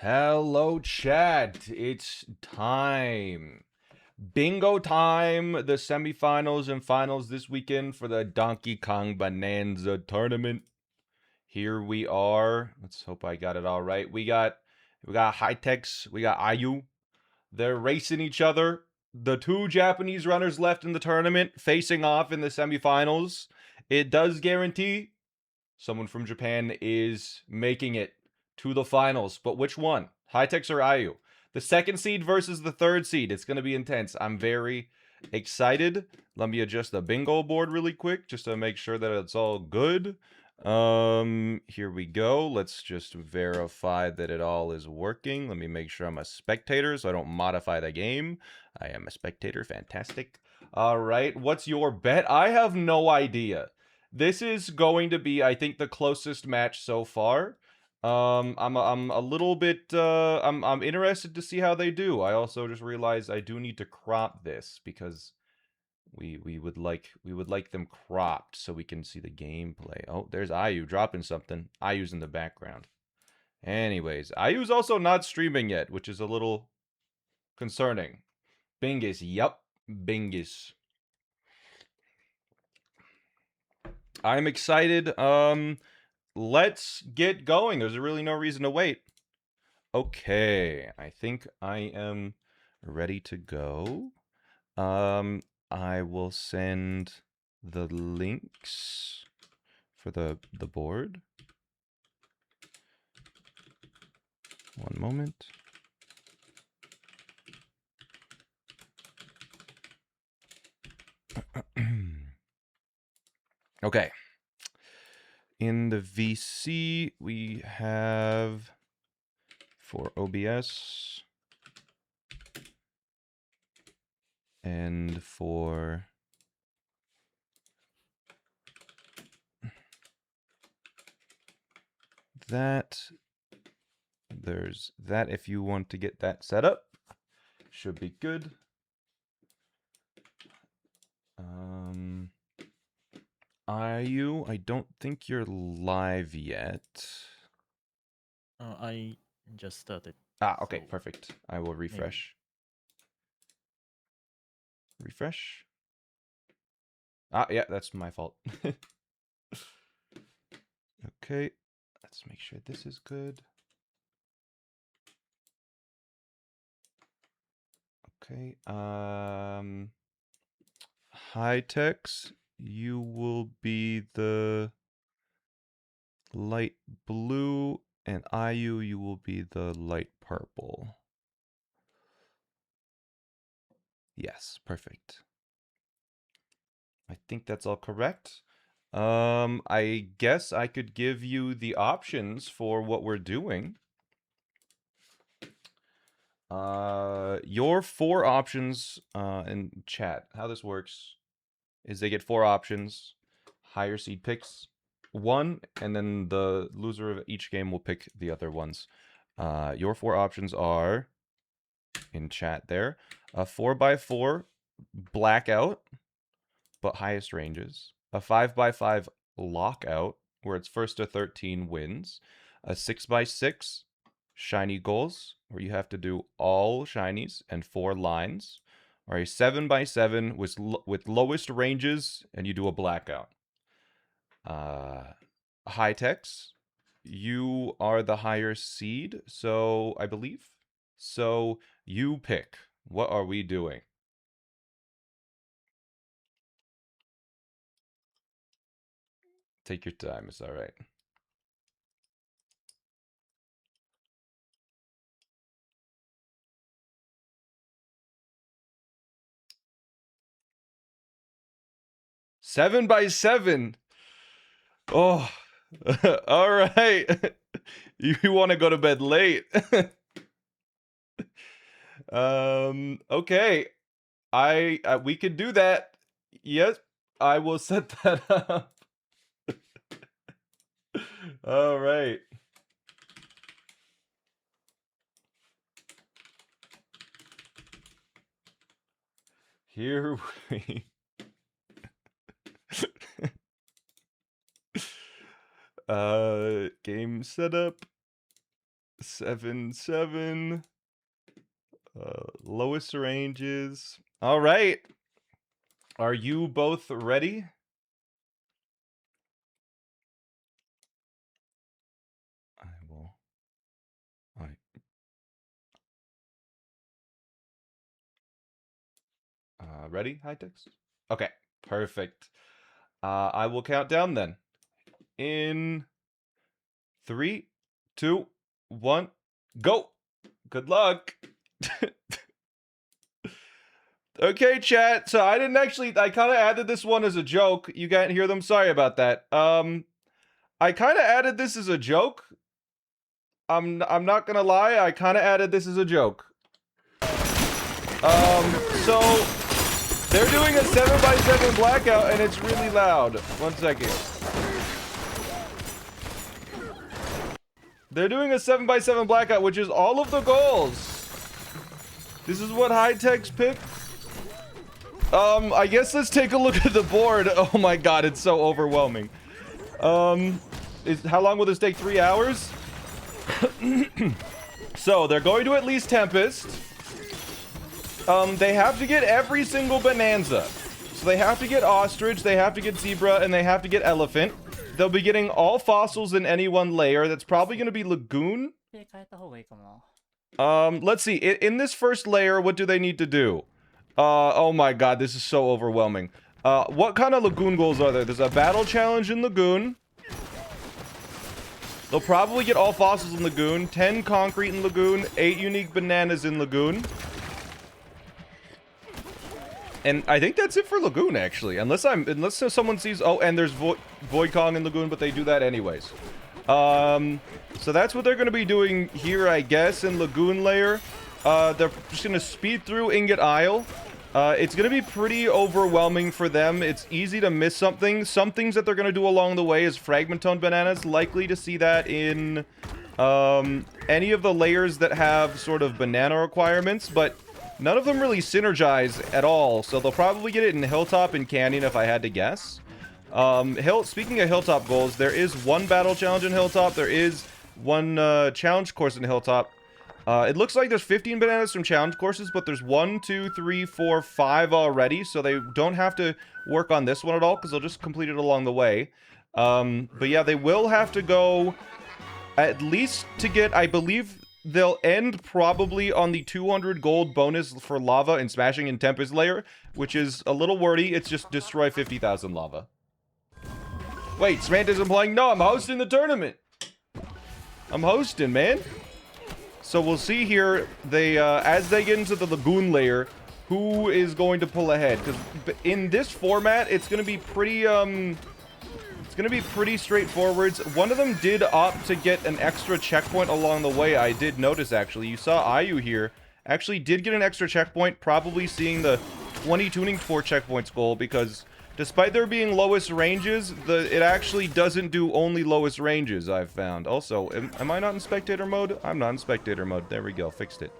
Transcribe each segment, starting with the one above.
Hello, chat. It's time. Bingo time. The semifinals and finals this weekend for the Donkey Kong Bonanza tournament. Here we are. Let's hope I got it all right. We got High-Techs. We got IU. They're racing each other. The two Japanese runners left in the tournament facing off in the semifinals. It does guarantee someone from Japan is making it to the finals. But which one? High-Techs or IU? The second seed versus the third seed. It's going to be intense. I'm very excited. Let me adjust the bingo board really quick just to make sure that it's all good. Here we go. Let's just verify that it all is working. Let me make sure I'm a spectator so I don't modify the game. I am a spectator. Fantastic. All right. What's your bet? I have no idea. This is going to be, I think, the closest match so far. I'm a little bit I'm interested to see how they do. I also just realized I do need to crop this because we would like them cropped so we can see the gameplay. Oh, there's IU dropping something. IU's in the background. Anyways, IU's also not streaming yet, which is a little concerning. Bingus, yup, Bingus. I'm excited. Let's get going. There's really no reason to wait. Okay, I think I am ready to go. I will send the links for the board. One moment. Okay. In the VC, we have for OBS and for that, there's that if you want to get that set up. Should be good. IU, I don't think you're live yet. I just started. Ah, okay, so perfect. I will refresh. Refresh. Ah, yeah, that's my fault. Okay, let's make sure this is good. Okay, High-Techs, you will be the light blue, and IU, you will be the light purple. Yes, perfect. I think that's all correct. I guess I could give you the options for what we're doing. Your 4 options in chat. How this works is they get 4 options. Higher seed picks one, and then the loser of each game will pick the other ones. Your 4 options are in chat there. A 4x4 blackout, but highest ranges. A 5x5 lockout, where it's first to 13 wins. A 6x6 shiny goals, where you have to do all shinies and 4 lines. Or a 7x7 with lowest ranges, and you do a blackout. High-Techs, you are the higher seed, so I believe. So you pick. What are we doing? Take your time. It's all right. Seven by seven. Oh, all right. You want to go to bed late? Okay. We could do that. Yes, I will set that up. All right. Here we game setup. 7, 7. Lowest ranges. All right. Are you both ready? I will. All right. Ready, Hightex? Okay, perfect. I will count down then. In 3, 2, 1, go. Good luck. Okay, chat. So I didn't actually. I kind of added this one as a joke. You can't hear them. Sorry about that. I kind of added this as a joke. I'm not gonna lie. I kind of added this as a joke. So they're doing a 7x7 blackout, and it's really loud. 1 second. They're doing a 7x7 blackout, which is all of the goals. This is what Hightech's picked. I guess let's take a look at the board. Oh my god, it's so overwhelming. How long will this take? 3 hours? So, they're going to at least Tempest. They have to get every single Bonanza. So they have to get Ostrich, they have to get Zebra, and they have to get Elephant. They'll be getting all fossils in any one layer. That's probably going to be Lagoon. Let's see. In this first layer, what do they need to do? Oh my god, this is so overwhelming. What kind of Lagoon goals are there? There's a battle challenge in Lagoon. They'll probably get all fossils in Lagoon, 10 concrete in Lagoon, 8 unique bananas in Lagoon. And I think that's it for Lagoon, actually. Unless someone sees... Oh, and there's Void Kong in Lagoon, but they do that anyways. So that's what they're going to be doing here, I guess, in Lagoon Layer. They're just going to speed through Ingot Isle. It's going to be pretty overwhelming for them. It's easy to miss something. Some things that they're going to do along the way is Fragmentone Bananas. Likely to see that in any of the layers that have sort of banana requirements, but none of them really synergize at all. So they'll probably get it in Hilltop and Canyon if I had to guess. Speaking of Hilltop goals, there is one battle challenge in Hilltop. There is one challenge course in Hilltop. It looks like there's 15 bananas from challenge courses, but there's 1, 2, 3, 4, 5 already, so they don't have to work on this one at all, because they'll just complete it along the way. But yeah, they will have to go at least to get, I believe, they'll end probably on the 200 gold bonus for lava and smashing in Tempest layer, which is a little wordy. It's just destroy 50,000 lava. Wait, SmallAnt isn't playing? No, I'm hosting the tournament. I'm hosting, man. So we'll see here, they as they get into the Lagoon layer, who is going to pull ahead. Because in this format, it's going to be pretty, straightforward. One of them did opt to get an extra checkpoint along the way. I did notice, actually. You saw Ayu here. Actually did get an extra checkpoint, probably seeing the 20 tuning fork checkpoints goal, because despite there being lowest ranges, it actually doesn't do only lowest ranges, I've found. Also, am I not in spectator mode? I'm not in spectator mode. There we go. Fixed it.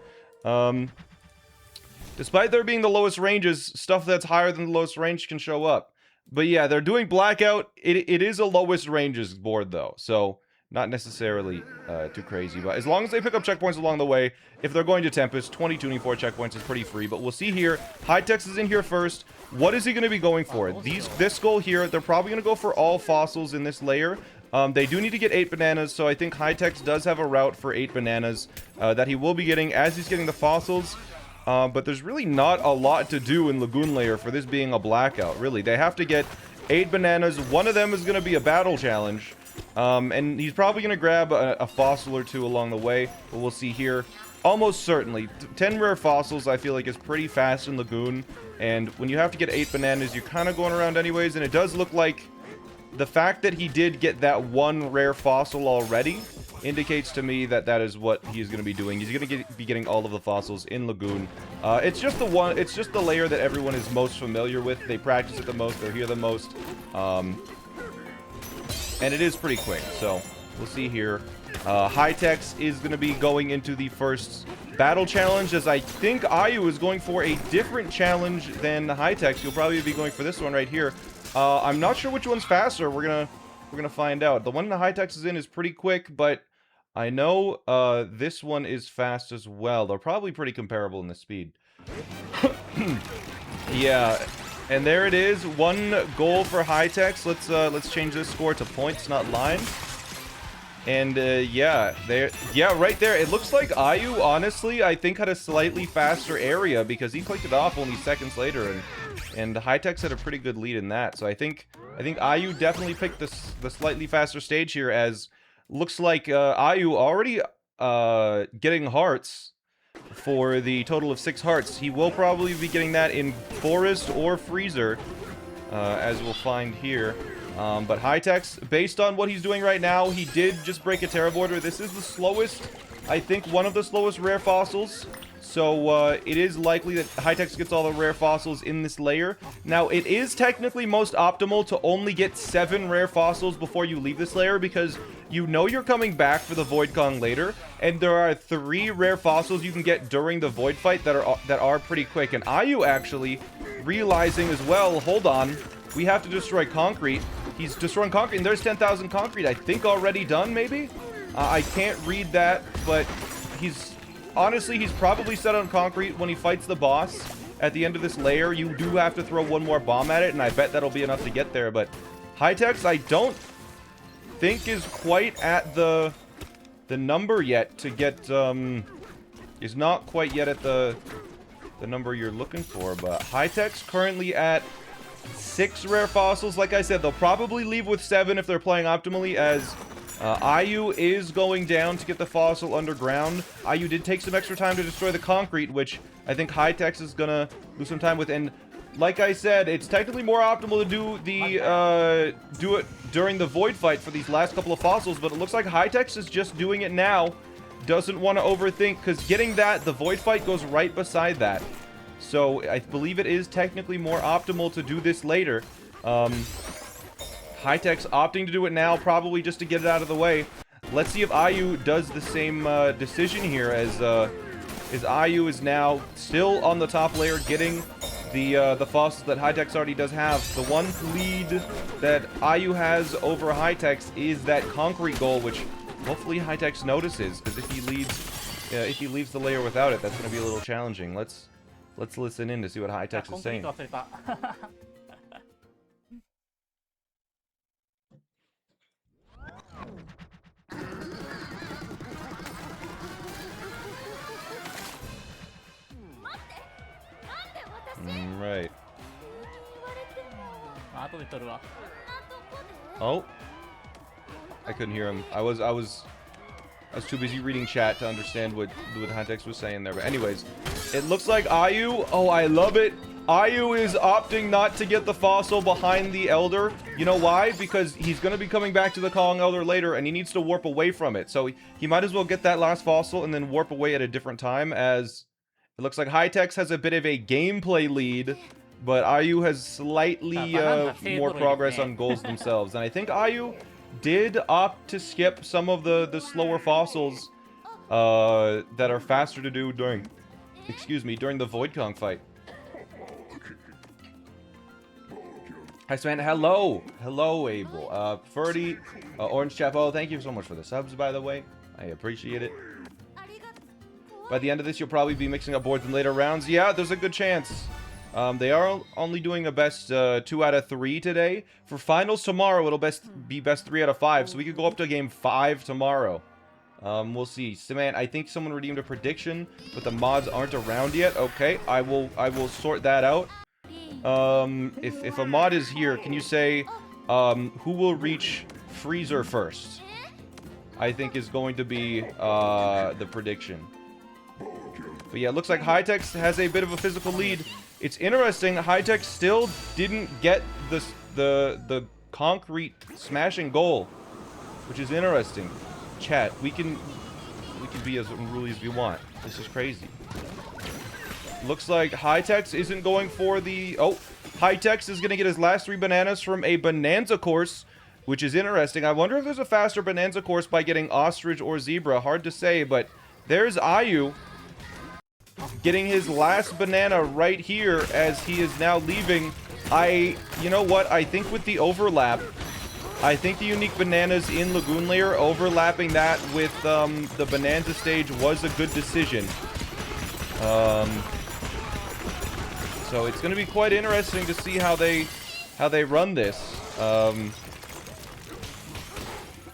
Despite there being the lowest ranges, stuff that's higher than the lowest range can show up. But yeah, they're doing Blackout. It is a lowest ranges board, though. So, not necessarily too crazy. But as long as they pick up checkpoints along the way, if they're going to Tempest, 20 tuning fork checkpoints is pretty free. But we'll see here. Hightex is in here first. What is he going to be going for? This goal here, they're probably going to go for all fossils in this layer. They do need to get 8 bananas, so I think Hightex does have a route for 8 bananas that he will be getting as he's getting the fossils. But there's really not a lot to do in Lagoon Layer for this being a blackout, really. They have to get 8 bananas. One of them is going to be a battle challenge. And he's probably going to grab a fossil or 2 along the way. But we'll see here. Almost certainly. 10 rare fossils, I feel like, is pretty fast in Lagoon. And when you have to get 8 bananas, you're kind of going around anyways. And it does look like the fact that he did get that 1 rare fossil already indicates to me that that is what he's going to be doing. He's going to be getting all of the fossils in Lagoon. It's just the layer that everyone is most familiar with. They practice it the most. They're here the most. And it is pretty quick. So we'll see here. Hightex is going to be going into the first battle challenge, as I think Ayu is going for a different challenge than Hightex. You'll probably be going for this one right here. I'm not sure which one's faster. We're gonna find out. The one that Hightex is in is pretty quick, but I know this one is fast as well. They're probably pretty comparable in the speed. Yeah, and there it is. 1 goal for Hightex. Let's change this score to points, not lines. And yeah, right there. It looks like Ayu, honestly, I think had a slightly faster area because he clicked it off only seconds later, and Hightex had a pretty good lead in that. So I think Ayu definitely picked the slightly faster stage here, as looks like Ayu already getting hearts for the total of 6 hearts. He will probably be getting that in Forest or Freezer, as we'll find here. But Hightex, based on what he's doing right now, he did just break a Terra Border. This is the slowest, I think, one of the slowest rare fossils. So it is likely that Hightex gets all the rare fossils in this layer. Now, it is technically most optimal to only get 7 rare fossils before you leave this layer, because you know you're coming back for the Void Kong later, and there are 3 rare fossils you can get during the Void fight that are pretty quick. And Ayu actually realizing as well, hold on, we have to destroy concrete. He's destroying concrete, and there's 10,000 concrete, I think, already done, maybe? I can't read that, but honestly, he's probably set on concrete when he fights the boss. At the end of this layer, you do have to throw 1 more bomb at it, and I bet that'll be enough to get there. But Hightex, I don't think is quite at the number yet to get, is not quite yet at the number you're looking for. But Hightex currently at 6 rare fossils. Like I said, they'll probably leave with 7 if they're playing optimally, as Ayu is going down to get the fossil underground. Ayu did take some extra time to destroy the concrete, which I think Hightex is gonna lose some time with. And like I said, it's technically more optimal to do it during the Void fight for these last couple of fossils, but it looks like Hightex is just doing it now. Doesn't want to overthink, because getting that, the Void fight goes right beside that. So I believe it is technically more optimal to do this later. Hightex opting to do it now, probably just to get it out of the way. Let's see if Ayu does the same decision here, as Ayu is now still on the top layer, getting the fossils that Hightex already does have. The one lead that Ayu has over Hightex is that concrete goal, which hopefully Hightex notices, because if he leaves the layer without it, that's going to be a little challenging. Let's listen in to see what Hightex is saying. Right. Oh, I couldn't hear him. I was too busy reading chat to understand what Hightex was saying there. But anyways, it looks like Ayu, oh, I love it. Ayu is opting not to get the fossil behind the Elder. You know why? Because he's going to be coming back to the Kong Elder later, and he needs to warp away from it. So he might as well get that last fossil and then warp away at a different time, as it looks like Hightex has a bit of a gameplay lead, but Ayu has slightly more progress on goals themselves. And I think Ayu did opt to skip some of the slower fossils that are faster to do during, during the Void Kong fight. Hi, Samantha. Hello. Hello, Abel. Ferdy, Orange Chapo, thank you so much for the subs, by the way. I appreciate it. By the end of this, you'll probably be mixing up boards in later rounds. Yeah, there's a good chance. They are only doing a best 2 out of 3 today. For finals tomorrow, it'll be best 3 out of 5. So we could go up to game 5 tomorrow. We'll see. Samantha, I think someone redeemed a prediction, but the mods aren't around yet. Okay, I will sort that out. If a mod is here, can you say who will reach Freezer first? I think is going to be the prediction. But yeah, it looks like Hightex has a bit of a physical lead. It's interesting, Hightex still didn't get the concrete smashing goal, which is interesting. Chat, we can be as unruly as we want. This is crazy. Looks like Hightex isn't going for the... Oh, Hightex is going to get his last 3 bananas from a Bonanza course, which is interesting. I wonder if there's a faster Bonanza course by getting Ostrich or Zebra. Hard to say, but there's Ayu getting his last banana right here as he is now leaving. You know what? I think with the overlap, I think the unique bananas in Lagoon Layer, overlapping that with the Bonanza stage, was a good decision. So it's going to be quite interesting to see how they run this.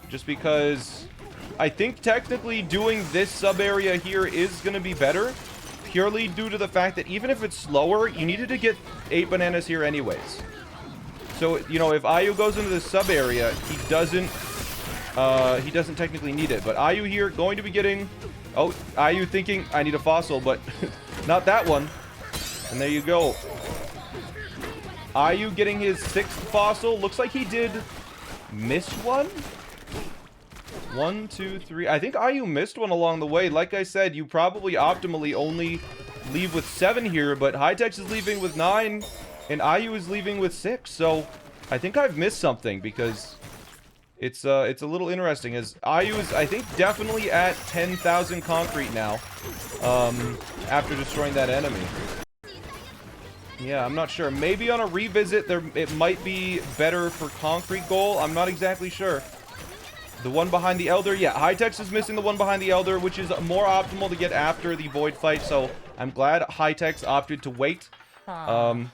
Just because I think technically doing this sub area here is going to be better, purely due to the fact that even if it's slower, you needed to get 8 bananas here anyways. So, you know, if Ayu goes into the sub area, he doesn't technically need it. But Ayu here going to be getting, oh, Ayu thinking I need a fossil, but not that one. And there you go. Ayu getting his 6th fossil. Looks like he did miss one. 1, 2, 3. I think Ayu missed one along the way. Like I said, you probably optimally only leave with 7 here, but Hightex is leaving with 9, and Ayu is leaving with 6. So I think I've missed something, because it's a little interesting, as Ayu is, I think, definitely at 10,000 concrete now, after destroying that enemy. Yeah, I'm not sure. Maybe on a revisit, it might be better for concrete goal. I'm not exactly sure. The one behind the Elder, yeah, Hightex is missing the one behind the Elder, which is more optimal to get after the Void fight, so I'm glad Hightex opted to wait. How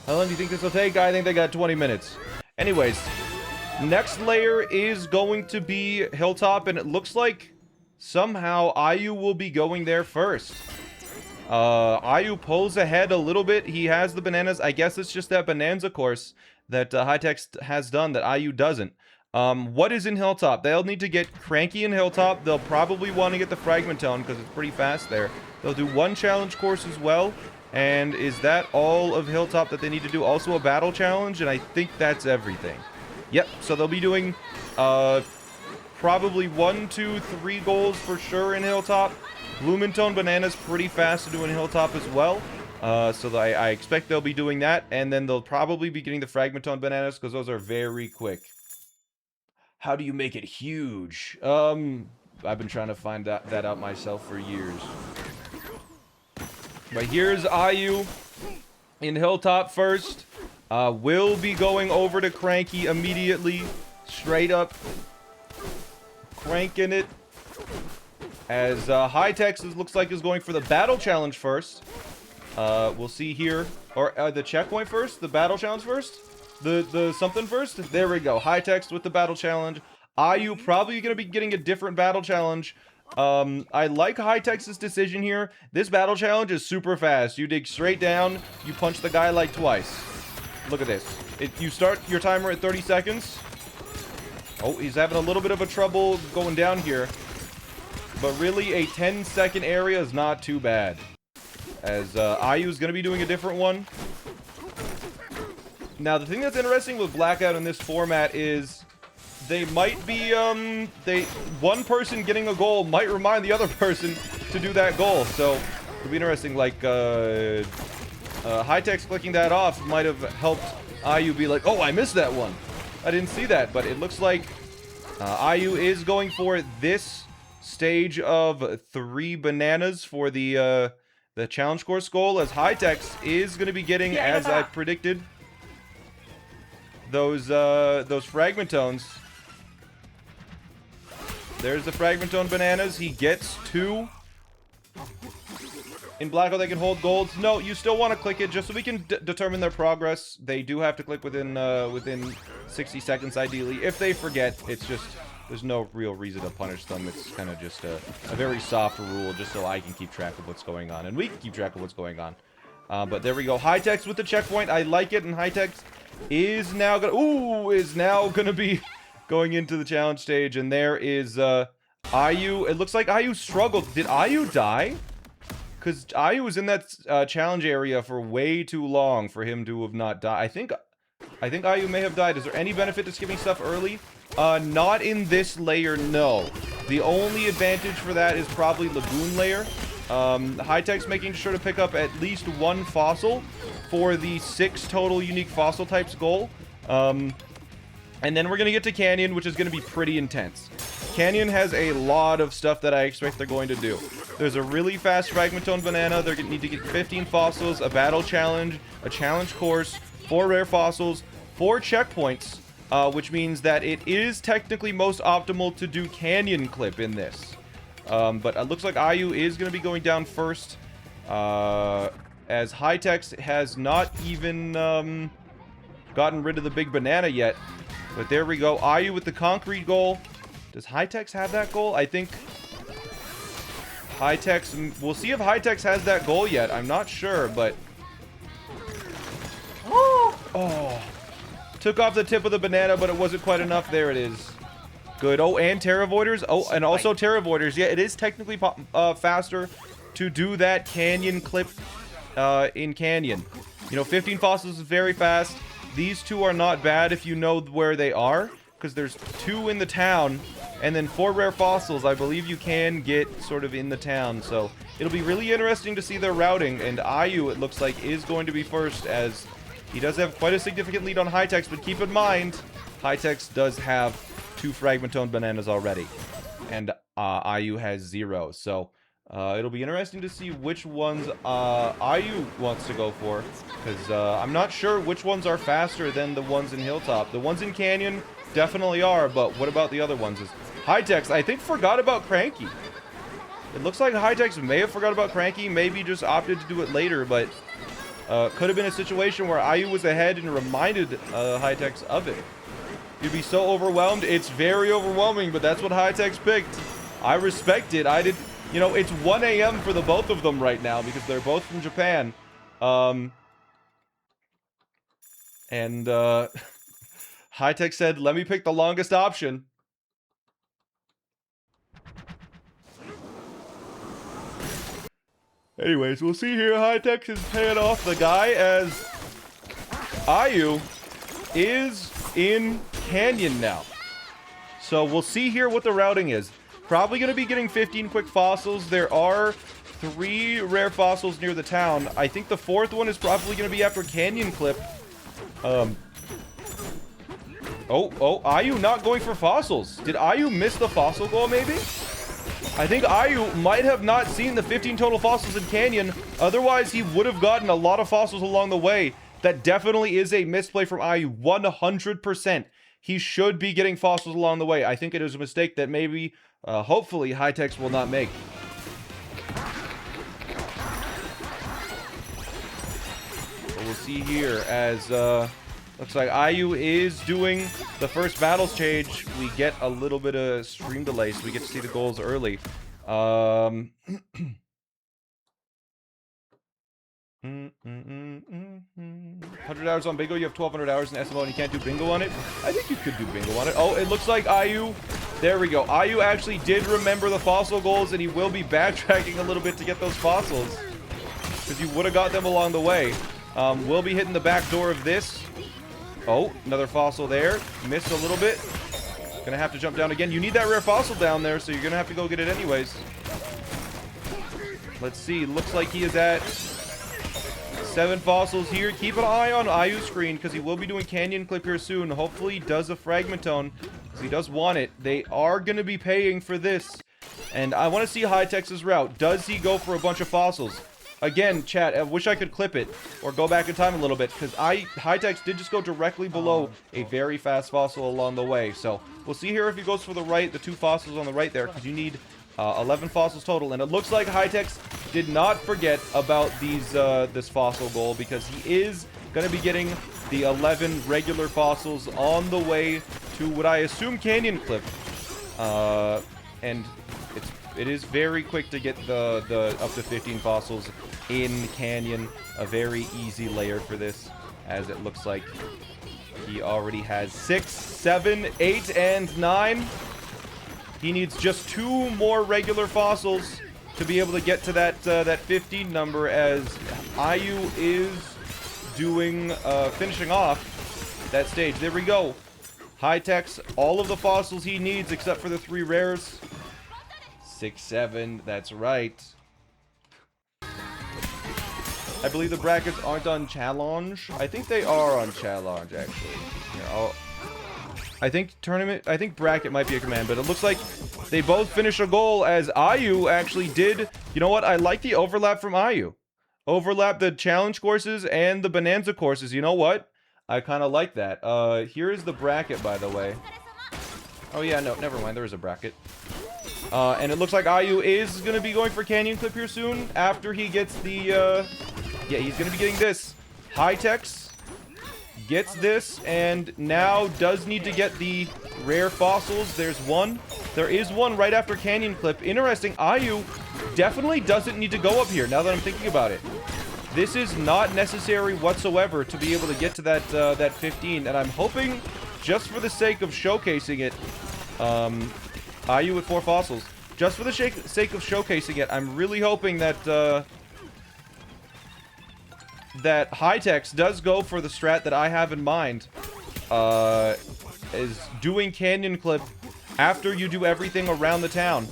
long do you think this will take? I think they got 20 minutes. Anyways, next layer is going to be Hilltop, and it looks like somehow Ayu will be going there first. Ayu pulls ahead a little bit. He has the bananas. I guess it's just that Bonanza course that Hightex has done that Ayu doesn't. What is in Hilltop? They'll need to get Cranky in Hilltop. They'll probably want to get the Fragmentone because it's pretty fast there. They'll do one challenge course as well. And is that all of Hilltop that they need to do? Also a battle challenge, and I think that's everything. Yep, so they'll be doing probably 1, 2, 3 goals for sure in Hilltop. Lumentone Banana's pretty fast to do in Hilltop as well. So I expect they'll be doing that, and then they'll probably be getting the Fragmentone Bananas because those are very quick. How do you make it huge? I've been trying to find that out myself for years. But here's Ayu in Hilltop first. Will be going over to Cranky immediately. Straight up. Cranking it. As Hightex looks like is going for the battle challenge first. We'll see here. Or the checkpoint first? The battle challenge first? The something first? There we go. Hightex with the battle challenge. Ayu probably going to be getting a different battle challenge. I like Hightex's decision here. This battle challenge is super fast. You dig straight down. You punch the guy like twice. Look at this. You start your timer at 30 seconds. Oh, he's having a little bit of a trouble going down here. But really, a 10-second area is not too bad. As Ayu is going to be doing a different one. Now, the thing that's interesting with Blackout in this format is they might be, one person getting a goal might remind the other person to do that goal. So, it'll be interesting, like, Hightex clicking that off might have helped Ayu be like, oh, I missed that one. I didn't see that, but it looks like Ayu is going for this stage of 3 bananas for the challenge course goal, as Hightex is going to be getting, as I predicted, those Fragmentones. There's the Fragmentone bananas. He gets 2. In Blackout, they can hold golds. No, you still want to click it just so we can determine their progress. They do have to click within 60 seconds, ideally. If they forget, it's just, there's no real reason to punish them. It's kind of just a very soft rule, just so I can keep track of what's going on, and we can keep track of what's going on. But there we go. Hightex with the checkpoint. I like it, and Hightex is now gonna be going into the challenge stage, and there is Ayu. It looks like Ayu struggled. Did Ayu die? Because Ayu was in that challenge area for way too long for him to have not died. I think Ayu may have died. Is there any benefit to skipping stuff early? Not in this layer, no. The only advantage for that is probably Lagoon Layer. Hightex making sure to pick up at least 1 fossil for the 6 total unique fossil types goal. And then we're going to get to Canyon, which is going to be pretty intense. Canyon has a lot of stuff that I expect they're going to do. There's a really fast Fragmentone Banana. They're going to need to get 15 fossils, a battle challenge, a challenge course, 4 rare fossils, 4 checkpoints, which means that it is technically most optimal to do Canyon Clip in this. But it looks like IU is going to be going down first, as Hightex has not even gotten rid of the big banana yet. But there we go. IU with the concrete goal. Does Hightex have that goal? I think Hightex... We'll see if Hightex has that goal yet. I'm not sure, but... Oh! Took off the tip of the banana, but it wasn't quite enough. There it is. Good. Oh, and Terravoiders. Oh, and also Terravoiders. Yeah, it is technically faster to do that Canyon Clip in Canyon. You know, 15 fossils is very fast. These 2 are not bad if you know where they are, because there's 2 in the town, and then 4 rare fossils I believe you can get sort of in the town. So it'll be really interesting to see their routing, and IU, it looks like, is going to be first, as he does have quite a significant lead on Hightex, but keep in mind, Hightex does have 2 Fragmentone Bananas already, and IU has 0, so it'll be interesting to see which ones IU wants to go for, because I'm not sure which ones are faster than the ones in Hilltop. The ones in Canyon definitely are, but what about the other ones? Hightex, I think, forgot about Cranky. It looks like Hightex may have forgot about Cranky, maybe just opted to do it later, but could have been a situation where IU was ahead and reminded Hightex of it. You'd be so overwhelmed. It's very overwhelming, but that's what Hightex picked. I respect it. I did... You know, it's 1 a.m. for the both of them right now because they're both from Japan. Hightex said, let me pick the longest option. Anyways, we'll see here. Hightex is paying off the guy as IU is in Canyon now. So we'll see here what the routing is. Probably going to be getting 15 quick fossils. There are 3 rare fossils near the town. I think the 4th one is probably going to be after Canyon Clip. IU not going for fossils. Did IU miss the fossil goal, maybe? I think IU might have not seen the 15 total fossils in Canyon. Otherwise, he would have gotten a lot of fossils along the way. That definitely is a misplay from IU, 100%. He should be getting fossils along the way. I think it is a mistake that maybe... hopefully, Hightex will not make. But we'll see here as, looks like IU is doing the first battle stage. We get a little bit of stream delay, so we get to see the goals early. 100 hours on bingo. You have 1,200 hours in SMO and you can't do bingo on it. I think you could do bingo on it. Oh, it looks like IU. There we go. IU actually did remember the fossil goals, and he will be backtracking a little bit to get those fossils, because you would have got them along the way. We'll be hitting the back door of this. Oh, another fossil there. Missed a little bit. Gonna have to jump down again. You need that rare fossil down there, so you're gonna have to go get it anyways. Let's see. Looks like he is at 7 fossils here. Keep an eye on IU's screen, because he will be doing Canyon Clip here soon. Hopefully he does a Fragmentone, because he does want it. They are going to be paying for this. And I want to see Hightex's route. Does he go for a bunch of fossils? Again, chat, I wish I could clip it or go back in time a little bit, because Hightex did just go directly below a very fast fossil along the way. So we'll see here if he goes for the right, the 2 fossils on the right there, because you need 11 fossils total. And it looks like Hightex did not forget about these this fossil goal, because he is going to be getting the 11 regular fossils on the way to what I assume Canyon Clip. And it is very quick to get the up to 15 fossils in Canyon. A very easy layer for this, as it looks like he already has 6, 7, 8, and 9. He needs just 2 more regular fossils to be able to get to that 15 number, as IU is doing finishing off that stage. There we go. Hightex, all of the fossils he needs except for the 3 rares. 6, 7, that's right. I believe the brackets aren't on challenge. I think they are on challenge, actually. Here, I think bracket might be a command, but it looks like they both finish a goal as Ayu actually did. You know what? I like the overlap from Ayu. Overlap the challenge courses and the Bonanza courses. You know what? I kind of like that. Here is the bracket, by the way. Oh yeah, no, never mind. There is a bracket. And it looks like Ayu is going to be going for Canyon Clip here soon after he gets the, yeah, he's going to be getting this. High-Techs gets this, and now does need to get the rare fossils. There's one. There is one right after Canyon Clip. Interesting, Ayu definitely doesn't need to go up here, now that I'm thinking about it. This is not necessary whatsoever to be able to get to that, that 15, and I'm hoping, just for the sake of showcasing it, Ayu with 4 fossils. Just for the sake of showcasing it, I'm really hoping that, that High-Techs does go for the strat that I have in mind, is doing Canyon Clip after you do everything around the town.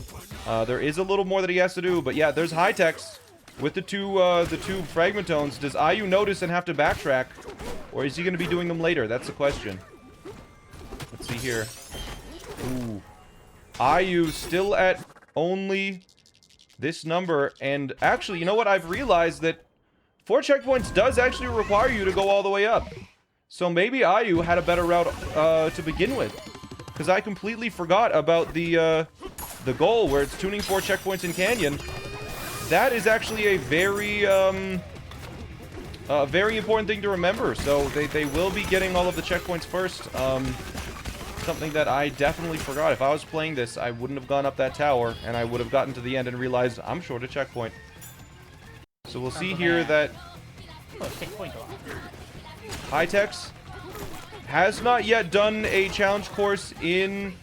There is a little more that he has to do, but yeah, there's High-Techs with the two Fragmentones. Does Ayu notice and have to backtrack, or is he going to be doing them later? That's the question. Let's see here. Ooh. Ayu still at only this number, and actually, you know what? I've realized that 4 checkpoints does actually require you to go all the way up. So maybe Ayu had a better route to begin with. Because I completely forgot about the goal where it's tuning 4 checkpoints in Canyon. That is actually a very important thing to remember. So they will be getting all of the checkpoints first. Something that I definitely forgot. If I was playing this, I wouldn't have gone up that tower, and I would have gotten to the end and realized I'm short a checkpoint. So we'll see here that High-Techs has not yet done a challenge course in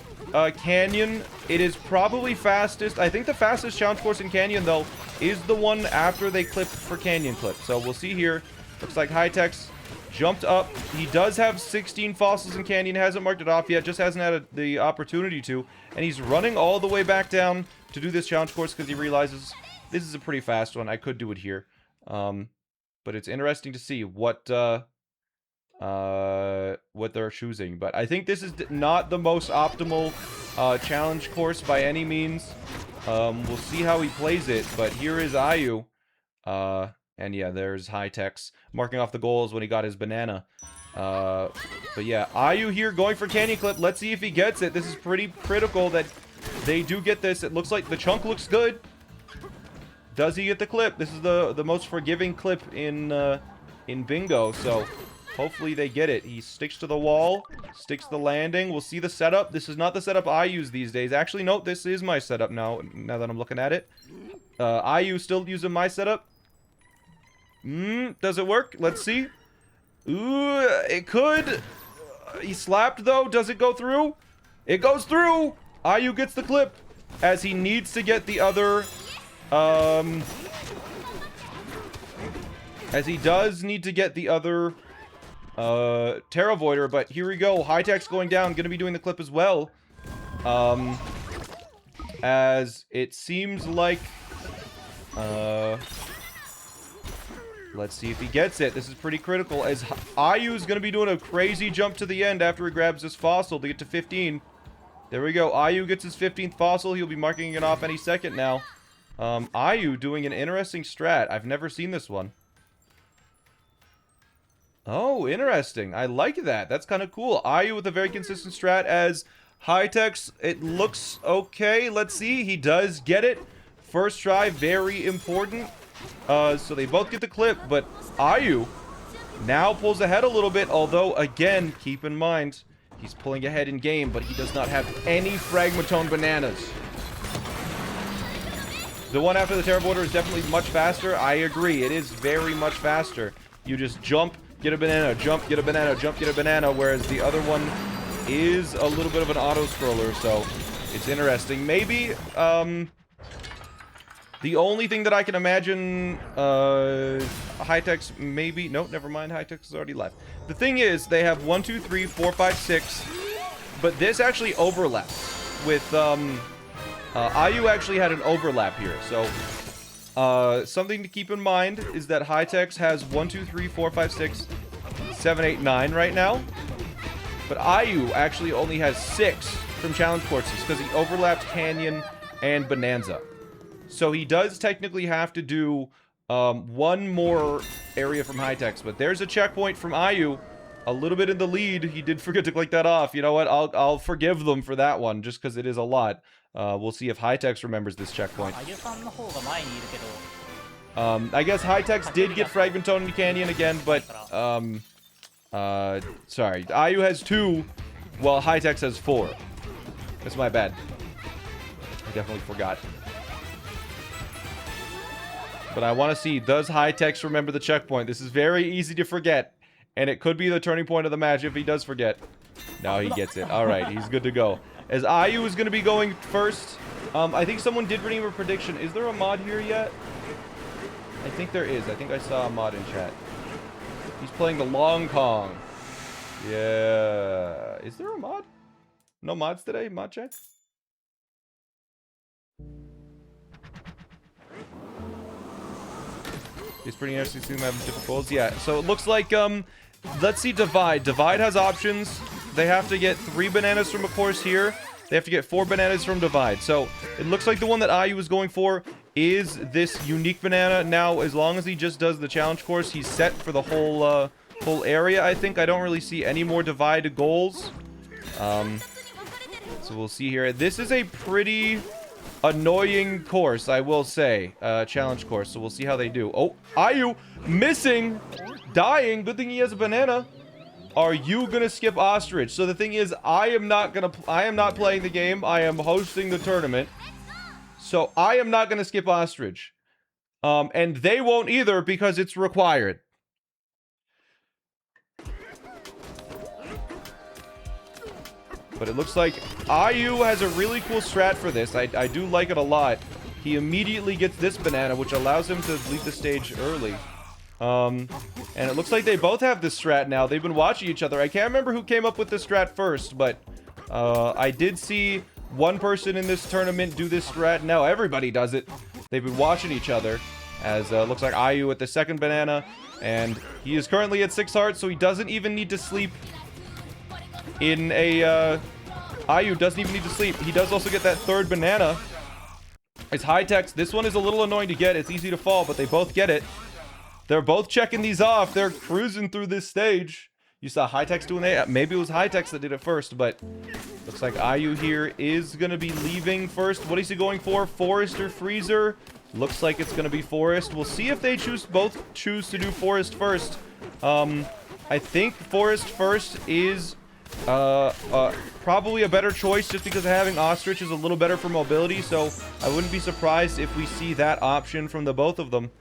Canyon. It is probably fastest. I think the fastest challenge course in Canyon, though, is the one after they clip for Canyon Clip. So we'll see here. Looks like High-Techs jumped up. He does have 16 fossils in Canyon. Hasn't marked it off yet. Just hasn't had the opportunity to. And he's running all the way back down to do this challenge course because he realizes this is a pretty fast one. I could do it here. But it's interesting to see what they're choosing. But I think this is not the most optimal challenge course by any means. We'll see how he plays it. But here is Ayu. And yeah, there's High-Techs marking off the goals when he got his banana. But yeah, Ayu here going for Canyon Clip. Let's see if he gets it. This is pretty critical that they do get this. It looks like the chunk looks good. Does he get the clip? This is the most forgiving clip in Bingo, so hopefully they get it. He sticks to the wall, sticks to the landing. We'll see the setup. This is not the setup I use these days. Actually, no, this is my setup now that I'm looking at it. Ayu still using my setup. Does it work? Let's see. Ooh, it could. He slapped, though. Does it go through? It goes through! Ayu gets the clip, as he needs to get the other... as he does need to get the other... Terra Voider, but here we go. High-Tech's going down. Gonna be doing the clip as well. As it seems like... let's see if he gets it. This is pretty critical, as Ayu's gonna be doing a crazy jump to the end after he grabs this fossil to get to 15. There we go. Ayu gets his 15th fossil. He'll be marking it off any second now. Ayu doing an interesting strat. I've never seen this one. Oh, interesting. I like that. That's kind of cool. Ayu with a very consistent strat, as High-Tech's, it looks okay. Let's see. He does get it. First try, very important. So they both get the clip, but Ayu now pulls ahead a little bit, although, again, keep in mind, he's pulling ahead in game, but he does not have any Fragmentone bananas. The one after the Terra Voider is definitely much faster. I agree. It is very much faster. You just jump, get a banana, jump, get a banana, jump, get a banana, whereas the other one is a little bit of an auto-scroller, so it's interesting. Maybe, the only thing that I can imagine, High-Tech's maybe... Nope, never mind. High-Tech's is already left. The thing is, they have 1, 2, 3, 4, 5, 6. But this actually overlaps with, Ayu actually had an overlap here. So, something to keep in mind is that High-Tech's has 1, 2, 3, 4, 5, 6, 7, 8, 9 right now. But Ayu actually only has 6 from challenge courses because he overlapped Canyon and Bonanza. So he does technically have to do one more area from High-Techs. But there's a checkpoint from Ayu. A little bit in the lead. He did forget to click that off. You know what? I'll forgive them for that one just because it is a lot. We'll see if High-Techs remembers this checkpoint. I guess High-Techs did get Fragmentone and Canyon again, but sorry. Ayu has 2, while High-Techs has 4. That's my bad. I definitely forgot. But I want to see, does High-Techs remember the checkpoint? This is very easy to forget. And it could be the turning point of the match if he does forget. No, he gets it. Alright, he's good to go. As Ayu is going to be going first. I think someone did redeem a prediction. Is there a mod here yet? I think there is. I think I saw a mod in chat. He's playing the Long Kong. Yeah. Is there a mod? No mods today? Mod check? It's pretty interesting to see them having different goals. Yeah, so it looks like, let's see Divide. Divide has options. They have to get 3 bananas from a course here. They have to get 4 bananas from Divide. So it looks like the one that Ayu is going for is this unique banana. Now, as long as he just does the challenge course, he's set for the whole area, I think. I don't really see any more Divide goals. So we'll see here. This is a pretty annoying course, I will say. Challenge course, so we'll see how they do. Oh, Ayu missing, dying. Good thing he has a banana. Are you gonna skip Ostrich? So the thing is, I am not playing the game. I am hosting the tournament. So I am not gonna skip Ostrich. And they won't either because it's required. But it looks like Ayu has a really cool strat for this. I do like it a lot. He immediately gets this banana, which allows him to leave the stage early. And it looks like they both have this strat now. They've been watching each other. I can't remember who came up with this strat first, but I did see one person in this tournament do this strat. Now everybody does it. They've been watching each other. As looks like Ayu at the second banana. And he is currently at 6 hearts, so he doesn't even need to sleep in a... Ayu doesn't even need to sleep. He does also get that 3rd banana. It's High-Techs. This one is a little annoying to get. It's easy to fall, but they both get it. They're both checking these off. They're cruising through this stage. You saw High-Techs doing that. Maybe it was High-Techs that did it first, but looks like Ayu here is going to be leaving first. What is he going for? Forest or Freezer? Looks like it's going to be Forest. We'll see if they both choose to do Forest first. I think Forest first is probably a better choice just because having Ostrich is a little better for mobility, so I wouldn't be surprised if we see that option from the both of them.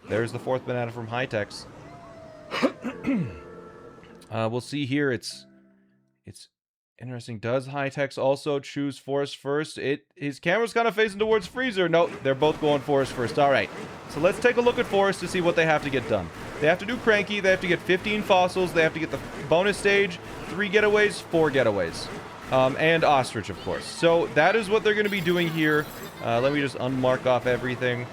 There's the 4th banana from High-Techs. We'll see here. It's interesting. Does High-Techs also choose Forest first? His camera's kind of facing towards Freezer. No, they're both going Forest first. All right. So let's take a look at Forest to see what they have to get done. They have to do Cranky. They have to get 15 fossils. They have to get the bonus stage, 3 getaways, 4 getaways. And Ostrich, of course. So that is what they're going to be doing here. Let me just unmark off everything.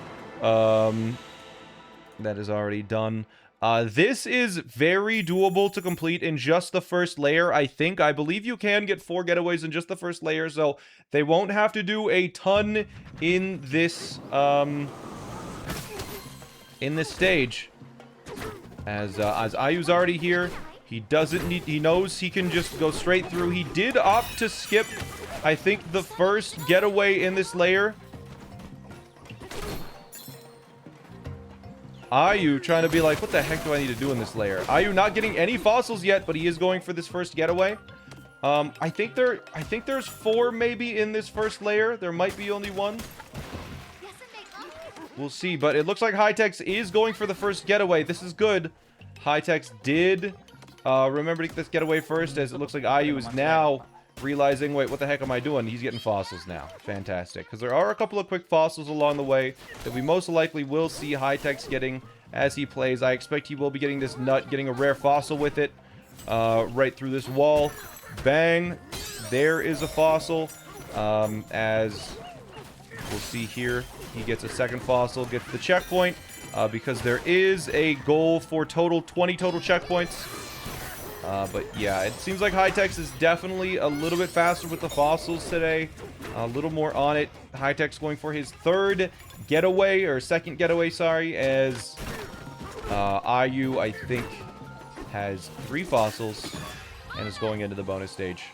That is already done. This is very doable to complete in just the first layer, I think. I believe you can get 4 getaways in just the first layer, so they won't have to do a ton in this stage. As Ayu's already here, he knows he can just go straight through. He did opt to skip, I think, the first getaway in this layer. Ayu trying to be like, what the heck do I need to do in this layer? Ayu not getting any fossils yet, but he is going for this first getaway. I think there's 4 maybe in this first layer. There might be only 1. We'll see, but it looks like High-Techs is going for the first getaway. This is good. High-Techs did remember to get this getaway first, as it looks like Ayu is now realizing, wait, what the heck am I doing? He's getting fossils now. Fantastic. Because there are a couple of quick fossils along the way that we most likely will see High-Techs getting as he plays. I expect he will be getting this nut, getting a rare fossil with it right through this wall. Bang. There is a fossil. As we'll see here, he gets a second fossil, gets the checkpoint because there is a goal for 20 total checkpoints. But yeah, it seems like Hightex is definitely a little bit faster with the fossils today. A little more on it. Hightex going for his third getaway, or second getaway, sorry, as IU, I think, has 3 fossils and is going into the bonus stage.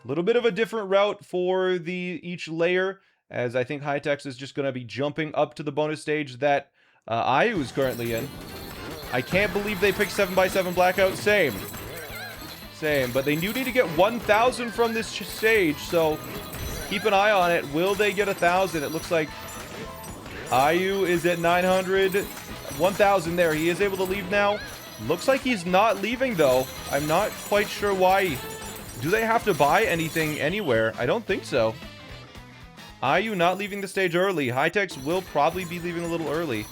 A little bit of a different route for each layer, as I think Hightex is just going to be jumping up to the bonus stage that IU is currently in. I can't believe they picked 7x7 Blackout. Same. But they do need to get 1,000 from this stage, so keep an eye on it. Will they get 1,000? It looks like IU is at 900. 1,000 there. He is able to leave now. Looks like he's not leaving, though. I'm not quite sure why. Do they have to buy anything anywhere? I don't think so. IU not leaving the stage early. Hightex will probably be leaving a little early.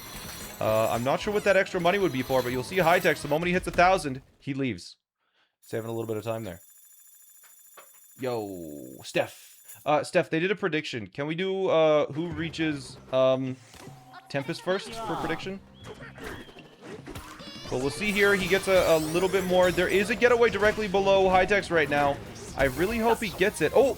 I'm not sure what that extra money would be for, but you'll see Hightex, the moment he hits 1,000, he leaves. Saving a little bit of time there. Yo, Steph. Steph, they did a prediction. Can we do who reaches Tempest first for prediction? Well, we'll see here. He gets a little bit more. There is a getaway directly below Hightex right now. I really hope he gets it. Oh!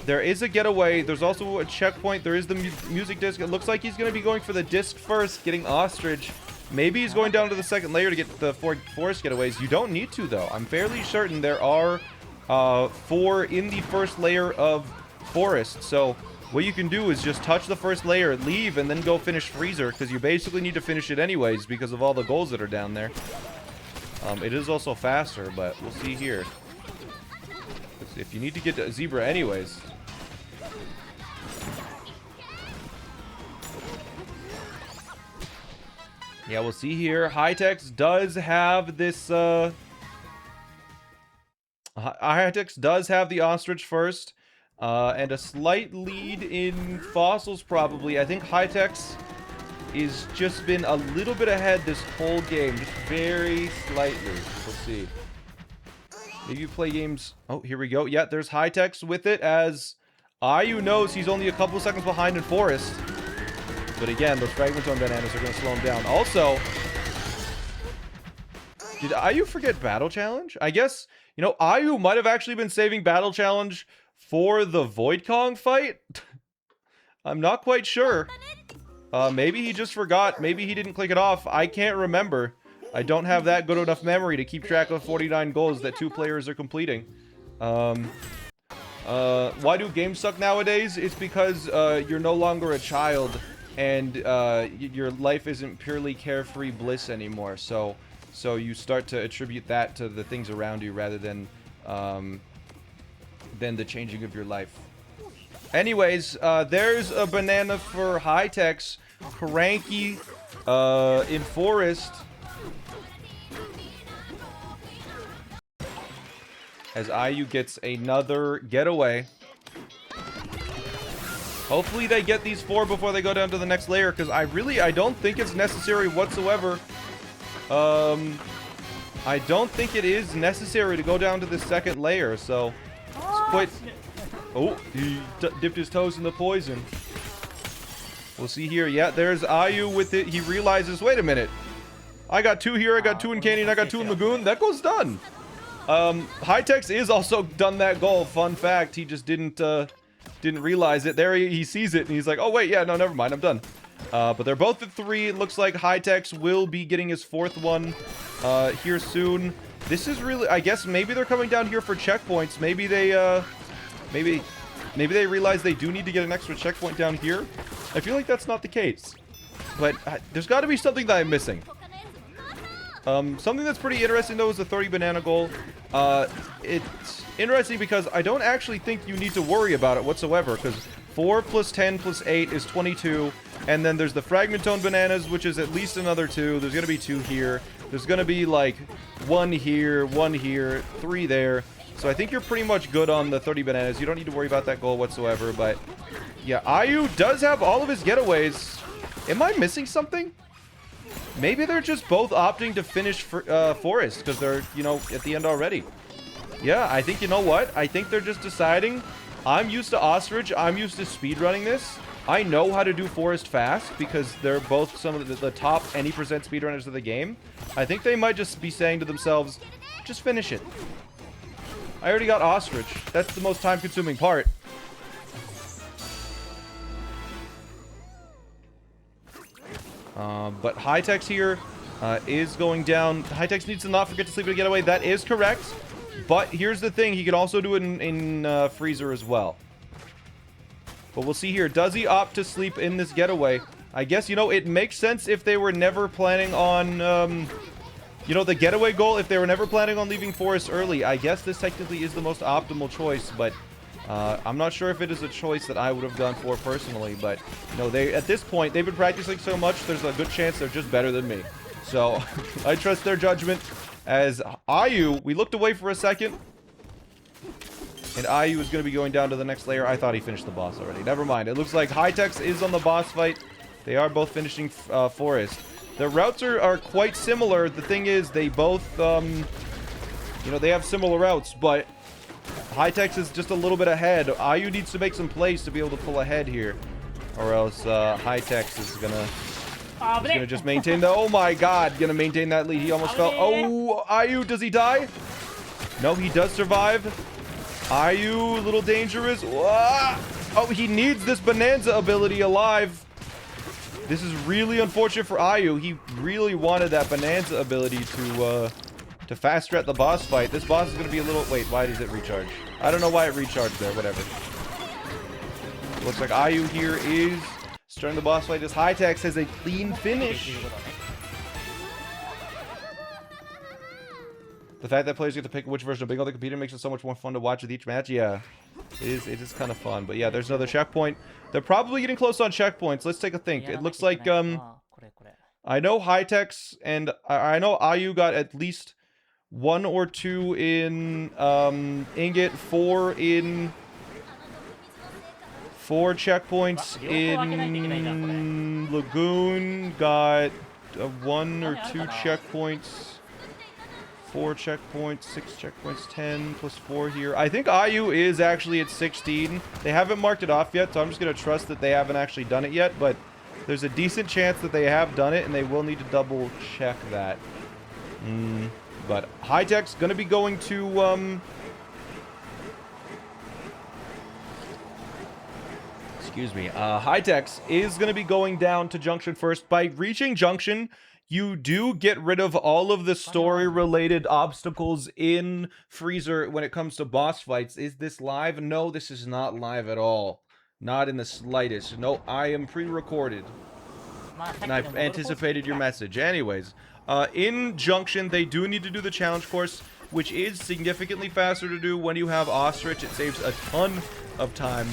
There is a getaway. There's also a checkpoint. There is the music disc. It looks like he's going to be going for the disc first, getting Ostrich. Maybe he's going down to the second layer to get the 4 forest getaways. You don't need to, though. I'm fairly certain there are 4 in the first layer of forest. So what you can do is just touch the first layer, leave, and then go finish Freezer, because you basically need to finish it anyways because of all the goals that are down there. It is also faster, but we'll see here. If you need to get to Zebra anyways. Yeah, we'll see here. Hightex does have this, Hightex does have the Ostrich first, and a slight lead in Fossils, probably. I think Hightex is just been a little bit ahead this whole game, just very slightly. We'll see. Maybe you play games... Oh, here we go. Yeah, there's Hightex with it, as IU knows he's only a couple of seconds behind in Forest. But again, those Fragmentone bananas are going to slow him down. Also, did IU forget Battle Challenge? I guess, you know, IU might have actually been saving Battle Challenge for the Void Kong fight. I'm not quite sure. Maybe he just forgot. Maybe he didn't click it off. I can't remember. I don't have that good enough memory to keep track of 49 goals that 2 players are completing. Why do games suck nowadays? It's because you're no longer a child, and your life isn't purely carefree bliss anymore. So you start to attribute that to the things around you rather than the changing of your life. Anyways, there's a banana for Hightex. Cranky in Forest. As IU gets another getaway. Hopefully they get these 4 before they go down to the next layer, because I don't think it's necessary whatsoever. I don't think it is necessary to go down to the second layer, so it's quite... Oh, he dipped his toes in the poison. We'll see here. Yeah, there's IU with it. He realizes, wait a minute. I got 2 here, I got 2 in Canyon, I got 2 in Lagoon. That goal's done. Hightex is also done that goal. Fun fact, he just didn't realize it. There he sees it, and he's like, oh, wait, yeah, no, never mind, I'm done. But they're both at 3. It looks like Hightex will be getting his 4th one here soon. This is really, I guess maybe they're coming down here for checkpoints. Maybe they, maybe they realize they do need to get an extra checkpoint down here. I feel like that's not the case. But there's got to be something that I'm missing. Something that's pretty interesting, though, is the 30 banana goal. It's interesting because I don't actually think you need to worry about it whatsoever, because 4 plus 10 plus 8 is 22, and then there's the Fragmentone bananas, which is at least another 2. There's going to be 2 here. There's going to be, like, 1 here, 3 there. So I think you're pretty much good on the 30 bananas. You don't need to worry about that goal whatsoever, but yeah, IU does have all of his getaways. Am I missing something? Maybe they're just both opting to finish Forest because they're, you know, at the end already. Yeah, I think, you know what? I think they're just deciding, I'm used to Ostrich, I'm used to speedrunning this. I know how to do Forest fast because they're both some of the top any percent speedrunners of the game. I think they might just be saying to themselves, just finish it. I already got Ostrich. That's the most time-consuming part. But High-Tech's here is going down. High-Tech's needs to not forget to sleep in a getaway. That is correct. But here's the thing. He can also do it in Freezer as well. But we'll see here. Does he opt to sleep in this getaway? I guess, you know, it makes sense if they were never planning on, you know, the getaway goal. If they were never planning on leaving Forest early, I guess this technically is the most optimal choice. But I'm not sure if it is a choice that I would have gone for personally. But, you know, at this point, they've been practicing so much, there's a good chance they're just better than me. So I trust their judgment. As Ayu, we looked away for a second. And Ayu is going to be going down to the next layer. I thought he finished the boss already. Never mind. It looks like High-Tech's is on the boss fight. They are both finishing Forest. The routes are quite similar. The thing is, they both, you know, they have similar routes. But High-Tech's is just a little bit ahead. Ayu needs to make some plays to be able to pull ahead here. Or else High-Tech's is going to just maintain the... Oh my god. Going to maintain that lead. He almost fell. Oh, Ayu, does he die? No, he does survive. Ayu, a little dangerous. Whoa. Oh, he needs this Bonanza ability alive. This is really unfortunate for Ayu. He really wanted that Bonanza ability to fast strat the boss fight. This boss is going to be a little... Wait, why does it recharge? I don't know why it recharged there. Whatever. Looks like Ayu here is starting the boss fight as High-Tech's has a clean finish. The fact that players get to pick which version of Bingo they compete in makes it so much more fun to watch with each match. Yeah, it is kind of fun. But yeah, there's another checkpoint. They're probably getting close on checkpoints. Let's take a think. It looks like I know High-Tech's and I know Ayu got at least 1 or 2 in Ingot, 4 checkpoints in Lagoon. Got 1 or 2 checkpoints. 4 checkpoints, 6 checkpoints, 10 plus 4 here. I think Ayu is actually at 16. They haven't marked it off yet, so I'm just going to trust that they haven't actually done it yet. But there's a decent chance that they have done it, and they will need to double check that. But High-Tech's going to be going to... Excuse me. High-Tech's is going to be going down to Junction first. By reaching Junction... You do get rid of all of the story-related obstacles in Freezer when it comes to boss fights. Is this live? No, this is not live at all. Not in the slightest. No, I am pre-recorded. And I've anticipated your message. Anyways, in Junction, they do need to do the challenge course, which is significantly faster to do when you have Ostrich. It saves a ton of time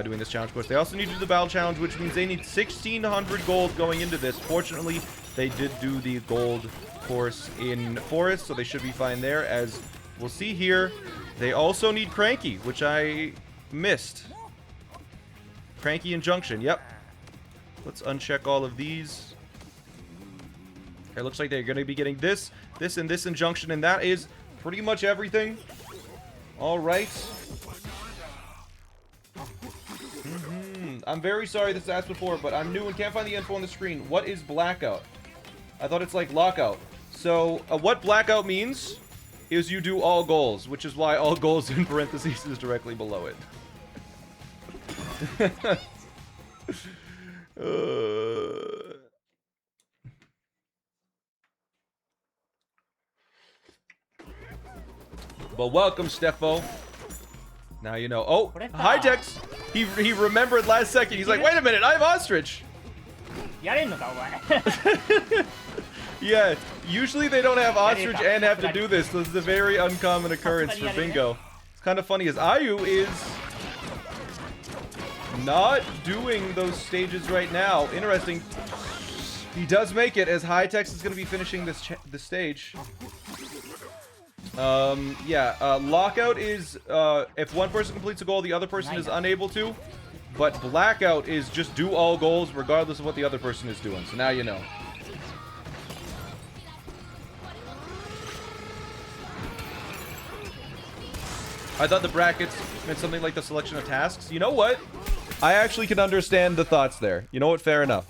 doing this challenge course. They also need to do the battle challenge, which means they need 1,600 gold going into this. Fortunately, they did do the gold course in Forest, so they should be fine there. As we'll see here, they also need Cranky, which I missed. Cranky and Junction, yep. Let's uncheck all of these. It looks like they're going to be getting this, and this in Junction, and that is pretty much everything. All right. I'm very sorry this was asked before, but I'm new and can't find the info on the screen. What is Blackout? I thought it's like Lockout. So, what Blackout means is you do all goals, which is why all goals in parentheses is directly below it. But welcome, Steffo. Now you know. Oh, High-Tech's. He remembered last second. He's like, wait a minute, I have Ostrich. Yeah, usually they don't have Ostrich and have to do this. This is a very uncommon occurrence for Bingo. It's kind of funny as Ayu is not doing those stages right now. Interesting. He does make it as High-Tech's is going to be finishing this stage. Lockout is if one person completes a goal, the other person is unable to. But Blackout is just do all goals regardless of what the other person is doing. So now you know. I thought the brackets meant something like the selection of tasks. You know what? I actually can understand the thoughts there. You know what? Fair enough.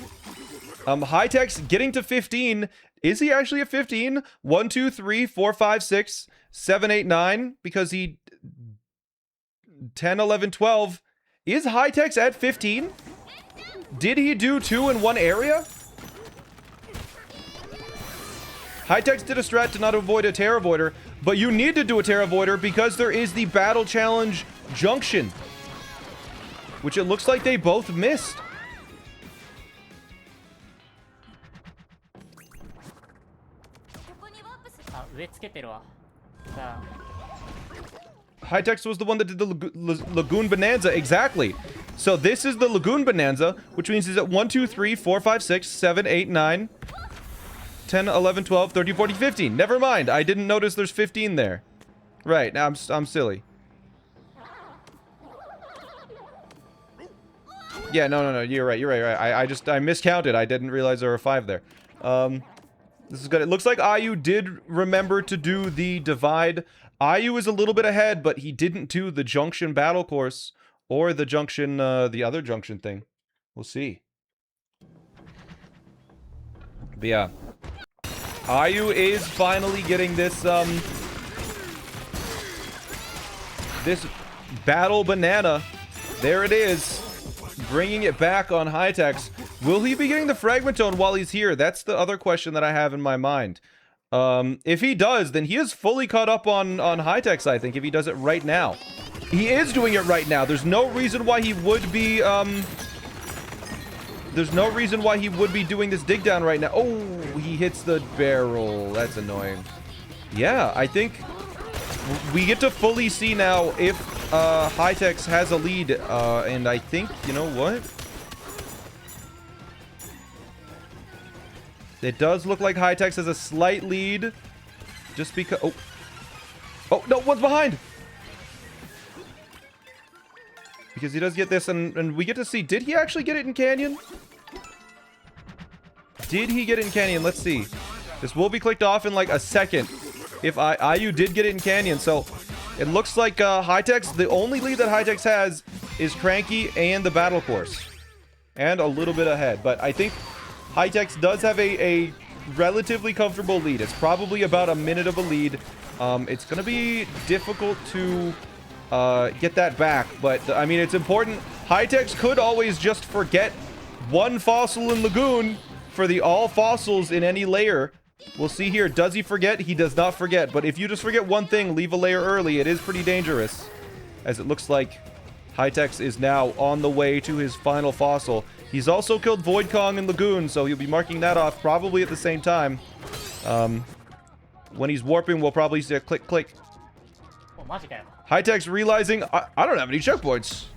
High-Tech's getting to 15. Is he actually at 15? 1, 2, 3, 4, 5, 6, 7, 8, 9. Because he... 10, 11, 12. Is High-Tech's at 15? Did he do 2 in one area? High-Tech's did a strat to not avoid a Terra Voider, but you need to do a Terra Voider because there is the Battle Challenge Junction, which it looks like they both missed. High-Tech's was the one that did the Lagoon Bonanza. Exactly. So this is the Lagoon Bonanza, which means he's at 1, 2, 3, 4, 5, 6, 7, 8, 9, 10, 11, 12, 13, 14, 15. Never mind. I didn't notice there's 15 there. Right. Now I'm silly. Yeah, no. You're right. I miscounted. I didn't realize there were 5 there. This is good. It looks like Ayu did remember to do the divide. Ayu is a little bit ahead, but he didn't do the junction battle course or the junction, the other junction thing. We'll see. But yeah. Ayu is finally getting this, this battle banana. There it is. Bringing it back on High-Tech's. Will he be getting the Fragmentone while he's here? That's the other question that I have in my mind. If he does, then he is fully caught up on High-Tech's, I think, if he does it right now. He is doing it right now. There's no reason why he would be, there's no reason why he would be doing this dig down right now. Oh, he hits the barrel. That's annoying. Yeah, I think we get to fully see now if High-Tech's has a lead. And I think, you know what? It does look like High-Tech's has a slight lead. Just because... Oh. Oh, no, one's behind! Because he does get this, and we get to see... Did he actually get it in Canyon? Did he get it in Canyon? Let's see. This will be clicked off in like a second. If Ayu did get it in Canyon. So, it looks like High-Tech's... The only lead that High-Tech's has is Cranky and the Battle Course. And a little bit ahead. But I think... High-Tech's does have a relatively comfortable lead. It's probably about a minute of a lead. It's going to be difficult to get that back. But, I mean, it's important. High-Tech's could always just forget one fossil in Lagoon for the all fossils in any layer. We'll see here. Does he forget? He does not forget. But if you just forget one thing, leave a layer early. It is pretty dangerous. As it looks like High-Tech's is now on the way to his final fossil. He's also killed Void Kong and Lagoon, so he'll be marking that off probably at the same time. When he's warping, we'll probably see a click, click. High-Tech's realizing, I don't have any checkpoints.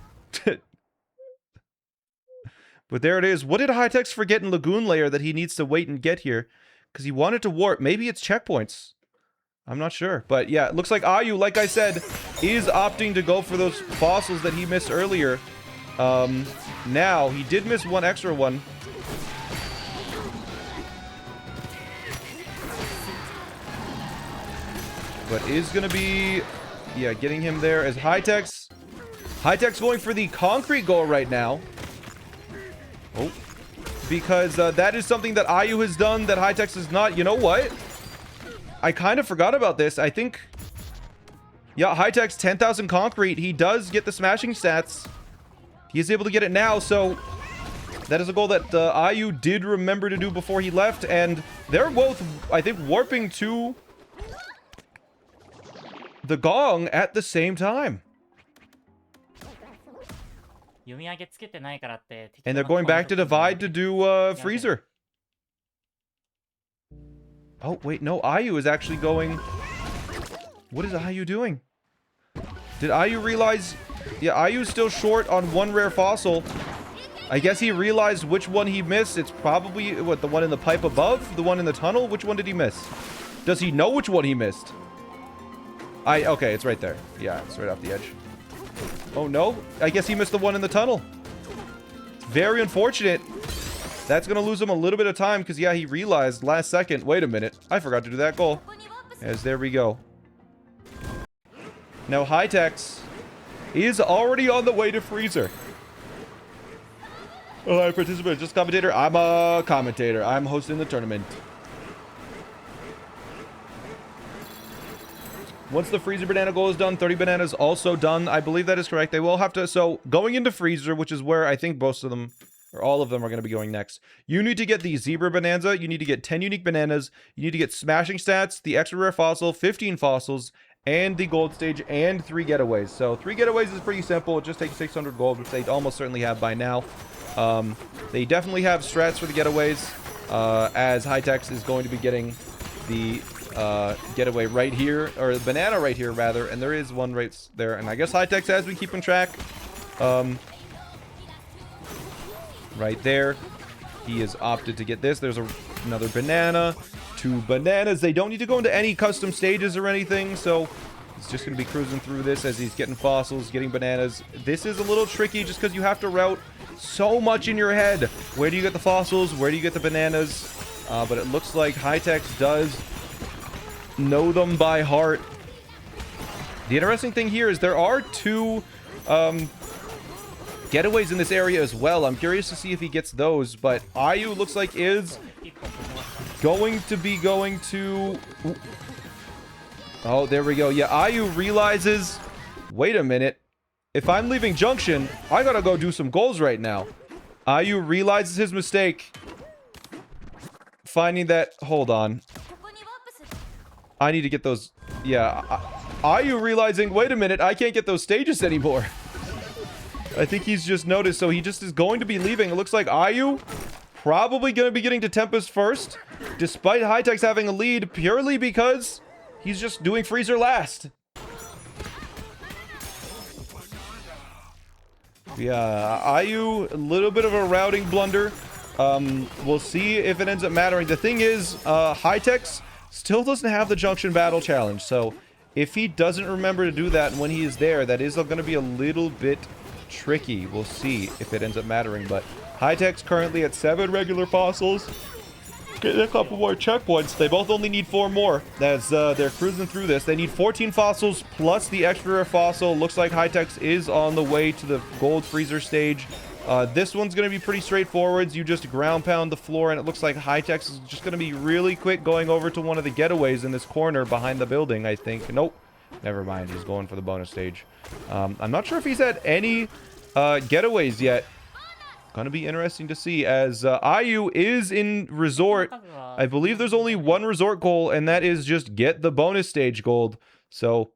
But there it is. What did High-Tech's forget in Lagoon Layer that he needs to wait and get here? Because he wanted to warp. Maybe it's checkpoints. I'm not sure. But yeah, it looks like Ayu, like I said, is opting to go for those fossils that he missed earlier. Now, he did miss one extra one. But is going to be, yeah, getting him there as High-Tech's going for the concrete goal right now. Oh, because that is something that Ayu has done that High-Tech's is not. You know what? I kind of forgot about this. I think, yeah, High-Tech's 10,000 concrete. He does get the smashing stats. He is able to get it now, so that is a goal that Ayu did remember to do before he left, and they're both, I think, warping to the gong at the same time. And they're going back to divide to do freezer. Oh, wait, no, Ayu is actually going... What is Ayu doing? Did Ayu realize... Yeah, Ayu's still short on one rare fossil. I guess he realized which one he missed. It's probably, what, the one in the pipe above? The one in the tunnel? Which one did he miss? Does he know which one he missed? Okay, it's right there. Yeah, it's right off the edge. Oh, no. I guess he missed the one in the tunnel. It's very unfortunate. That's going to lose him a little bit of time because, yeah, he realized last second. Wait a minute. I forgot to do that goal. As there we go. Now, High-Tech's is already on the way to freezer. Oh, I'm a participant, just commentator. I'm a commentator. I'm hosting the tournament. Once the freezer banana goal is done, 30 bananas also done. I believe that is correct. They will have to... So, going into freezer, which is where I think most of them, or all of them, are going to be going next. You need to get the zebra bonanza. You need to get 10 unique bananas. You need to get smashing stats, the extra rare fossil, 15 fossils, and the gold stage, and 3 getaways. So, 3 getaways is pretty simple. It just takes 600 gold, which they almost certainly have by now. They definitely have strats for the getaways, as Hightex is going to be getting the... getaway right here, or the banana right here rather, and there is one right there, and I guess Hightex has been keeping track. Right there, he has opted to get this. There's another banana, 2 bananas. They don't need to go into any custom stages or anything, so he's just going to be cruising through this as he's getting fossils, getting bananas. This is a little tricky just because you have to route so much in your head. Where do you get the fossils? Where do you get the bananas? But it looks like Hightex does know them by heart. The interesting thing here is there are 2 getaways in this area as well. I'm curious to see if he gets those, but Ayu looks like is going to be going to... Oh, there we go. Yeah, Ayu realizes, wait a minute, if I'm leaving Junction, I gotta go do some goals right now. Ayu realizes his mistake, finding that, hold on, I need to get those. Yeah. Are you realizing, wait a minute, I can't get those stages anymore? I think he's just noticed, so he just is going to be leaving. It looks like Ayu probably going to be getting to Tempest first, despite Hightex having a lead, purely because he's just doing freezer last. Yeah, Ayu, a little bit of a routing blunder. We'll see if it ends up mattering. The thing is, Hightex still doesn't have the Junction Battle Challenge, so if he doesn't remember to do that when he is there, that is going to be a little bit tricky. We'll see if it ends up mattering, but Hightex currently at 7 regular fossils. Getting a couple more checkpoints. They both only need 4 more. As they're cruising through this. They need 14 fossils plus the extra rare fossil. Looks like Hightex is on the way to the gold freezer stage. This one's going to be pretty straightforward. You just ground pound the floor, and it looks like Hightex is just going to be really quick going over to one of the getaways in this corner behind the building, I think. Nope. Never mind. He's going for the bonus stage. I'm not sure if he's had any getaways yet. Going to be interesting to see, as Ayu is in resort. I believe there's only one resort goal, and that is just get the bonus stage gold. So,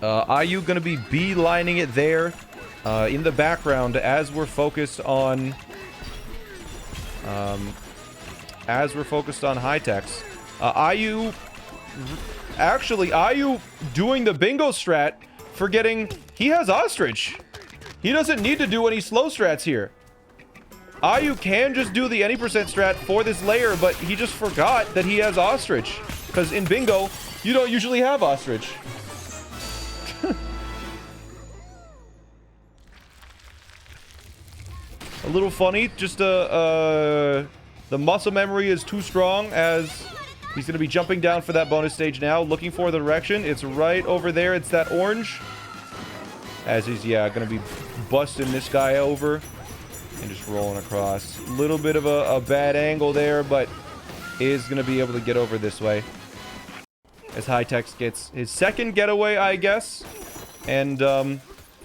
Ayu going to be beelining it there. In the background as we're focused on Hightex. Ayu doing the bingo strat, forgetting he has ostrich. He doesn't need to do any slow strats here. Ayu can just do the any percent strat for this layer, but he just forgot that he has ostrich, because in bingo you don't usually have ostrich. A little funny, just the muscle memory is too strong, as he's going to be jumping down for that bonus stage now, looking for the direction. It's right over there. It's that orange. As he's, yeah, going to be busting this guy over and just rolling across. A little bit of a bad angle there, but is going to be able to get over this way. As Hightex gets his second getaway, I guess, and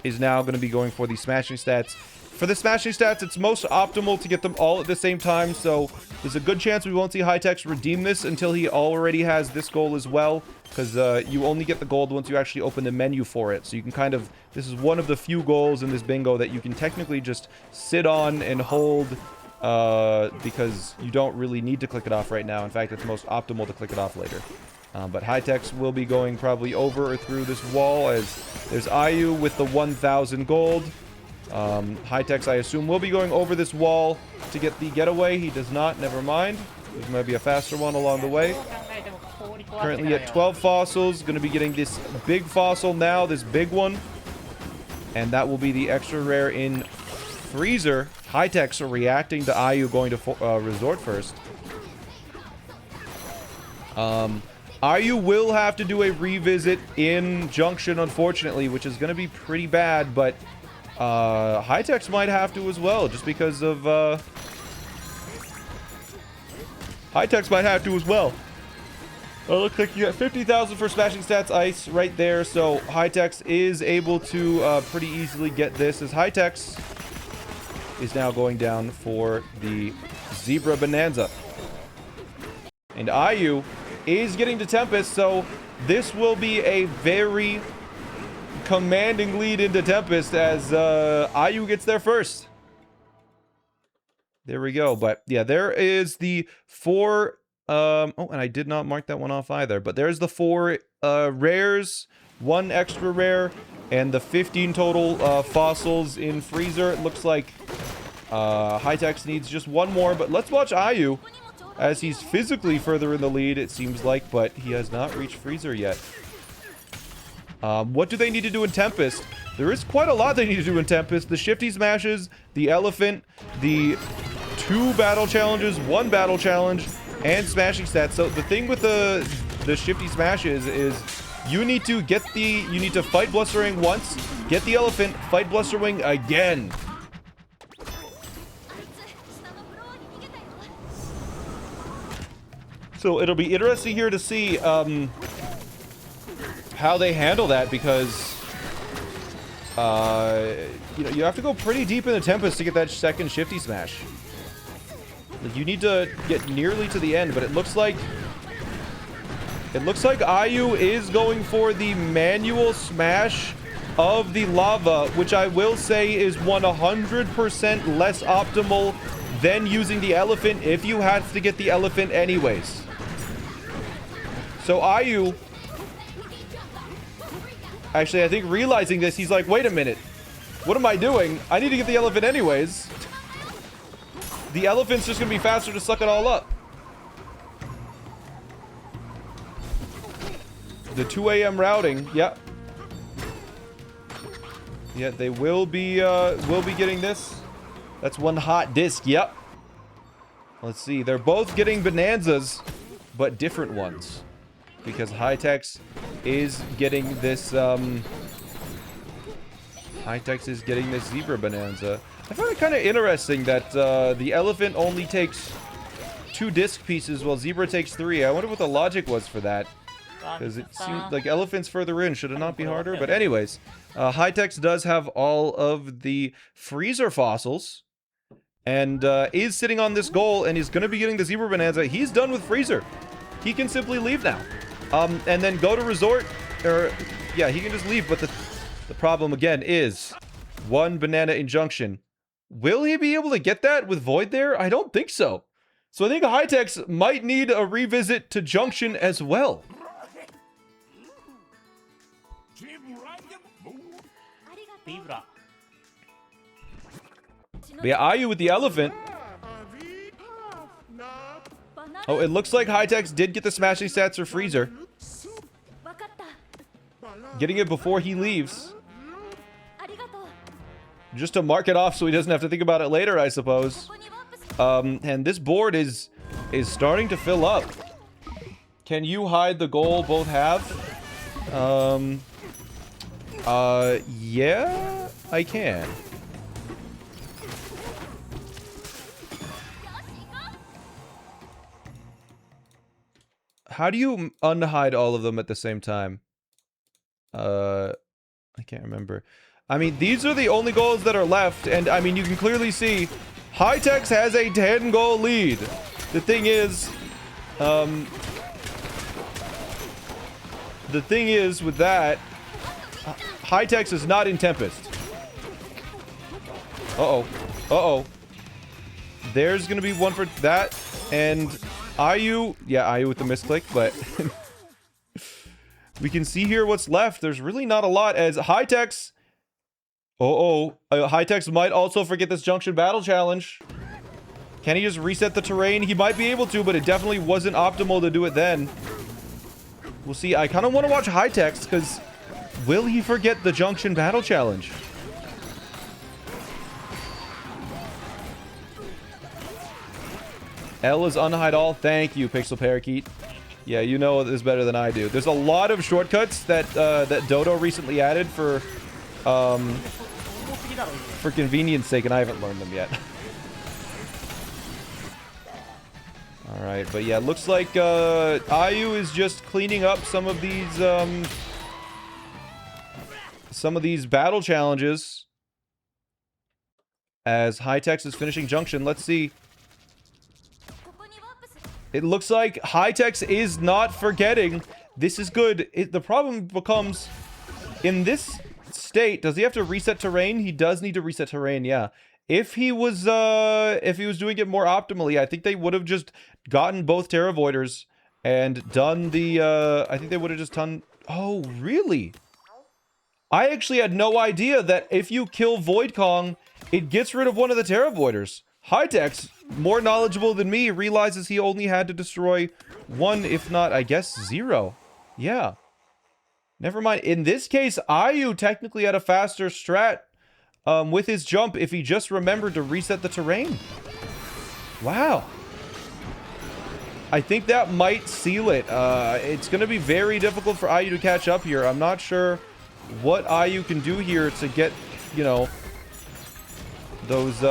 is now going to be going for the smashing stats. For the smashing stats, it's most optimal to get them all at the same time, so there's a good chance we won't see Hightex redeem this until he already has this goal as well, because you only get the gold once you actually open the menu for it. So you can kind of, this is one of the few goals in this bingo that you can technically just sit on and hold, because you don't really need to click it off right now. In fact, it's most optimal to click it off later. But Hightex will be going probably over or through this wall, as there's Ayu with the 1,000 gold. Hightex, I assume, will be going over this wall to get the getaway. He does not. Never mind. There's might be a faster one along the way. Currently at 12 fossils. Going to be getting this big fossil now. This big one. And that will be the extra rare in freezer. Hightex reacting to Ayu going to resort first. Ayu will have to do a revisit in Junction, unfortunately, which is going to be pretty bad, but High-Techs might have to as well, just because of, High-Techs might have to as well. Oh, looks like you got 50,000 for smashing stats ice right there, so High-Techs is able to pretty easily get this, as High-Techs is now going down for the Zebra Bonanza. And IU is getting to Tempest, so this will be a very commanding lead into Tempest as IU gets there first. There we go. But yeah, there is the 4 oh, and I did not mark that one off either, but there's the 4 rares, 1 extra rare, and the 15 total fossils in Freezer. It looks like High-Techs needs just 1 more, but let's watch IU as he's physically further in the lead, it seems like, but he has not reached Freezer yet. What do they need to do in Tempest? There is quite a lot they need to do in Tempest. The Shifty Smashes, the Elephant, the 2 battle challenges, 1 battle challenge, and smashing stats. So the thing with the Shifty Smashes is you need to fight Blustering once, get the Elephant, fight Blustering again. So it'll be interesting here to see how they handle that, because you know, you have to go pretty deep in the Tempest to get that second Shifty Smash. Like, you need to get nearly to the end, but it looks like IU is going for the manual smash of the lava, which I will say is 100% less optimal than using the Elephant if you had to get the Elephant anyways. So IU, actually, I think realizing this, he's like, wait a minute. What am I doing? I need to get the Elephant anyways. The Elephant's just going to be faster to suck it all up. The 2 a.m. routing, yep. Yeah, they will be getting this. That's 1 hot disc, yep. Let's see, they're both getting Bonanzas, but different ones. Because High-Techs is getting this, High-Techs is getting this Zebra Bonanza. I find it kind of interesting that the Elephant only takes 2 disc pieces while Zebra takes 3. I wonder what the logic was for that. Because it seemed like Elephant's further in. Should it not be harder? But anyways, High-Techs does have all of the Freezer fossils. And is sitting on this goal and is going to be getting the Zebra Bonanza. He's done with Freezer. He can simply leave now. And then go to Resort. Or, yeah, he can just leave. But the problem, again, is 1 Banana Injunction. Will he be able to get that with Void there? I don't think so. So I think High-Techs might need a revisit to Junction as well. But yeah, IU with the Elephant. Oh, it looks like High-Techs did get the smashing stats for Freezer. Getting it before he leaves. Just to mark it off so he doesn't have to think about it later, I suppose. And this board is starting to fill up. Can you hide the goal both have? Yeah, I can. How do you unhide all of them at the same time? I can't remember. I mean, these are the only goals that are left, and I mean, you can clearly see High-Techs has a 10-goal lead. The thing is with that, High-Techs is not in Tempest. Uh-oh. There's gonna be one for that, and IU, yeah, IU with the misclick, but we can see here what's left. There's really not a lot as High-Techs. High-Techs might also forget this Junction Battle Challenge. Can he just reset the terrain? He might be able to, but it definitely wasn't optimal to do it then. We'll see. I kind of want to watch High-Techs because will he forget the Junction Battle Challenge? L is unhide all. Thank you, Pixel Parakeet. Yeah, you know this better than I do. There's a lot of shortcuts that that Dodo recently added for for convenience sake, and I haven't learned them yet. Alright, but yeah, looks like Ayu is just cleaning up some of these battle challenges. As Hightex is finishing Junction, let's see. It looks like Hightex is not forgetting. This is good. The problem becomes, in this state, does he have to reset terrain? He does need to reset terrain, yeah. If he was doing it more optimally, I think they would have just gotten both Terra Voiders and done the, I think they would have just done... Oh, really? I actually had no idea that if you kill Void Kong, it gets rid of one of the Terra Voiders. Hightex, more knowledgeable than me, realizes he only had to destroy one, if not, I guess, 0. Yeah. Never mind. In this case, Ayu technically had a faster strat with his jump if he just remembered to reset the terrain. Wow. I think that might seal it. It's going to be very difficult for Ayu to catch up here. I'm not sure what Ayu can do here to get, you know, those,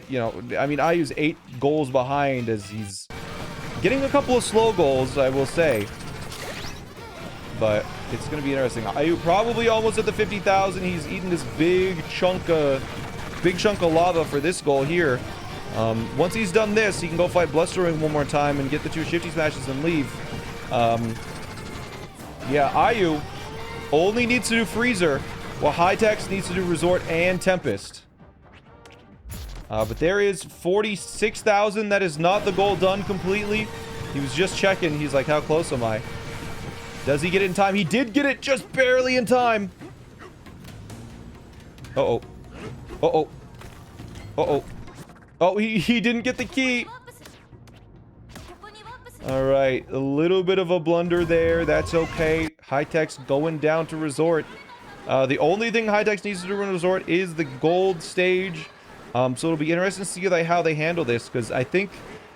you know, I mean, Ayu's 8 goals behind as he's getting a couple of slow goals, I will say. But it's going to be interesting. Ayu probably almost at the 50,000. He's eaten this big chunk of lava for this goal here. Once he's done this, he can go fight Blustering one more time and get the 2 Shifty Smashes and leave. Yeah, Ayu only needs to do Freezer, while Hightex needs to do Resort and Tempest. But there is 46,000. That is not the goal done completely. He was just checking. He's like, how close am I? Does he get it in time? He did get it just barely in time. Uh-oh. Uh-oh. Uh-oh. Oh, he didn't get the key. Alright, a little bit of a blunder there. That's okay. Hightex going down to Resort. The only thing Hightex needs to do in Resort is the gold stage. So it'll be interesting to see how they handle this, because I think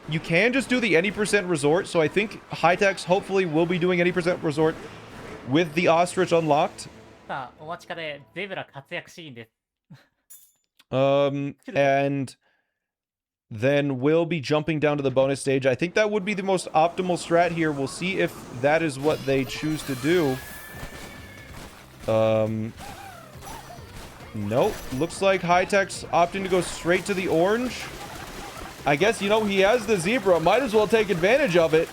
you can just do the any percent Resort. So I think Hightex hopefully will be doing any percent Resort with the Ostrich unlocked. And then we'll be jumping down to the bonus stage. I think that would be the most optimal strat here. We'll see if that is what they choose to do. Nope. Looks like Hightex opting to go straight to the orange. I guess, you know, he has the zebra. Might as well take advantage of it.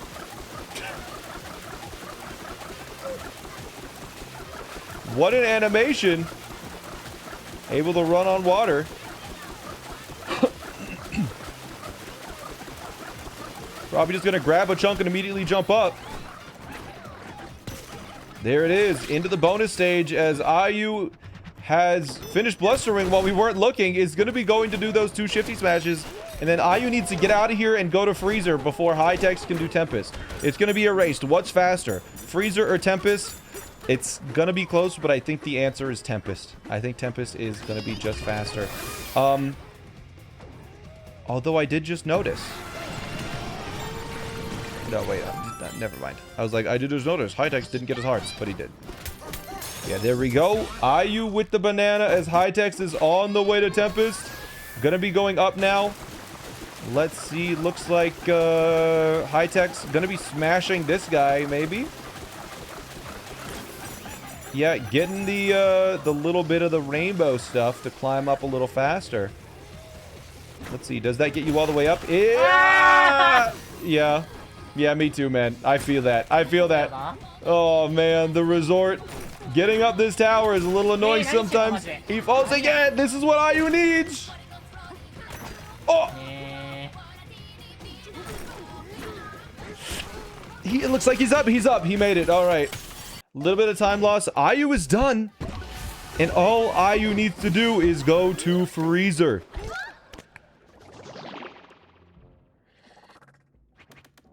What an animation. Able to run on water. Probably just gonna grab a chunk and immediately jump up. There it is, into the bonus stage as Ayu has finished Blustering while we weren't looking, is gonna be going to do those 2 Shifty Smashes, and then Ayu needs to get out of here and go to Freezer before Hightex can do Tempest. It's gonna be erased. What's faster, Freezer or Tempest? It's gonna be close, but I think the answer is Tempest. I think Tempest is gonna be just faster. Although I did just notice. No, wait, never mind. I was like, I did just notice. Hightex didn't get his hearts, but he did. Yeah, there we go. Ayu with the banana as Hightex is on the way to Tempest. Gonna be going up now. Let's see. Looks like Hightex gonna be smashing this guy, maybe. Yeah, getting the little bit of the rainbow stuff to climb up a little faster. Let's see. Does that get you all the way up? Yeah. Yeah. Yeah, me too, man. I feel that. I feel that. Oh, man. The Resort getting up this tower is a little annoying sometimes. He falls again. This is what Ayu needs. Oh. It looks like he's up. He's up. He made it. All right. A little bit of time loss. Ayu is done. And all Ayu needs to do is go to Freezer.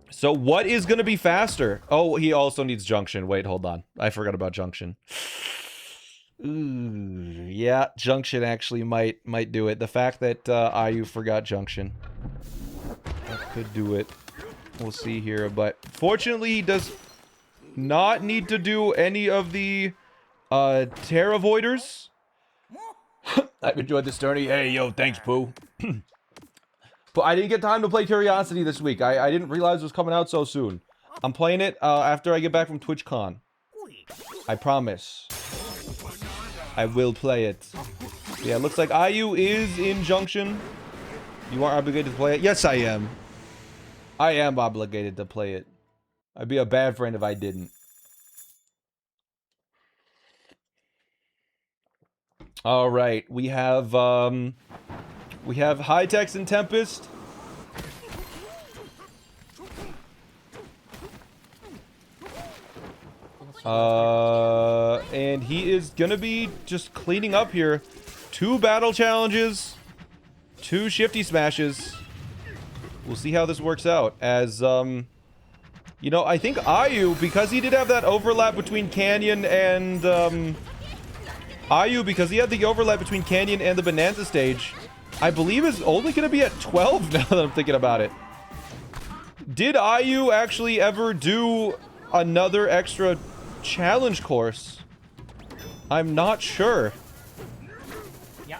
So what is going to be faster? Oh, he also needs Junction. Wait, hold on. I forgot about Junction. Ooh, yeah, Junction actually might do it. The fact that Ayu forgot Junction. That could do it. We'll see here. But fortunately, he does not need to do any of the Terra Voiders. I've enjoyed this tourney. Hey, yo, thanks, Pooh. But I didn't get time to play Curiosity this week. I didn't realize it was coming out so soon. I'm playing it after I get back from TwitchCon. I promise. I will play it. Yeah, it looks like IU is in Junction. You are obligated to play it? Yes, I am. I am obligated to play it. I'd be a bad friend if I didn't. All right, we have High-Tex and Tempest. And he is gonna be just cleaning up here. 2 battle challenges, 2 shifty smashes. We'll see how this works out. As you know, I think IU, because he did have that overlap between Canyon and IU, because he had the overlap between Canyon and the Bonanza stage, I believe is only gonna be at 12 now that I'm thinking about it. Did IU actually ever do another extra challenge course? I'm not sure. Yeah.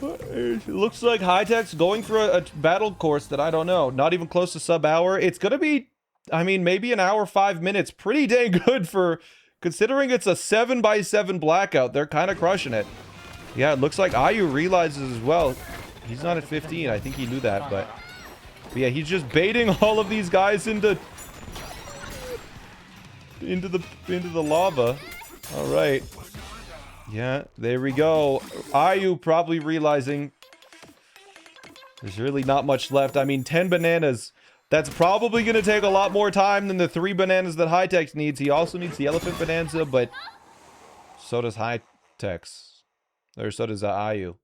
It looks like High-Tech's going for a battle course that I don't know. Not even close to sub-hour. It's gonna be, I mean, maybe an hour, 5 minutes. Pretty dang good for, considering it's a 7x7 blackout. They're kind of crushing it. Yeah, it looks like IU realizes as well. He's not at 15. I think he knew that, but yeah, he's just baiting all of these guys into the lava. All right. Yeah, there we go. IU probably realizing there's really not much left. I mean, 10 bananas. That's probably going to take a lot more time than the 3 bananas that High-Tex needs. He also needs the Elephant Bonanza, but so does High-Tex. Or so does IU.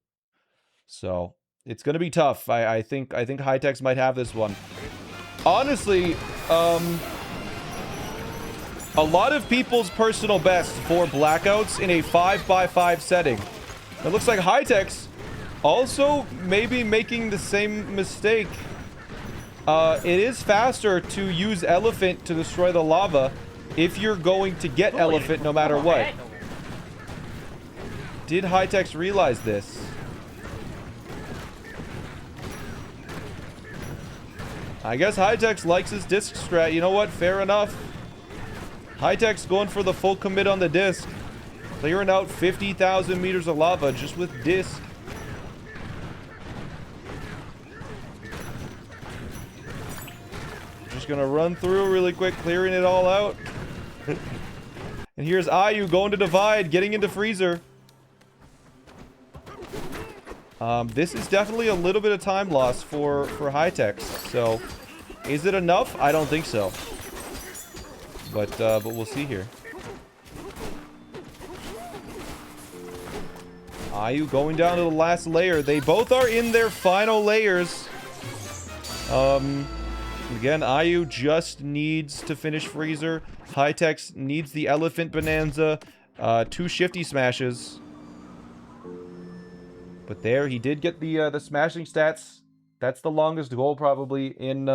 So it's going to be tough. I think High-Tex might have this one. Honestly, a lot of people's personal best for blackouts in a 5x5 setting. It looks like High-Tex also maybe making the same mistake. It is faster to use Elephant to destroy the lava if you're going to get Elephant no matter what. Did High-Tex realize this? I guess High-Tex likes his disc strat. You know what? Fair enough. High-Tex going for the full commit on the disc. Clearing out 50,000 meters of lava just with disc. Just gonna run through really quick, clearing it all out. And here's IU going to divide, getting into freezer. This is definitely a little bit of time loss for High-Tex. So, is it enough? I don't think so. But we'll see here. IU going down to the last layer. They both are in their final layers. Again, IU just needs to finish freezer. High-Tex needs the Elephant Bonanza. 2 shifty smashes. But there, he did get the smashing stats. That's the longest goal probably in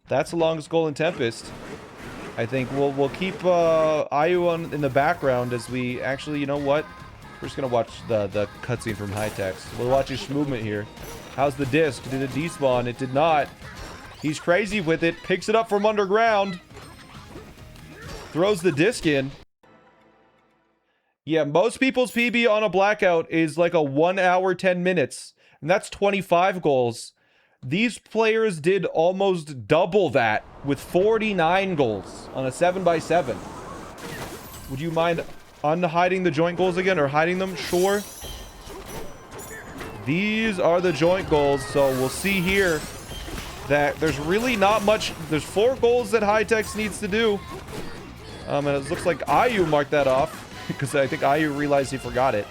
that's the longest goal in Tempest. I think we'll keep IU in the background as we actually, you know what? We're just gonna watch the cutscene from High-Tex. We'll watch his movement here. How's the disc? Did it despawn? It did not. He's crazy with it. Picks it up from underground. Throws the disc in. Yeah, most people's PB on a blackout is like a 1 hour, 10 minutes. And that's 25 goals. These players did almost double that with 49 goals on a 7x7. Would you mind unhiding the joint goals again or hiding them? Sure. These are the joint goals, so we'll see here that there's really not much. There's 4 goals that High-Tex needs to do. And it looks like IU marked that off because I think IU realized he forgot it.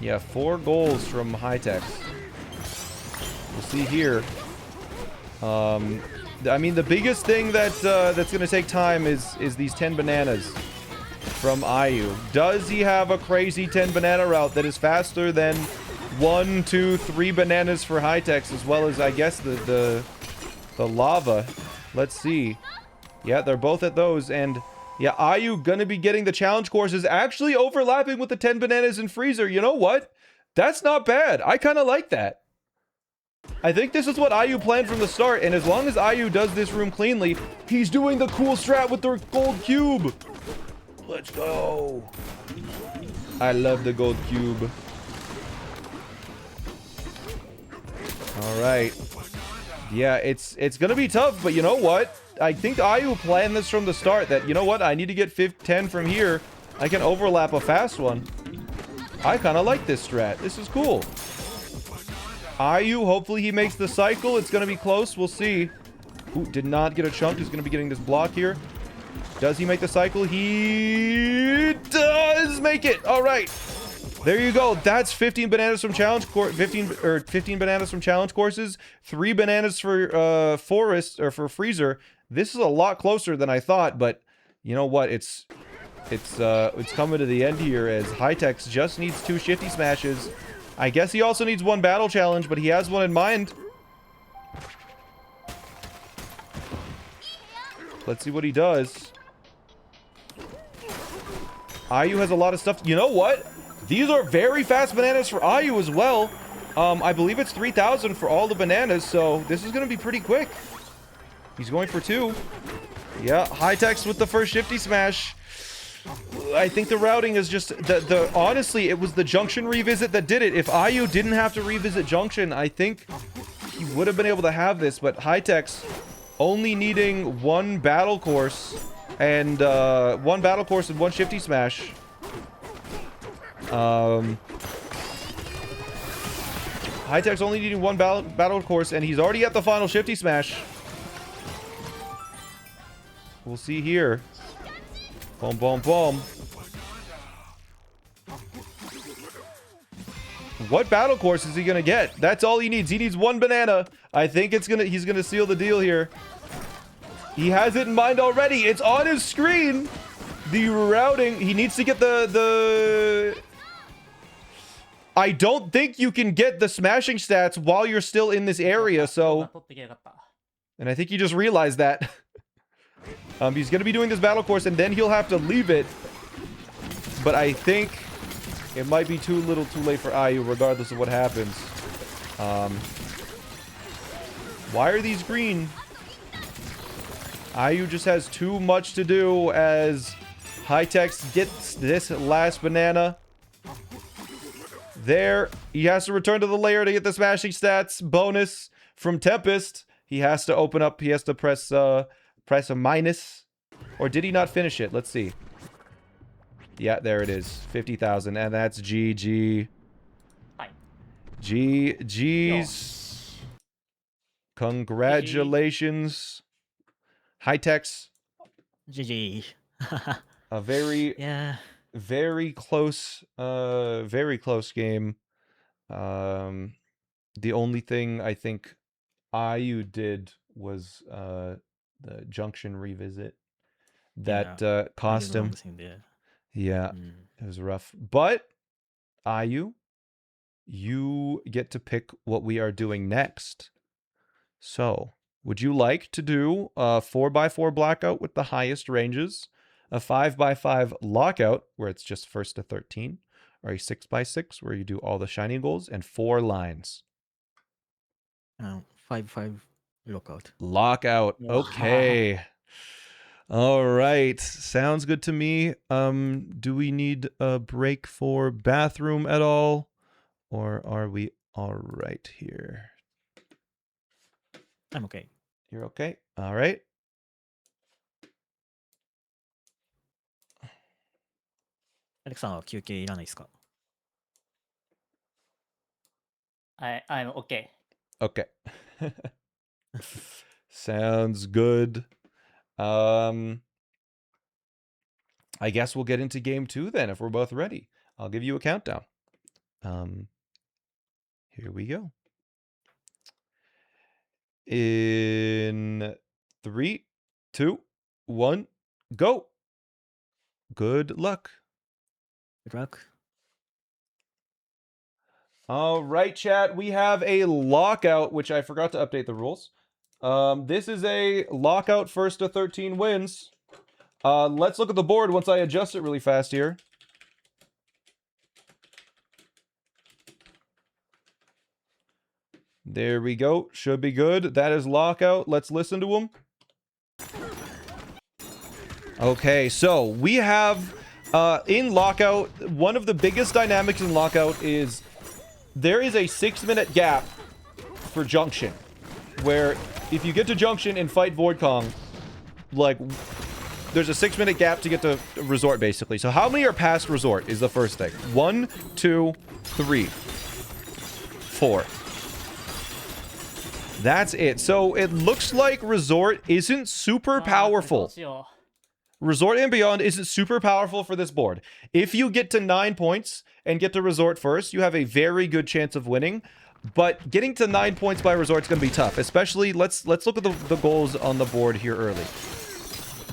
Yeah, 4 goals from High-Tex. We'll see here. I mean, the biggest thing that that's going to take time is these 10 bananas from IU. Does he have a crazy 10 banana route that is faster than 1, 2, 3 bananas for High-Tex, as well as, I guess, the lava? Let's see. Yeah, they're both at those, and yeah, Ayu gonna be getting the challenge courses, actually overlapping with the 10 bananas and freezer. You know what? That's not bad. I kind of like that. I think this is what Ayu planned from the start, and as long as Ayu does this room cleanly, he's doing the cool strat with the gold cube. Let's go. I love the gold cube. All right. Yeah, it's gonna be tough, but you know what? I think Ayu planned this from the start, that, you know what? I need to get 10 from here. I can overlap a fast one. I kind of like this strat. This is cool. Ayu, hopefully he makes the cycle. It's going to be close. We'll see. Ooh, did not get a chunk. He's going to be getting this block here. Does he make the cycle? He does make it. All right. There you go. That's 15 bananas from challenge 15 bananas from challenge courses, 3 bananas for forest or for freezer. This is a lot closer than I thought, but you know what? It's coming to the end here as Hightex just needs 2 shifty smashes. I guess he also needs 1 battle challenge, but he has one in mind. Let's see what he does. Ayu has a lot of stuff. You know what? These are very fast bananas for Ayu as well. I believe it's 3,000 for all the bananas, so this is going to be pretty quick. He's going for 2. Yeah, Hightex with the first shifty smash. I think the routing is just honestly, it was the junction revisit that did it. If Ayu didn't have to revisit junction, I think he would have been able to have this, but Hightex only needing 1 battle course and 1 battle course and 1 shifty smash. Hightex only needing 1 battle course, and he's already at the final shifty smash. We'll see here. Boom, boom, boom. What battle course is he gonna get? That's all he needs. He needs 1 banana. I think he's gonna seal the deal here. He has it in mind already. It's on his screen. The routing. He needs to get the I don't think you can get the smashing stats while you're still in this area, so... And I think you just realized that. He's going to be doing this battle course, and then he'll have to leave it. But I think it might be too little too late for Ayu, regardless of what happens. Why are these green? Ayu just has too much to do as Hightex gets this last banana. There. He has to return to the layer to get the smashing stats bonus from Tempest. He has to open up. He has to press a minus. Or did he not finish it? Let's see. Yeah, there it is. 50,000. And that's GG. GG's. Congratulations. Hightex. GG. A very... Yeah. very close game. The only thing I think Ayu did was the junction revisit that cost him. Yeah, it was rough. But Ayu, you get to pick what we are doing next. So, would you like to do a 4x4 blackout with the highest ranges, a 5x5 lockout where it's just first to 13, or a 6x6 where you do all the shiny goals and 4 lines? 5-5 lockout. Lockout. Okay. All right. Sounds good to me. Do we need a break for bathroom at all? Or are we all right here? I'm okay. You're okay? All right. Alex さんは休憩いらないですか? I'm okay. Okay. Sounds good. I guess we'll get into game 2 then if we're both ready. I'll give you a countdown. Here we go. In 3, 2, 1, go. Good luck. Good luck. All right, chat. We have a lockout, which I forgot to update the rules. This is a lockout first to 13 wins. Let's look at the board once I adjust it really fast here. There we go. Should be good. That is lockout. Let's listen to him. Okay, so we have in lockout, one of the biggest dynamics in lockout is there is a 6-minute gap for junction, where if you get to junction and fight Void Kong, like, there's a 6-minute gap to get to resort, basically. So how many are past resort is the first thing. 1, 2, 3, 4. That's it. So it looks like resort isn't super powerful. Resort and beyond isn't super powerful for this board. If you get to 9 points and get to resort first, you have a very good chance of winning. But getting to 9 points by resort is going to be tough. Especially, let's look at the goals on the board here early.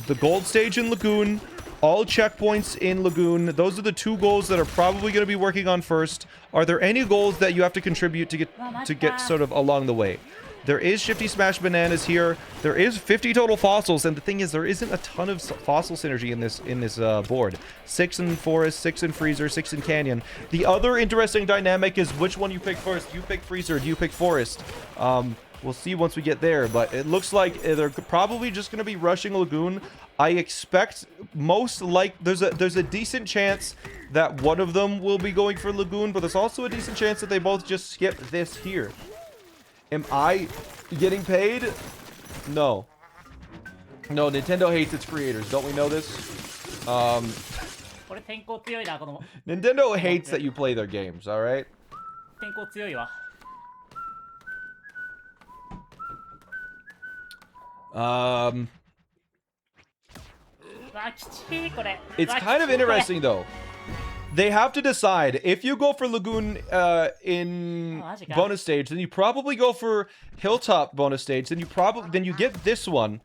The gold stage in Lagoon, all checkpoints in Lagoon. Those are the 2 goals that are probably going to be working on first. Are there any goals that you have to contribute to get sort of along the way? There is Shifty Smash Bananas here. There is 50 total fossils, and the thing is, there isn't a ton of fossil synergy in this board. 6 in Forest, 6 in Freezer, 6 in Canyon. The other interesting dynamic is which one you pick first. Do you pick Freezer? Do you pick Forest? We'll see once we get there, but it looks like they're probably just going to be rushing Lagoon. I expect there's a decent chance that one of them will be going for Lagoon, but there's also a decent chance that they both just skip this here. Am I getting paid? No. No, Nintendo hates its creators. Don't we know this? Nintendo hates that you play their games, alright? It's kind of interesting, though. They have to decide. If you go for Lagoon in bonus stage, then you probably go for Hilltop bonus stage. Then you get this one,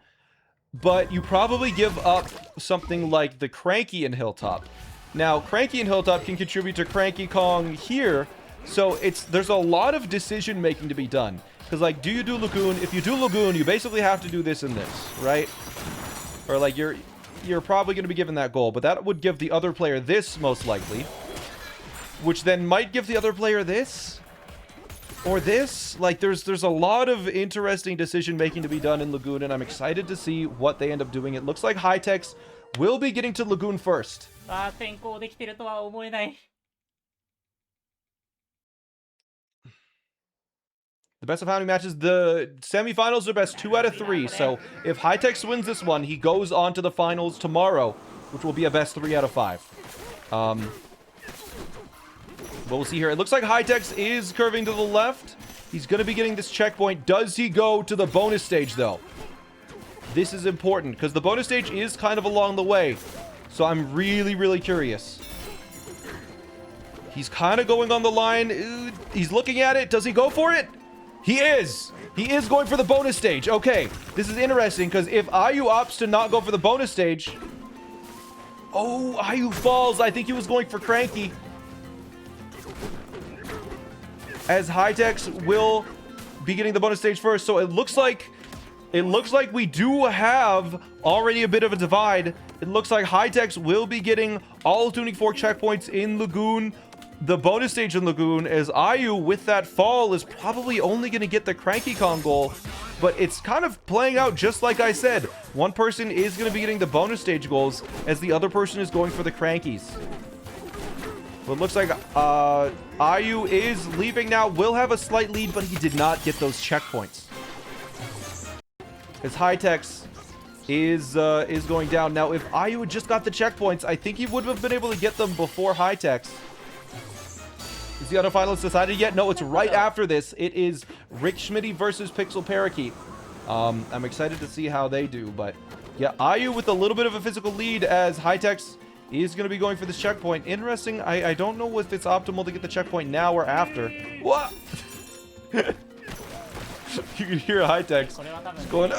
but you probably give up something like the Cranky in Hilltop. Now, Cranky in Hilltop can contribute to Cranky Kong here, so there's a lot of decision making to be done. Because, like, do you do Lagoon? If you do Lagoon, you basically have to do this and this, right? Or like you're probably going to be given that goal, but that would give the other player this, most likely. Which then might give the other player this. Or this. Like, there's a lot of interesting decision-making to be done in Lagoon, and I'm excited to see what they end up doing. It looks like High-Techs will be getting to Lagoon first. The best of how many matches? The semifinals are best 2 out of 3. So if High-Techs wins this one, he goes on to the finals tomorrow, which will be a best 3 out of 5. But we'll see here. It looks like High-Techs is curving to the left. He's going to be getting this checkpoint. Does he go to the bonus stage, though? This is important, because the bonus stage is kind of along the way. So I'm really, really curious. He's kind of going on the line. He's looking at it. Does he go for it? He is! He is going for the bonus stage. Okay, this is interesting, because if Ayu opts to not go for the bonus stage... Oh, Ayu falls. I think he was going for Cranky. As High-Techs will be getting the bonus stage first, so it looks like we do have already a bit of a divide. It looks like High-Techs will be getting all Tuning Fork checkpoints in Lagoon. The bonus stage in Lagoon, as Ayu, with that fall, is probably only going to get the Cranky Kong goal. But it's kind of playing out just like I said. One person is going to be getting the bonus stage goals, as the other person is going for the Crankies. But it looks like Ayu is leaving now. Will have a slight lead, but he did not get those checkpoints. As High-Techs is going down. Now, if Ayu had just got the checkpoints, I think he would have been able to get them before High-Techs. Is the other finalist decided yet? No, it's right after this. It is Rick Schmitty versus Pixel Parakeet. I'm excited to see how they do, but yeah, Ayu with a little bit of a physical lead as High-Techs is going to be going for this checkpoint. Interesting. I don't know if it's optimal to get the checkpoint now or after. What? You can hear High-Techs going,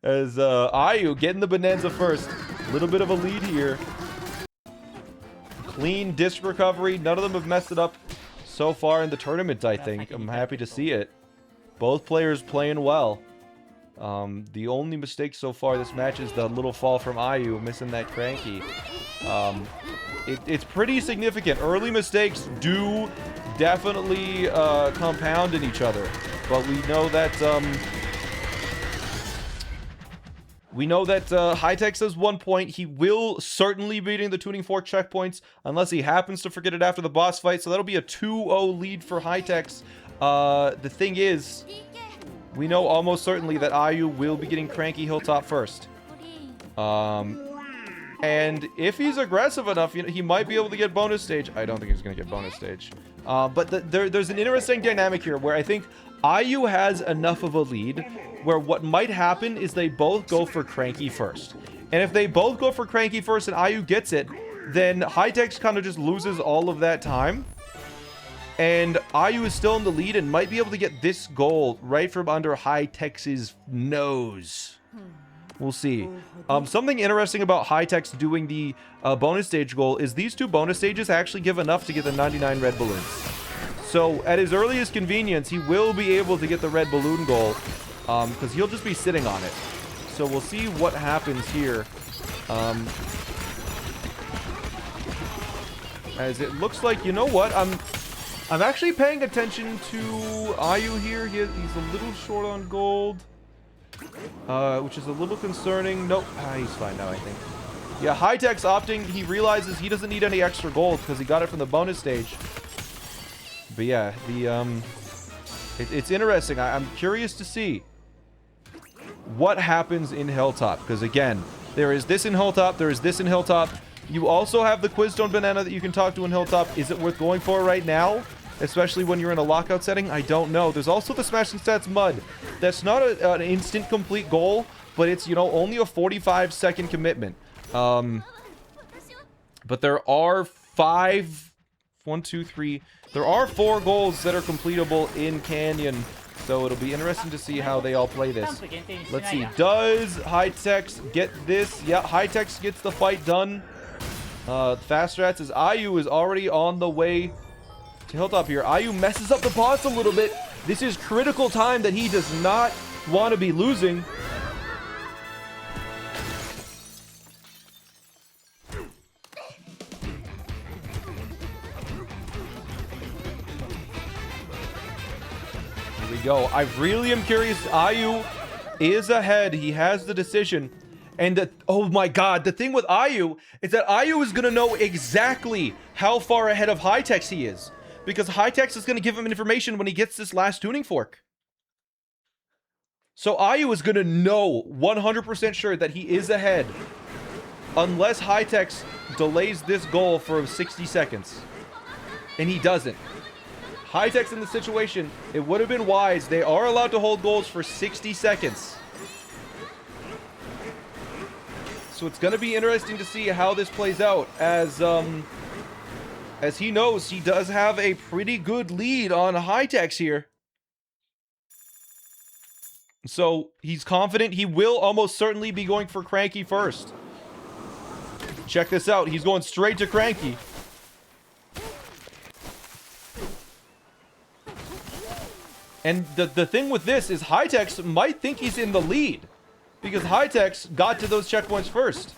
as Ayu getting the Bonanza first. A little bit of a lead here. Clean disc recovery. None of them have messed it up so far in the tournament, I think. I'm happy to see it. Both players playing well. The only mistake so far this match is the little fall from Ayu, missing that cranky. It's pretty significant. Early mistakes do definitely compound in each other, but we know that Hightex has 1 point. He will certainly be beating the tuning fork checkpoints unless he happens to forget it after the boss fight. So that'll be a 2-0 lead for Hightex. The thing is, we know almost certainly that Ayu will be getting Cranky Hilltop first. And if he's aggressive enough, he might be able to get bonus stage. I don't think he's going to get bonus stage. But there's an interesting dynamic here where I think Ayu has enough of a lead where what might happen is they both go for Cranky first. And if they both go for Cranky first and Ayu gets it, then Hightex kind of just loses all of that time. And Ayu is still in the lead and might be able to get this goal right from under Hightex's nose. We'll see. Something interesting about Hightex doing the bonus stage goal is these two bonus stages actually give enough to get the 99 red balloons. So at his earliest convenience, he will be able to get the red balloon goal because he'll just be sitting on it. So we'll see what happens here. As it looks like, you know what? I'm actually paying attention to Ayu here. He's a little short on gold. Which is a little concerning. Nope, he's fine now, I think. Yeah, Hightex opting, he realizes he doesn't need any extra gold because he got it from the bonus stage. But yeah, it's interesting. I'm curious to see what happens in Hilltop. Because again, there is this in Hilltop, there is this in Hilltop. You also have the Quizstone Banana that you can talk to in Hilltop. Is it worth going for right now? Especially when you're in a lockout setting? I don't know. There's also the Smashing Stats Mud. That's not an instant complete goal, but it's, only a 45-second commitment. But there are there are 4 goals that are completable in Canyon. So it'll be interesting to see how they all play this. Let's see. Does Hightex get this? Yeah, Hightex gets the fight done. Fast Rats as Ayu is already on the way to Hilltop here. Ayu messes up the boss a little bit. This is critical time that he does not want to be losing. Here we go. I really am curious. Ayu is ahead. He has the decision. And oh my god, the thing with Ayu is that Ayu is going to know exactly how far ahead of Hightex he is. Because Hightex is going to give him information when he gets this last tuning fork. So Ayu is going to know 100% sure that he is ahead. Unless Hightex delays this goal for 60 seconds. And he doesn't. Hightex in the situation, it would have been wise. They are allowed to hold goals for 60 seconds. So it's going to be interesting to see how this plays out as he knows he does have a pretty good lead on Hightex here. So he's confident he will almost certainly be going for Cranky first. Check this out. He's going straight to Cranky. And the thing with this is Hightex might think he's in the lead. Because Hightex got to those checkpoints first.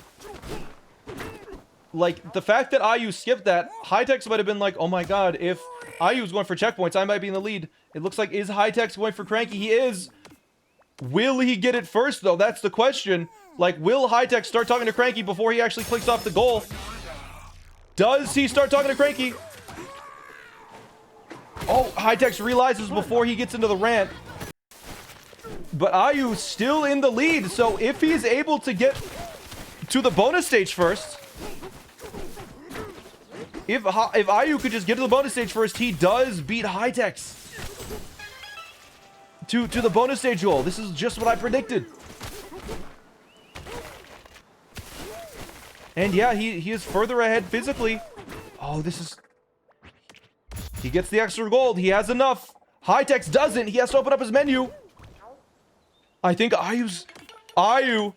Like, the fact that Ayu skipped that, Hightex might have been like, oh my god, if Ayu's going for checkpoints, I might be in the lead. It looks like, is Hightex going for Cranky? He is. Will he get it first, though? That's the question. Like, will Hightex start talking to Cranky before he actually clicks off the goal? Does he start talking to Cranky? Oh, Hightex realizes before he gets into the rant. But Ayu's still in the lead, so if he's able to get to the bonus stage first, if Ayu could just get to the bonus stage first, he does beat Hightex to the bonus stage goal. This is just what I predicted. And yeah, he is further ahead physically. Oh, this is... He gets the extra gold. He has enough. Hightex doesn't. He has to open up his menu. I think Ayu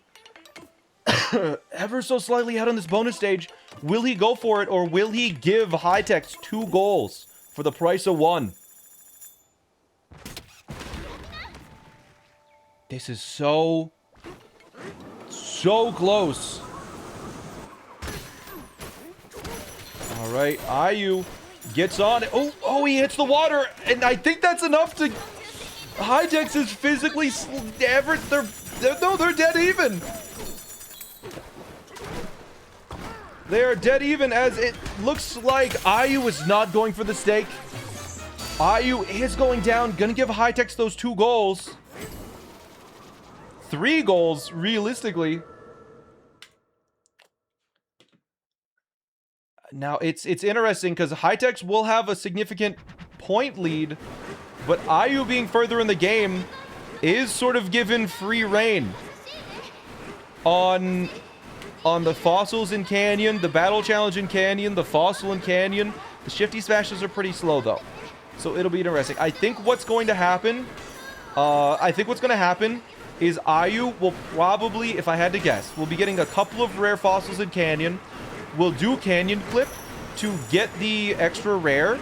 ever so slightly out on this bonus stage. Will he go for it, or will he give Hightex 2 goals for the price of 1? This is so close. All right, Ayu gets on it. Oh, he hits the water, and I think that's enough to... Hightex is physically... They're dead even. They're dead even, as it looks like Ayu is not going for the stake. Ayu is going down, gonna give Hightex those 2 goals. 3 goals, realistically. Now, it's interesting because Hightex will have a significant point lead, but Ayu being further in the game is sort of given free reign on the fossils in Canyon, the battle challenge in Canyon, the fossil in Canyon. The shifty smashes are pretty slow, though. So it'll be interesting. I think what's going to happen... is Ayu will probably, if I had to guess, will be getting a couple of rare fossils in Canyon. We'll do Canyon Clip to get the extra rare.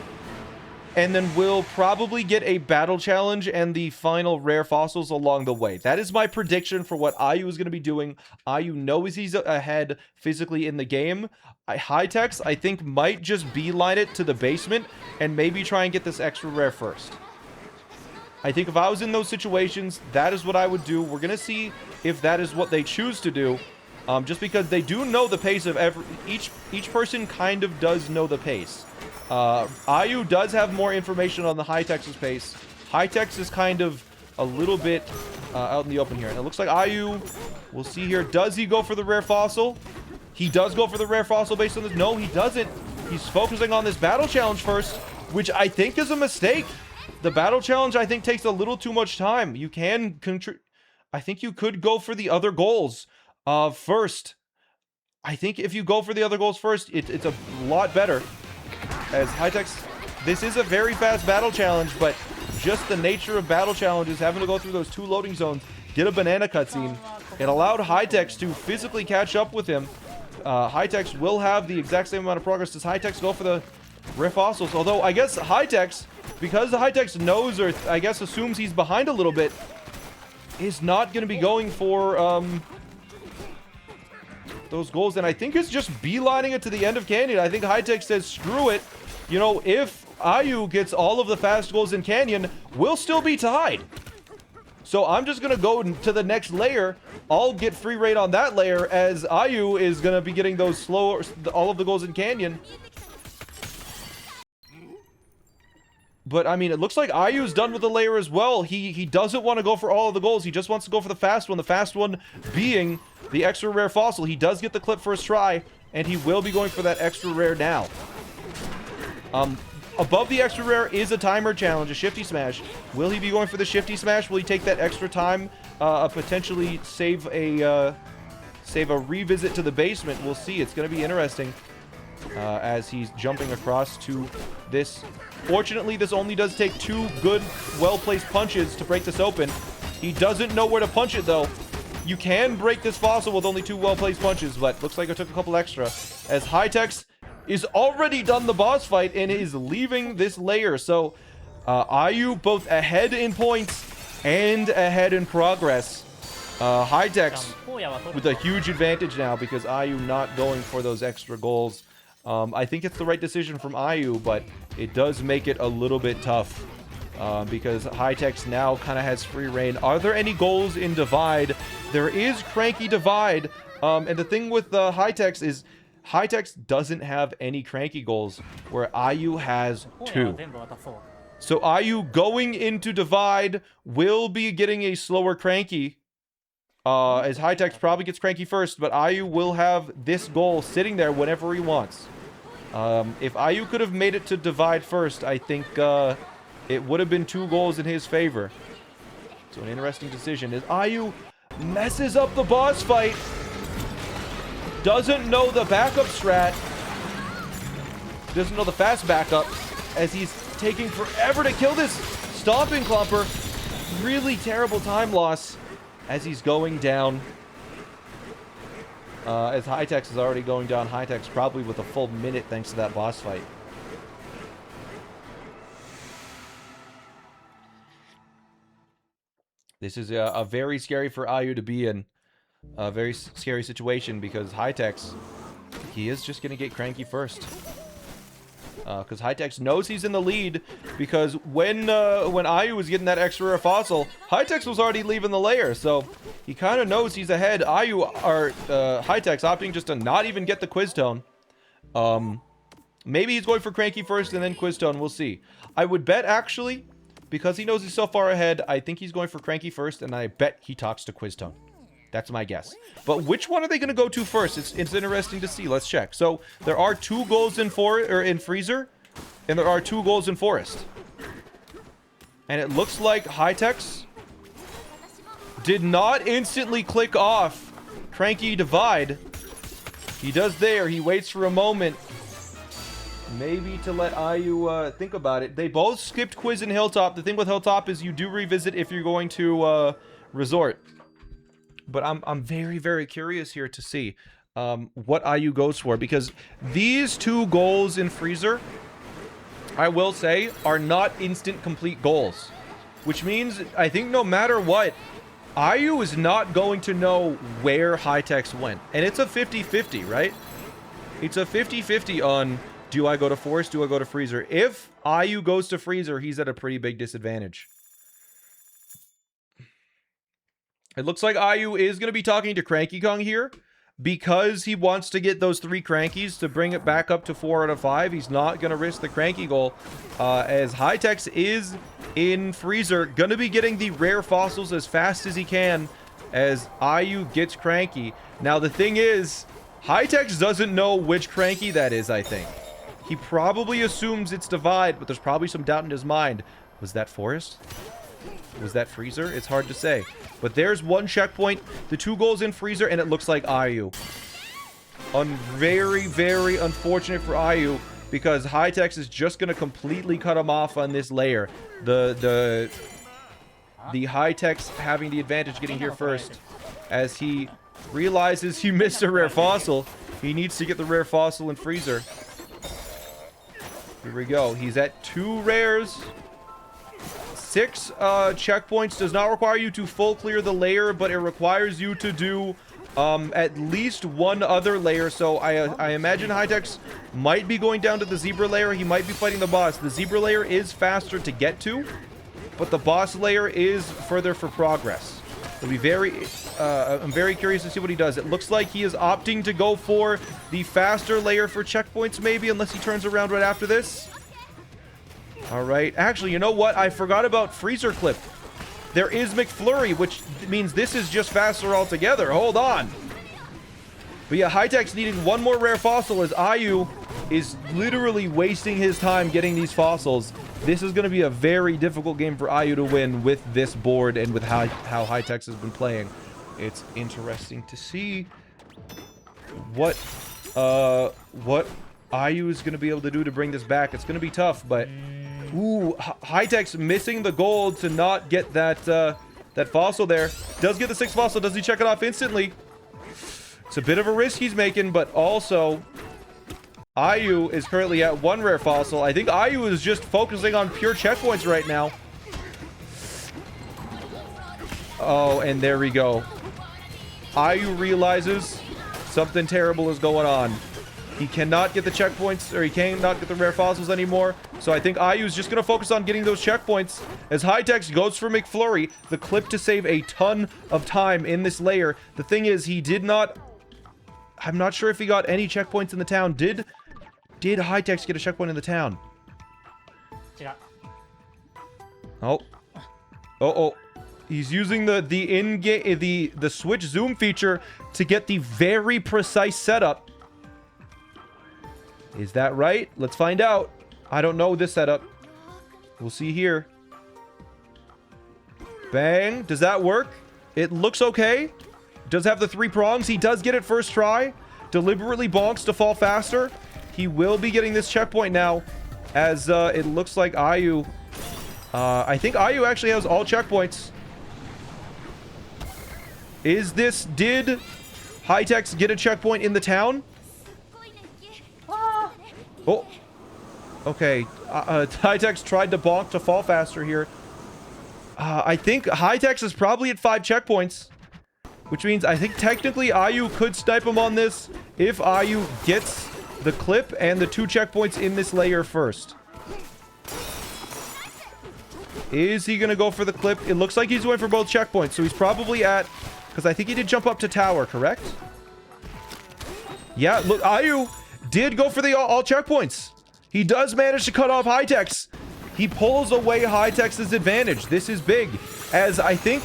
And then we'll probably get a battle challenge and the final rare fossils along the way. That is my prediction for what Ayu is going to be doing. Ayu knows he's ahead physically in the game. Hightex, I think, might just beeline it to the basement and maybe try and get this extra rare first. I think if I was in those situations, that is what I would do. We're going to see if that is what they choose to do. Just because they do know the pace of each person kind of does know the pace. Ayu does have more information on the Hightex's pace. Hightex is kind of a little bit out in the open here. And it looks like Ayu, we'll see here, does he go for the rare fossil? He does go for the rare fossil based on this. No, he doesn't. He's focusing on this battle challenge first, which I think is a mistake. The battle challenge, I think, takes a little too much time. You can I think you could go for the other goals first. I think if you go for the other goals first, it's a lot better. As Hightex, this is a very fast battle challenge, but just the nature of battle challenges, having to go through those 2 loading zones, get a banana cutscene, it allowed Hightex to physically catch up with him. Hightex will have the exact same amount of progress. Does Hightex go for the rare fossils? Although, I guess Hightex, because the Hightex knows, or I guess assumes he's behind a little bit, is not going to be going for those goals. And I think it's just beelining it to the end of Canyon. I think Hightex says, screw it. You know, if Ayu gets all of the fast goals in Canyon, we'll still be tied. So I'm just going to go to the next layer. I'll get free reign on that layer, as Ayu is going to be getting those slower, all of the goals in Canyon. But, I mean, it looks like Ayu's done with the layer as well. He doesn't want to go for all of the goals. He just wants to go for the fast one. The fast one being the extra rare fossil. He does get the clip first try, and he will be going for that extra rare now. Above the extra rare is a timer challenge, a shifty smash. Will he be going for the shifty smash? Will he take that extra time, potentially save a revisit to the basement? We'll see. It's going to be interesting as he's jumping across to this. Fortunately, this only does take 2 good, well-placed punches to break this open. He doesn't know where to punch it, though. You can break this fossil with only 2 well-placed punches, but looks like it took a couple extra. As Hightex is already done the boss fight and is leaving this layer. So, Ayu both ahead in points and ahead in progress. Hightex with a huge advantage now because Ayu not going for those extra goals. I think it's the right decision from Ayu, but it does make it a little bit tough because Hightex now kind of has free reign. Are there any goals in Divide? There is Cranky Divide, and the thing with Hightex is Hightex doesn't have any Cranky goals, where Ayu has 2. So Ayu going into Divide will be getting a slower Cranky, as Hightex probably gets Cranky first, but Ayu will have this goal sitting there whenever he wants. If Ayu could have made it to Divide first, I think it would have been 2 goals in his favor. So an interesting decision is Ayu messes up the boss fight. Doesn't know the backup strat. Doesn't know the fast backup, as he's taking forever to kill this Stomping Clumper. Really terrible time loss as he's going down. As Hightex is already going down. Hightex probably with a full minute thanks to that boss fight. This is a very scary for Ayu to be in. A very scary situation because Hytex, he is just going to get cranky first. Because Hytex knows he's in the lead because when Ayu was getting that extra rare fossil, Hytex was already leaving the layer, so he kind of knows he's ahead. Hytex opting just to not even get the Quiz Tone. Maybe he's going for Cranky first and then Quiz Tone. We'll see. I would bet, actually, because he knows he's so far ahead, I think he's going for Cranky first, and I bet he talks to Quiz Tone. That's my guess. But which one are they going to go to first? It's interesting to see. Let's check. So there are 2 goals in Freezer, and there are 2 goals in Forest. And it looks like Hytex did not instantly click off Cranky Divide. He does there. He waits for a moment. Maybe to let Ayu think about it. They both skipped Quiz and Hilltop. The thing with Hilltop is you do revisit if you're going to Resort. But I'm very, very curious here to see what Ayu goes for. Because these 2 goals in Freezer, I will say, are not instant complete goals. Which means, I think no matter what, Ayu is not going to know where Hytex went. And it's a 50-50, right? It's a 50-50 on, do I go to Forest, do I go to Freezer? If Ayu goes to Freezer, he's at a pretty big disadvantage. It looks like Ayu is going to be talking to Cranky Kong here because he wants to get those 3 Crankies to bring it back up to 4 out of 5. He's not going to risk the Cranky goal as Hytex is in Freezer. Going to be getting the rare fossils as fast as he can as Ayu gets Cranky. Now, the thing is, Hytex doesn't know which Cranky that is, I think. He probably assumes it's Divide, but there's probably some doubt in his mind. Was that Forest? Was that Freezer? It's hard to say. But there's 1 checkpoint, the 2 goals in Freezer, and it looks like Ayu. Very, very unfortunate for Ayu because Hytex is just going to completely cut him off on this layer. The Hytex having the advantage getting here first as he realizes he missed a rare fossil. He needs to get the rare fossil in Freezer. Here we go. He's at 2 rares. 6 checkpoints does not require you to full clear the layer, but it requires you to do at least 1 other layer. So I imagine Hytex might be going down to the Zebra layer. He might be fighting the boss. The Zebra layer is faster to get to, but the boss layer is further for progress. It'll be I'm very curious to see what he does. It looks like he is opting to go for the faster layer for checkpoints, maybe, unless he turns around right after this. All right. Actually, you know what? I forgot about Freezer Clip. There is McFlurry, which means this is just faster altogether. Hold on. But yeah, Hytex needing 1 more rare fossil as Ayu is literally wasting his time getting these fossils. This is going to be a very difficult game for Ayu to win with this board and with how Hytex has been playing. It's interesting to see what Ayu is going to be able to do to bring this back. It's going to be tough, but ooh, Hytex missing the gold to not get that that fossil there. Does get the 6th fossil. Does he check it off instantly? It's a bit of a risk he's making, but also Ayu is currently at 1 rare fossil. I think Ayu is just focusing on pure checkpoints right now. Oh, and there we go. Ayu realizes something terrible is going on. He cannot get the checkpoints, or he cannot get the rare fossils anymore. So I think Ayu is just going to focus on getting those checkpoints as Hytex goes for McFlurry, the clip to save a ton of time in this layer. The thing is, he did not... I'm not sure if he got any checkpoints in the town. Did Hytex get a checkpoint in the town? Oh. Oh. He's using the switch zoom feature to get the very precise setup. Is that right? Let's find out. I don't know this setup. We'll see here. Bang. Does that work? It looks okay. Does have the 3 prongs. He does get it first try. Deliberately bonks to fall faster. He will be getting this checkpoint now as it looks like Ayu. I think Ayu actually has all checkpoints. Did Hytex get a checkpoint in the town? Oh. Okay. Hytex tried to bonk to fall faster here. I think Hightex is probably at 5 checkpoints. Which means I think technically Ayu could snipe him on this if Ayu gets the clip and the 2 checkpoints in this layer first. Is he going to go for the clip? It looks like he's going for both checkpoints. So he's probably at... Because I think he did jump up to tower, correct? Yeah, look, Ayu did go for the all checkpoints. He does manage to cut off Hightex. He pulls away Hightex's advantage. This is big. As I think...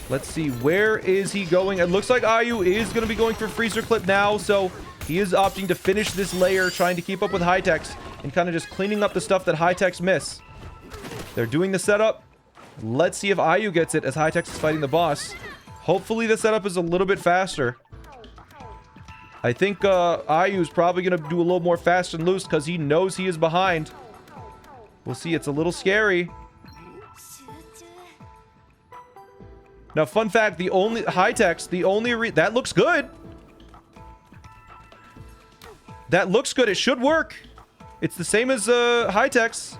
Let's see, where is he going? It looks like Ayu is going to be going for freezer clip now, so he is opting to finish this layer, trying to keep up with Hightex, and kind of just cleaning up the stuff that Hightex miss. They're doing the setup. Let's see if Ayu gets it as Hightex is fighting the boss. Hopefully the setup is a little bit faster. I think Ayu is probably going to do a little more fast and loose because he knows he is behind. We'll see, it's a little scary. Now, fun fact, the only... Hightex, the only... That looks good. That looks good. It should work. It's the same as Hightex.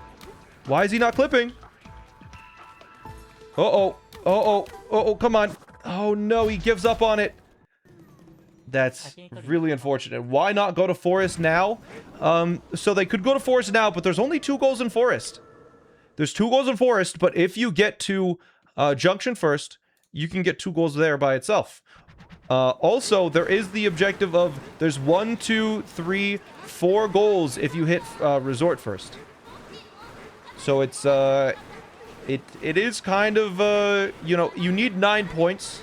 Why is he not clipping? Uh-oh. Uh-oh. Uh-oh, come on. Oh, no, he gives up on it. That's really unfortunate. Why not go to Forest now? So they could go to Forest now, but there's only 2 goals in Forest. There's 2 goals in Forest, but if you get to Junction first... You can get 2 goals there by itself. Also, there is the objective of there's 1, 2, 3, 4 goals if you hit Resort first. So it's it is kind of you know, you need 9 points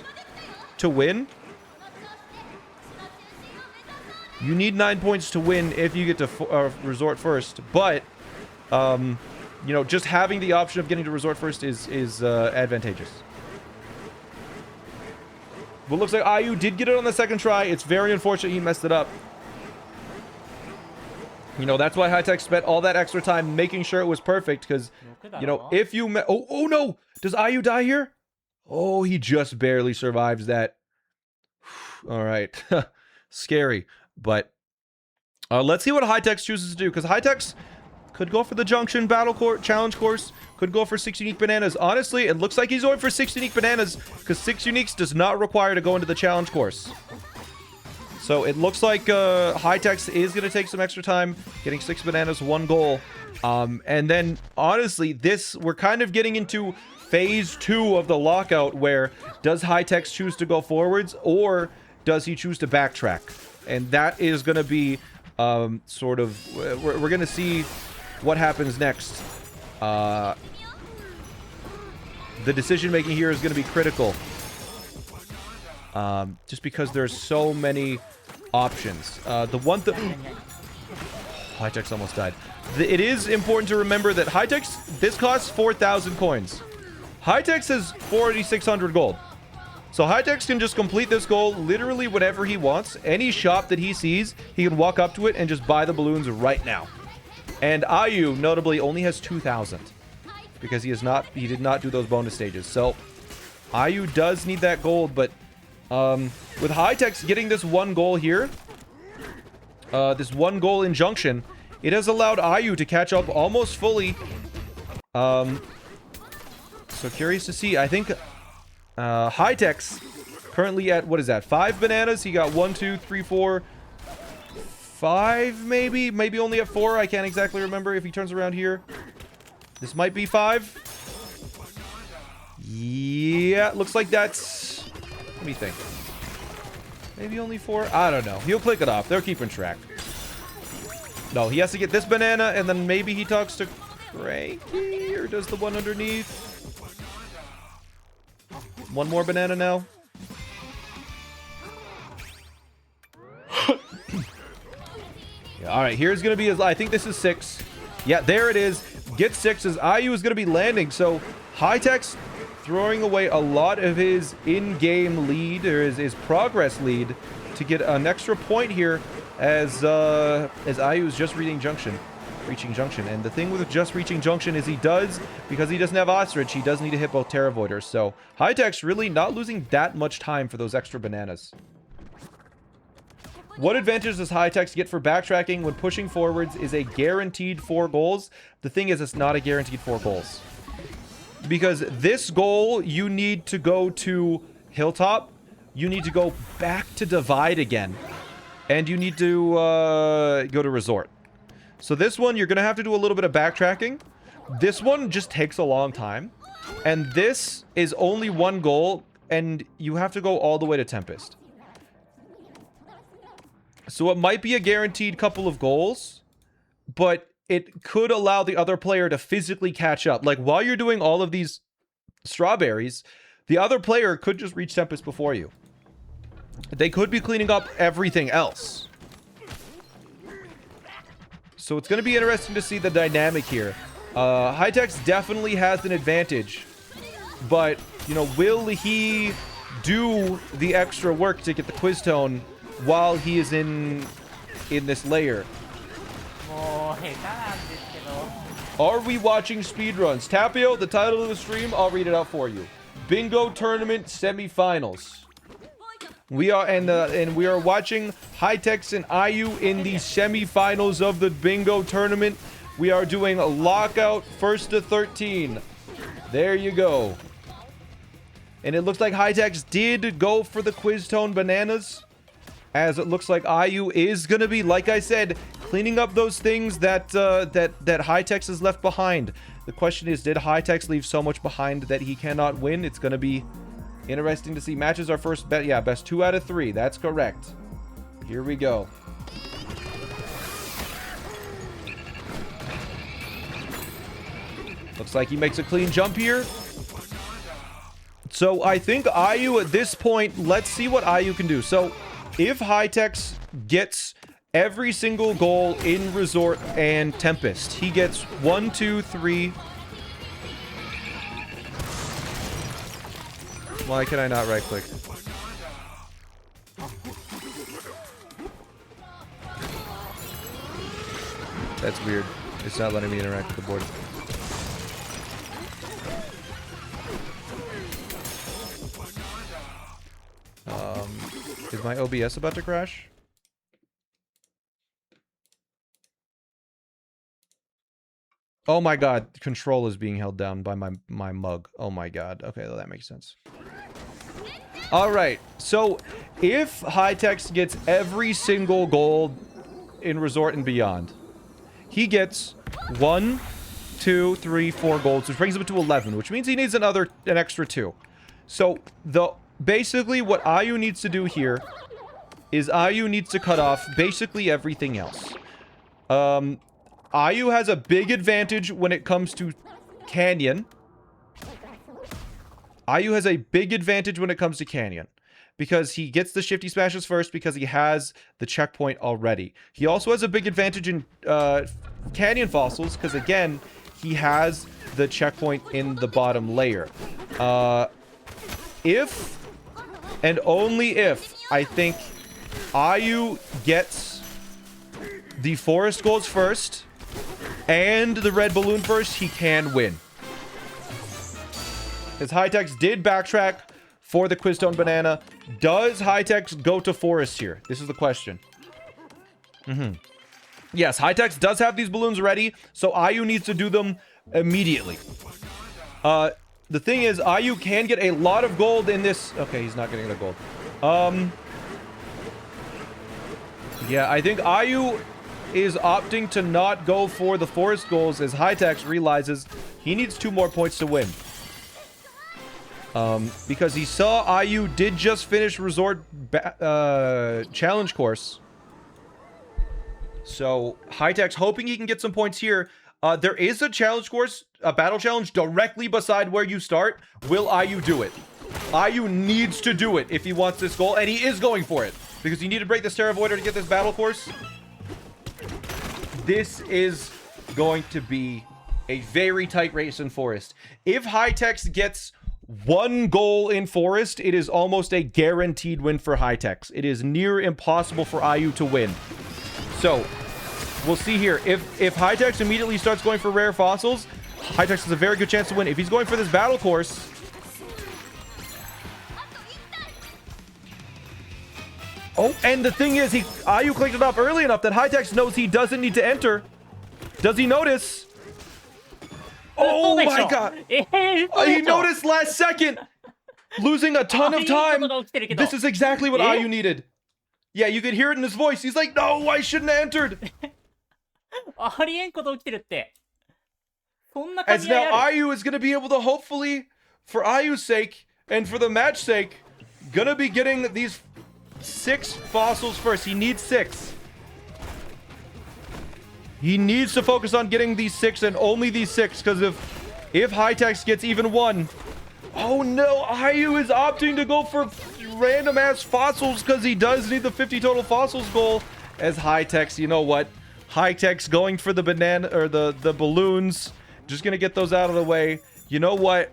to win. You need 9 points to win if you get to Resort first, but you know, just having the option of getting to Resort first is advantageous. But looks like Ayu did get it on the second try. It's very unfortunate he messed it up. You know, that's why Hightex spent all that extra time making sure it was perfect. Because, you know, if you... Oh, no! Does Ayu die here? Oh, he just barely survives that. All right. Scary. But let's see what Hightex chooses to do. Because Hightex could go for the Junction Battle Court Challenge Course. Could go for 6 unique bananas. Honestly, it looks like he's going for 6 unique bananas because 6 uniques does not require to go into the challenge course. So it looks like Hightex is going to take some extra time, getting 6 bananas, 1 goal. And then, honestly, we're kind of getting into phase 2 of the lockout where does Hightex choose to go forwards or does he choose to backtrack? And that is going to be sort of... We're going to see what happens next. The decision making here is going to be critical. Just because there's so many options. The one thing... Hightex almost died. It is important to remember that Hightex, this costs 4,000 coins. Hightex has 4,600 gold. So Hightex can just complete this goal literally whenever he wants. Any shop that he sees, he can walk up to it and just buy the balloons right now. And Ayu, notably, only has 2,000. Because he did not do those bonus stages. So, Ayu does need that gold, but with Hightex getting this 1 goal here, this 1 goal in Junction, it has allowed Ayu to catch up almost fully. So curious to see. I think Hightex currently at, what is that, 5 bananas? He got 1, 2, 3, 4, 5 maybe? Maybe only at 4. I can't exactly remember if he turns around here. This might be 5. Yeah, looks like that's... Let me think. Maybe only 4? I don't know. He'll click it off. They're keeping track. No, he has to get this banana, and then maybe he talks to Cranky, or does the one underneath? 1 more banana now. Yeah, all right, here's going to be his... I think this is 6. Yeah, there it is. Get 6 as Ayu is going to be landing. So Hightex throwing away a lot of his in-game lead, or his progress lead, to get an extra point here as Ayu is just reaching Junction. And the thing with just reaching Junction is because he doesn't have Ostrich, he does need to hit both Terra Voiders. So Hightex really not losing that much time for those extra bananas. What advantage does High-Tex get for backtracking when pushing forwards is a guaranteed 4 goals? The thing is, it's not a guaranteed 4 goals. Because this goal, you need to go to Hilltop. You need to go back to Divide again. And you need to go to Resort. So this one, you're going to have to do a little bit of backtracking. This one just takes a long time. And this is only 1 goal, and you have to go all the way to Tempest. So it might be a guaranteed couple of goals, but it could allow the other player to physically catch up. Like, while you're doing all of these strawberries, the other player could just reach Tempest before you. They could be cleaning up everything else. So it's going to be interesting to see the dynamic here. High-Tex definitely has an advantage, but, you know, will he do the extra work to get the quiz tone while he is in this layer? Are we watching speedruns? Tapio, the title of the stream, I'll read it out for you. Bingo Tournament Semifinals. We are and we are watching High-Tex and IU in the semifinals of the Bingo Tournament. We are doing a lockout 1st to 13. There you go. And it looks like High-Tex did go for the quiz tone bananas, as it looks like IU is gonna be, like I said, cleaning up those things that that High-Tex has left behind. The question is, did High-Tex leave so much behind that he cannot win? It's gonna be interesting to see. Matches our first bet. Yeah, best 2 out of 3. That's correct. Here we go. Looks like he makes a clean jump here. So I think IU at this point, let's see what IU can do. So if High-Tex gets every single goal in Resort and Tempest, he gets 1, 2, 3. Why can I not right click? That's weird. It's not letting me interact with the board. Is my OBS about to crash? Oh my god, control is being held down by my mug. Oh my god. Okay, well, that makes sense. Alright, so if High-Tex gets every single goal in Resort and beyond, he gets 1, 2, 3, 4 goals, which brings him to 11, which means he needs an extra 2. So basically what IU needs to do here is IU needs to cut off basically everything else. IU has a big advantage when it comes to Canyon. IU has a big advantage when it comes to Canyon, because he gets the shifty smashes first because he has the checkpoint already. He also has a big advantage in Canyon fossils because, again, he has the checkpoint in the bottom layer. If and only if I think IU gets the forest goals first and the red balloon first, he can win. Because High-Tex did backtrack for the Quizstone Banana. Does High-Tex go to forest here? This is the question. Yes, High-Tex does have these balloons ready, so IU needs to do them immediately. The thing is, IU can get a lot of gold in this. Okay, he's not getting the gold. Yeah, I think IU is opting to not go for the forest goals as High-Tex realizes he needs 2 more points to win. Because he saw IU did just finish Resort challenge course. So High-Tex hoping he can get some points here. There is a challenge course, a battle challenge directly beside where you start. Will IU do it? IU needs to do it if he wants this goal, and he is going for it. Because you need to break the Terra Voider to get this battle course. This is going to be a very tight race in Forest. If High-Tex gets 1 goal in Forest, it is almost a guaranteed win for High-Tex. It is near impossible for IU to win. So, we'll see here. If High-Tex immediately starts going for rare fossils, High-Tex has a very good chance to win. If he's going for this battle course... Oh, and the thing is, IU clicked it off early enough that Hightex knows he doesn't need to enter. Does he notice? Oh my god! He noticed last second! Losing a ton of time! This is exactly what IU needed. Yeah, you could hear it in his voice. He's like, no, I shouldn't have entered! ありえんこと起きてるって。そんな As 神合い now ある IU is going to be able to hopefully, for IU's sake, and for the match sake, gonna be getting these 6 fossils first. He needs 6. He needs to focus on getting these 6 and only these 6, because if Hightex gets even 1... Oh no, IU is opting to go for random ass fossils because he does need the 50 total fossils goal. As Hightex, you know what? Hightex going for the banana or the balloons. Just gonna get those out of the way. You know what?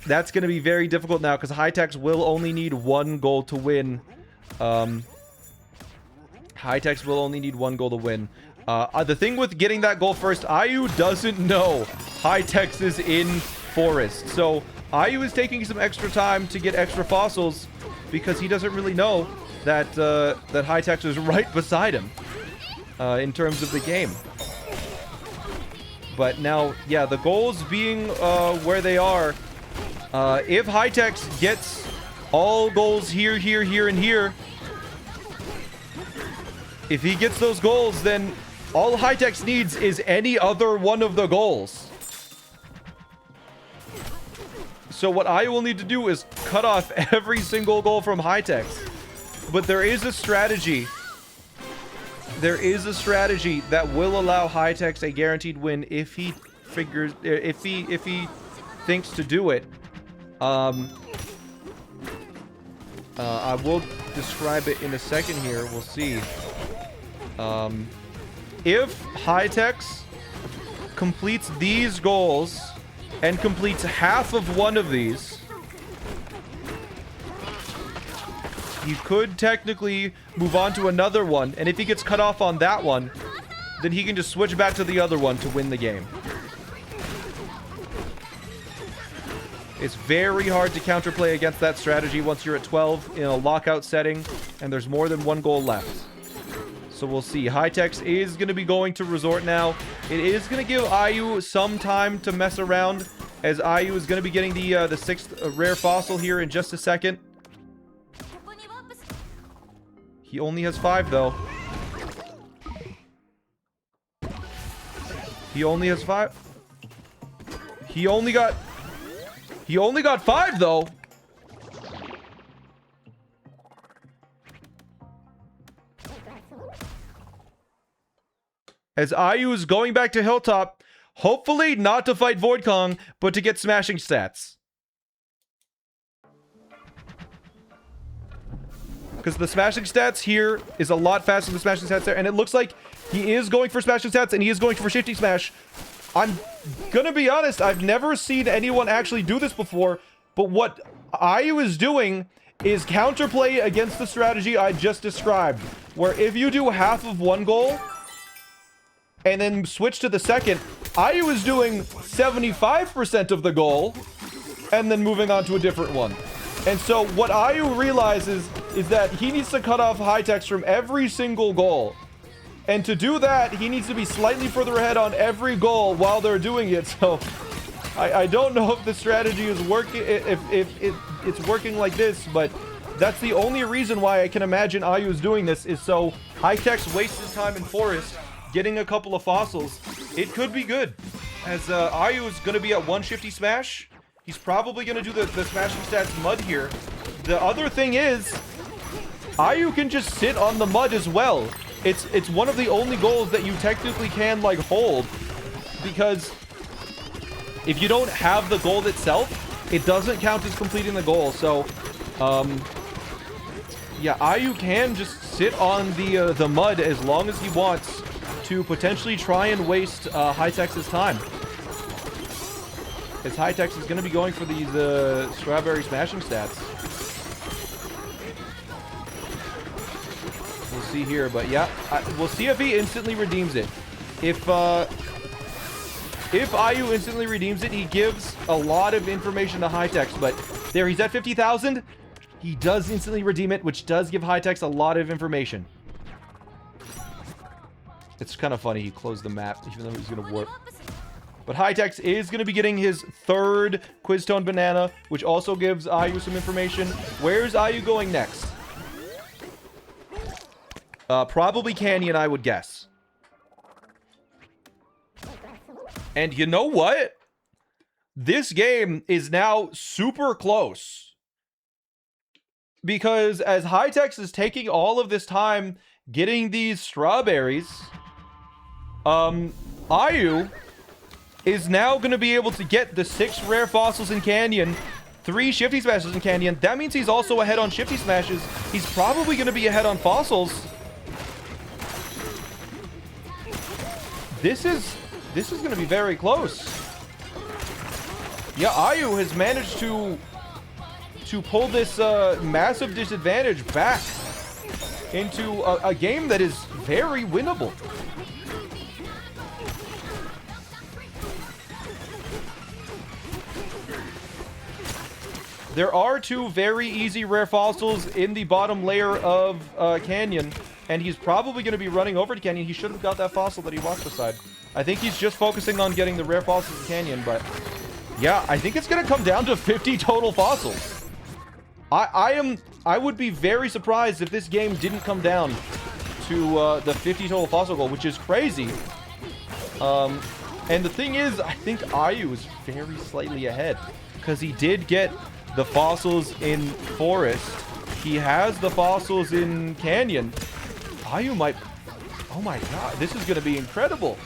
That's gonna be very difficult now because Hightex will only need 1 goal to win. Hightex will only need 1 goal to win. The thing with getting that goal first, IU doesn't know Hightex is in Forest. So IU is taking some extra time to get extra fossils because he doesn't really know that that Hightex is right beside him in terms of the game. But now, yeah, the goals being where they are, if Hightex gets all goals here, here, here, and here, if he gets those goals, then all Hightex needs is any other one of the goals. So what I will need to do is cut off every single goal from Hightex. But there is a strategy. There is a strategy that will allow Hightex a guaranteed win if he figures, if he thinks to do it. I will describe it in a second here. We'll see. If Hightex completes these goals and completes half of one of these, he could technically move on to another one, and if he gets cut off on that one, then he can just switch back to the other one to win the game. It's very hard to counterplay against that strategy once you're at 12 in a lockout setting and there's more than 1 goal left. So we'll see. Hightex is going to be going to resort now. It is going to give IU some time to mess around, as IU is going to be getting the 6th rare fossil here in just a second. He only has 5 though. He only has 5. He only got 5 though. As IU is going back to Hilltop, hopefully not to fight Void Kong, but to get smashing stats. Because the smashing stats here is a lot faster than the smashing stats there, and it looks like he is going for smashing stats, and he is going for shifty smash. I'm gonna be honest, I've never seen anyone actually do this before, but what IU is doing is counterplay against the strategy I just described, where if you do half of one goal and then switch to the second, IU is doing 75% of the goal and then moving on to a different one. And so what IU realizes is that he needs to cut off Hightex from every single goal. And to do that, he needs to be slightly further ahead on every goal while they're doing it. So I don't know if the strategy is working, if it's working like this, but that's the only reason why I can imagine IU is doing this, is so Hightex wastes his time in Forest getting a couple of fossils. It could be good, as IU is going to be at 150 smash. He's probably going to do the smashing stats mud here. The other thing is, IU can just sit on the mud as well. It's one of the only goals that you technically can like hold, because if you don't have the goal itself, it doesn't count as completing the goal. So yeah, IU can just sit on the mud as long as he wants to potentially try and waste Hightex's time. As Hightex is going to be going for these strawberry smashing stats. We'll see here, but yeah, we'll see if he instantly redeems it. If IU instantly redeems it, he gives a lot of information to Hightex, but there, he's at 50,000. He does instantly redeem it, which does give Hightex a lot of information. It's kind of funny. He closed the map, even though he's going to warp. But Hightex is going to be getting his third Quiz Tone Banana, which also gives Ayu some information. Where's Ayu going next? Probably Canyon, I would guess. And you know what? This game is now super close. Because as Hightex is taking all of this time getting these strawberries, Ayu is now going to be able to get the 6 rare fossils in Canyon, 3 Shifty Smashes in Canyon. That means he's also ahead on Shifty Smashes. He's probably going to be ahead on fossils. This is going to be very close. Yeah, Ayu has managed to pull this massive disadvantage back into a game that is very winnable. There are 2 very easy rare fossils in the bottom layer of Canyon, and he's probably going to be running over to Canyon. He should have got that fossil that he walked beside. I think he's just focusing on getting the rare fossils in Canyon, but yeah, I think it's going to come down to 50 total fossils. I would be very surprised if this game didn't come down to the 50 total fossil goal, which is crazy. And the thing is, I think Ayu is very slightly ahead because he did get the fossils in Forest. He has the fossils in Canyon. Ayu might... Oh my god, this is going to be incredible.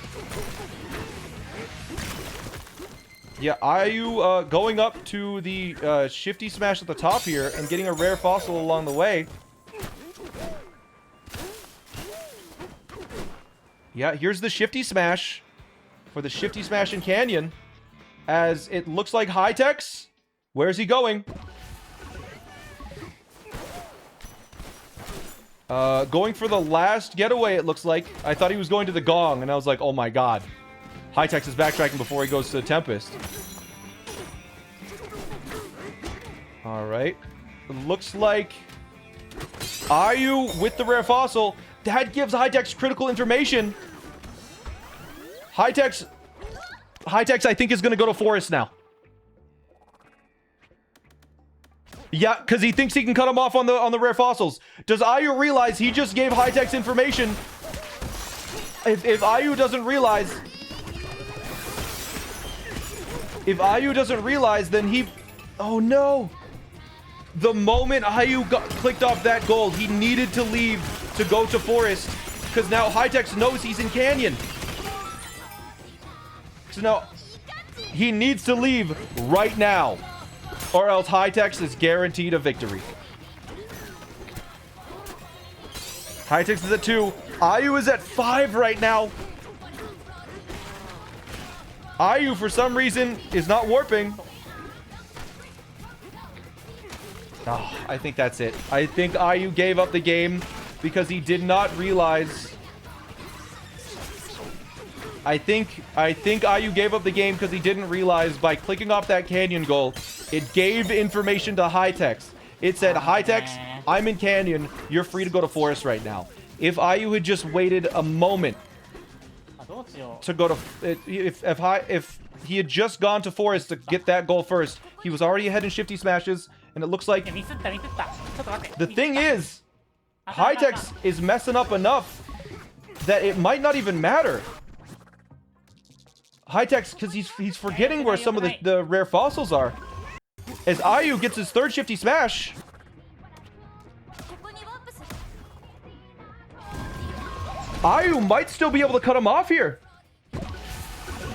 Yeah, Ayu going up to the Shifty Smash at the top here and getting a rare fossil along the way. Yeah, here's the Shifty Smash for the Shifty Smash in Canyon. As it looks like Hightex. Where's he going? Going for the last getaway, it looks like. I thought he was going to the Gong, and I was like, oh my god. Hightex is backtracking before he goes to Tempest. Alright. Looks like Ayu with the rare fossil. That gives Hightex critical information. Hightex, I think, is going to go to Forest now. Yeah, because he thinks he can cut him off on the rare fossils. Does Ayu realize he just gave Hightex information? If Ayu doesn't realize... If Ayu doesn't realize, then he... Oh, no. The moment Ayu clicked off that gold, he needed to leave to go to Forest. Because now Hightex knows he's in Canyon. So now, he needs to leave right now. Or else Hightex is guaranteed a victory. Hightex is at 2. Ayu is at 5 right now. Ayu, for some reason, is not warping. Oh, I think that's it. I think Ayu gave up the game because he did not realize... I think Ayu gave up the game because he didn't realize by clicking off that Canyon goal, it gave information to Hightex. It said, Hightex, I'm in Canyon. You're free to go to Forest right now. If Ayu had just waited a moment to go to... If he had just gone to Forest to get that goal first, he was already ahead in Shifty Smashes, and it looks like... The thing is, Hightex is messing up enough that it might not even matter. Hightex, because he's forgetting where some of the rare fossils are. As Ayu gets his 3rd Shifty Smash. Ayu might still be able to cut him off here.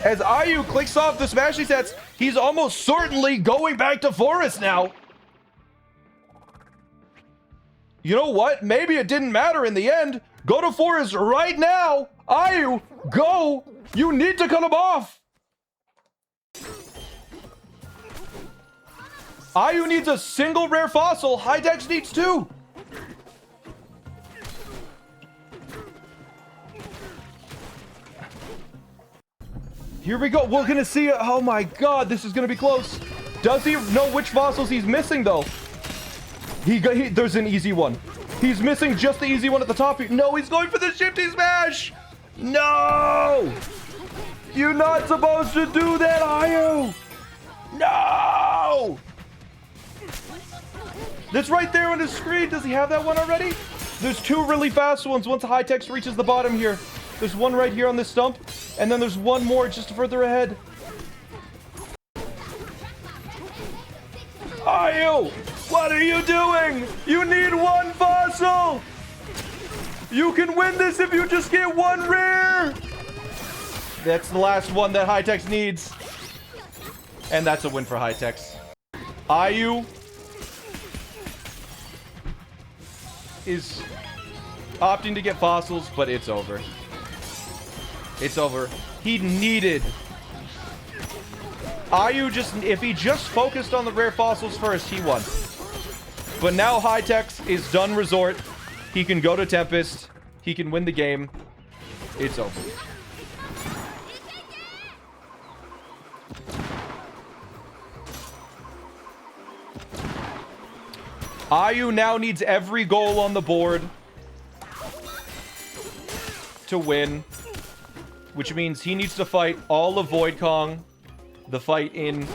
As Ayu clicks off the Smashy sets, he's almost certainly going back to Forest now. You know what? Maybe it didn't matter in the end. Go to Forest right now. Ayu, go. You need to cut him off. Ayu needs a single rare fossil. Hightex needs 2. Here we go. We're going to see it. Oh my god, this is going to be close. Does he know which fossils he's missing, though? There's an easy one. He's missing just the easy one at the top. No, he's going for the shifty smash. No! You're not supposed to do that, are you? No! That's right there on his screen. Does he have that one already? There's two really fast ones once High-Tex reaches the bottom here. There's one right here on this stump, and then there's one more just further ahead. Ayu! What are you doing? You need one fossil! You can win this if you just get one rare! That's the last one that High-Tex needs. And that's a win for High-Tex. Ayu is opting to get fossils, but it's over. It's over. He needed... Ayu just... If he just focused on the rare fossils first, he won. But now High-Tex is done resort. He can go to Tempest. He can win the game. It's over. Ayu now needs every goal on the board to win, which means he needs to fight all of Void Kong, the fight in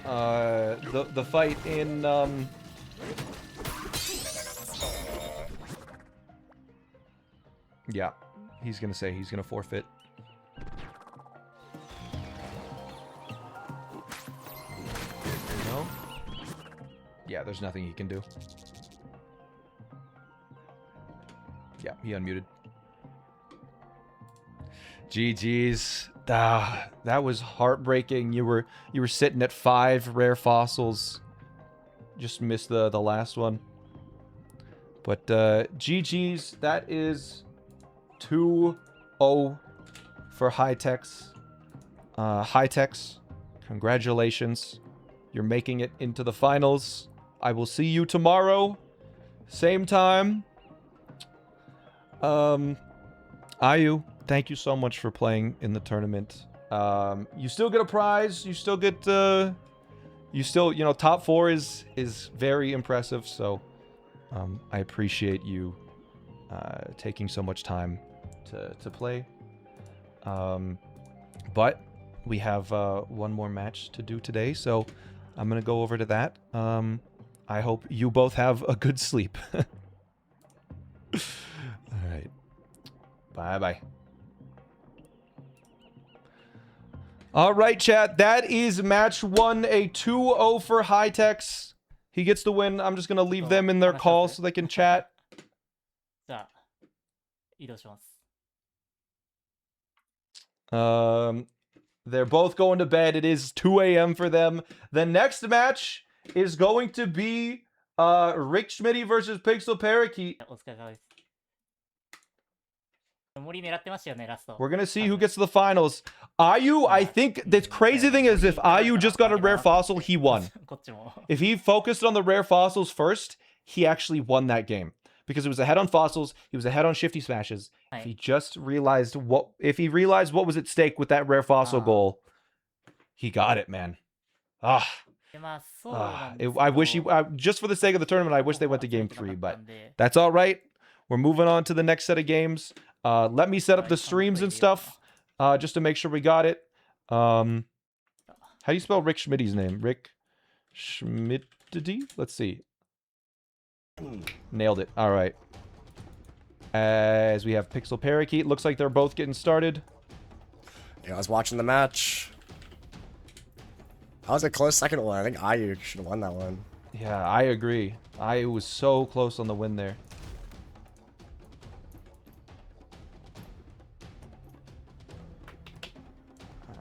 the fight in yeah, he's gonna say he's gonna forfeit. No? Yeah, there's nothing he can do. Yeah, he unmuted. GG's. Ah, that was heartbreaking. You were sitting at 5 rare fossils. Just missed the last one. But GG's. That is 2-0 for High-Tex. High-Tex, congratulations. You're making it into the finals. I will see you tomorrow. Same time. Ayu, thank you so much for playing in the tournament. You still get a prize. You still get, you know, top 4 is very impressive. So, I appreciate you, taking so much time to play. But we have, one more match to do today. So, I'm going to go over to that. I hope you both have a good sleep. All right. Bye-bye. All right, chat. That is match 1, a 2-0 for High-Tex. He gets the win. I'm just going to leave them in their call so they can chat. じゃあ、移動します。They're both going to bed. It is 2 a.m. for them. The next match is going to be Rick Schmitty versus Pixel Parakeet. お疲れ様です。森狙ってましたよね、ラスト。 We're gonna see who gets to the finals. Ayu, I think the crazy thing is if Ayu just got a rare fossil, he won. こっちも。 If he focused on the rare fossils first, he actually won that game. Because it was ahead on fossils, he was ahead on shifty smashes. If he just realized what was at stake with that rare fossil goal, he got it, man. I wish just for the sake of the tournament, I wish they went to game 3, but that's all right. We're moving on to the next set of games. Let me set up the streams and stuff, just to make sure we got it. How do you spell Rick Schmitty's name? Rick Schmitty? Let's see. Nailed it. All right. As we have Pixel Parakeet, looks like they're both getting started. Yeah, I was watching the match. That was a close second one. I think Ayu should have won that one. Yeah, I agree. I was so close on the win there.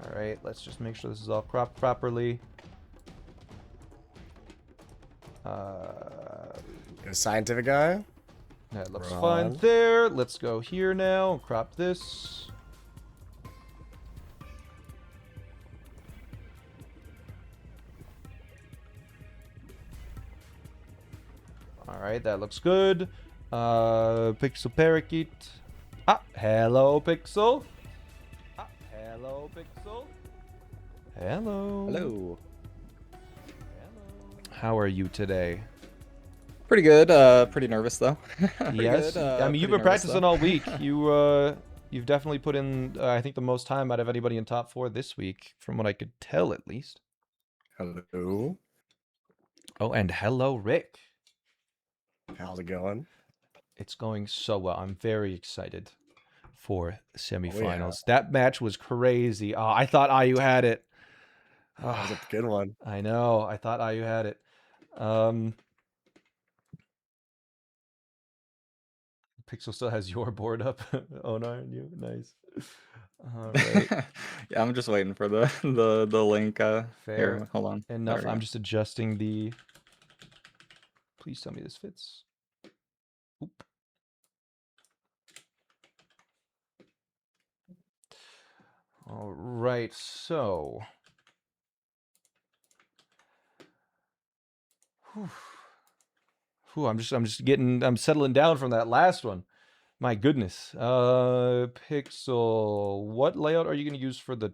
All right, let's just make sure this is all cropped properly. You're a scientific guy? That looks fine there. Let's go here now. Crop this. All right, that looks good. Pixel Parakeet. Ah, hello, Pixel. Ah, hello, Pixel. Hello. Hello. How are you today? Pretty good. Pretty nervous though. Pretty Yes. good, I mean, you've pretty been nervous, practicing though. all week. You've definitely put in, I think, the most time out of anybody in top 4 this week, from what I could tell, at least. Hello. Oh, and hello, Rick. How's it going? It's going so well. I'm very excited for semifinals. yeah. That match was crazy. Oh, I thought IU had it. That was a good one. I know. I thought IU had it. Pixel still has your board up. Onar and you. Nice. All right. Yeah, I'm just waiting for the link. Fair Here, hold on. There enough. we I'm go. just adjusting the. Please tell me this fits. Oop. All right. So. Whew, I'm settling down from that last one. My goodness. Pixel, what layout are you going to use for the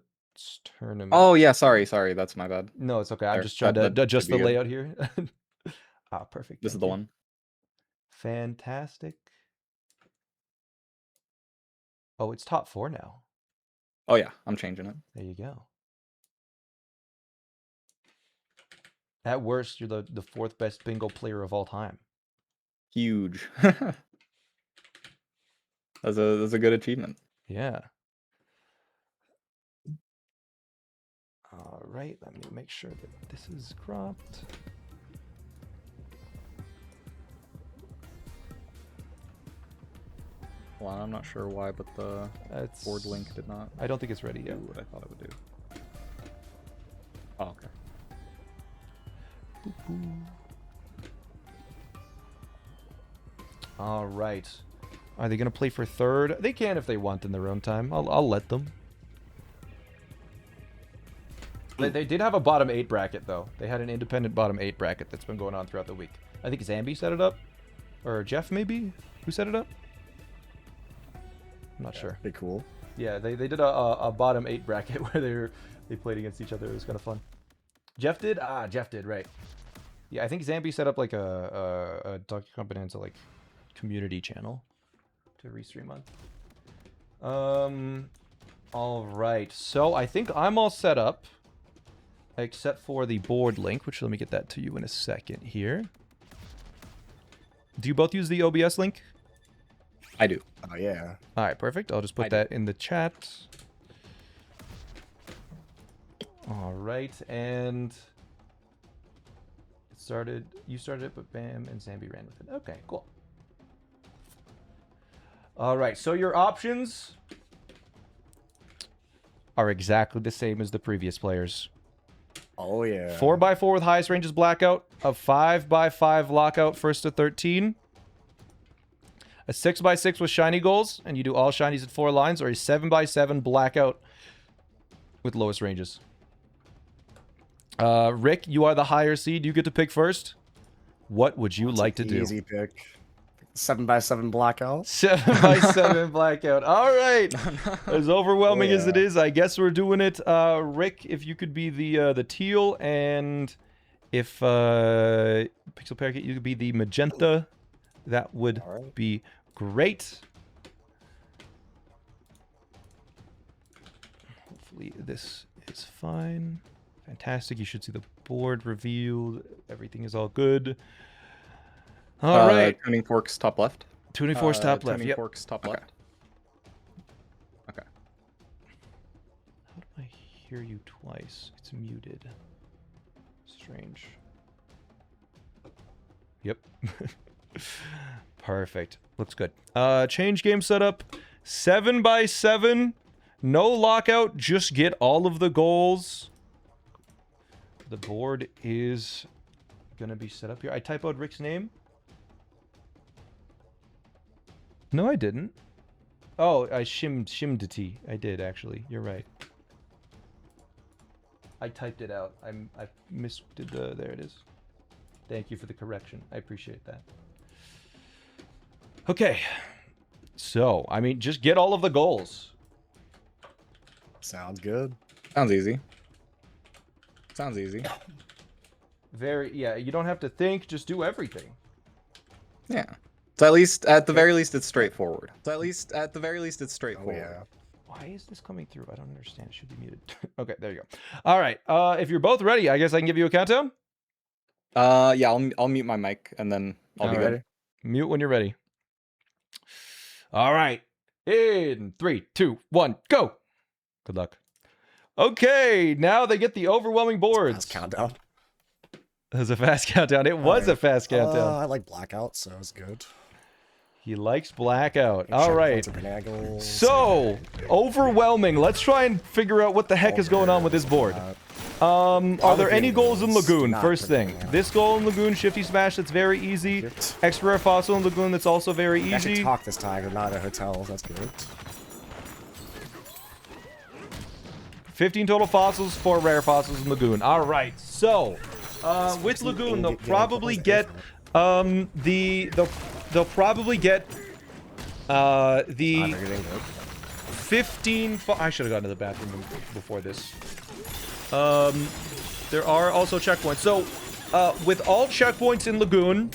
tournament? Oh yeah, sorry, that's my bad. No, it's okay. I'm There, just trying to that should adjust be the good. layout here. Perfect. This is Thank the you. one. Fantastic. Oh, it's top 4 now. Oh yeah, I'm changing it. There you go. At worst, you're the 4th best bingo player of all time. Huge. That's a good achievement. Yeah. All right, let me make sure that this is cropped. Well, I'm not sure why, but the board link did not I don't think it's ready do yet. what I thought it would do. Oh, okay. All right. Are they going to play for 3rd? They can if they want in their own time. I'll let them. They did have a bottom 8 bracket, though. They had an independent bottom 8 bracket that's been going on throughout the week. I think Zambi set it up. Or Jeff, maybe? Who set it up? I'm not sure. Pretty cool. Yeah, they did a bottom 8 bracket where they played against each other. It was kind of fun. Jeff did? Ah, Jeff did, right. Yeah, I think Zambi set up like a Donkey Kong Bonanza like community channel to restream on. All right. So I think I'm all set up, except for the board link, which let me get that to you in a second here. Do you both use the OBS link? I do. Oh yeah. All right, perfect. I'll just put that in the chat. All right, and it started. You started it, but Bam and Zambi ran with it. Okay, cool. All right, so your options are exactly the same as the previous players. Oh yeah. 4x4 with highest ranges blackout, a 5x5 lockout 1st to 13, a 6x6 with shiny goals, and you do all shinies at 4 lines, or a 7x7 blackout with lowest ranges. Rick, you are the higher seed. You get to pick first. What would you like to do? Easy pick. 7x7 blackout. 7x7 blackout. All right. As overwhelming as it yeah. is, I guess we're doing it. Rick, if you could be the teal, and if Pixel Parakeet, you could be the magenta, that would be great. Hopefully this is fine. Fantastic. You should see the board revealed. Everything is all good. All right. Tuning forks top left. Tuning forks top left. Tuning Yep. forks top left. Okay. How do I hear you twice? It's muted. Strange. Yep. Perfect. Looks good. Change game setup. 7x7. No lockout. Just get all of the goals. The board is gonna be set up here. I typoed Rick's name. No, I didn't. Oh, I shimmed T. I did actually. You're right. I typed it out. I misdid the. There it is. Thank you for the correction. I appreciate that. Okay. So, I mean, just get all of the goals. Sounds good. Sounds easy. Sounds easy. Yeah, you don't have to think, just do everything. Yeah. So at the very least, it's straightforward. Oh yeah. Why is this coming through? I don't understand. It should be muted. Okay, there you go. All right. If you're both ready, I guess I can give you a countdown. Yeah, I'll mute my mic and then I'll be All right. ready. Mute when you're ready. All right. In 3, 2, 1, go. Good luck. Okay, now they get the overwhelming boards. Fast countdown. That was a fast countdown. It was a fast countdown. I like blackout, so it's good. He likes blackout. All right. So So, overwhelming. Let's try and figure out what the heck is going on with this board. Are there any goals in Lagoon? First thing. This goal in Lagoon, Shifty Smash, that's very easy. Extra Rare Fossil in Lagoon, that's also very I actually easy. talk this time. We're not at hotels. That's good. 15 total fossils, 4 rare fossils in Lagoon. All right. So, with Lagoon, they'll probably get they'll probably get the 15. I should have gone to the bathroom before this. There are also checkpoints. So, with all checkpoints in Lagoon,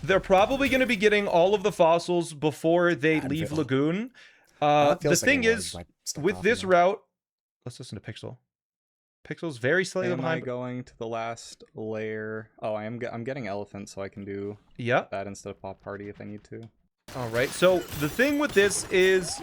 they're probably going to be getting all of the fossils before they leave Lagoon. The thing is, with this route, let's listen to Pixel. Pixel's very slightly Am behind. I going to the last layer? Oh, I'm getting elephant, so I can do that instead of pop party if I need to. All right. So the thing with this is,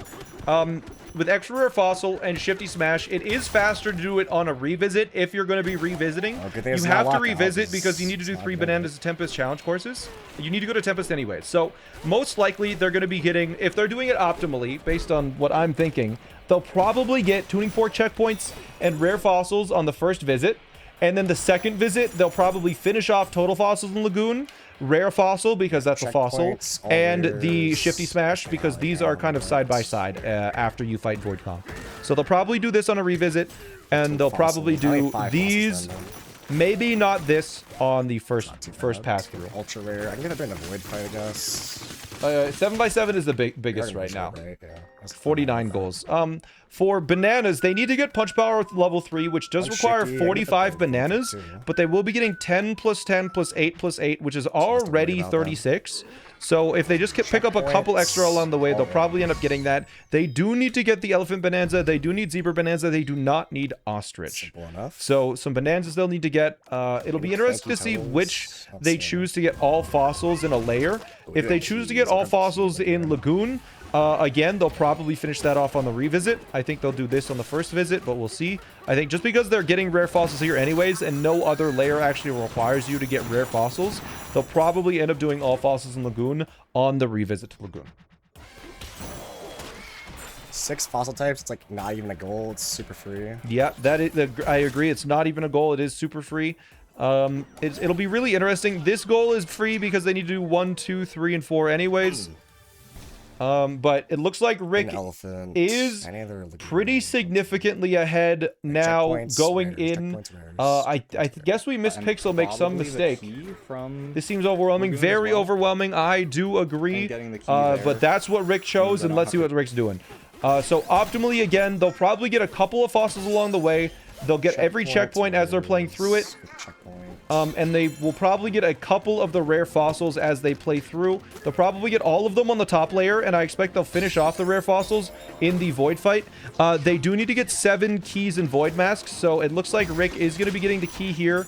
with extra rare fossil and Shifty Smash, it is faster to do it on a revisit if you're going to be revisiting. You have to revisit because you need to do 3 Bananas Tempest challenge courses. You need to go to Tempest anyway. So most likely they're going to be getting, if they're doing it optimally, based on what I'm thinking, they'll probably get Tuning Fork checkpoints and rare fossils on the first visit. And then the second visit, they'll probably finish off total fossils in Lagoon, rare fossil because that's a fossil, and the Shifty Smash because these are kind of side by side after you fight Void Kong. So they'll probably do this on a revisit, and they'll probably do these, maybe not this on the first pass through. Ultra rare. I can get it during a void fight, I guess. 7x7 is the biggest right now. 49 goals. For bananas, they need to get punch power level 3, which does require 45 bananas, but they will be getting 10 plus 10 plus 8 plus 8, which is already 36. So if they just pick up a couple extra along the way, they'll probably end up getting that. They do need to get the Elephant Bonanza. They do need Zebra Bonanza. They do not need Ostrich. So some Bonanzas they'll need to get. It'll be interesting to see which they choose to get all fossils in a layer. If they choose to get all fossils in Lagoon, again, they'll probably finish that off on the revisit. I think they'll do this on the first visit, but we'll see. I think just because they're getting rare fossils here anyways, and no other layer actually requires you to get rare fossils, they'll probably end up doing all fossils in Lagoon on the revisit to Lagoon. 6 fossil types, it's like not even a goal, it's super free. Yeah, I agree. It's not even a goal. It is super free. It'll be really interesting. This goal is free because they need to do 1, 2, 3, and 4 anyways. But it looks like Rick is pretty significantly ahead now going in. I guess we missed Pixel make some mistake. This seems overwhelming, very overwhelming. I do agree. But that's what Rick chose, and let's see what Rick's doing. So optimally, again, they'll probably get a couple of fossils along the way. They'll get every checkpoint as they're playing through it. And they will probably get a couple of the rare fossils as they play through. They'll probably get all of them on the top layer, and I expect they'll finish off the rare fossils in the Void fight. They do need to get 7 keys and Void masks, so it looks like Rick is going to be getting the key here.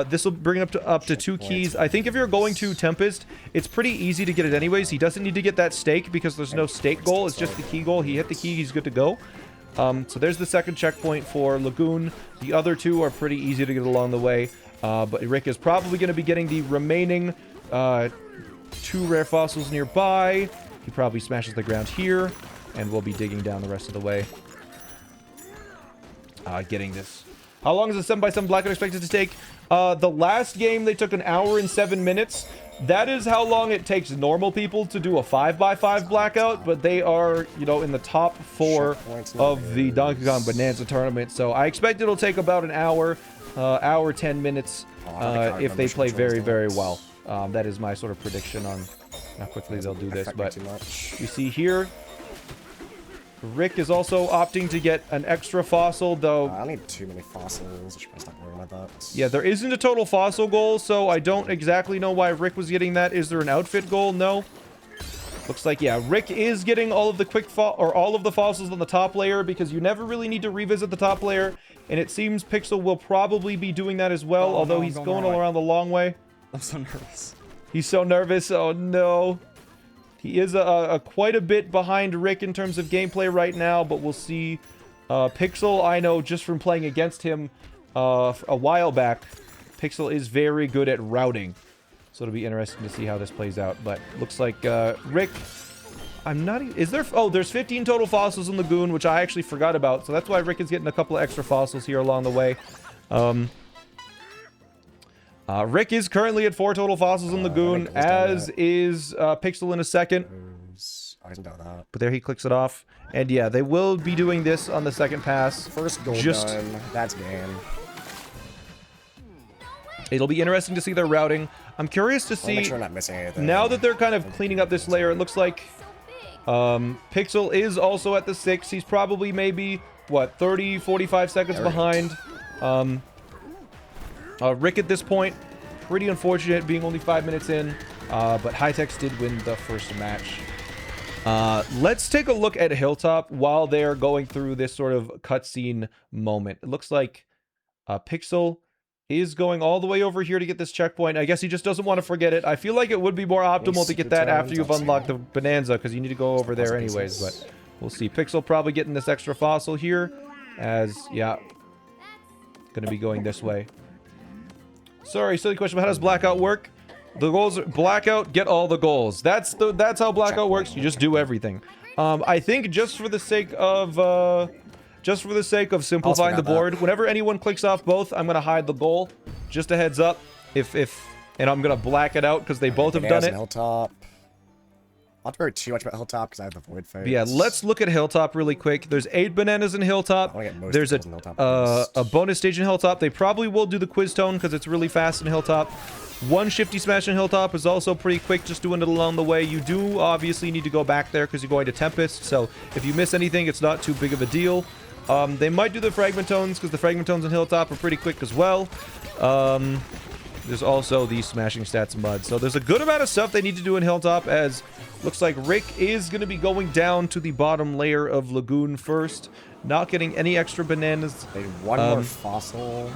This will bring up to 2 keys. I think if you're going to Tempest, it's pretty easy to get it anyways. He doesn't need to get that stake because there's no stake goal. It's just the key goal. He hit the key, he's good to go. So there's the second checkpoint for Lagoon. The other 2 are pretty easy to get along the way. But Rick is probably going to be getting the remaining 2 rare fossils nearby. He probably smashes the ground here, and we'll be digging down the rest of the way. Getting this. How long is the 7x7 blackout expected to take? The last game, they took 1 hour and 7 minutes. That is how long it takes normal people to do a 5x5 blackout, but they are, you know, in the top 4 of the Donkey Kong Bonanza tournament. So I expect it'll take about 1 hour. Hour 10 minutes if they play very, very well. That is my sort of prediction on how quickly they'll do this. But you see here, Rick is also opting to get an extra fossil, though. I don't need too many fossils. I should probably stop worrying about that. Yeah, there isn't a total fossil goal, so I don't exactly know why Rick was getting that. Is there an outfit goal? No. Looks like, yeah, Rick is getting all of the all of the fossils on the top layer because you never really need to revisit the top layer. And it seems Pixel will probably be doing that as well, although he's going all around the long way. I'm so nervous. He's so nervous. Oh, no. He is quite a bit behind Rick in terms of gameplay right now, but we'll see. Pixel, I know just from playing against him a while back, Pixel is very good at routing. So it'll be interesting to see how this plays out. But looks like Rick... I'm not... Is there... Oh, there's 15 total fossils in Lagoon, which I actually forgot about. So that's why Rick is getting a couple of extra fossils here along the way. Rick is currently at 4 total fossils in Lagoon, as is Pixel in a second. I can do that. But there he clicks it off. And yeah, they will be doing this on the second pass. First goal done. That's game. It'll be interesting to see their routing. I'm curious to see... Make sure I'm not missing anything. Now that they're kind of cleaning up this layer, it looks like Pixel is also at the 6. He's probably maybe, what, 30, 45 seconds behind. Rick at this point, pretty unfortunate being only 5 minutes in, but Hightex did win the first match. Let's take a look at Hilltop while they're going through this sort of cutscene moment. It looks like Pixel is going all the way over here to get this checkpoint. I guess he just doesn't want to forget it. I feel like it would be more optimal to get that after you've unlocked the Bonanza, because you need to go over there anyways, but we'll see. Pixel probably getting this extra fossil here, as, yeah, gonna be going this way. Sorry, silly question, but how does Blackout work? The goals are Blackout, get all the goals. That's how Blackout works. You just do everything. I think just for the sake of simplifying the board, whenever anyone clicks off both, I'm gonna hide the goal. Just a heads up. And I'm gonna black it out because they both have done it. Hilltop. I'll not worry too much about Hilltop because I have the Void Phase. Yeah, let's look at Hilltop really quick. There's 8 bananas in Hilltop. There's a bonus stage in Hilltop. They probably will do the Quiz Tone because it's really fast in Hilltop. 1 Shifty Smash in Hilltop is also pretty quick, just doing it along the way. You do obviously need to go back there because you're going to Tempest, so if you miss anything, it's not too big of a deal. They might do the Fragment Tones because the Fragment Tones in Hilltop are pretty quick as well. There's also the Smashing Stats Mud. So there's a good amount of stuff they need to do in Hilltop, as looks like Rick is going to be going down to the bottom layer of Lagoon first. Not getting any extra bananas. They need one more fossil.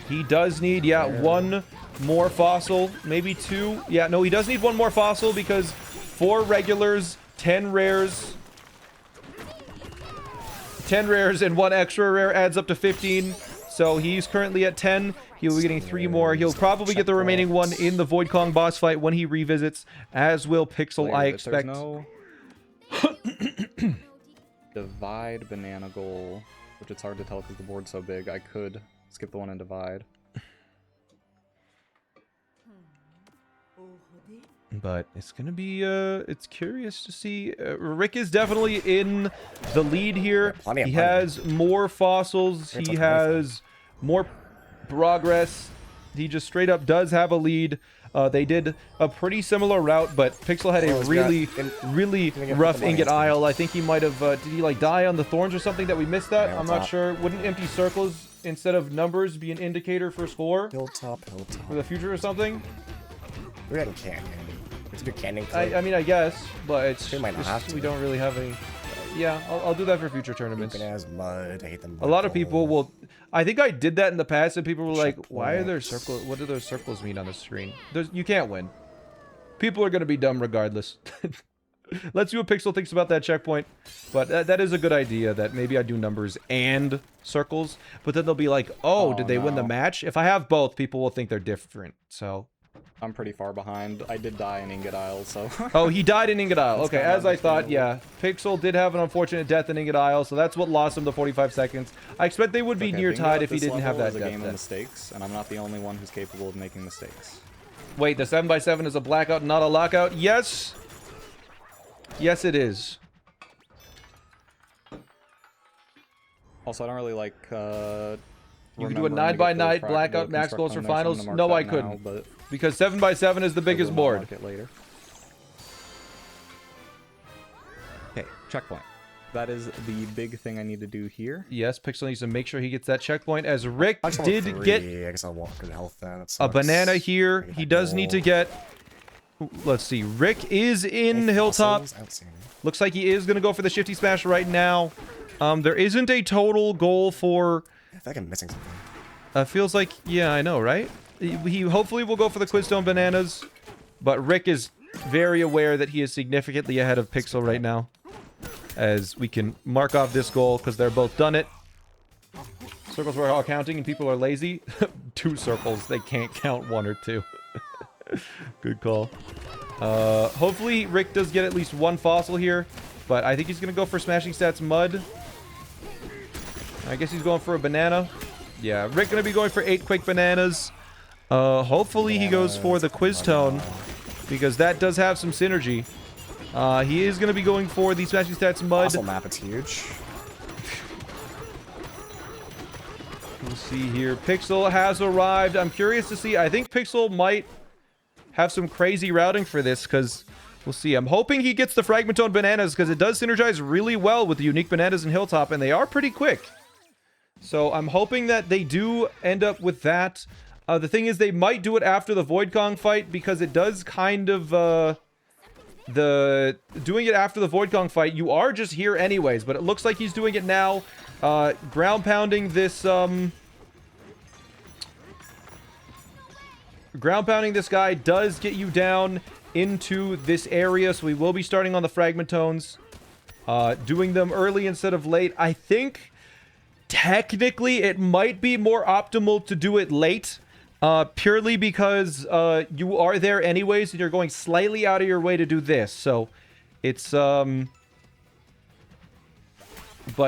He does need, yeah, 1 more fossil. Maybe 2. Yeah, no, he does need 1 more fossil because 4 regulars, 10 rares. 10 rares and 1 extra rare adds up to 15. So he's currently at 10. He'll be getting 3 more. He'll probably get the remaining 1 in the Void Kong boss fight when he revisits, as will Pixel, I expect. There's no divide banana goal, which it's hard to tell because the board's so big. I could skip the one in divide. But it's going to be, it's curious to see. Rick is definitely in the lead here. He has more fossils. He has more progress. He just straight up does have a lead. They did a pretty similar route, but Pixel had a really rough Ingot Isle. I think he might have, did he like die on the thorns or something that we missed that? I'm not sure. Wouldn't empty circles instead of numbers be an indicator for score? Hilltop. For the future or something? We're getting canyon. It's a good canyon. I mean, I guess, but it's we might not have to. We don't really have any. Yeah, I'll do that for future tournaments. Bananas, mud. I hate them. A lot of people will. I think I did that in the past, and people were like, "Why are there circles? What do those circles mean on the screen?" You can't win. People are going to be dumb regardless. Let's see what Pixel thinks about that checkpoint. But that is a good idea, that maybe I do numbers and circles. But then they'll be like, oh did they win the match? If I have both, people will think they're different. So I'm pretty far behind. I did die in Ingot Isle, so... Oh, he died in Ingot Isle. Okay, as I thought, yeah. Pixel did have an unfortunate death in Ingot Isle, so that's what lost him the 45 seconds. I expect they would be near tied if he didn't have that death. Game of mistakes, and I'm not the only one who's capable of making mistakes. Wait, the 7x7 is a blackout, not a lockout? Yes! Yes, it is. Also, I don't really like, You can do a 9x9 blackout max goals for finals? No, I couldn't. Because 7x7 is the biggest board. Later. Okay, checkpoint. That is the big thing I need to do here. Yes, Pixel needs to make sure he gets that checkpoint, as Rick I just want did 3. get I guess I'll walk good health then. That a sucks. banana here. Get He that does need to goal. get... Let's see. Rick is in Any Hilltop. fossils? I don't see any. Looks like he is going to go for the Shifty Smash right now. There isn't a total goal for... I feel like I'm missing something. Feels like... Yeah, I know, right? He hopefully will go for the Quizstone Bananas. But Rick is very aware that he is significantly ahead of Pixel right now. As we can mark off this goal because they're both done it. Circles were all counting and people are lazy. 2 circles. They can't count 1 or 2. Good call. Hopefully Rick does get at least 1 fossil here. But I think he's going to go for Smashing Stats Mud. I guess he's going for a banana. Yeah, Rick going to be going for 8 quick bananas. Hopefully he goes for the Quiztone, because that does have some synergy. He is going to be going for the Smashing Stats Mud. Fossil map, it's huge. We'll see here. Pixel has arrived. I'm curious to see. I think Pixel might have some crazy routing for this, because we'll see. I'm hoping he gets the Fragmentone Bananas, because it does synergize really well with the unique bananas in Hilltop, and they are pretty quick. So I'm hoping that they do end up with that. The thing is, they might do it after the Void Kong fight, because it does kind of, doing it after the Void Kong fight, you are just here anyways, but it looks like he's doing it now. Ground pounding this, ground pounding this guy does get you down into this area, so we will be starting on the Fragmentones. Doing them early instead of late. I think, technically, it might be more optimal to do it late. Purely because you are there anyways, and you're going slightly out of your way to do this. So, it's, but,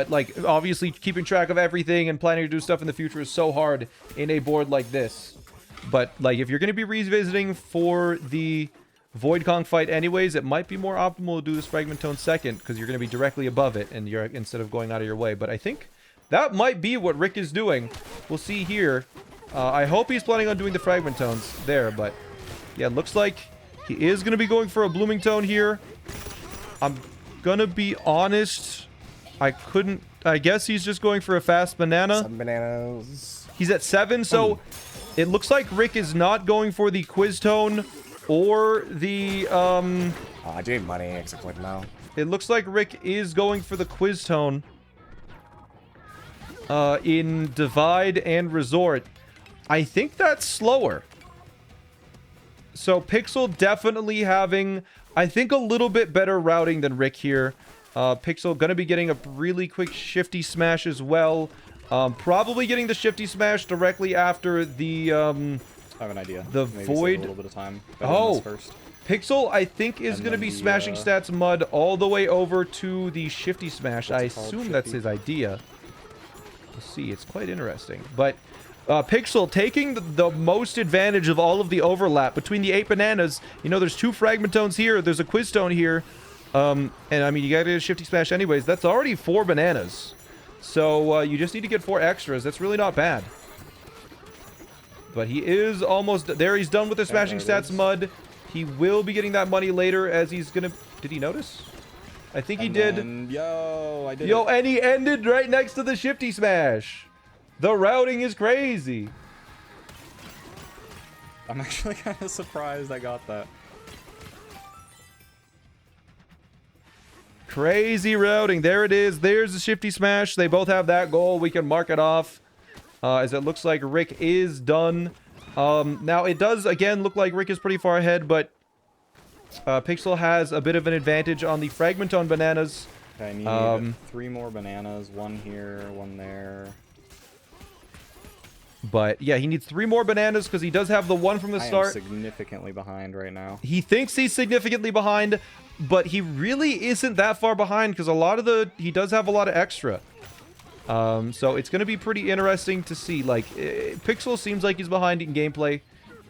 like, obviously keeping track of everything and planning to do stuff in the future is so hard in a board like this. But, like, if you're going to be revisiting for the Void Kong fight anyways, it might be more optimal to do this Fragmentone second, because you're going to be directly above it, and you're, instead of going out of your way. But I think that might be what Rick is doing. We'll see here. I hope he's planning on doing the Fragmentones there, but yeah, looks like he is going to be going for a Bloomingtone here. I'm going to be honest. I guess he's just going for a fast banana. 7 bananas. He's at 7, so it looks like Rick is not going for the Quiztone or the, I do need money, except like now. It looks like Rick is going for the Quiztone in Divide and Resort. I think that's slower. So Pixel definitely having, I think, a little bit better routing than Rick here. Pixel going to be getting a really quick Shifty Smash as well. Probably getting the Shifty Smash directly after the, I have an idea. The Maybe Void. save a little bit of time. First. Pixel, I think, is going to be smashing Stats Mud all the way over to the Shifty Smash. I assume that's his idea. We'll see. It's quite interesting. But Pixel taking the most advantage of all of the overlap between the 8 bananas. You know, there's 2 Fragmentones here. There's a Quiztone here. And, I mean, you got to get a Shifty Smash anyways. That's already 4 bananas. So, you just need to get 4 extras. That's really not bad. But he is almost there. He's done with the Smashing Stats Mud. He will be getting that money later as he's going to... Did he notice? I think he did. Yo, I did Yo, it. and he ended right next to the Shifty Smash. The routing is crazy. I'm actually kind of surprised I got that. Crazy routing. There it is. There's the Shifty Smash. They both have that goal. We can mark it off. As it looks like Rick is done. Now, it does, again, look like Rick is pretty far ahead, but Pixel has a bit of an advantage on the Fragmentone bananas. Okay, I need 3 more bananas. 1 here, 1 there. But, yeah, he needs 3 more bananas because he does have the 1 from the start. I am significantly behind right now. He thinks he's significantly behind, but he really isn't that far behind because a lot of he does have a lot of extra. So it's going to be pretty interesting to see. Like, Pixel seems like he's behind in gameplay,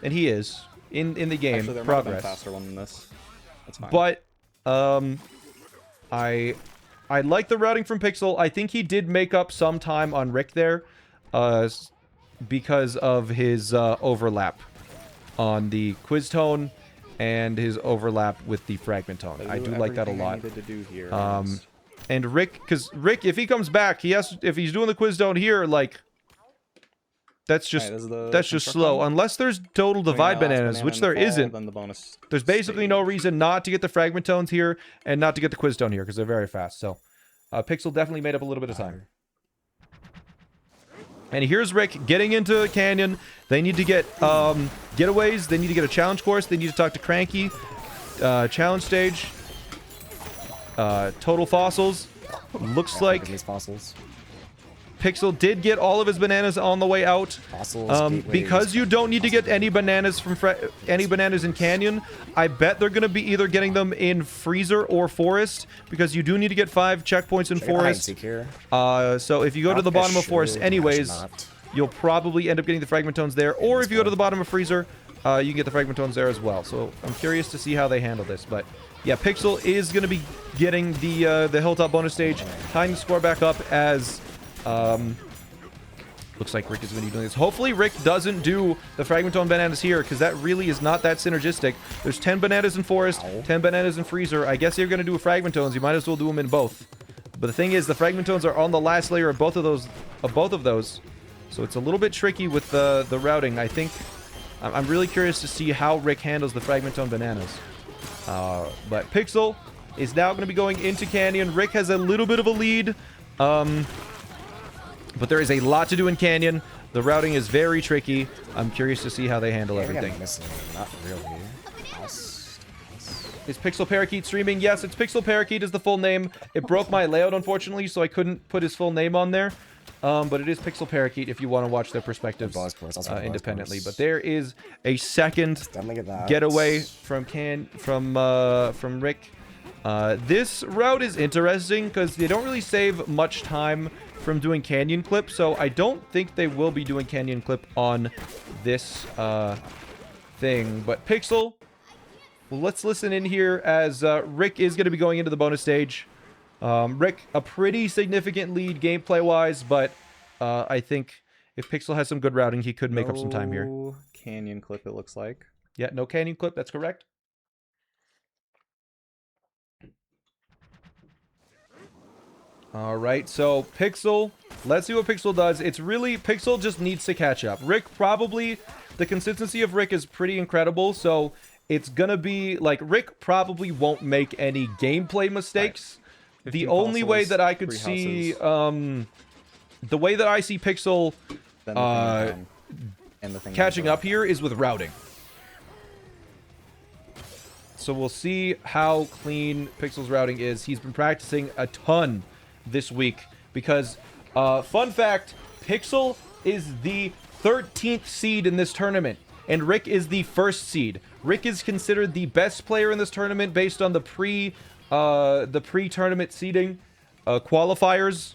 and he is in the game. Actually, there progress. might have been a faster one than this. That's fine. But I like the routing from Pixel. I think he did make up some time on Rick there, because of his overlap on the Quiztone and his overlap with the Fragmentone. I do like that a lot. To do here And Rick, because Rick, if he comes back, if he's doing the quiz down here, like, that's just slow. Unless there's total divide bananas, which there isn't. Then the bonus There's basically no reason not to get the fragment tones here and not to get the quiz stone here because they're very fast. So Pixel definitely made up a little bit of time. And here's Rick getting into Canyon. They need to get getaways. They need to get a challenge course. They need to talk to Cranky. Challenge stage. Total fossils. Looks like these fossils. Pixel did get all of his bananas on the way out. Fossils, because you don't need to get any bananas from any bananas in Canyon. I bet they're going to be either getting them in Freezer or Forest because you do need to get 5 checkpoints in Forest. So if you go to the bottom of Forest anyways, you'll probably end up getting the fragment tones there. Or if you go to the bottom of Freezer, you can get the fragment tones there as well. So I'm curious to see how they handle this. But yeah, Pixel is going to be getting the Hilltop bonus stage, tying the score back up as... looks like Rick is going to be doing this. Hopefully Rick doesn't do the Fragmentone bananas here, because that really is not that synergistic. There's 10 bananas in Forest, 10 bananas in Freezer. I guess you're going to do a Fragmentones. You might as well do them in both. But the thing is, the Fragmentones are on the last layer of both of those. So it's a little bit tricky with the routing. I think I'm really curious to see how Rick handles the Fragmentone bananas. But Pixel is now going to be going into Canyon. Rick has a little bit of a lead. But there is a lot to do in Canyon. The routing is very tricky. I'm curious to see how they handle everything. Not really. Is Pixel Parakeet streaming? Yes, it's Pixel Parakeet is the full name. It broke my layout, unfortunately, so I couldn't put his full name on there. But it is Pixel Parakeet if you want to watch their perspectives independently. But there is a second getaway from Rick. This route is interesting because they don't really save much time from doing Canyon Clip, so I don't think they will be doing Canyon Clip on this thing. But Pixel, well, let's listen in here as Rick is going to be going into the bonus stage. Rick, a pretty significant lead gameplay-wise, but I think if Pixel has some good routing, he could make up some time here. No Canyon Clip, it looks like. Yeah, no Canyon Clip, that's correct. All right, so Pixel, let's see what Pixel does. It's really, Pixel just needs to catch up. Rick probably, the consistency of Rick is pretty incredible, so it's gonna be, like, Rick probably won't make any gameplay mistakes. Right. The only way that I could see, the way that I see Pixel catching up here is with routing. So we'll see how clean Pixel's routing is. He's been practicing a ton this week because, fun fact, Pixel is the 13th seed in this tournament and Rick is the 1st seed. Rick is considered the best player in this tournament based on the pre-tournament seeding qualifiers.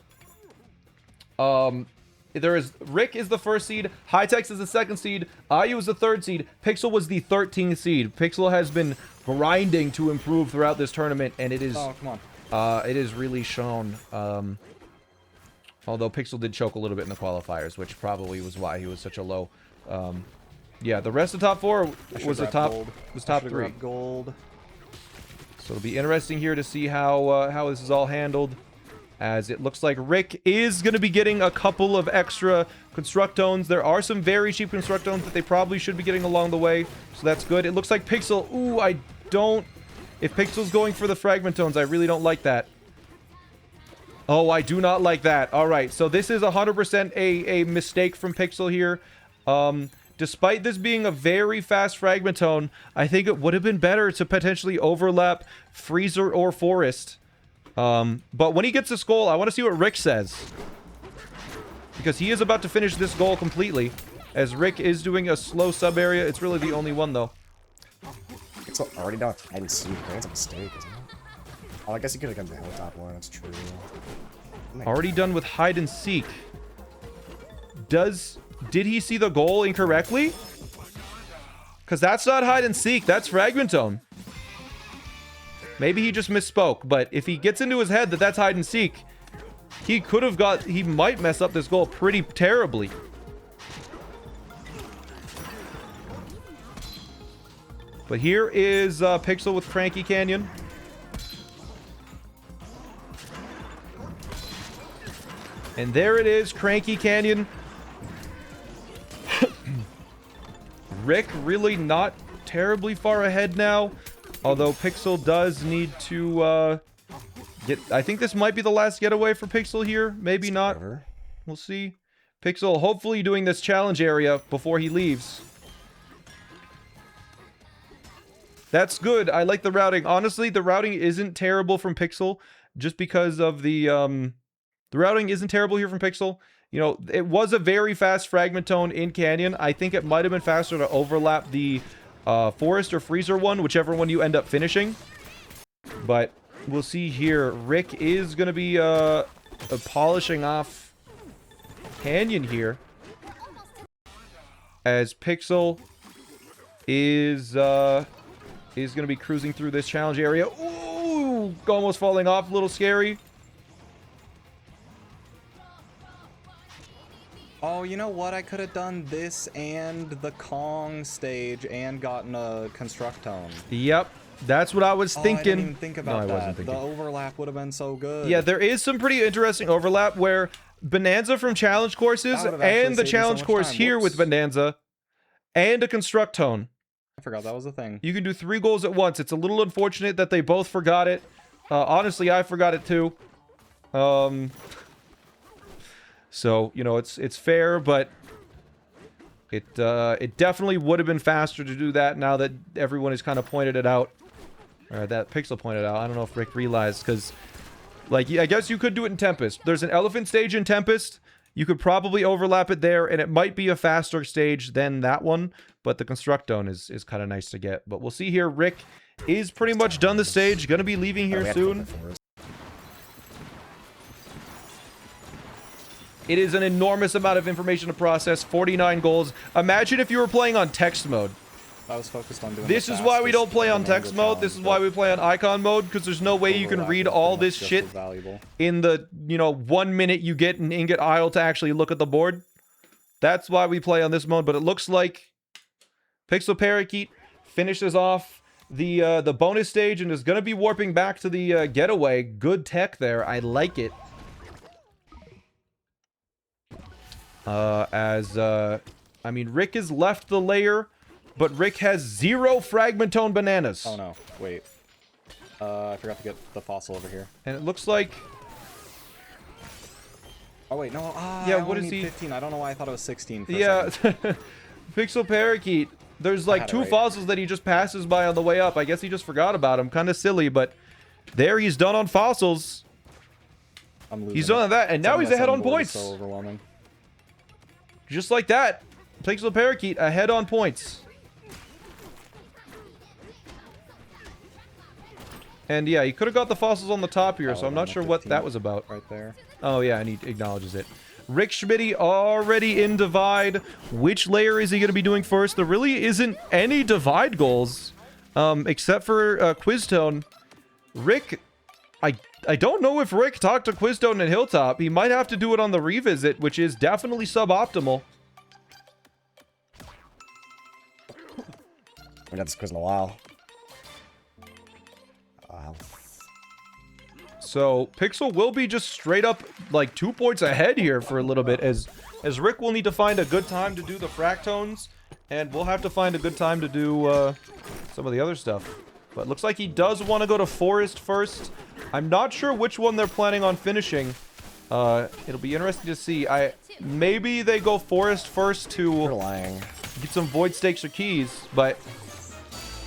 Rick is the 1st seed, Hightex is the 2nd seed, IU is the 3rd seed, Pixel was the 13th seed. Pixel has been grinding to improve throughout this tournament, and it is it is really shown. Although Pixel did choke a little bit in the qualifiers, which probably was why he was such a low. Yeah, the rest of the top 4 was the top top 3. Gold. So it'll be interesting here to see how this is all handled, as it looks like Rick is going to be getting a couple of extra Constructones. There are some very cheap Constructones that they probably should be getting along the way, so that's good. It looks like Pixel, ooh, I don't... If Pixel's going for the Fragmentones, I really don't like that. Oh, I do not like that. All right, so this is 100% a mistake from Pixel here. Despite this being a very fast Fragmentone, I think it would have been better to potentially overlap Freezer or Forest. But when he gets this goal, I want to see what Rick says. Because he is about to finish this goal completely. As Rick is doing a slow sub area. It's really the only one, though. It's already done with hide and seek. That's a mistake, isn't it? Oh, I guess he could have done the Hilltop one. That's true. Already done with hide and seek. Did he see the goal incorrectly? Because that's not hide and seek. That's Fragmentone. Maybe he just misspoke. But if he gets into his head that that's hide and seek, he might mess up this goal pretty terribly. But here is Pixel with Cranky Canyon. And there it is, Cranky Canyon. Rick really not terribly far ahead now. Although Pixel does need to get... I think this might be the last getaway for Pixel here. Maybe not. We'll see. Pixel hopefully doing this challenge area before he leaves. That's good. I like the routing. Honestly, the routing isn't terrible from Pixel just because of the routing isn't terrible here from Pixel. You know, it was a very fast fragment tone in Canyon. I think it might have been faster to overlap the Forest or Freezer one, whichever one you end up finishing. But we'll see here. Rick is going to be polishing off Canyon here. As Pixel is going to be cruising through this challenge area. Ooh, almost falling off, a little scary. Oh, you know what? I could have done this and the Kong stage and gotten a Construct Tone. Yep, that's what I was thinking. I didn't even think about that. Wasn't thinking. The overlap would have been so good. Yeah, there is some pretty interesting overlap where Bonanza from challenge courses and the challenge course here with Bonanza and a Construct Tone. I forgot that was a thing. You can do 3 goals at once. It's a little unfortunate that they both forgot it. Honestly, I forgot it too. So, you know, it's fair, but it definitely would have been faster to do that now that everyone has kind of pointed it out. Or that Pixel pointed out. I don't know if Rick realized, because, like, I guess you could do it in Tempest. There's an elephant stage in Tempest. You could probably overlap it there, and it might be a faster stage than that one, but the Construct Dome is kind of nice to get. But we'll see here. Rick is pretty much done the stage. Gonna be leaving here soon. It is an enormous amount of information to process. 49 goals. Imagine if you were playing on text mode. I was focused on doing this is why we don't play on text mode. This is why we play on icon mode, because there's no way you can read all this shit in the, you know, 1 minute you get an ingot aisle to actually look at the board. That's why we play on this mode, but it looks like Pixel Parakeet finishes off the bonus stage and is going to be warping back to the getaway. Good tech there. I like it. I mean, Rick has left the layer, but Rick has 0 fragment tone bananas. Oh no, wait. I forgot to get the fossil over here. And it looks like... Oh wait, no, yeah, what is he? 15. I don't know why I thought it was 16 for yeah, a second. Pixel Parakeet. There's like 2 fossils that he just passes by on the way up. I guess he just forgot about them. Kind of silly, but there he's done on fossils. I'm losing he's done that, and now he's ahead on points. So overwhelming. Just like that. Pixel Parakeet ahead on points. And yeah, he could have got the fossils on the top here, so I'm not sure what that was about. Right there. Oh yeah, and he acknowledges it. Rick Schmitty already in Divide. Which layer is he going to be doing first? There really isn't any Divide goals, except for Quiztone. Rick, I don't know if Rick talked to Quiztone and Hilltop. He might have to do it on the revisit, which is definitely suboptimal. We got this quiz in a while. Wow. So Pixel will be just straight up like 2 points ahead here for a little bit, as Rick will need to find a good time to do the fractones, and we'll have to find a good time to do some of the other stuff. But looks like he does want to go to Forest first. I'm not sure which one they're planning on finishing. It'll be interesting to see. Maybe they go Forest first to get some Void Stakes or keys, but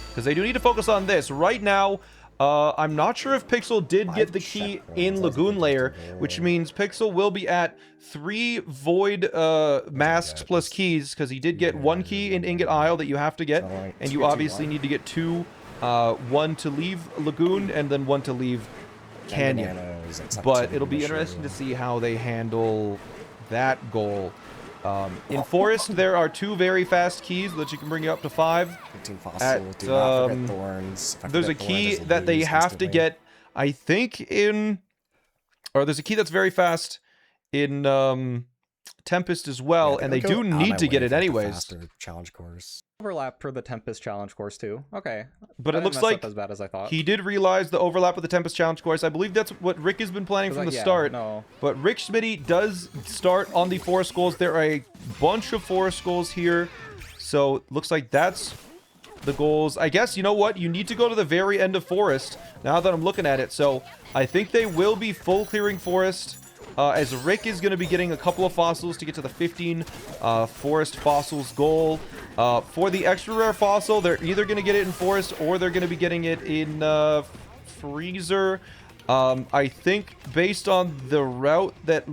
because they do need to focus on this. Right now, I'm not sure if Pixel did get the key in Lagoon Layer, which means Pixel will be at 3 Void masks plus keys, because he did get 1 key in Ingot Isle that you have to get, and you obviously need to get 2, 1 to leave Lagoon, and then 1 to leave Canyon. But it'll be interesting to see how they handle that goal. In Forest, there are 2 very fast keys that you can bring you up to 5. There's a key that they have to get, I think, in... Or there's a key that's very fast in Tempest as well, Yeah, and they go do out of need my to get way it for, like, a anyways. faster challenge course. Overlap for the Tempest challenge course too. Okay. But That it looks didn't mess like up as bad as I thought. he did realize the overlap with the Tempest challenge course. I believe that's what Rick has been planning from the start. No. But Rick Smitty does start on the forest goals. There are a bunch of forest goals here. So looks like that's the goals. I guess, you know what? You need to go to the very end of forest now that I'm looking at it. So I think they will be full clearing forest. As Rick is going to be getting a couple of fossils to get to the 15 forest fossils goal. For the extra rare fossil, they're either going to get it in forest or they're going to be getting it in freezer. I think based on the route that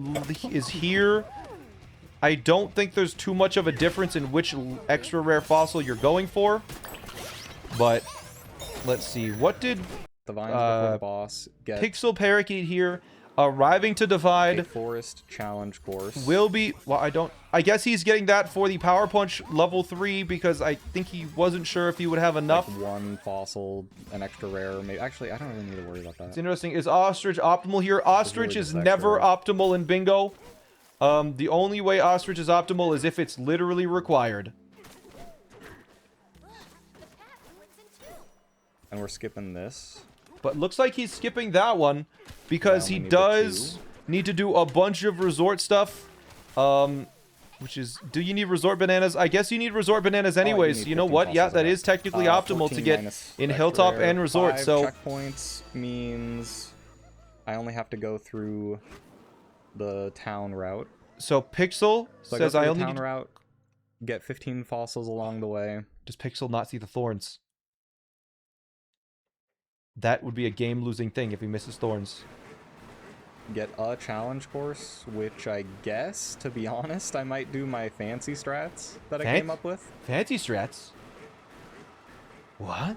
is here, I don't think there's too much of a difference in which extra rare fossil you're going for. But let's see. What did The vines before the boss get Pixel Parakeet here arriving to a divide forest challenge course? will be, well, I guess he's getting that for the Power Punch level 3 because I think he wasn't sure if he would have enough. Like one fossil, an extra rare, maybe. Actually, I don't really need to worry about that. It's interesting. Is Ostrich optimal here? Ostrich really is just never extra. optimal in bingo. The only way Ostrich is optimal is if it's literally required. And we're skipping this. But looks like he's skipping that one because Yeah, he we need the does 2. need to do a bunch of resort stuff. Which is, do you need resort bananas? I guess you need resort bananas anyways. need You know 15 what? Yeah, fossils that there. is technically optimal to 14 get minus in extra Hilltop rare. and resort. 5 So checkpoints means I only have to go through the town route. so Pixel So says I I go through only the need town route, get 15 fossils along the way. Does Pixel not see the thorns? That would be a game-losing thing if he misses thorns. Get a challenge course, which I guess, to be honest, I might do my fancy strats that I came up with. Fancy strats? What?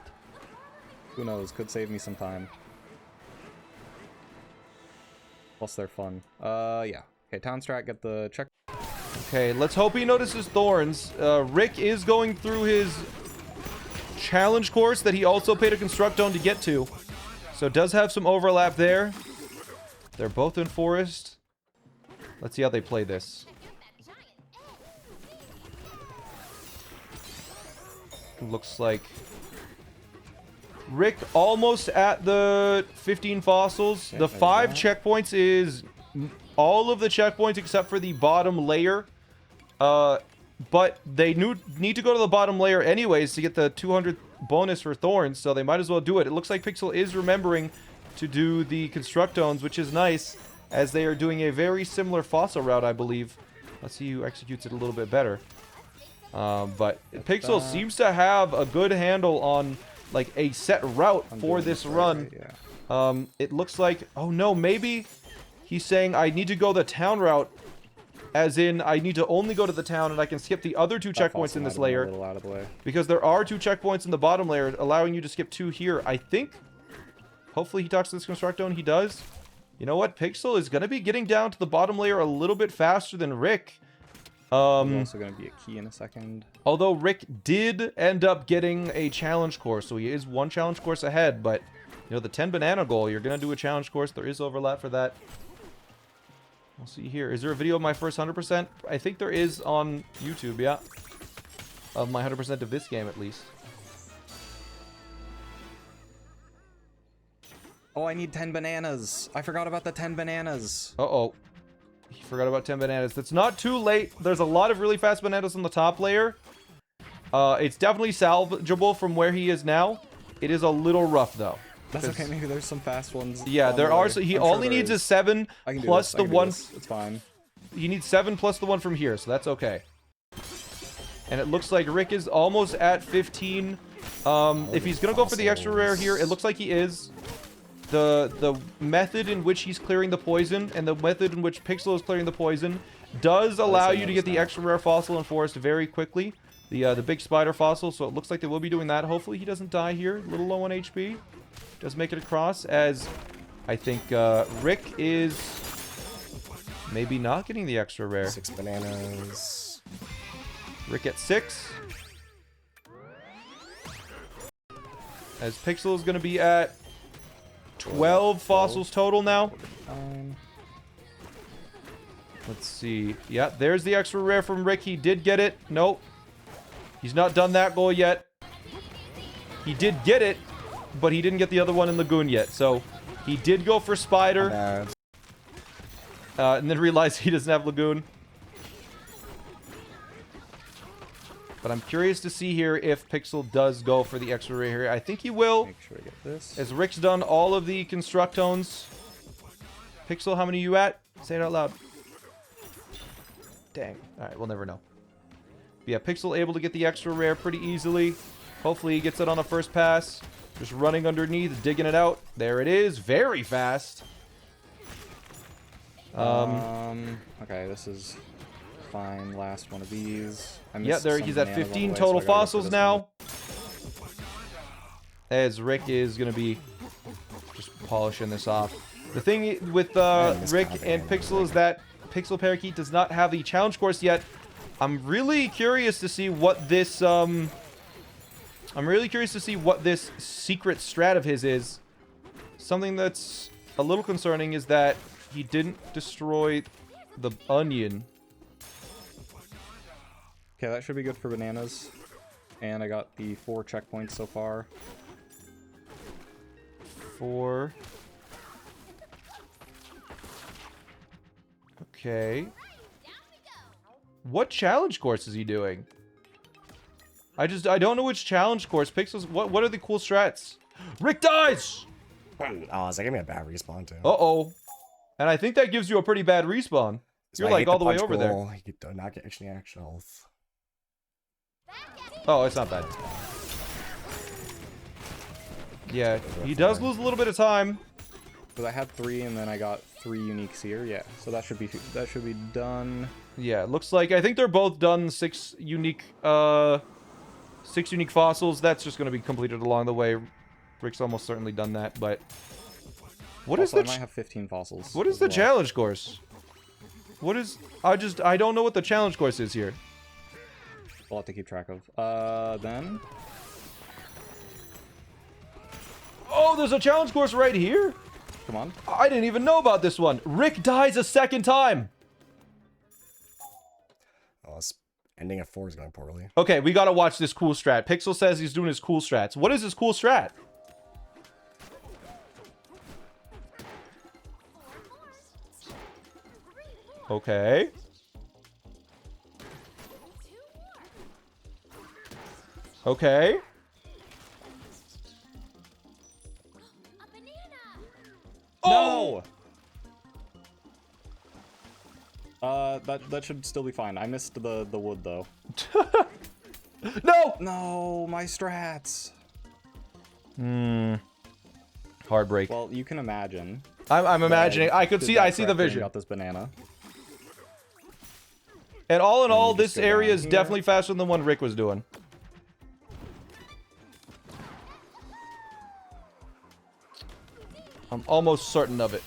Who knows? Could save me some time. Plus, they're fun. Yeah. Okay, town strat, get the check. Okay, let's hope he notices thorns. Rick is going through his challenge course that he also paid a Constructone to get to. So it does have some overlap there. They're both in forest. Let's see how they play this. Looks like Rick almost at the 15 fossils. The 5 checkpoints is all of the checkpoints except for the bottom layer. But they need to go to the bottom layer anyways to get the 200 bonus for thorns, so they might as well do it. It looks like Pixel is remembering to do the Constructones, which is nice, as they are doing a very similar fossil route, I believe. Let's see who executes it a little bit better. But Pixel seems to have a good handle on like a set route for this run. Yeah. It looks like, oh no, maybe he's saying I need to go the town route, as in I need to only go to the town and I can skip the other 2 checkpoints in this layer. A little out of the way. Because there are 2 checkpoints in the bottom layer, allowing you to skip 2 here. I think, hopefully he talks to this Constructone. He does. You know what? Pixel is going to be getting down to the bottom layer a little bit faster than Rick. There's also going to be a key in a second. Although Rick did end up getting a challenge course, so he is 1 challenge course ahead. But, you know, the 10 banana goal, you're going to do a challenge course. There is overlap for that. We'll see here. Is there a video of my first 100%? I think there is on YouTube, yeah. Of my 100% of this game, at least. Oh, I need 10 bananas. I forgot about the 10 bananas. Uh-oh. He forgot about 10 bananas. That's not too late. There's a lot of really fast bananas on the top layer. It's definitely salvageable from where he is now. It is a little rough, though. That's okay. Maybe there's some fast ones. Yeah, there are. So he only needs a 7 plus the 1. It's fine. He needs 7 plus the 1 from here, so that's okay. And it looks like Rick is almost at 15. If he's gonna go for the extra rare here, it looks like he is. The method in which he's clearing the poison and the method in which Pixel is clearing the poison does allow you to get the extra rare fossil in forest very quickly. The big spider fossil, so it looks like they will be doing that. Hopefully he doesn't die here. A little low on HP. Does make it across, as I think Rick is maybe not getting the extra rare. 6 bananas. Rick at 6. As Pixel is going to be at 12 fossils total now. Let's see. Yeah, there's the extra rare from Rick. He did get it. Nope. He's not done that goal yet. He did get it, but he didn't get the other one in Lagoon yet. So he did go for Spider. Bad. And then realized he doesn't have Lagoon. But I'm curious to see here if Pixel does go for the extra rare here. I think he will. Make sure I get this. As Rick's done all of the Constructones. Pixel, how many are you at? Say it out loud. Dang. Alright, we'll never know. But yeah, Pixel able to get the extra rare pretty easily. Hopefully he gets it on the first pass. Just running underneath, digging it out. There it is. Very fast. Okay, this is fine. Last one of these. Yeah, there he's at 15 total fossils now. As Rick is going to be just polishing this off. The thing with Rick and Pixel is that Pixel Parakeet does not have the challenge course yet. I'm really curious to see what this secret strat of his is. Something that's a little concerning is that he didn't destroy the onion. Okay, that should be good for bananas. And I got the 4 checkpoints so far. 4. Okay. What challenge course is he doing? I don't know which challenge course. Pixels, what are the cool strats? Rick dies! Oh, it's like, give me a bad respawn, too. Uh-oh. And I think that gives you a pretty bad respawn. So You're I like hate all the way punch over there. goal. He did not get extra health. Oh, it's not bad. Yeah, he does lose a little bit of time. Because I had 3 and then I got 3 uniques here. Yeah, so that should be done. Yeah, it looks like I think they're both done 6 unique fossils. That's just going to be completed along the way. Rick's almost certainly done that, but what Also, is I might have 15 fossils. what is as the well. challenge course? What is I don't know what the challenge course is here. We'll have to keep track of. Then Oh, there's a challenge course right here? come on. I didn't even know about this one. Rick dies a second time. Oh, this ending at 4 is going poorly. Okay, we got to watch this cool strat. Pixel says he's doing his cool strats. What is his cool strat? Okay. Okay. No! That should still be fine. I missed the wood though. No! No, my strats. Heartbreak. Well, you can imagine. I'm imagining. I did see that the correctly and vision. Got this banana. And all in all, you just this go area down is here. definitely faster than the one Rick was doing. I'm almost certain of it.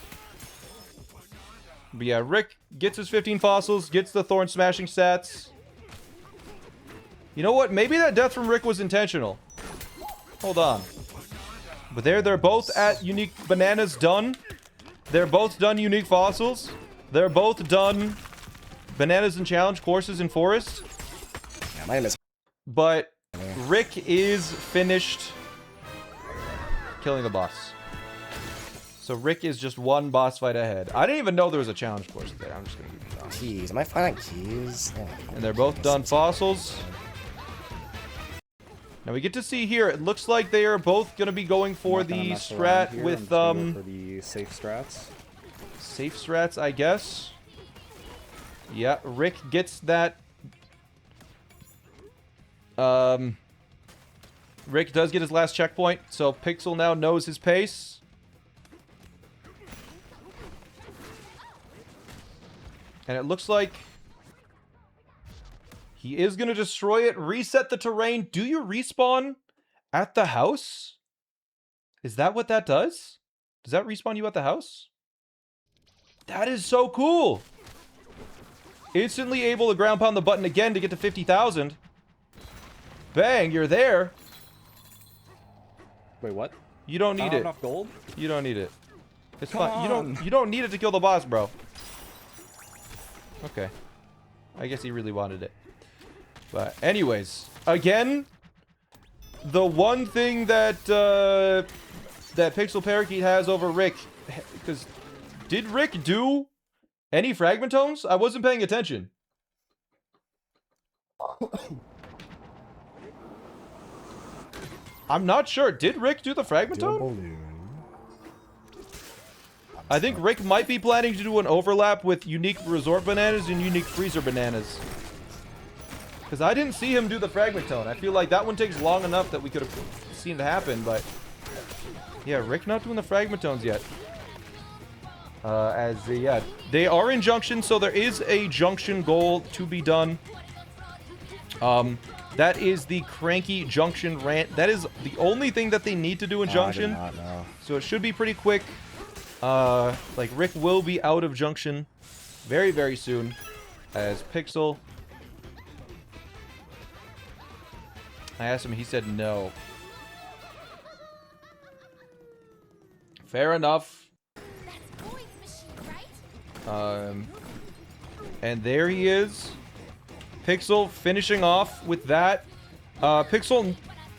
But yeah, Rick gets his 15 fossils, gets the thorn smashing stats. You know what? Maybe that death from Rick was intentional. Hold on. But they're both at unique bananas done. They're both done unique fossils. They're both done bananas and challenge courses in forest. Yeah, my name is. But Rick is finished killing the boss. So Rick is just one boss fight ahead. I didn't even know there was a challenge course there. I'm just gonna keep it down. Keys. Am I finding keys? Yeah. And they're both done fossils. Now we get to see here. It looks like they are both gonna be going for I'm not gonna the mess around strat here. I'm with just gonna go for the safe strats. safe strats, I guess. Yeah, Rick gets that. Rick does get his last checkpoint, so Pixel now knows his pace. And it looks like he is going to destroy it, reset the terrain. Do you respawn at the house? Is that what that does? Does that respawn you at the house? That is so cool. Instantly able to ground pound the button again to get to 50,000. Bang, you're there. Wait, what? You don't I need don't have it. enough gold? You don't need it. It's Come fine. on. You don't need it to kill the boss, bro. Okay. I guess he really wanted it. But anyways, again, the one thing that that Pixel Parakeet has over Rick, because did Rick do any fragmentones? I wasn't paying attention. I'm not sure. Did Rick do the Do a fragmentone? balloon. I think Rick might be planning to do an overlap with unique resort bananas and unique freezer bananas. Because I didn't see him do the fragmentone. I feel like that one takes long enough that we could have seen it happen, but... Yeah, Rick not doing the fragmentones yet. Yeah, they are in junction, so there is a junction goal to be done. That is the cranky junction rant. That is the only thing that they need to do in junction. I did not know. So it should be pretty quick. Like, Rick will be out of junction very, very soon. As Pixel... I asked him, he said no. Fair enough. And there he is. Pixel finishing off with that. Pixel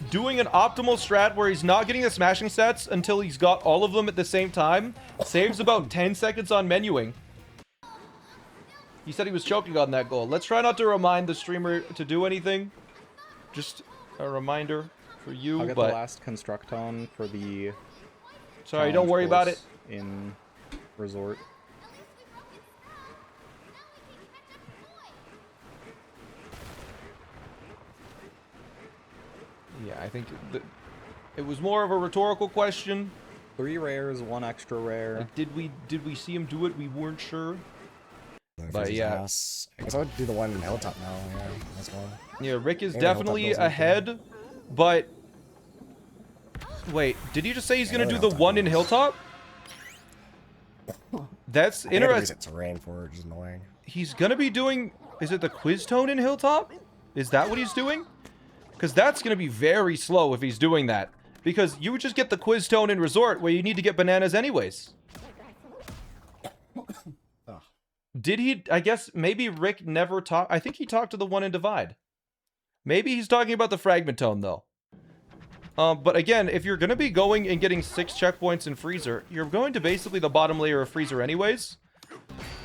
doing an optimal strat where he's not getting the smashing sets until he's got all of them at the same time. Saves about 10 seconds on menuing. He said he was choking on that goal. Let's try not to remind the streamer to do anything. Just a reminder for you, I'll get but... the last Constructone for the... Sorry, don't worry about it. In Resort. Yeah, I think it was more of a rhetorical question. 3 rares, 1 extra rare. Like, did we see him do it? We weren't sure. But But yeah. I guess I would do the one in Hilltop now. Yeah, that's one. Yeah, Rick is Maybe definitely Hilltop goes ahead, but... Wait, did he just say he's Yeah, gonna do the Hilltop one in goes. Hilltop? That's I had to interesting. reset terrain for it, which is annoying. He's gonna be doing... Is it the quiz tone in Hilltop? Is that what he's doing? Because that's gonna be very slow if he's doing that. Because you would just get the quiz tone in Resort where you need to get bananas anyways. Ugh. Did he... I guess maybe Rick never talked... I think he talked to the one in Divide. Maybe he's talking about the fragment tone though. But again, if you're going to be going and getting 6 checkpoints in Freezer, you're going to basically the bottom layer of Freezer anyways.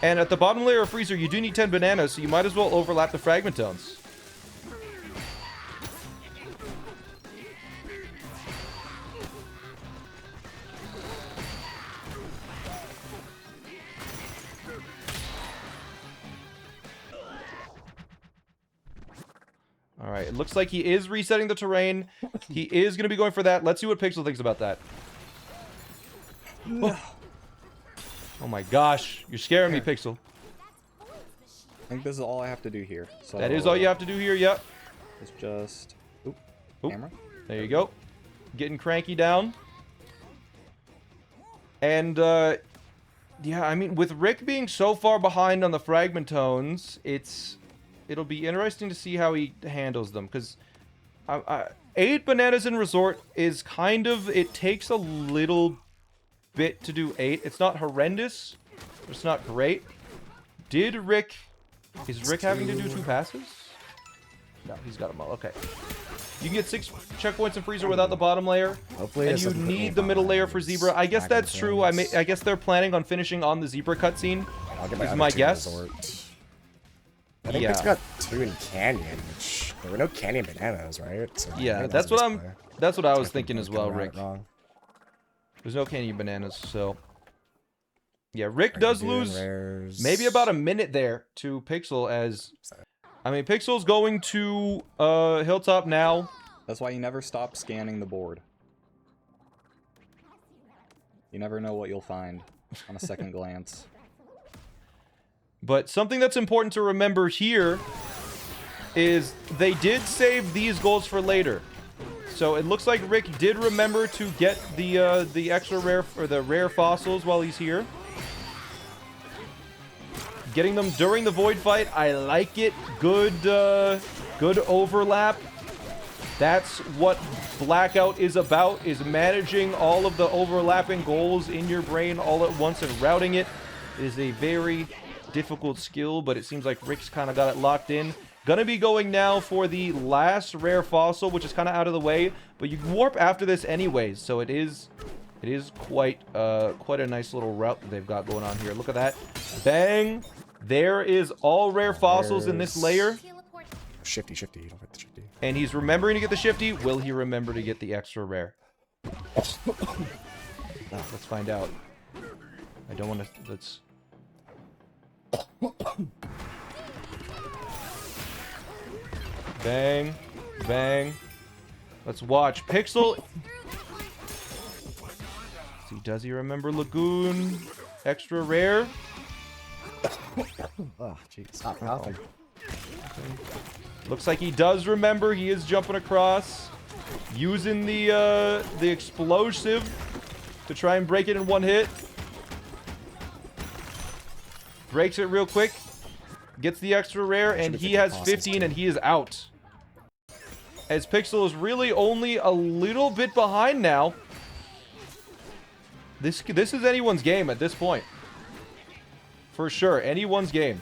And at the bottom layer of Freezer, you do need 10 bananas, so you might as well overlap the fragment tones. Alright, it looks like he is resetting the terrain. He is going to be going for that. Let's see what Pixel thinks about that. Oh. Oh my gosh. You're scaring me, Pixel. I think this is all I have to do here. So That is all you have to do here, yep. It's just... Oop. Oop. Camera. There you go. Getting cranky down. And, yeah, I mean, with Rick being so far behind on the fragment tones, it'll be interesting to see how he handles them, because 8 bananas in Resort is kind of... It takes a little bit to do 8. It's not horrendous. It's not great. Did Rick... Is Rick having to do 2 passes? No, he's got them all. Okay. You can get 6 checkpoints in Freezer without the bottom layer. Hopefully And this you doesn't put me need the middle layer for behind Zebra. I guess that's Dragon true. I Thrones. guess they're planning on finishing on the Zebra cutscene. I'll get is other my 2 guess. Resort. I think Yeah. it's got 2 in Canyon, which there were no Canyon bananas, right? So I Yeah, think that's a what misplay. That's what I was I think thinking I as was well, getting Rick. it wrong. There's no candy bananas, so... Yeah, Rick Are does you doing lose rares? maybe about a minute there to Pixel as... I mean, Pixel's going to Hilltop now. That's why you never stop scanning the board. You never know what you'll find on a second glance. But something that's important to remember here is they did save these goals for later. So it looks like Rick did remember to get the extra rare, or the rare fossils while he's here. Getting them during the void fight, I like it. Good, good overlap. That's what Blackout is about, is managing all of the overlapping goals in your brain all at once and routing it. It is a very difficult skill, but it seems like Rick's kind of got it locked in. Gonna be going now for the last rare fossil, which is kind of out of the way, but you can warp after this anyways, so it is quite a nice little route that they've got going on here. Look at that. Bang! There is all rare fossils in this layer. Shifty, shifty. You don't get the shifty. And he's remembering to get the shifty. Will he remember to get the extra rare? Let's find out. I don't want to... Let's... Bang. Bang. Let's watch. Pixel... See, does he remember Lagoon? Extra rare? Oh, jeez. Stop nothing. Looks like he does remember. He is jumping across. Using the explosive to try and break it in one hit. Breaks it real quick. Gets the extra rare, and he has 15, and he is out. As Pixel is really only a little bit behind now. This is anyone's game at this point. For sure, anyone's game.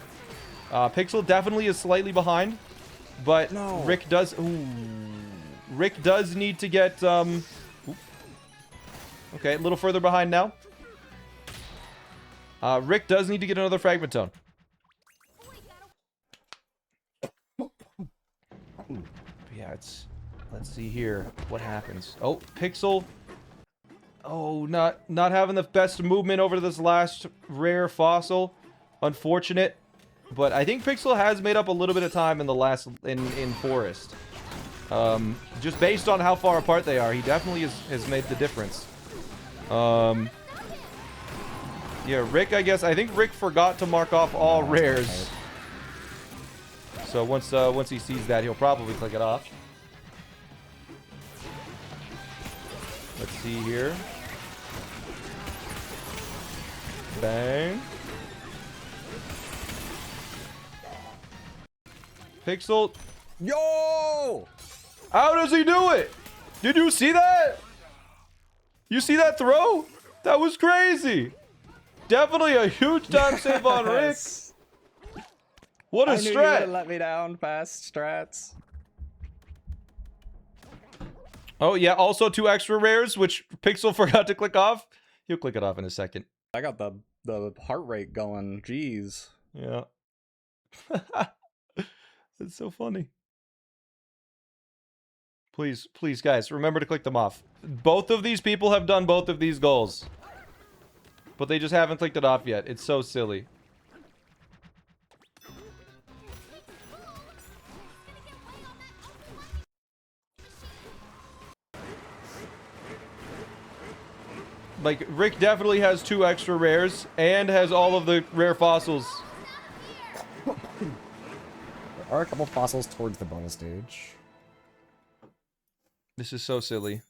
Pixel definitely is slightly behind, but No. Rick does... Ooh. Rick does need to get... Okay, a little further behind now. Rick does need to get another fragment tone. Yeah, it's... Let's see here what happens. Oh, Pixel... Oh, not having the best movement over this last rare fossil. Unfortunate. But I think Pixel has made up a little bit of time in the last... in Forest. Just based on how far apart they are, he definitely has made the difference. Yeah, Rick, I think Rick forgot to mark off all rares. So once he sees that, he'll probably click it off. Let's see here. Bang. Pixel. Yo! How does he do it? Did you see that? You see that throw? That was crazy. Definitely a huge time save on Rick. Yes. What a I knew you strat. wouldn't let me down past strats. Oh, yeah. Also 2 extra rares, which Pixel forgot to click off. He'll click it off in a second. I got the heart rate going. Jeez. Yeah. That's so funny. Please, please, guys, remember to click them off. Both of these people have done both of these goals. But they just haven't clicked it off yet. It's so silly. Like, Rick definitely has 2 extra rares and has all of the rare fossils. There are a couple fossils towards the bonus stage. This is so silly.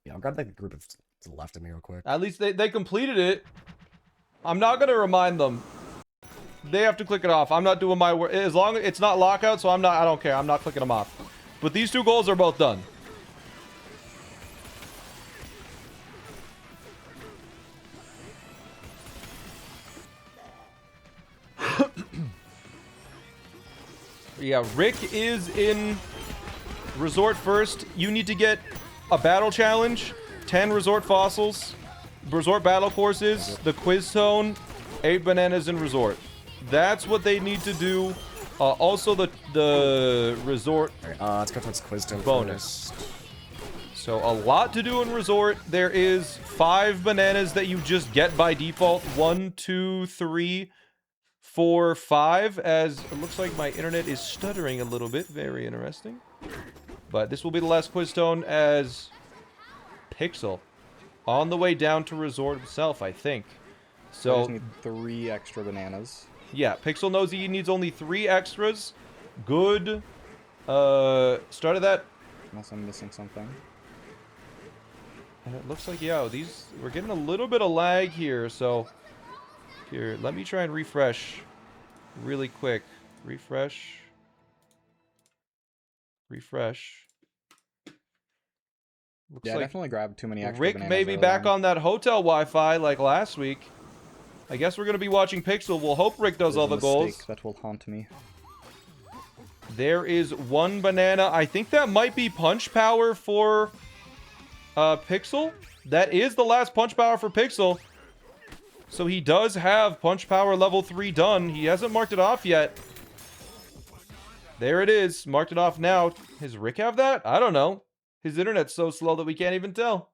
Yeah, I'll grab like the group of to the left of me real quick. At least they completed it. I'm not going to remind them. They have to click it off. I'm not doing my work. As long as it's not lockout, so I don't care. I'm not clicking them off. But these 2 goals are both done. Yeah, Rick is in Resort first. You need to get a battle challenge, 10 Resort fossils, Resort battle courses, the quiz zone, 8 bananas in Resort. That's what they need to do. Also the Resort Alright, let's go towards Quizdom bonus. first. So a lot to do in Resort. There is 5 bananas that you just get by default. 1, 2, 3, 4, 5. As it looks like my internet is stuttering a little bit. Very interesting. But this will be the last quiz stone as Pixel on the way down to Resort himself, I think. I So just need 3 extra bananas. yeah, Pixel knows he needs only 3 extras. Good start of that. Unless I'm missing something. And it looks like, yeah, we're getting a little bit of lag here, so here, let me try and refresh really quick. Refresh. Looks Yeah, I like definitely grabbed too many extra Rick bananas may be early back on that hotel Wi-Fi like last week. I guess we're going to be watching Pixel. We'll hope Rick does There's all a the goals. mistake that will haunt me. There is one banana. I think that might be punch power for Pixel. That is the last punch power for Pixel. So he does have punch power level 3 done. He hasn't marked it off yet. There it is. Marked it off now. Does Rick have that? I don't know. His internet's so slow that we can't even tell.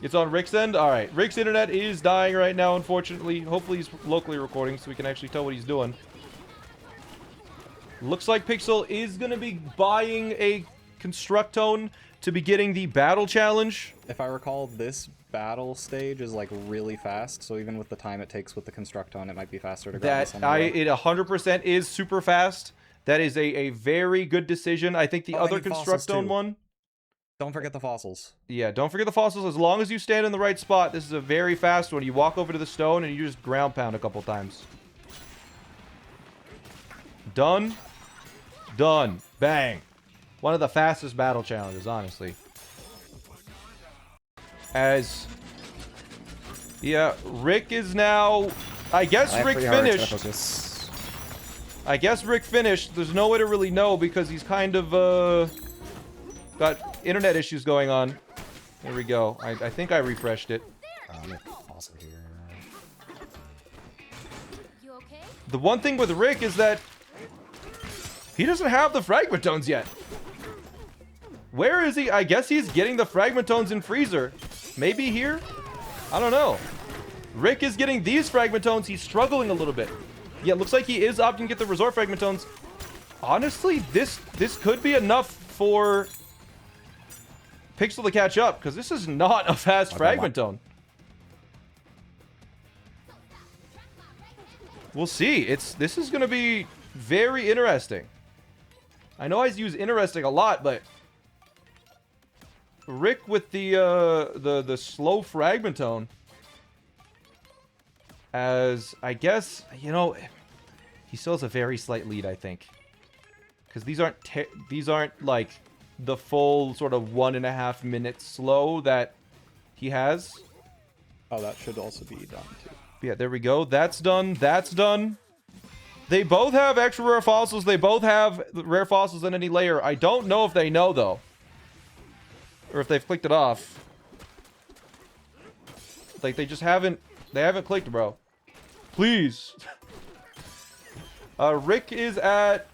It's on Rick's end? Alright. Rick's internet is dying right now, unfortunately. Hopefully he's locally recording so we can actually tell what he's doing. Looks like Pixel is going to be buying a Constructone to be getting the battle challenge. If I recall, this battle stage is like really fast, so even with the time it takes with the Constructone, it might be faster to grab this on the road. It 100% is super fast. That is a very good decision. I think the other Constructone one. Don't forget the fossils. Yeah, don't forget the fossils. As long as you stand in the right spot, this is a very fast one. You walk over to the stone and you just ground pound a couple times. Done. Done. Bang. One of the fastest battle challenges, honestly. As... Yeah, Rick is now... I guess Rick finished. I guess Rick finished. There's no way to really know because he's kind of, got internet issues going on. There we go. I think I refreshed it. Awesome here. You okay? The one thing with Rick is that he doesn't have the Fragmentones yet. Where is he? I guess he's getting the Fragmentones in Freezer. Maybe here? I don't know. Rick is getting these Fragmentones. He's struggling a little bit. Yeah, looks like he is opting to get the Resort Fragmentones. Honestly, this could be enough for Pixel to catch up, because this is not a fast Fragmentone. We'll see. This is going to be very interesting. I know I use interesting a lot, but Rick with the slow Fragmentone, as I guess, you know, he still has a very slight lead, I think, because these aren't like the full sort of 1.5 minutes slow that he has. Oh, that should also be done too. Yeah, there we go. That's done. That's done. They both have extra rare fossils. They both have rare fossils in any layer. I don't know if they know, though. Or if they've clicked it off. Like, they just haven't... They haven't clicked, bro. Please. Rick is at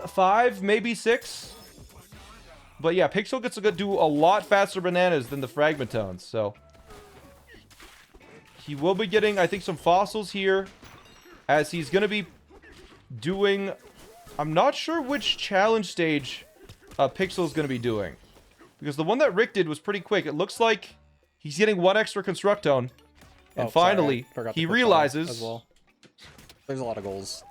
5, maybe 6. But yeah, Pixel gets to do a lot faster bananas than the Fragmentones, so... He will be getting, I think, some fossils here, as he's going to be doing... I'm not sure which challenge stage Pixel's going to be doing. Because the one that Rick did was pretty quick. It looks like he's getting 1 extra Constructone. And finally, he realizes... As well. There's a lot of goals.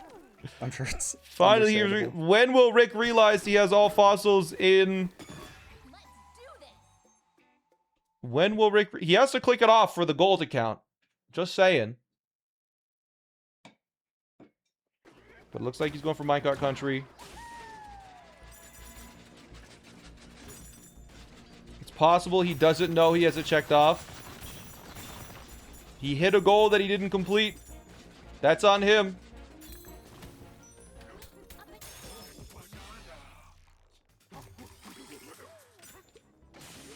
I'm sure it's... Finally, when will Rick realize he has all fossils in... When will Rick... He has to click it off for the goal to count. Just saying. But it looks like he's going for Minecart Country. It's possible he doesn't know he has it checked off. He hit a goal that he didn't complete. That's on him.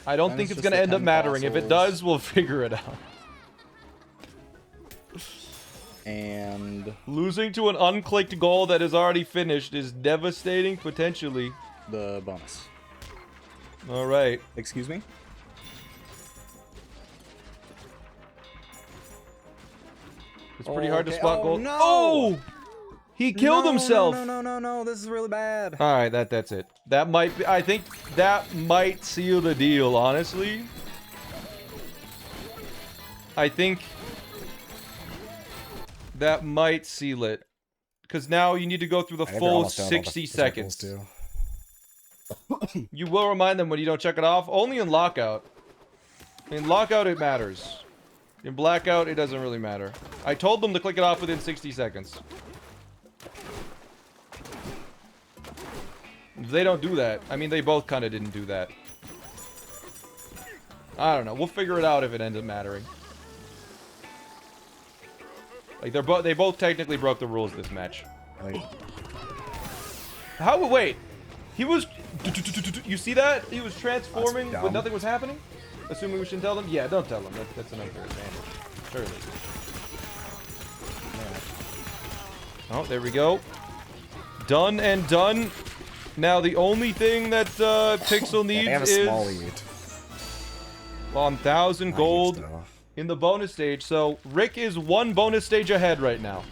I don't think it's going to end up mattering. If it does, we'll figure it out. And losing to an unclicked goal that is already finished is devastating, potentially. The bonus. All right. Excuse me? It's pretty hard to spot gold. No! Oh! He killed himself. No. This is really bad. All right, that's it. That might be... I think that might seal the deal, honestly. I think... that might seal it. Because now you need to go through the full 60 seconds. You will remind them when you don't check it off. Only in Lockout. In Lockout, it matters. In Blackout, it doesn't really matter. I told them to click it off within 60 seconds. They don't do that. I mean, they both kind of didn't do that. I don't know. We'll figure it out if it ends up mattering. Like they both technically broke the rules this match. Like, How? Wait, he was. You see that? He was transforming, That's but dumb. nothing was happening. Assuming we shouldn't tell them. Yeah, don't tell them. That's an unfair advantage. Surely. Oh, there we go. Done and done. Now the only thing that Pixel yeah, needs they have a is small lead. 1,000 Not gold huge, though. in the bonus stage. So Rick is one bonus stage ahead right now.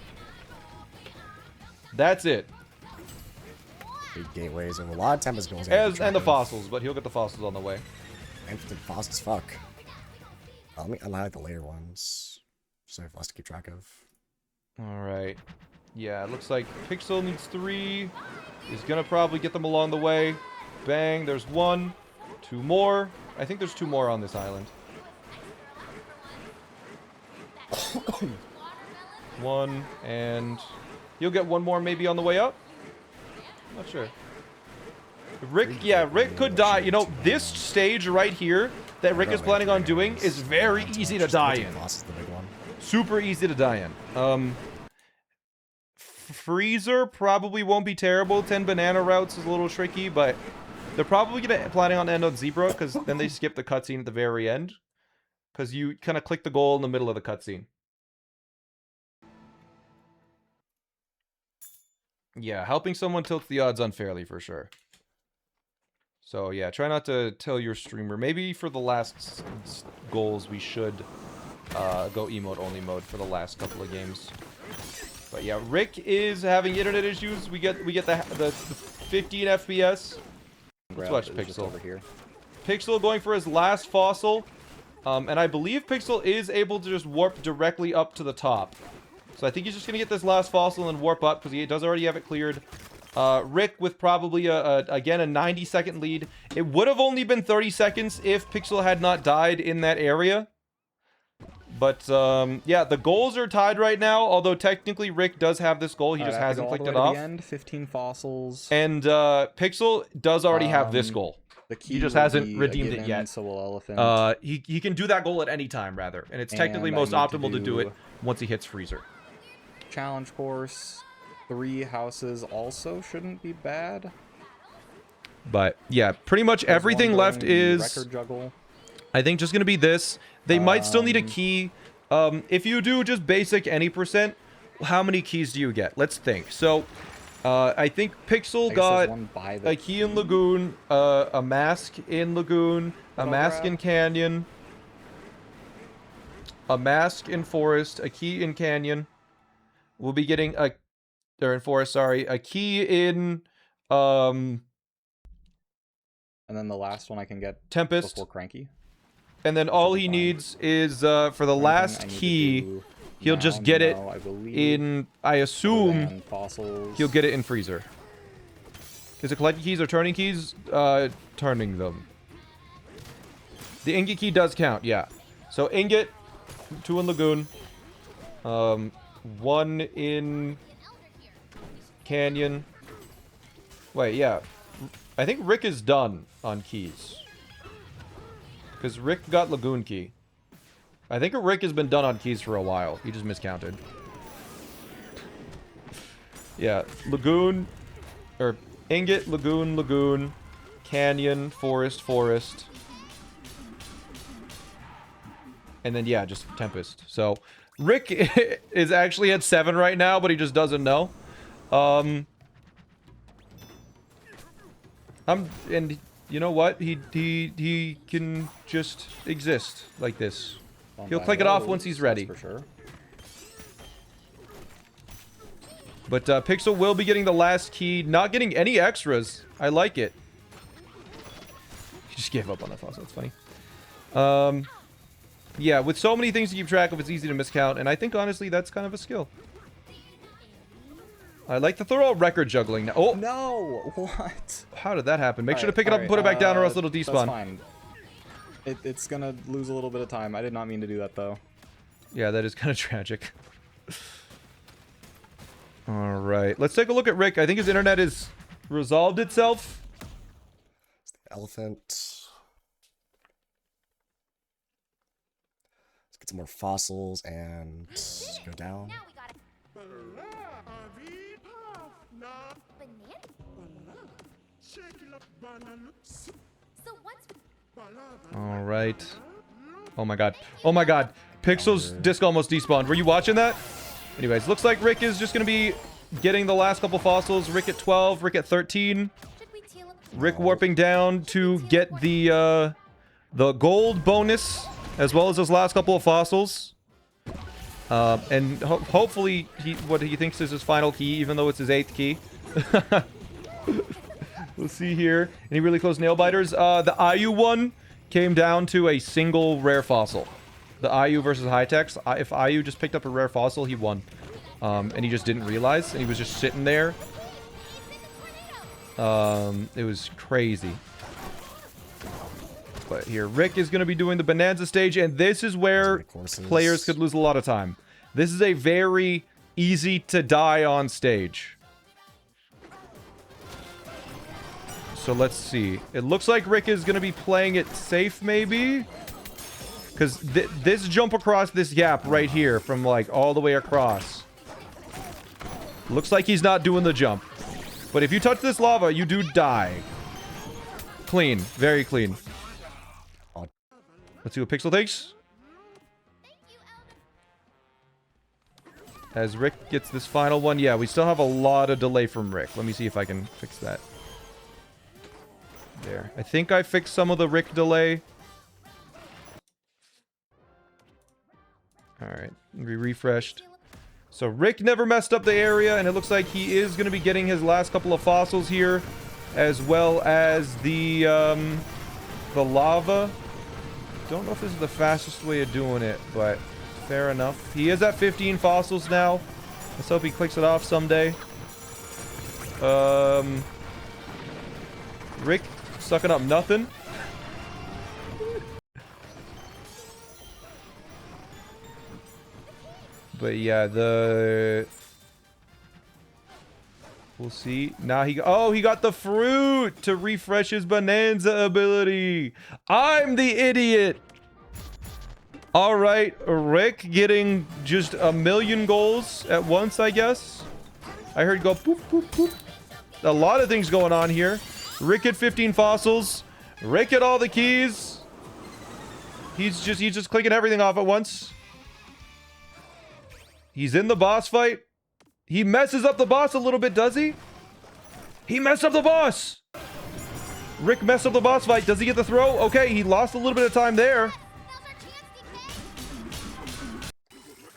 That's it. Big gateways and a lot of Tempest goals. And the fossils, but he'll get the fossils on the way. And the fossils, fuck. Let me unhighlight the later ones. So I have less to keep track of. All right. Yeah, it looks like Pixel needs 3. He's gonna probably get them along the way. Bang, there's 1. 2 more. I think there's 2 more on this island. 1, and he'll get 1 more maybe on the way up. Not sure. Rick could die. You know, this stage right here that Rick is planning on doing is very easy to die in. Loss is the big one. Super easy to die in. Freezer probably won't be terrible. 10 banana routes is a little tricky, but they're probably planning on end on Zebra, because then they skip the cutscene at the very end. Because you kind of click the goal in the middle of the cutscene. Yeah, helping someone tilts the odds unfairly for sure. So yeah, try not to tell your streamer. Maybe for the last goals we should go emote only mode for the last couple of games. But yeah, Rick is having internet issues. We get the 15 FPS. Let's watch Pixel over here. Pixel going for his last fossil. And I believe Pixel is able to just warp directly up to the top. So I think he's just going to get this last fossil and warp up because he does already have it cleared. Rick with probably, again, a 90-second lead. It would have only been 30 seconds if Pixel had not died in that area. But, yeah, the goals are tied right now, although technically Rick does have this goal. He just hasn't clicked it off. The end, 15 fossils. And Pixel does already have this goal. The key He just will hasn't be redeemed it given, yet. So will Elephant. He can do that goal at any time, rather. And it's technically And I most need to optimal to do it do- once he hits Freezer. Challenge course. 3 houses also shouldn't be bad. But, yeah, pretty much There's everything one left during the is... record juggle. I think just going to be this. They might still need a key. If you do just basic any percent, how many keys do you get? Let's think. So, I think Pixel I guess got there's one by the a key in Lagoon, a mask in Lagoon, a Little mask grab. in Canyon, a mask in Forest, a key in Canyon. We'll be getting in Forest, sorry, a key in, And then the last one I can get Tempest. before Cranky. And then all he needs is, for the last key, he'll just get it I believe, in, I assume, and fossils. he'll get it in Freezer. Is it collecting keys or turning keys? Turning them. The ingot key does count, yeah. So ingot, 2 in Lagoon, 1 in Canyon. Wait, yeah. I think Rick is done on keys. Because Rick got Lagoon key. I think Rick has been done on keys for a while. He just miscounted. Yeah, Lagoon, or Ingot, Lagoon, Lagoon, Canyon, Forest, Forest. And then, yeah, just Tempest. So, Rick is actually at 7 right now, but he just doesn't know. And you know what? He can just exist like this. He'll click it off once he's ready. For sure. But Pixel will be getting the last key, not getting any extras. I like it. He just gave up on that fossil. That's funny. Yeah, with so many things to keep track of, it's easy to miscount, and I think honestly that's kind of a skill. I like the thorough record juggling now. Oh, No! What? how did that happen? Make sure to Alright, pick it up and put it back down, or else it'll That's despawn. fine. It's gonna lose a little bit of time. I did not mean to do that though. Yeah, that is kind of tragic. All right, let's take a look at Rick. I think his internet has resolved itself. Elephant. Let's get some more fossils and go down. Now we got All right. Oh my god. Oh my god. Pixel's disc almost despawned. Were you watching that? Anyways, looks like Rick is just going to be getting the last couple fossils. Rick at 12, Rick at 13. Rick warping down to get the gold bonus, as well as those last couple of fossils. And hopefully what he thinks is his final key, even though it's his 8th key. We'll see here. Any really close nail biters? The IU one came down to a single rare fossil. The IU versus Hightex. If IU just picked up a rare fossil, he won. And he just didn't realize, and he was just sitting there. It was crazy. But here, Rick is going to be doing the Bonanza stage, and this is where players could lose a lot of time. This is a very easy to die on stage. So let's see. It looks like Rick is going to be playing it safe, maybe? Because this jump across this gap right here from, like, all the way across. Looks like he's not doing the jump. But if you touch this lava, you do die. Clean. Very clean. Let's see what Pixel thinks. As Rick gets this final one. Yeah, we still have a lot of delay from Rick. Let me see if I can fix that. There. I think I fixed some of the Rick delay. Alright. We refreshed. So Rick never messed up the area, and it looks like he is going to be getting his last couple of fossils here, as well as the lava. Don't know if this is the fastest way of doing it, but fair enough. He is at 15 fossils now. Let's hope he clicks it off someday. Rick sucking up nothing. But yeah, we'll see. Now he got the fruit to refresh his Bonanza ability. I'm the idiot. All right, Rick getting just 1,000,000 goals at once, I guess. I heard go poop, poop, poop. A lot of things going on here. Rick at 15 fossils. Rick at all the keys. He's just clicking everything off at once. He's in the boss fight. He messes up the boss a little bit, does he? He messed up the boss. Rick messed up the boss fight. Does he get the throw? Okay, he lost a little bit of time there.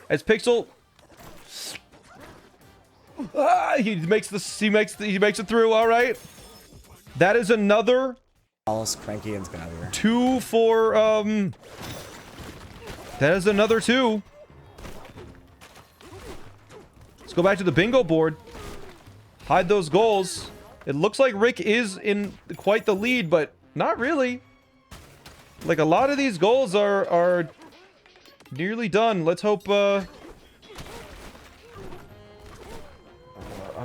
As Pixel, he makes it through. All right, that is another Cranky and bad here. 2 for that is another 2. Let's go back to the bingo board. Hide those goals. It looks like Rick is in quite the lead, but not really. Like, a lot of these goals are nearly done. Let's hope I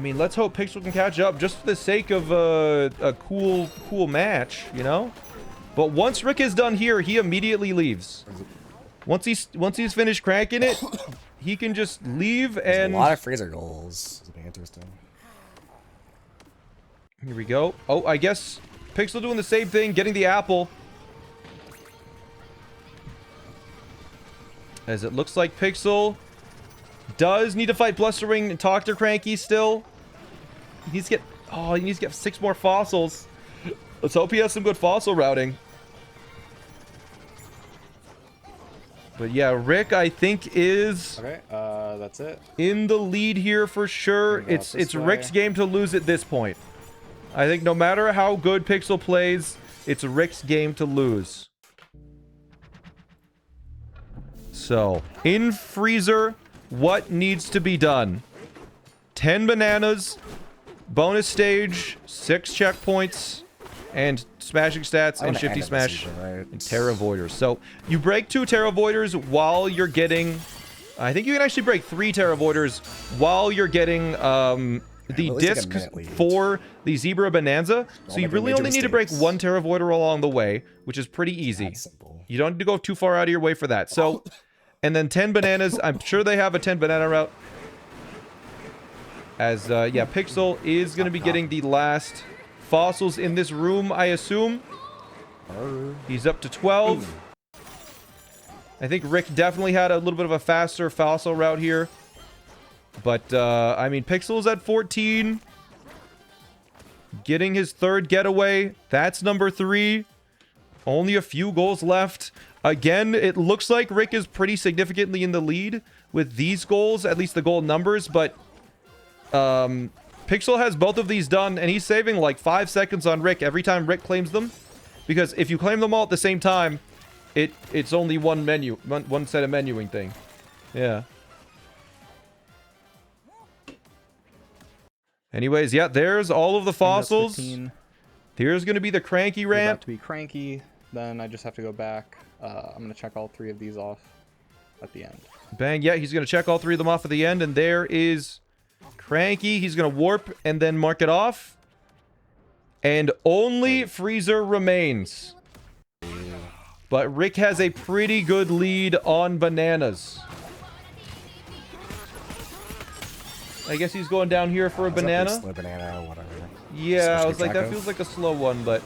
mean, let's hope Pixel can catch up just for the sake of a cool match, you know? But once Rick is done here, he immediately leaves. Once he's finished cranking it, he can just leave. And a lot of freezer goals. It'll be interesting. Here we go. Oh, I guess Pixel doing the same thing, getting the apple. As it looks like Pixel does need to fight Blustering and talk to Cranky still. He needs to get 6 more fossils. Let's hope he has some good fossil routing. But yeah, Rick, I think, is Okay, that's it. in the lead here for sure. It's Rick's game to lose at this point. I think no matter how good Pixel plays, it's Rick's game to lose. So, in Freezer, what needs to be done? 10 bananas, bonus stage, 6 checkpoints, and smashing stats, and shifty smash, and Terra Voiders. So, you break 2 Terra Voiders while you're getting... I think you can actually break 3 Terra Voiders while you're getting the disc for the Zebra Bonanza. So you really only need to break 1 Terra Voider along the way, which is pretty easy. You don't need to go too far out of your way for that. So, and then 10 bananas. I'm sure they have a 10 banana route. As, yeah, Pixel is going to be getting the last fossils in this room, I assume. He's up to 12. I think Rick definitely had a little bit of a faster fossil route here. But, I mean, Pixel's at 14. Getting his third getaway. That's number 3. Only a few goals left. Again, it looks like Rick is pretty significantly in the lead with these goals, at least the goal numbers, but Pixel has both of these done, and he's saving like 5 seconds on Rick every time Rick claims them. Because if you claim them all at the same time, it's only one menu, one set of menuing thing. Yeah. Anyways, yeah, there's all of the fossils. Here's going to be the cranky ramp. About to be cranky. Then I just have to go back. I'm going to check all 3 of these off at the end. Bang. Yeah, he's going to check all 3 of them off at the end. And there is cranky. He's going to warp and then mark it off. And only freezer remains. But Rick has a pretty good lead on bananas. I guess he's going down here for a banana. Slow banana, whatever. Yeah, I was like, that feels like a slow one, but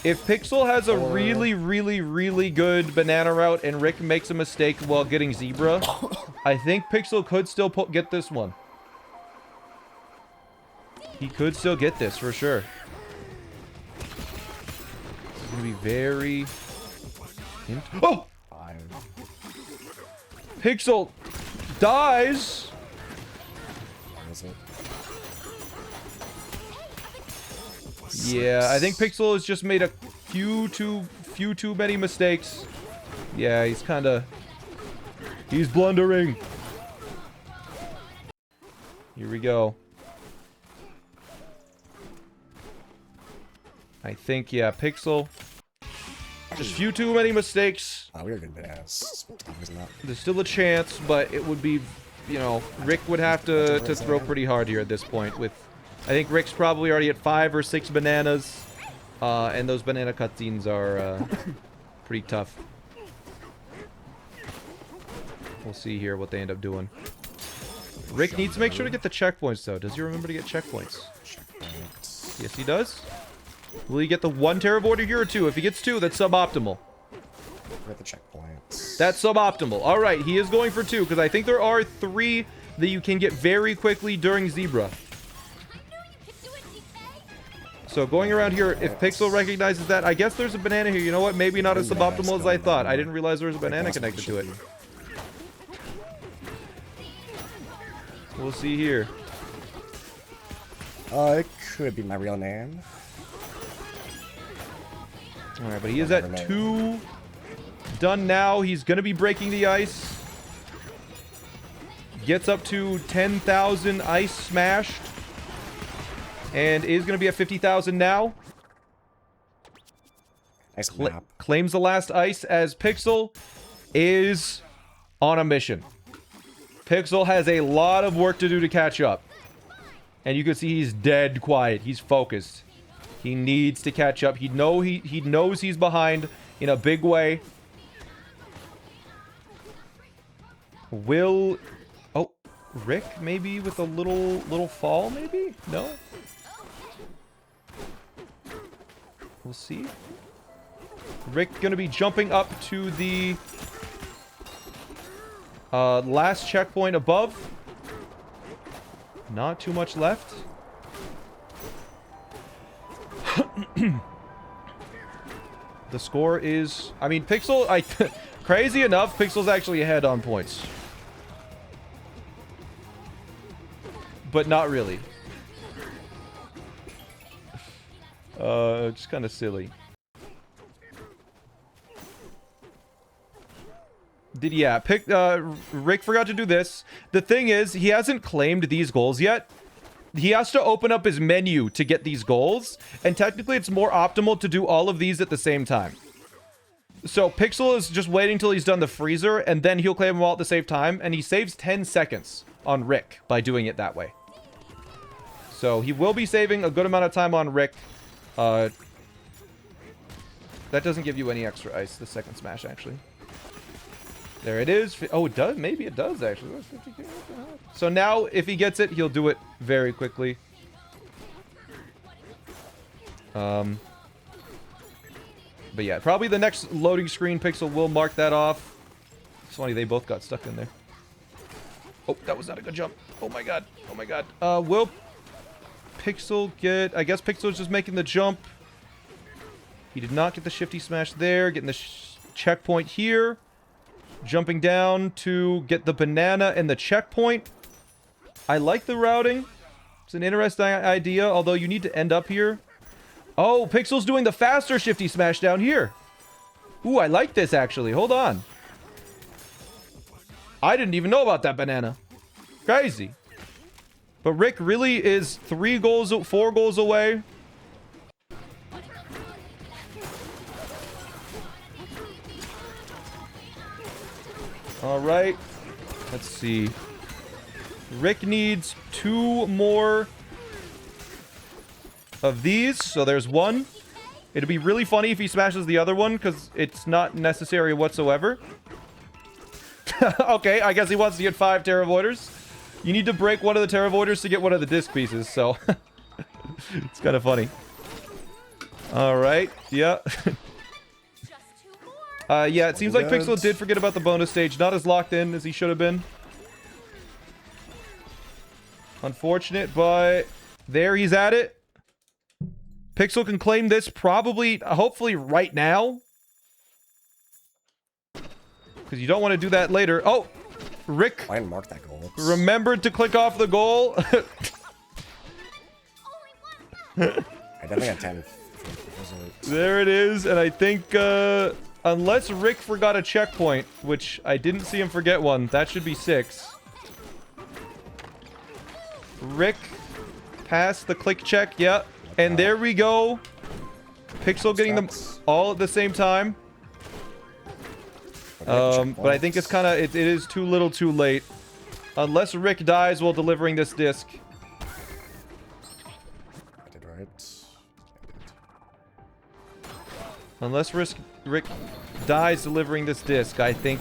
if Pixel has a really, really, really good banana route and Rick makes a mistake while getting zebra, I think Pixel could still get this one. He could still get this for sure. It's gonna be very. Oh! Pixel dies. Yeah, I think Pixel has just made a few too many mistakes. Yeah, he's blundering. Here we go. I think, yeah, Pixel. Just few too many mistakes. Oh, we are good bananas. There's still a chance, but it would be, you know, Rick would have to throw pretty hard here at this point with... I think Rick's probably already at 5 or 6 bananas, and those banana cutscenes are pretty tough. We'll see here what they end up doing. Rick needs to make sure to get the checkpoints, though. Does he remember to get checkpoints? Yes, he does. Will he get the 1 terror border here or 2? If he gets 2, that's suboptimal. Get the checkpoints. That's suboptimal. All right, he is going for 2, because I think there are 3 that you can get very quickly during Zebra. So going around here, if Pixel recognizes that, I guess there's a banana here. You know what? Maybe not as suboptimal as I thought. I didn't realize there was a banana connected to it. We'll see here. It could be my real name. Alright, but he is at 2. Done now. He's going to be breaking the ice. Gets up to 10,000 ice smashed. And is going to be at 50,000 now. Nice map. Claims the last ice as Pixel is on a mission. Pixel has a lot of work to do to catch up. And you can see he's dead quiet. He's focused. He needs to catch up. He knows he's behind in a big way. Will... Oh, Rick maybe with a little fall maybe? No? We'll see. Rick gonna be jumping up to the last checkpoint above. Not too much left. The score is... I mean, Pixel... crazy enough, Pixel's actually ahead on points. But not really. Just kind of silly. Rick forgot to do this. The thing is, he hasn't claimed these goals yet. He has to open up his menu to get these goals, and technically it's more optimal to do all of these at the same time. So Pixel is just waiting till he's done the freezer, and then he'll claim them all at the same time, and he saves 10 seconds on Rick by doing it that way. So he will be saving a good amount of time on Rick. That doesn't give you any extra ice, the second smash, actually. There it is. Oh, it does. Maybe it does, actually. That's 50K. What the hell? So now, if he gets it, he'll do it very quickly. But yeah, probably the next loading screen, Pixel will mark that off. It's funny, they both got stuck in there. Oh, that was not a good jump. Oh my god. Oh my god. Will Pixel get... I guess Pixel's just making the jump. He did not get the shifty smash there. Getting the checkpoint here. Jumping down to get the banana and the checkpoint. I like the routing. It's an interesting idea, although you need to end up here. Oh, Pixel's doing the faster shifty smash down here. Ooh, I like this, actually. Hold on. I didn't even know about that banana. Crazy. But Rick really is 4 goals away. All right. Let's see. Rick needs 2 more of these. So there's 1. It'd be really funny if he smashes the other one, because it's not necessary whatsoever. Okay, I guess he wants to get 5 Terra Voiders. You need to break one of the Terra Voiders to get one of the disc pieces, so... it's kind of funny. Alright, yeah. Yeah, it seems like Pixel did forget about the bonus stage. Not as locked in as he should have been. Unfortunate, but... there he's at it. Pixel can claim this probably, hopefully right now. Because you don't want to do that later. Oh! Rick I didn't mark that goal. Oops. remembered to click off the goal. I definitely got 10. There it is, and I think, unless Rick forgot a checkpoint, which I didn't see him forget one, that should be 6. Rick passed the click check, yeah. And there we go. Pixel getting them all at the same time. But I think it's kind of, it is too little too late. Unless Rick dies while delivering this disc. I did right. Unless Rick dies delivering this disc, I think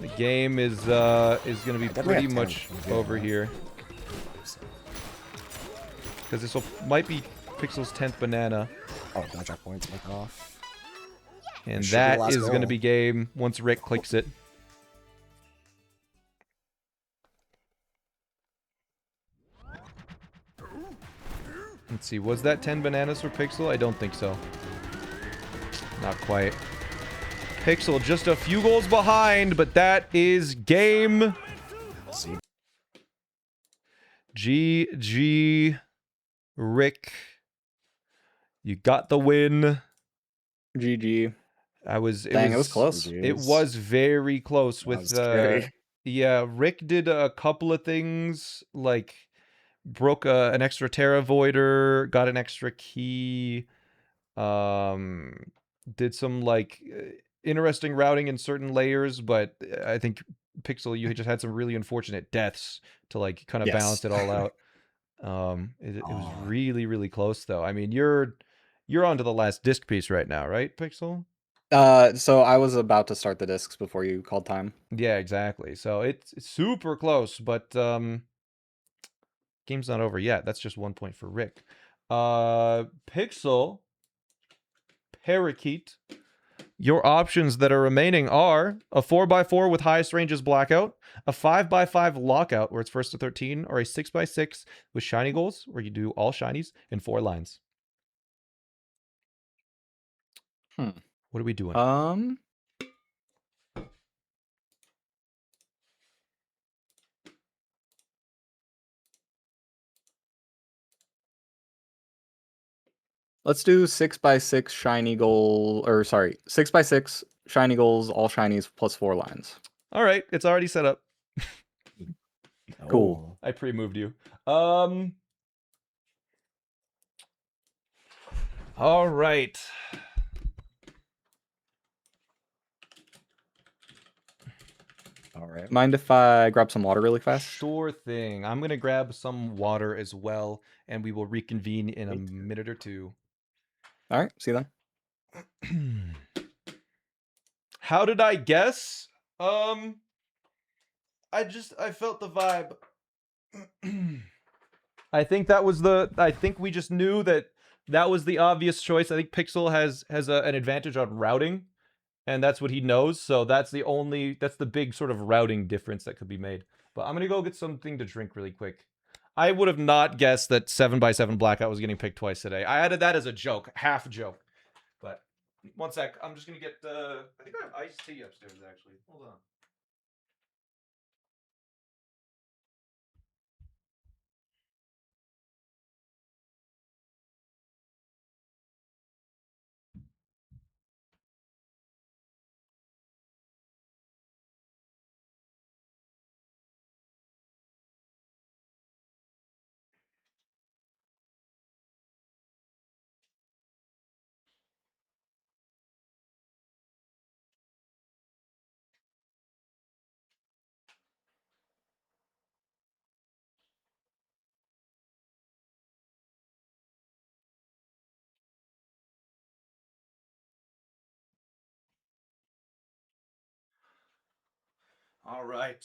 the game is going to be pretty much over here. Because this might be Pixel's 10th banana. Oh, that checkpoint's like off. And that is going to be game once Rick clicks it. Let's see, was that 10 bananas for Pixel? I don't think so. Not quite. Pixel just a few goals behind, but that is game. See. GG, Rick. You got the win. GG. It was close. It was very close with yeah, Rick did a couple of things, like broke an extra Terra Voider, got an extra key, did some like interesting routing in certain layers, but I think Pixel, you just had some really unfortunate deaths to like kind of balance it all out. It was really, really close though. I mean, you're on to the last disc piece right now, right, Pixel? So I was about to start the discs before you called time. Yeah, exactly. So it's super close, but game's not over yet. That's just 1 point for Rick. Pixel, Parakeet, your options that are remaining are a 4x4 with highest ranges blackout, a 5x5 lockout where it's first to 13, or a 6x6 with shiny goals where you do all shinies in 4 lines. What are we doing? Let's do 6x6 shiny goal, or sorry, 6x6 shiny goals, all shinies plus 4 lines. All right, it's already set up. Cool. I pre-moved you. All right. All right. Mind if I grab some water really fast? Sure thing. I'm going to grab some water as well, and we will reconvene in a minute or two. All right, see you then. How did I guess? I felt the vibe. I think we just knew that was the obvious choice. I think Pixel has an advantage on routing, and that's what he knows. So that's the big sort of routing difference that could be made. But I'm gonna go get something to drink really quick. I would have not guessed that 7x7 Blackout was getting picked twice today. I added that as a joke, half joke. But one sec, I'm just gonna get I think I have iced tea upstairs actually. Hold on. All right.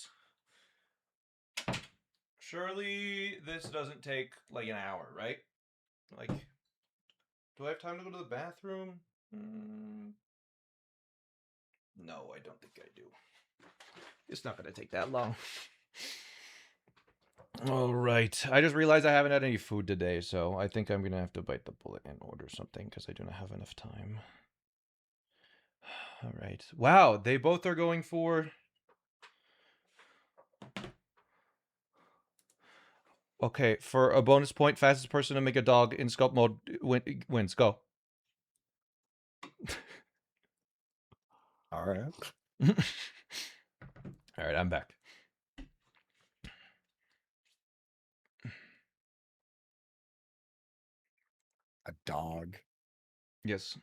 Surely this doesn't take like an hour, right? Like, do I have time to go to the bathroom? No, I don't think I do. It's not going to take that long. All right. I just realized I haven't had any food today, so I think I'm going to have to bite the bullet and order something because I do not have enough time. All right. Wow, they both are going for... Okay, for a bonus point, fastest person to make a dog in sculpt mode wins. Go. All right. All right, I'm back. A dog. Yes.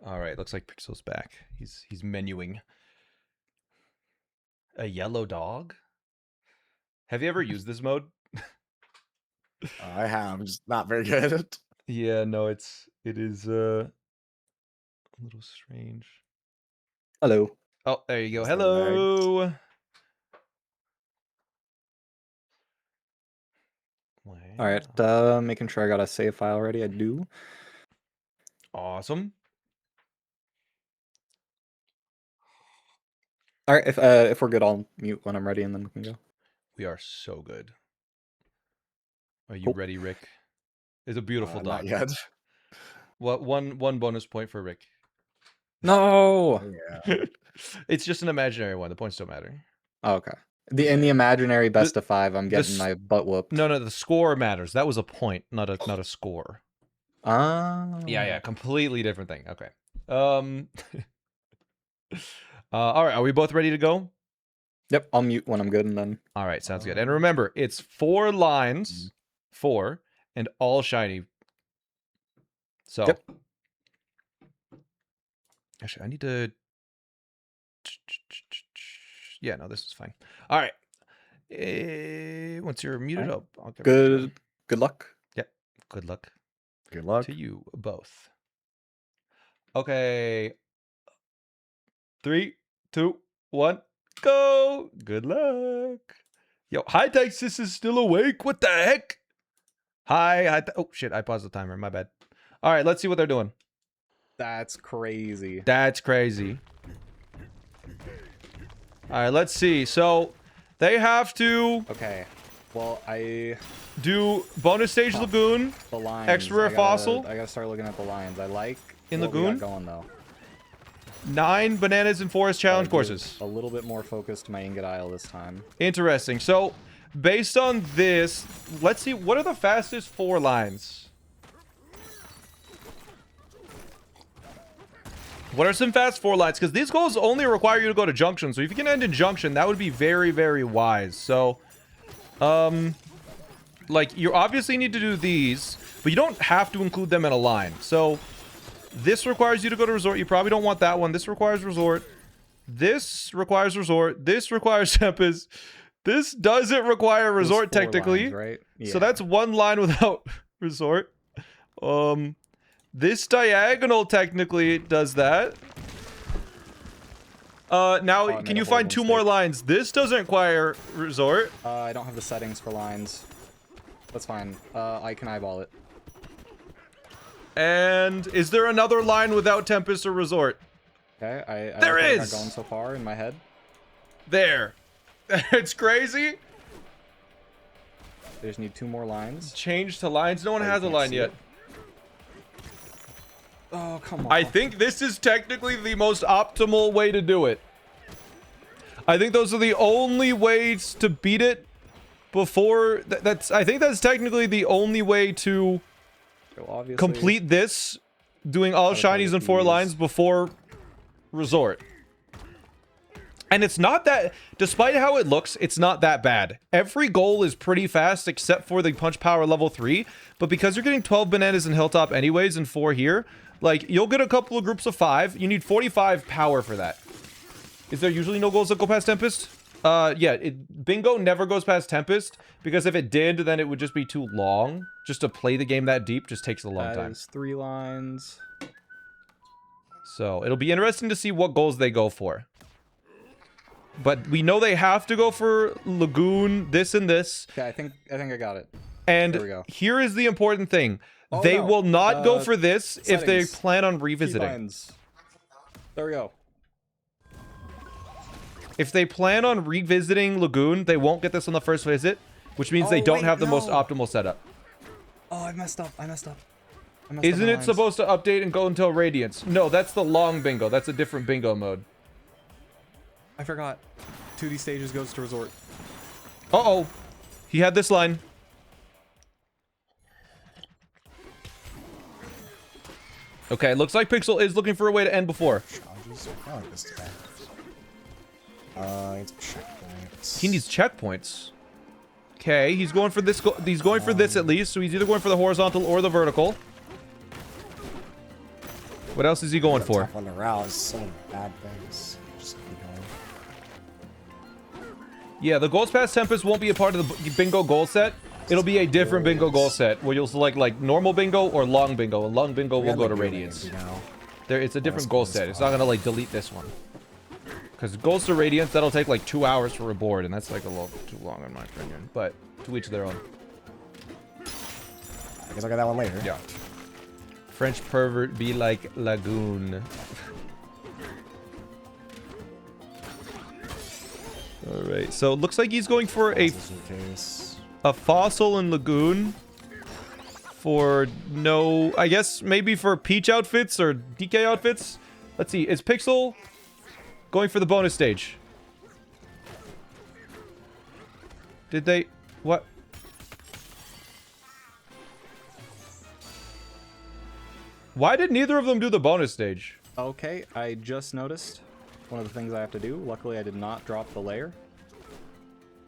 All right, looks like Pixel's back. He's menuing. A yellow dog? Have you ever used this mode? I have, just not very good at it. Yeah, no, it is a little strange. Hello. Oh, there you go. There's the leg. Hello. Wow. All right, making sure I got a save file ready. I do. Awesome. All right, if we're good, I'll mute when I'm ready, and then we can go. We are so good. Are you Cool. ready, Rick? It's a beautiful dog. Not yet. What one bonus point for Rick? No. Yeah. It's just an imaginary one. The points don't matter. Oh, okay. In the imaginary best of 5, I'm getting s- my butt whooped. No, the score matters. That was a point, not a score. Ah. Yeah, completely different thing. Okay. All right, are we both ready to go? Yep, I'll mute when I'm good, and then. All right, sounds good. And remember, it's 4 lines, 4, and all shiny. So, Yep. Actually, I need to. Yeah, no, this is fine. All right. Once you're muted up, I'll get Good luck. Yep. Good luck Good luck. to you both. Okay. 3, 2, 1, go. Good luck. Yo, Hi Texas is still awake. What the heck? Hi. Oh shit! I paused the timer. My bad. All right, let's see what they're doing. That's crazy. That's crazy. All right, let's see. So they have to Okay. Well, I do bonus stage lagoon. the lines. Extra rare I gotta- fossil? I gotta start looking at the lines. I like In what we lagoon? got going though. 9 bananas and forest challenge Gotta give courses. A little bit more focus to my ingot aisle this time. Interesting. So based on this, let's see, what are the fastest 4 lines? What are some fast 4 lines? Because these goals only require you to go to junction. So if you can end in junction, that would be very, very wise. So, like, you obviously need to do these, but you don't have to include them in a line. So this requires you to go to resort. You probably don't want that one. This requires resort. This requires resort. This requires Tempest. This doesn't require It was resort 4 technically. lines, right? So that's one line without resort. This diagonal technically does that. Now, I can made a you find horrible 2 more mistake. lines? This doesn't require resort. I don't have the settings for lines. That's fine. I can eyeball it. And is there another line without Tempest or resort? Okay, I There like what I got is! going so far in my head. There. It's crazy. They just need 2 more lines. Change to lines. No one Oh, you has a can't line see yet. it? Oh, come on. I think this is technically the most optimal way to do it. I think those are the only ways to beat it before I think that's technically the only way to So obviously, complete this, doing all Gotta play shinies with in 4 these. lines before resort. And it's not that, despite how it looks, it's not that bad. Every goal is pretty fast except for the punch power level 3, but because you're getting 12 bananas in Hilltop anyways and 4 here, like, you'll get a couple of groups of 5. You need 45 power for that. Is there usually no goals that go past Tempest? Yeah, Bingo never goes past Tempest, because if it did, then it would just be too long. Just to play the game that deep just takes a long that time. is 3 lines. So, it'll be interesting to see what goals they go for. But we know they have to go for Lagoon, this and this. Okay, I think I got it. And There we go. here is the important thing. Oh, They no. will not go for this if they settings. plan on Key revisiting. lines. There we go. If they plan on revisiting Lagoon, they won't get this on the first visit, which means they Oh, don't wait, have the most no. optimal setup. Oh, I messed up. I messed up. Isn't it supposed to update and go until Radiance? No, that's the long bingo. That's a different bingo mode. I forgot. 2D stages goes to resort. Uh-oh. He had this line. Okay, looks like Pixel is looking for a way to end before. Charges? I like this today. Need some checkpoints. He needs checkpoints. Okay, he's going for this. He's going for this at least. So he's either going for the horizontal or the vertical. What else is he going for? Tough on the route is so many bad things. Just keep going. Yeah, the goals past Tempest won't be a part of the bingo goal set. It'll be a different bingo goal set where you'll select like normal bingo or long bingo. And long bingo will go to Radiance. There, it's a different goal set. It's not gonna like delete this one. Because goals to Radiance, that'll take like 2 hours for a board, and that's like a little too long in my opinion. But to each their own. I guess I'll get that one later. Yeah. French pervert be like Lagoon. Alright, so it looks like he's going for a fossil in Lagoon. For no, I guess maybe for Peach outfits or DK outfits. Let's see, is Pixel going for the bonus stage? Did they, what? Why did neither of them do the bonus stage? Okay, I just noticed one of the things I have to do. Luckily, I did not drop the layer.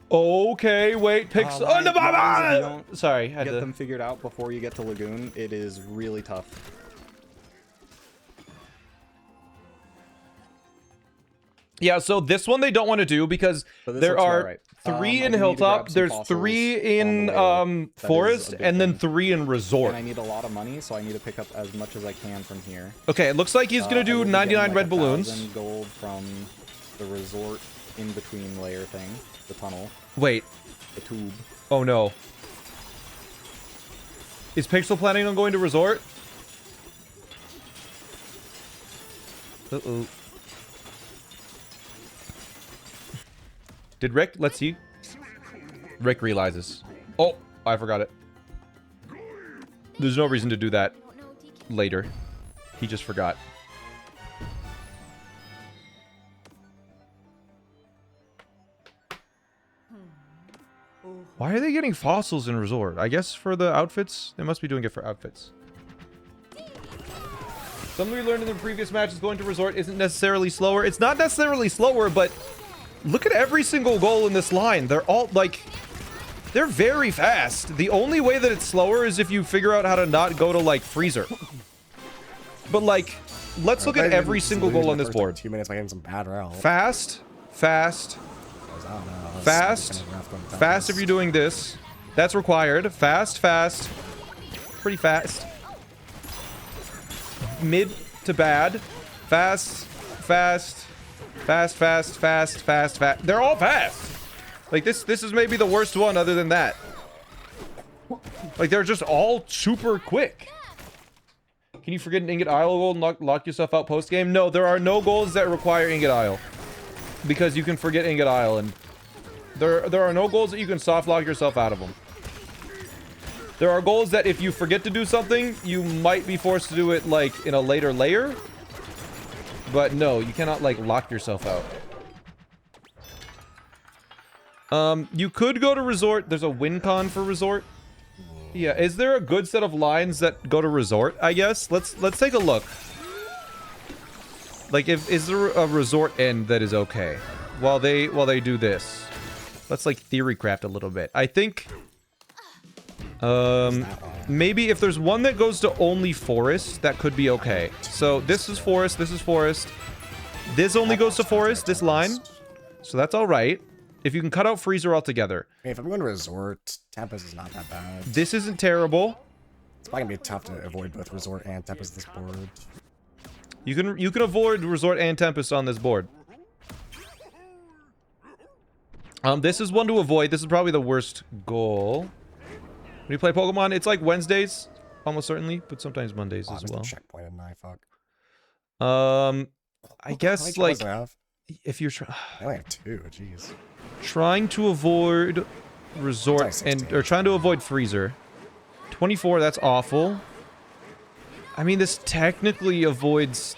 Okay, wait, Pixel. my Oh, no, goodness, if you don't sorry, had Get to. them figured out before you get to Lagoon. It is really tough. Yeah, so this one they don't want to do because So this there looks about are right. 3 I in do need to Hilltop, grab some there's fossils 3 on in the way. That is Forest, a big and then thing. 3 in Resort. And I need a lot of money, so I need to pick up as much as I can from here. Okay, it looks like he's gonna I do will be 99 getting, red like, balloons. 1,000 gold from the resort in between layer thing, the tunnel, Wait, the tube. oh no. Is Pixel planning on going to Resort? Uh-oh. Did Rick? Let's see. Rick realizes. Oh, I forgot it. There's no reason to do that later. He just forgot. Why are they getting fossils in Resort? I guess for the outfits? They must be doing it for outfits. Something we learned in the previous matches, going to Resort isn't necessarily slower. It's not necessarily slower, but look at every single goal in this line. They're all, like, they're very fast. The only way that it's slower is if you figure out how to not go to, like, Freezer. But, like, let's look at every single goal on this board. 2 minutes by getting some bad route. Fast, fast, I don't know. Fast. Fast if you're doing this. That's required. Fast, fast. Pretty fast. Mid to bad. Fast, fast. Fast, fast, fast, fast, fast. They're all fast. Like, this is maybe the worst one other than that. Like, they're just all super quick. Can you forget an Ingot Isle goal and lock yourself out post-game? No, there are no goals that require Ingot Isle. Because you can forget Ingot Isle, and there are no goals that you can soft lock yourself out of them. There are goals that if you forget to do something, you might be forced to do it, like, in a later layer. But no, you cannot, like, lock yourself out. You could go to Resort. There's a win con for Resort. Yeah, is there a good set of lines that go to Resort, I guess? Let's take a look. Like, is there a Resort end that is okay while they do this? Let's, like, theory craft a little bit. I think maybe if there's one that goes to only Forest, that could be okay. So this is Forest, this is Forest. This only goes to Forest, this line. So that's all right. If you can cut out Freezer altogether. Hey, if I'm going to Resort, Tempest is not that bad. This isn't terrible. It's probably gonna be tough to avoid both Resort and Tempest this board. You can avoid Resort and Tempest on this board. This is one to avoid. This is probably the worst goal. When you play Pokemon, it's like Wednesdays, almost certainly, but sometimes Mondays as well. Checkpoint and I fuck. I guess like if you're I only have 2. Jeez. Trying to avoid Resort or trying to avoid Freezer. 24, that's awful. I mean, this technically avoids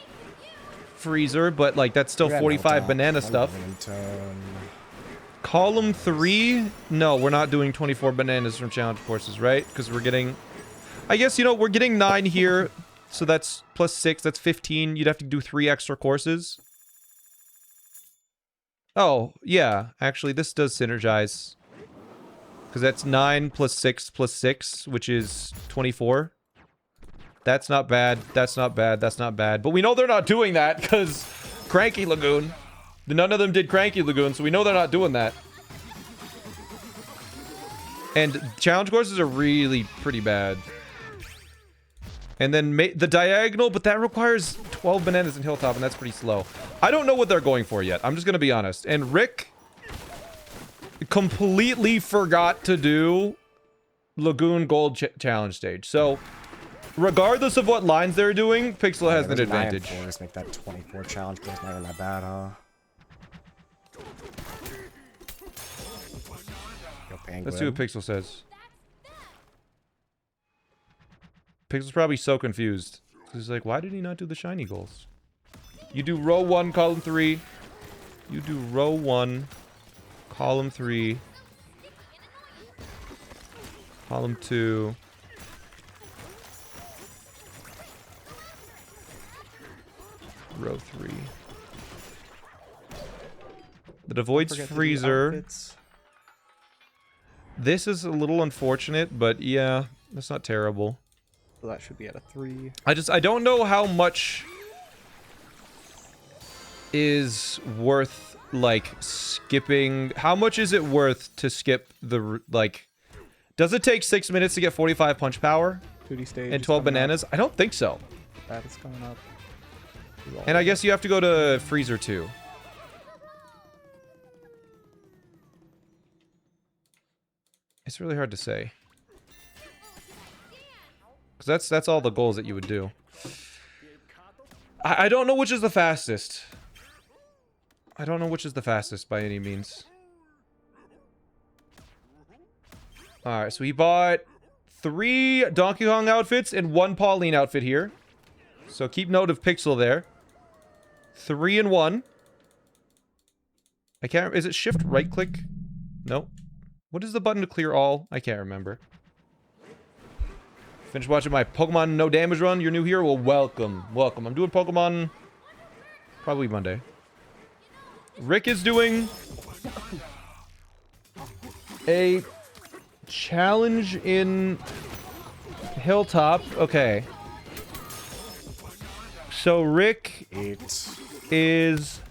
Freezer, but like that's still 45 banana stuff. Column 3? No, we're not doing 24 bananas from challenge courses, right? Because we're getting... I guess, you know, we're getting 9 here. So that's plus 6. That's 15. You'd have to do 3 extra courses. Oh, yeah. Actually, this does synergize. Because that's 9 plus 6 plus 6, which is 24. That's not bad. That's not bad. That's not bad. But we know they're not doing that because Cranky Lagoon. None of them did Cranky Lagoon, so we know they're not doing that. And challenge courses are really pretty bad. And then the diagonal, but that requires 12 bananas in Hilltop, and that's pretty slow. I don't know what they're going for yet. I'm just going to be honest. And Rick completely forgot to do Lagoon Gold challenge stage. So, regardless of what lines they're doing, Pixel has an advantage. Let's make that 24 challenge course not even that bad, huh? Let's see what Pixel says. Pixel's probably so confused. He's like, why did he not do the shiny goals? You do row 1, column 3. You do row 1, column 3. Column 2. Row 3. That avoids Freezer. This is a little unfortunate, but yeah, that's not terrible. So that should be at a 3. I don't know how much is worth, like, skipping. How much is it worth to skip the, like, does it take 6 minutes to get 45 punch power? 2D stage and 12 bananas? I don't think so. That is coming up. And I guess you have to go to Freezer too. It's really hard to say. Because that's all the goals that you would do. I don't know which is the fastest. I don't know which is the fastest by any means. Alright, so he bought 3 Donkey Kong outfits and 1 Pauline outfit here. So keep note of Pixel there. 3 and 1. I can't... Is it shift right click? No. What is the button to clear all? I can't remember. Finish watching my Pokemon No Damage run. You're new here? Well, welcome. Welcome. I'm doing Pokemon probably Monday. Rick is doing a challenge in Hilltop. Okay. So Rick is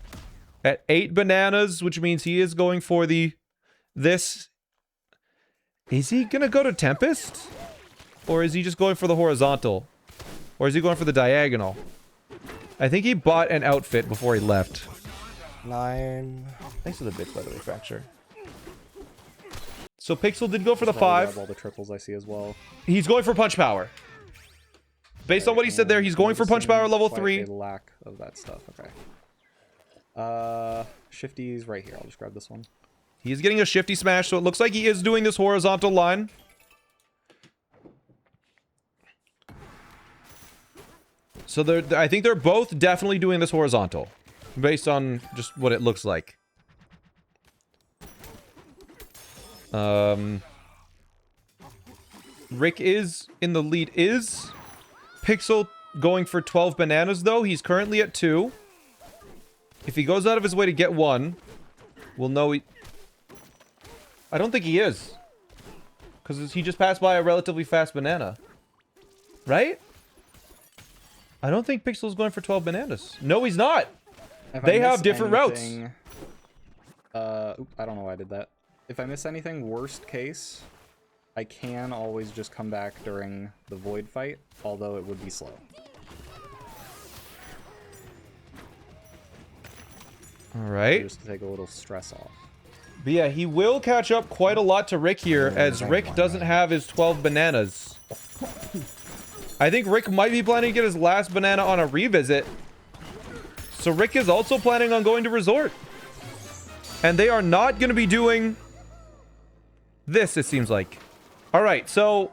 at 8 bananas, which means he is going for the this. Is he gonna go to Tempest? Or is he just going for the horizontal? Or is he going for the diagonal? I think he bought an outfit before he left. 9. Thanks for the bits, by the way, Fracture. So Pixel did go for the Probably 5. grab all the triples I see as well. He's going for punch power. Based on what he said there, he's going for punch power level 3. A lack of that stuff. Okay. Shifty's right here. I'll just grab this one. He's getting a shifty smash, so it looks like he is doing this horizontal line. So I think they're both definitely doing this horizontal, based on just what it looks like. Rick is in the lead. Is Pixel going for 12 bananas, though? He's currently at 2. If he goes out of his way to get 1, we'll know he... I don't think he is. Because he just passed by a relatively fast banana. Right? I don't think Pixel's going for 12 bananas. No, he's not! If They I have miss different routes. anything- Oop, I don't know why I did that. If I miss anything, worst case, I can always just come back during the void fight, although it would be slow. Alright. Just to take a little stress off. But yeah, he will catch up quite a lot to Rick here, as Rick doesn't have his 12 bananas. I think Rick might be planning to get his last banana on a revisit. So Rick is also planning on going to Resort. And they are not going to be doing this, it seems like. Alright, so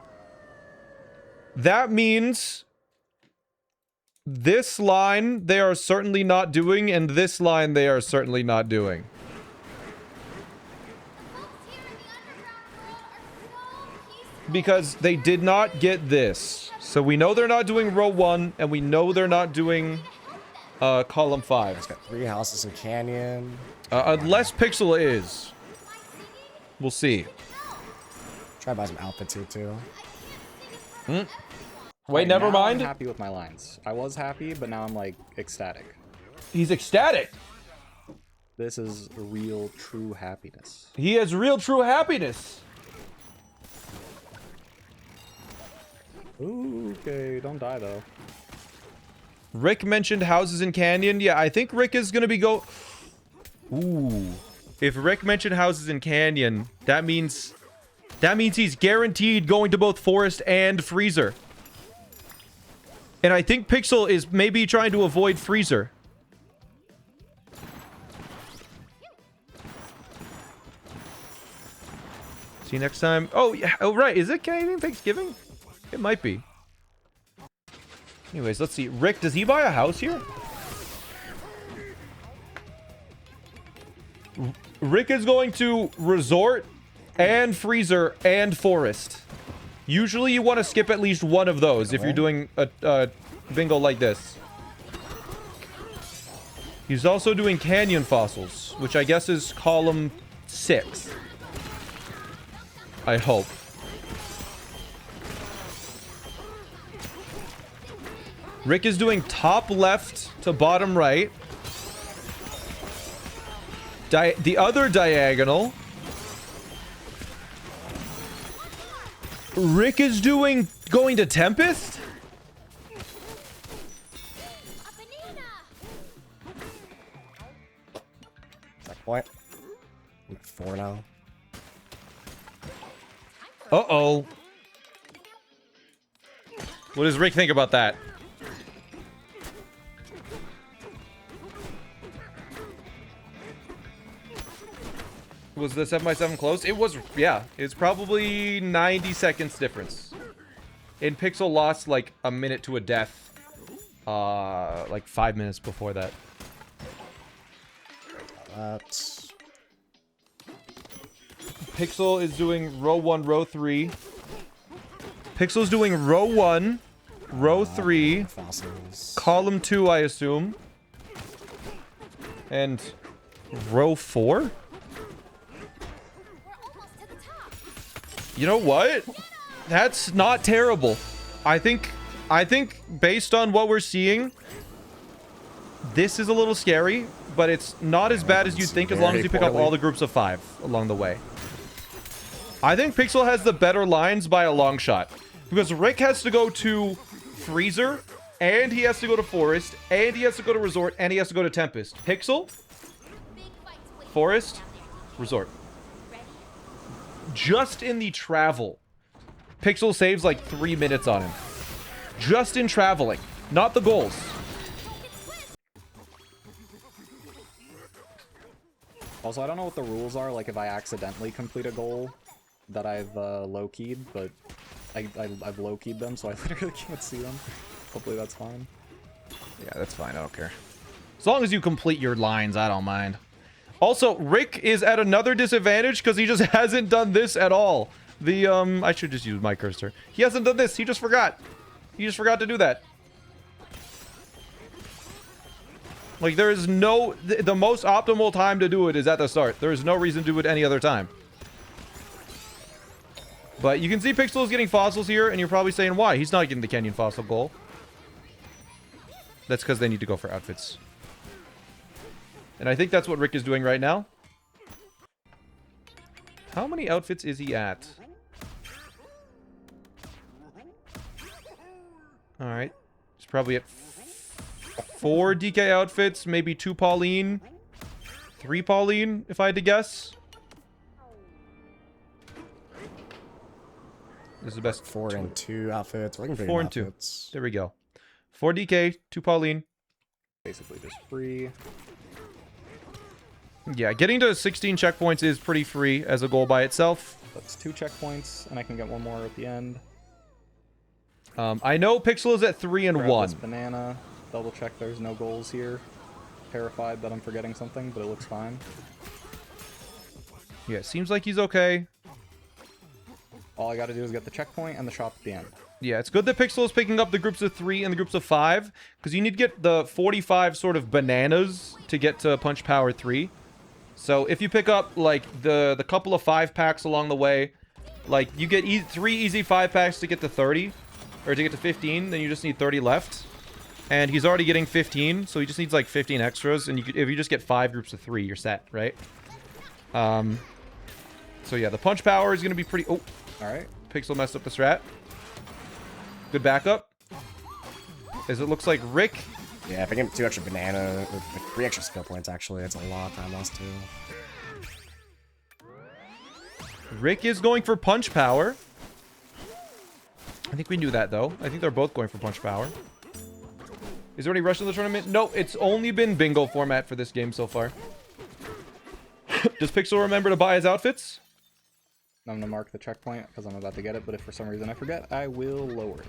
that means this line they are certainly not doing, and this line they are certainly not doing. Because they did not get this. So we know they're not doing row 1, and we know they're not doing column 5. It's got 3 houses in Canyon. Unless Pixel is. We'll see. Try to buy some altitude too. Wait, Right, never now mind. I'm happy with my lines. I was happy, but now I'm like ecstatic. He's ecstatic. This is real, true happiness. He has real true happiness. Ooh, okay, don't die though. Rick mentioned houses in Canyon. Yeah, I think Rick is gonna be Ooh. If Rick mentioned houses in Canyon, that means he's guaranteed going to both Forest and Freezer. And I think Pixel is maybe trying to avoid Freezer. See you next time. Oh, yeah. Oh, right. Is it Canadian Thanksgiving? It might be. Anyways, let's see. Rick, does he buy a house here? Rick is going to Resort and Freezer and Forest. Usually you want to skip at least one of those if you're doing a bingo like this. He's also doing Canyon Fossils, which I guess is column 6. I hope. Rick is doing top left to bottom right. The other diagonal. Rick is going to Tempest? Checkpoint. 4 now. Uh-oh. What does Rick think about that? Was the 7x7 close? It was, yeah. It's probably 90 seconds difference. And Pixel lost like a minute to a death. Like 5 minutes before that. That's... Pixel is doing row 1, row 3. Pixel's doing row 1, row 3, fossils. column 2, I assume. And row 4? You know what? That's not terrible. I think based on what we're seeing, this is a little scary, but it's not as bad as you'd think as long as you pick up all the groups of 5 along the way. I think Pixel has the better lines by a long shot. Because Rick has to go to Freezer, and he has to go to Forest, and he has to go to Resort, and he has to go to Tempest. Pixel, Forest, Resort. Just in the travel, Pixel saves like 3 minutes on him. Just in traveling, not the goals. Also, I don't know what the rules are, like if I accidentally complete a goal that I've low-keyed, but I've low-keyed them, so I literally can't see them. Hopefully that's fine. Yeah, that's fine. I don't care. As long as you complete your lines, I don't mind. Also, Rick is at another disadvantage because he just hasn't done this at all. The, I should just use my cursor. He hasn't done this. He just forgot. He just forgot to do that. Like, there is no... The most optimal time to do it is at the start. There is no reason to do it any other time. But you can see Pixel is getting fossils here, and you're probably saying, why? He's not getting the Canyon fossil goal. That's because they need to go for outfits. And I think that's what Rick is doing right now. How many outfits is he at? Alright. He's probably at 4 DK outfits, maybe 2 Pauline. 3 Pauline, if I had to guess. This is the best. 4 and 2 outfits. 4 and 2. There we go. 4 DK, 2 Pauline. Basically just free. Yeah, getting to 16 checkpoints is pretty free as a goal by itself. That's 2 checkpoints, and I can get 1 more at the end. I know Pixel is at 3 and Grab 1. this banana. Double check there's no goals here. Terrified that I'm forgetting something, but it looks fine. Yeah, seems like he's okay. All I gotta do is get the checkpoint and the shop at the end. Yeah, it's good that Pixel is picking up the groups of 3 and the groups of 5, because you need to get the 45 sort of bananas to get to Punch Power 3. So if you pick up, like, the couple of 5 packs along the way, like, you get 3 easy 5 packs to get to 30, or to get to 15, then you just need 30 left. And he's already getting 15, so he just needs, like, 15 extras, and if you just get 5 groups of 3, you're set, right? So yeah, the Punch Power is going to be pretty... Oh, Alright. Pixel messed up the strat. Good backup. As it looks like Rick... Yeah, if I get 2 extra banana, or 3 extra skill points, actually, it's a lot of time lost, too. Rick is going for Punch Power. I think we knew that, though. I think they're both going for Punch Power. Is there any rush in the tournament? No, it's only been bingo format for this game so far. Does Pixel remember to buy his outfits? I'm gonna mark the checkpoint because I'm about to get it, but if for some reason I forget, I will lower it.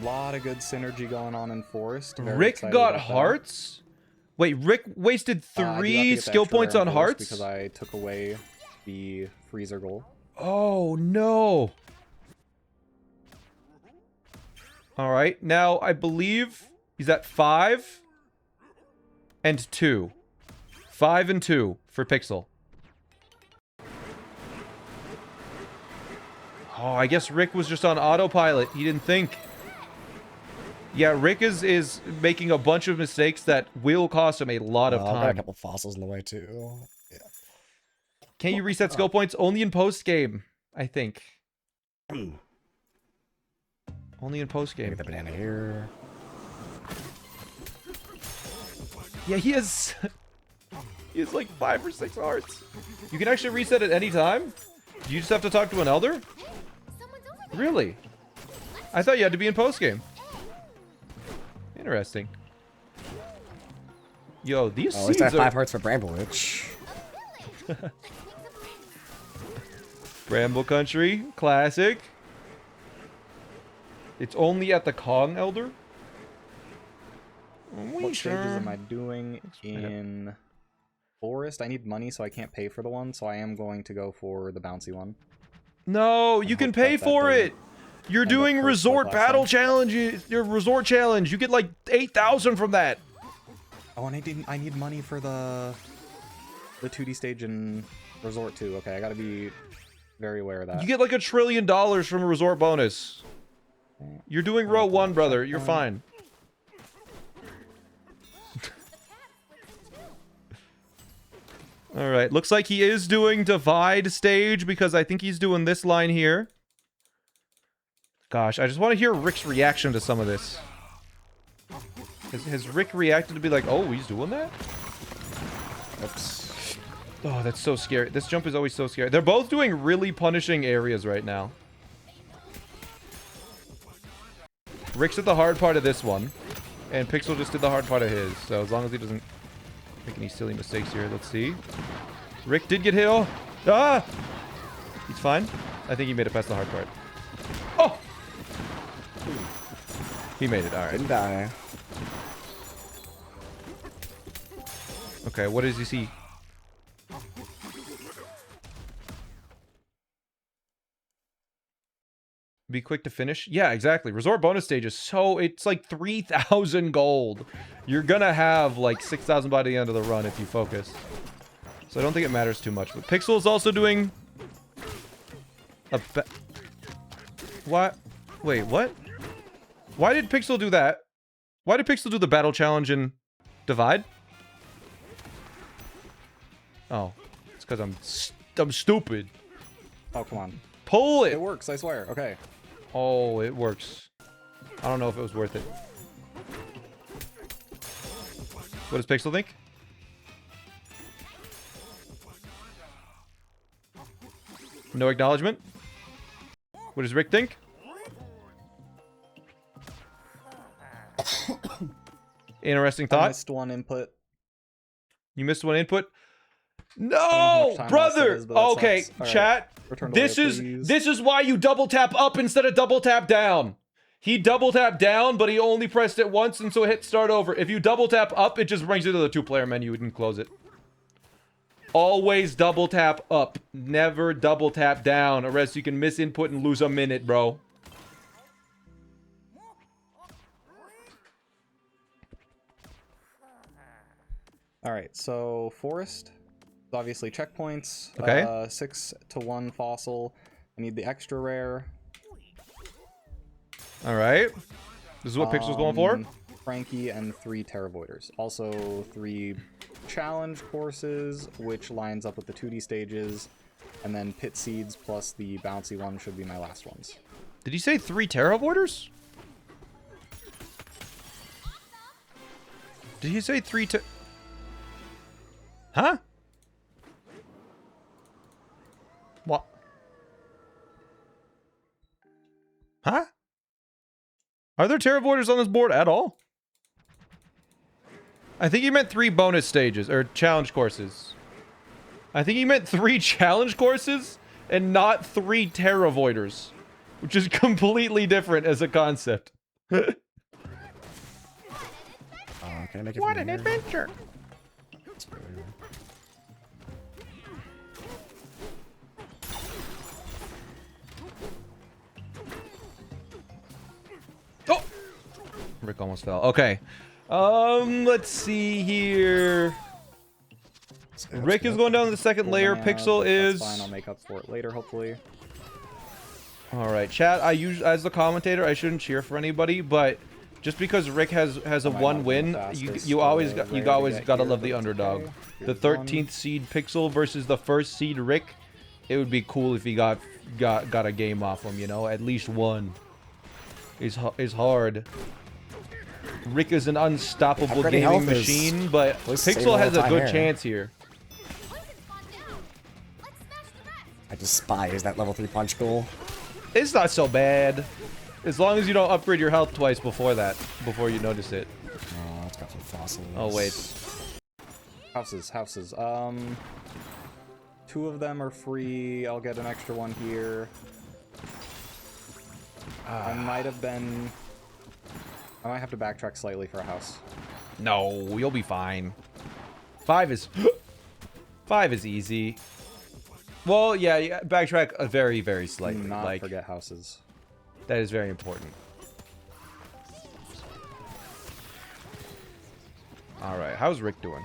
Lot of good synergy going on in Forest. Very Rick excited got about that. hearts? Wait, Rick wasted I do have to 3 get the skill extra points rare on in Forest hearts? because I took away the freezer goal. Oh, no. Alright, now I believe he's at 5 and 2. 5 and 2 for Pixel. Oh, I guess Rick was just on autopilot. He didn't think. Yeah, Rick is making a bunch of mistakes that will cost him a lot of I've got a time. couple fossils in the way, too. Yeah. Can you reset skill points? Only in post-game, I think. Only in post-game. Get the banana here. Yeah, he has... he has like 5 or 6 hearts. You can actually reset at any time? Do you just have to talk to an elder? Really? I thought you had to be in post-game. Interesting. Yo, these Oh, at least seeds I have are... 5 hearts for Bramblewitch. Bramble Country, classic. It's only at the Kong Elder? What stages am I doing in Forest? I need money, so I can't pay for the one, so I am going to go for the bouncy one. No, you can pay for it. You're doing cursed resort like last battle time. challenges. Your resort challenge. You get like 8,000 from that. Oh, and I need money for the 2D stage in Resort 2. Okay, I gotta be very aware of that. You get like $1 trillion from a resort bonus. You're doing row 1, brother. You're fine. All right, looks like he is doing divide stage because I think he's doing this line here. Gosh, I just want to hear Rick's reaction to some of this. Has Rick reacted to be like, oh, he's doing that? Oops. Oh, that's so scary. This jump is always so scary. They're both doing really punishing areas right now. Rick's at the hard part of this one, and Pixel just did the hard part of his. So as long as he doesn't make any silly mistakes here, let's see. Rick did get hit. Oh, ah! He's fine. I think he made it past the hard part. Oh! He made it. All right. Didn't die. Okay, what does he see? Be quick to finish? Yeah, exactly. Resort bonus stage is so... It's like 3,000 gold. You're gonna have like 6,000 by the end of the run if you focus. So I don't think it matters too much. But Pixel is also doing... What? Wait, what? Why did Pixel do that? Why did Pixel do the battle challenge in Divide? Oh, it's because I'm stupid. Oh, come on. Pull it! It works, I swear. Okay. Oh, it works. I don't know if it was worth it. What does Pixel think? No acknowledgement? What does Rick think? Interesting I thought. missed one input. You missed one input? how No, much time brother. lost it is, but that Okay, sucks. All right. chat. Return to This layer, is please. why you double tap up instead of double tap down. He double tapped down, but he only pressed it once, and so hit start over. If you double tap up, it just brings you to the 2-player menu and close it. Always double tap up. Never double tap down, or else you can miss input and lose a minute, bro. All right, so forest. Obviously checkpoints. Okay. 6 to 1 fossil. I need the extra rare. All right. This is what Pixel's going for. Frankie and 3 Terravoiders. Also 3 challenge courses, which lines up with the 2D stages. And then pit seeds plus the bouncy one should be my last ones. Did he say 3 Terravoiders? Did he say 3 Huh? What? Huh? Are there Terravoiders on this board at all? I think he meant 3 bonus stages, or challenge courses. I think he meant 3 challenge courses, and not 3 Terravoiders. Which is completely different as a concept. Okay, make it What from an here. adventure! That's pretty good. Oh! Rick almost fell. Okay. Let's see here. Rick is going down to the second layer. Banana, Pixel but is... that's fine. I'll make up for it later, hopefully. Alright, chat, as the commentator, I shouldn't cheer for anybody, but just because Rick has a Am I one not win, the fastest, you always rare to get gotta here, love but the it's underdog. okay. The Here's one. 13th seed Pixel versus the first seed Rick. It would be cool if he got a game off him, you know, at least one. Is hard. Rick is an unstoppable Upgrading gaming health is- machine, but at least saving Pixel all has the a time good here. chance here. I despise that level 3 punch goal. It's not so bad. As long as you don't upgrade your health twice before you notice it. Oh, it's got some fossils. Oh, wait. Houses. 2 of them are free. I'll get an extra one here. I might have been... I might have to backtrack slightly for a house. No, you'll be fine. 5 is... 5 is easy. Well, yeah, backtrack a very, very Do slightly. not Like, forget houses. that is very important. Alright, how's Rick doing?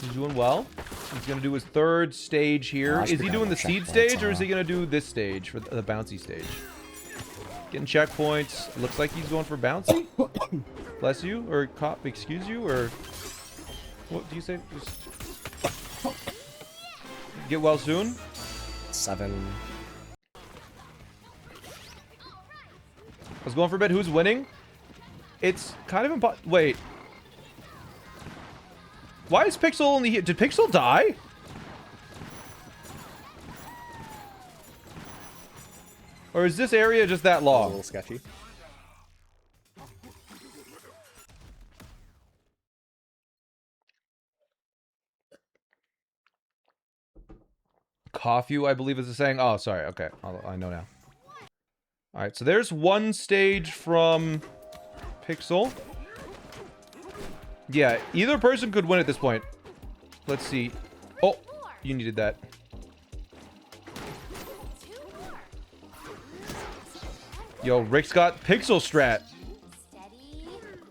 He's doing well. He's gonna do his 3rd stage here. I Is should he be doing the done with seed checkpoints, stage, or is he huh? gonna do this stage for the bouncy stage? Getting checkpoints. Looks like he's going for bouncy. Bless you, or cop, excuse you, or what do you say? Just get well soon. 7. I was going for a bit. Who's winning? It's kind of impossible. Wait. Why is Pixel only here? Did Pixel die? Or is this area just that A long? little sketchy. Coffee, I believe is the saying. Oh, sorry. Okay. I know now. Alright, so there's one stage from Pixel. Yeah, either person could win at this point. Let's see. Oh, you needed that. Yo, Rick's got Pixel strat.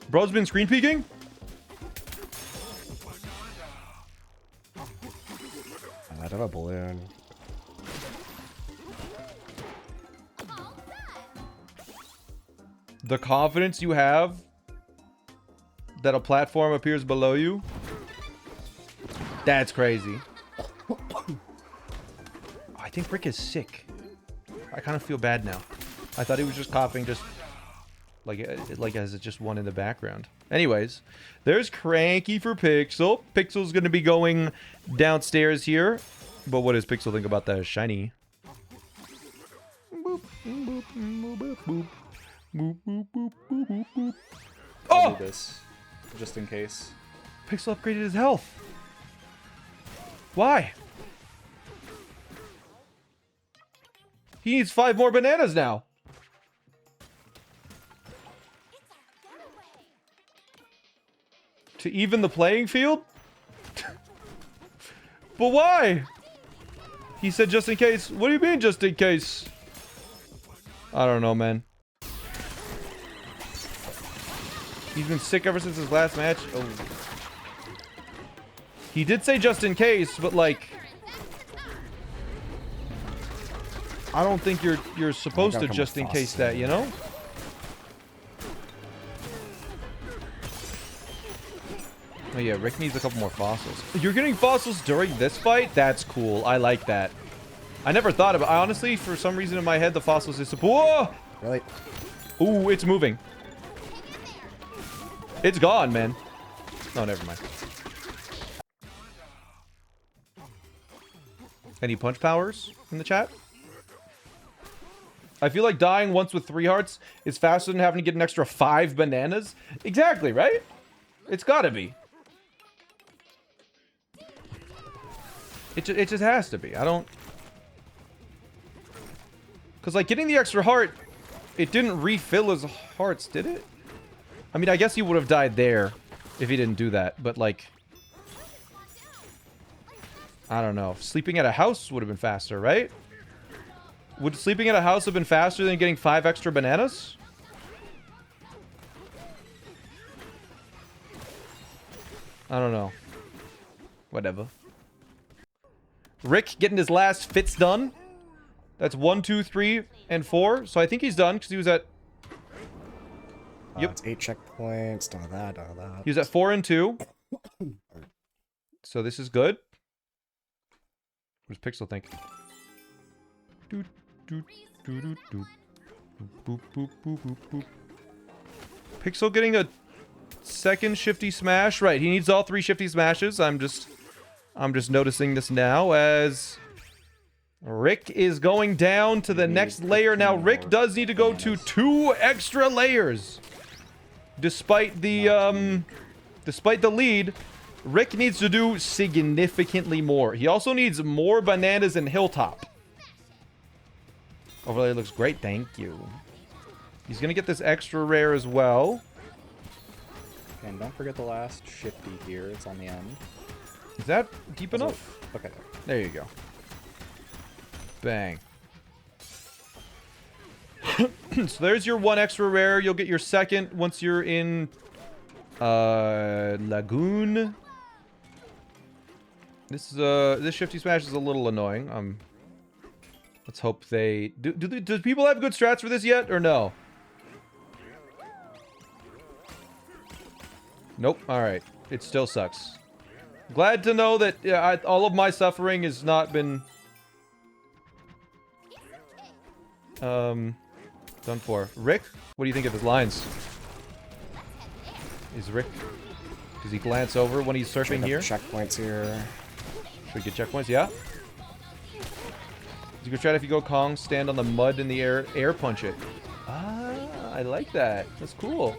Bro's been screen peeking? I don't have a balloon. The confidence you have that a platform appears below you. That's crazy. I think Rick is sick. I kind of feel bad now. I thought he was just coughing just like as it's just one in the background. Anyways, there's Cranky for Pixel. Pixel's going to be going downstairs here. But what does Pixel think about that shiny? Boop, boop, boop, boop, boop. Boop, boop, boop, boop, boop, boop. I'll Oh! do this, just in case. Pixel upgraded his health. Why? He needs 5 more bananas now. To even the playing field? But why? He said just in case. What do you mean just in case? I don't know, man. He's been sick ever since his last match. Oh. He did say just in case, but like, I don't think you're supposed to just in case that, you know? Oh yeah, Rick needs a couple more fossils. You're getting fossils during this fight? That's cool. I like that. I never thought about it. Honestly, for some reason in my head, the fossils is... Whoa! Really? Ooh, it's moving. It's gone, man. Oh, never mind. Any punch powers in the chat? I feel like dying once with 3 hearts is faster than having to get an extra 5 bananas. Exactly, right? It's gotta be. It just has to be. I don't... Because, like, getting the extra heart, it didn't refill his hearts, did it? I mean, I guess he would have died there if he didn't do that, but, like... I don't know. Sleeping at a house would have been faster, right? Would sleeping at a house have been faster than getting 5 extra bananas? I don't know. Whatever. Rick getting his last fits done. That's 1, 2, 3, and 4. So I think he's done because he was at... Yep. It's 8 checkpoints. None of that. None of that. He was at 4 and 2. So this is good. What does Pixel think? Doot, doot, doot, doot, doot. Boop, boop, boop, boop, boop. Pixel getting a second shifty smash. Right, he needs all 3 shifty smashes. I'm just noticing this now as Rick is going down to the next layer. Now, Rick does need to go to 2 extra layers. Despite the lead, Rick needs to do significantly more. He also needs more bananas in Hilltop. Overlay looks great, thank you. He's gonna get this extra rare as well. And don't forget the last shifty here. It's on the end. Is that deep enough? Okay. There you go. Bang. So there's your 1 extra rare. You'll get your second once you're in Lagoon. This shifty smash is a little annoying. Let's hope they... Do people have good strats for this yet, or no? Nope. Alright. It still sucks. Glad to know that all of my suffering has not been... done for. Rick? What do you think of his lines? Is Rick... Does he glance over when he's surfing here? Checkpoints here. Should we get checkpoints? Yeah. You can try it if you go Kong, stand on the mud in the air punch it. Ah, I like that. That's cool.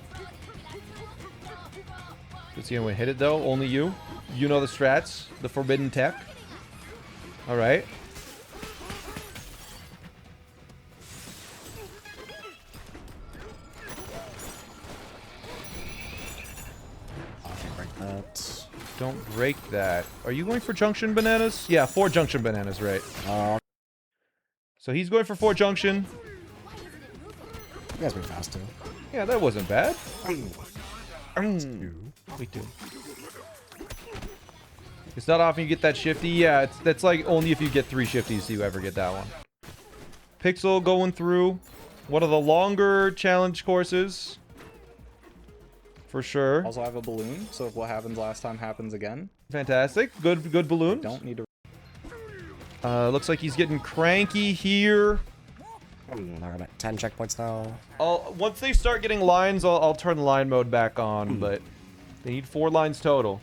Let's see anyone hit it though. Only you. You know the strats, the forbidden tech. All right. That. Don't break that. Are you going for junction bananas? Yeah, 4 junction bananas, right? So he's going for 4 junction. You guys move fast too. Yeah, that wasn't bad. Me too. It's not often you get that shifty. Yeah, that's like only if you get 3 shifties do you ever get that one. Pixel going through one of the longer challenge courses. For sure. Also, I have a balloon, so if what happens last time happens again, Fantastic. Good balloon. don't need to. Looks like he's getting cranky here. They're at 10 checkpoints now. Once they start getting lines, I'll turn the line mode back on, but they need 4 lines total.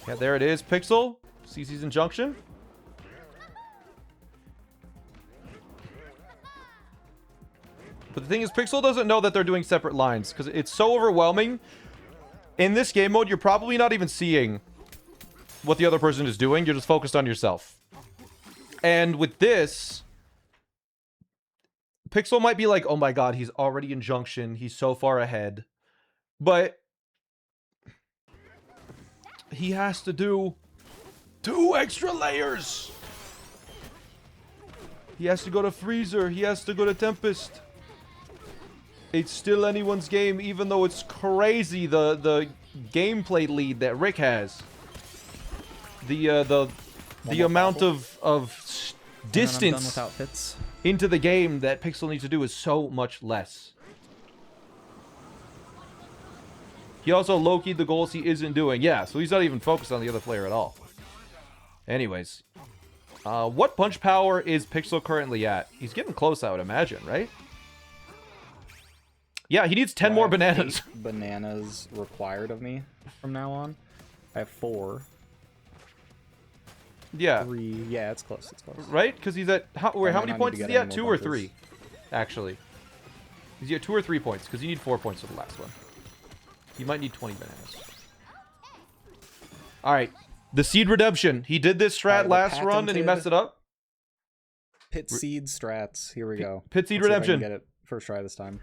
Yeah, there it is. Pixel. CC's in junction. But the thing is, Pixel doesn't know that they're doing separate lines, because it's so overwhelming. In this game mode, you're probably not even seeing what the other person is doing. You're just focused on yourself. And with this, Pixel might be like, oh my god, he's already in junction. He's so far ahead. But he has to do 2 extra layers. He has to go to Freezer. He has to go to Tempest. It's still anyone's game, even though it's crazy the gameplay lead that Rick has. The amount of distance with outfits. into the game that Pixel needs to do is so much less. He also low-keyed the goals he isn't doing. Yeah, so he's not even focused on the other player at all. Anyways. What punch power is Pixel currently at? He's getting close, I would imagine, right? Yeah, he needs 10 more bananas. 8 bananas required of me from now on. I have 4. Yeah. 3. Yeah, it's close. It's close. Right? Because he's at... How might many not points need is to he get at? any 2 more or bumpers. 3, actually. Is he at 2 or 3 points? Because you need 4 points for the last one. He might need 20 bananas. Alright. The Seed Redemption. He did this strat the last run and he messed it up. Pit seed strats. Here we go. Pit Seed Let's see if I can Redemption. get it first try this time.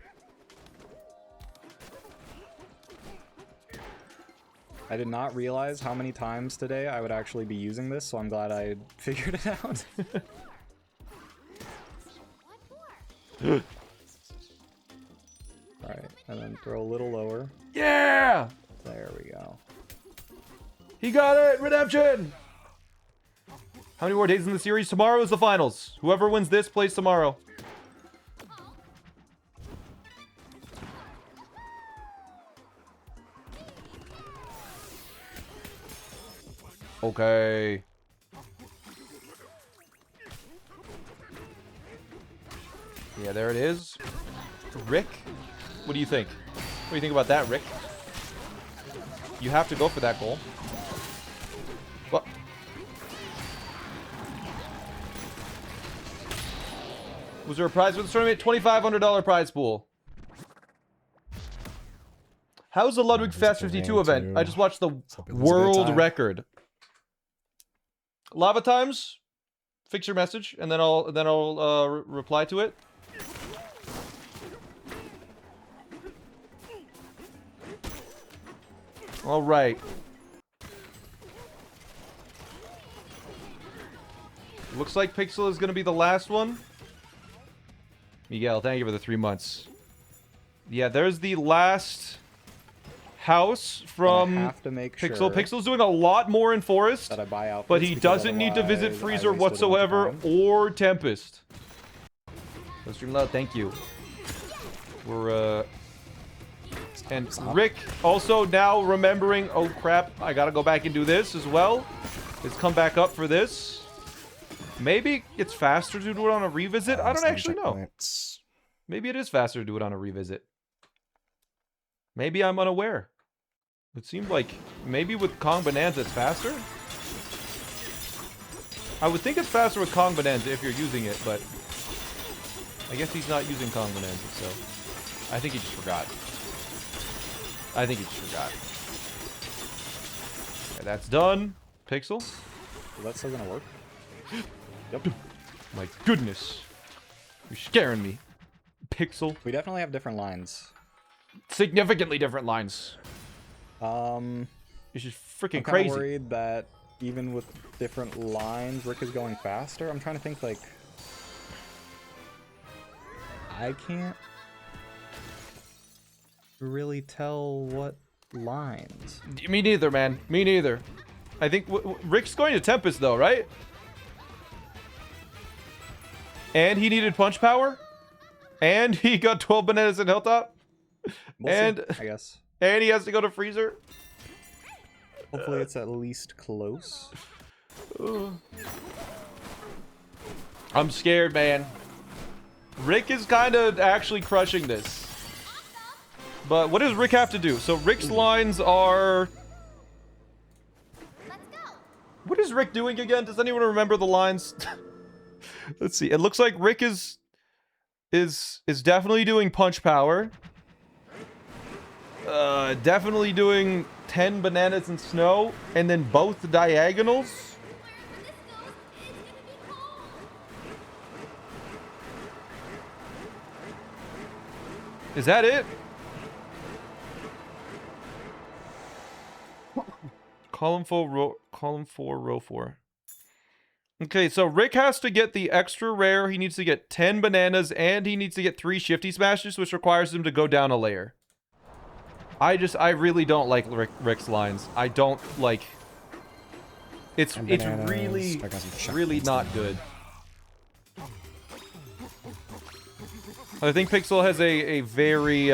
I did not realize how many times today I would actually be using this, so I'm glad I figured it out. Alright, and then throw a little lower. Yeah! There we go. He got it! Redemption! How many more days in the series? Tomorrow is the finals. Whoever wins this plays tomorrow. Okay. Yeah, there it is. Rick? What do you think? What do you think about that, Rick? You have to go for that goal. What? Was there a prize for this tournament? $2,500 prize pool. How's the Ludwig Fest 52 event? I just watched the world record. Lava Times, fix your message, and then I'll reply to it. All right. Looks like Pixel is going to be the last one. Miguel, thank you for the 3 months. Yeah, there's the last house And I from have to make Pixel. sure Pixel's doing a lot more in Forest, that I buy outfits, but he because doesn't need to visit otherwise I Freezer wasted a bunch of whatsoever time. or Tempest. So Streamloud, thank you. We're and Rick also now remembering, oh crap, I gotta go back and do this as well. Let's come back up for this. Maybe it's faster to do it on a revisit. I don't actually know. Checkpoints. Maybe it is faster to do it on a revisit. Maybe I'm unaware. It seemed like maybe with Kong Bonanza it's faster. I would think it's faster with Kong Bonanza if you're using it, but I guess he's not using Kong Bonanza, so I think he just forgot. I think he just forgot. Okay, that's done. Pixel. Is that still gonna work? Yep. My goodness. You're scaring me. Pixel. We definitely have different lines. Significantly different lines. It's just freaking I'm kind crazy. of worried that even with different lines, Rick is going faster. I'm trying to think, like, I can't really tell what lines. Me neither, man. Me neither. I think Rick's going to Tempest, though, right? And he needed punch power. And he got 12 bananas in Hilltop. We'll And- see, I guess. And he has to go to Freezer. Hopefully it's at least close. I'm scared, man. Rick is kind of actually crushing this. But what does Rick have to do? So Rick's lines are... What is Rick doing again? Does anyone remember the lines? Let's see. It looks like Rick is definitely doing punch power. Definitely doing 10 bananas in snow, and then both diagonals. Is that it? Column 4, row 4. Okay, so Rick has to get the extra rare. He needs to get 10 bananas, and he needs to get 3 shifty smashes, which requires him to go down a layer. I really don't like Rick's lines. I don't like... It's bananas. really, I got some really checkpoints not now. good. I think Pixel has a very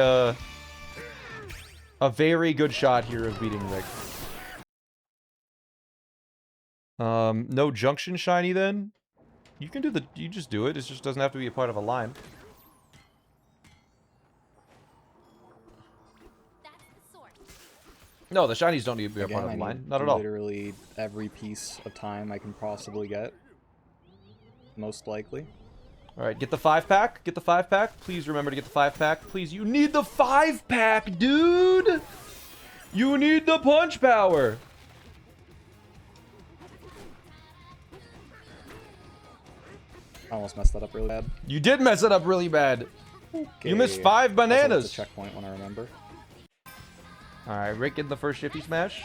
good shot here of beating Rick. No junction shiny then? You can do you just do it. It just doesn't have to be a part of a line. No, the shinies don't need to be a Again, part of I a line. need Not at all. literally every piece of time I can possibly get. Most likely. Alright, get the 5-pack. Get the 5-pack. Please remember to get the 5-pack. Please, you need the 5-pack, dude! You need the punch power! I almost messed that up really bad. You did mess it up really bad. You missed 5 Also, bananas. it's a checkpoint when I remember. Alright, Rick in the first shifty smash.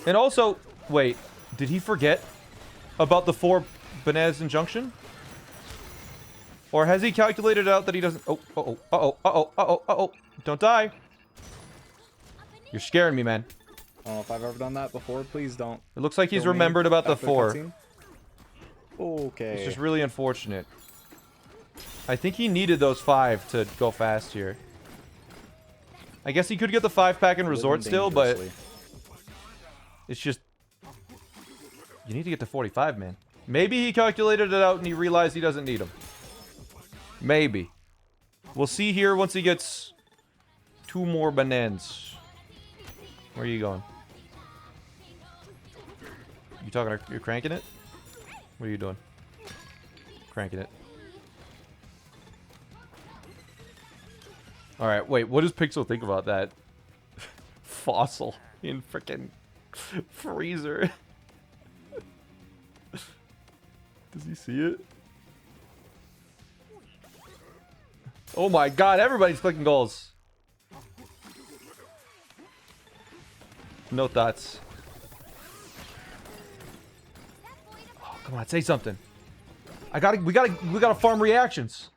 And also, wait, did he forget about the 4 bananas in junction? Or has he calculated out that he doesn't... Oh, uh-oh, uh-oh, uh-oh, uh-oh, uh-oh. Don't die. You're scaring me, man. I don't know if I've ever done that before. Please don't. It looks like he's kill me remembered about the after 4. cutscene. Okay. It's just really unfortunate. I think he needed those 5 to go fast here. I guess he could get the 5-pack in Resort still, but... Dangerously. It's just... You need to get to 45, man. Maybe he calculated it out and he realized he doesn't need them. Maybe. We'll see here once he gets 2 more bananas. Where are you going? You talking? You're cranking it? What are you doing? Cranking it. Alright, wait, what does Pixel think about that? Fossil in frickin' freezer. Does he see it? Oh my god, everybody's clicking goals. No thoughts. Oh, come on, say something. We gotta farm reactions.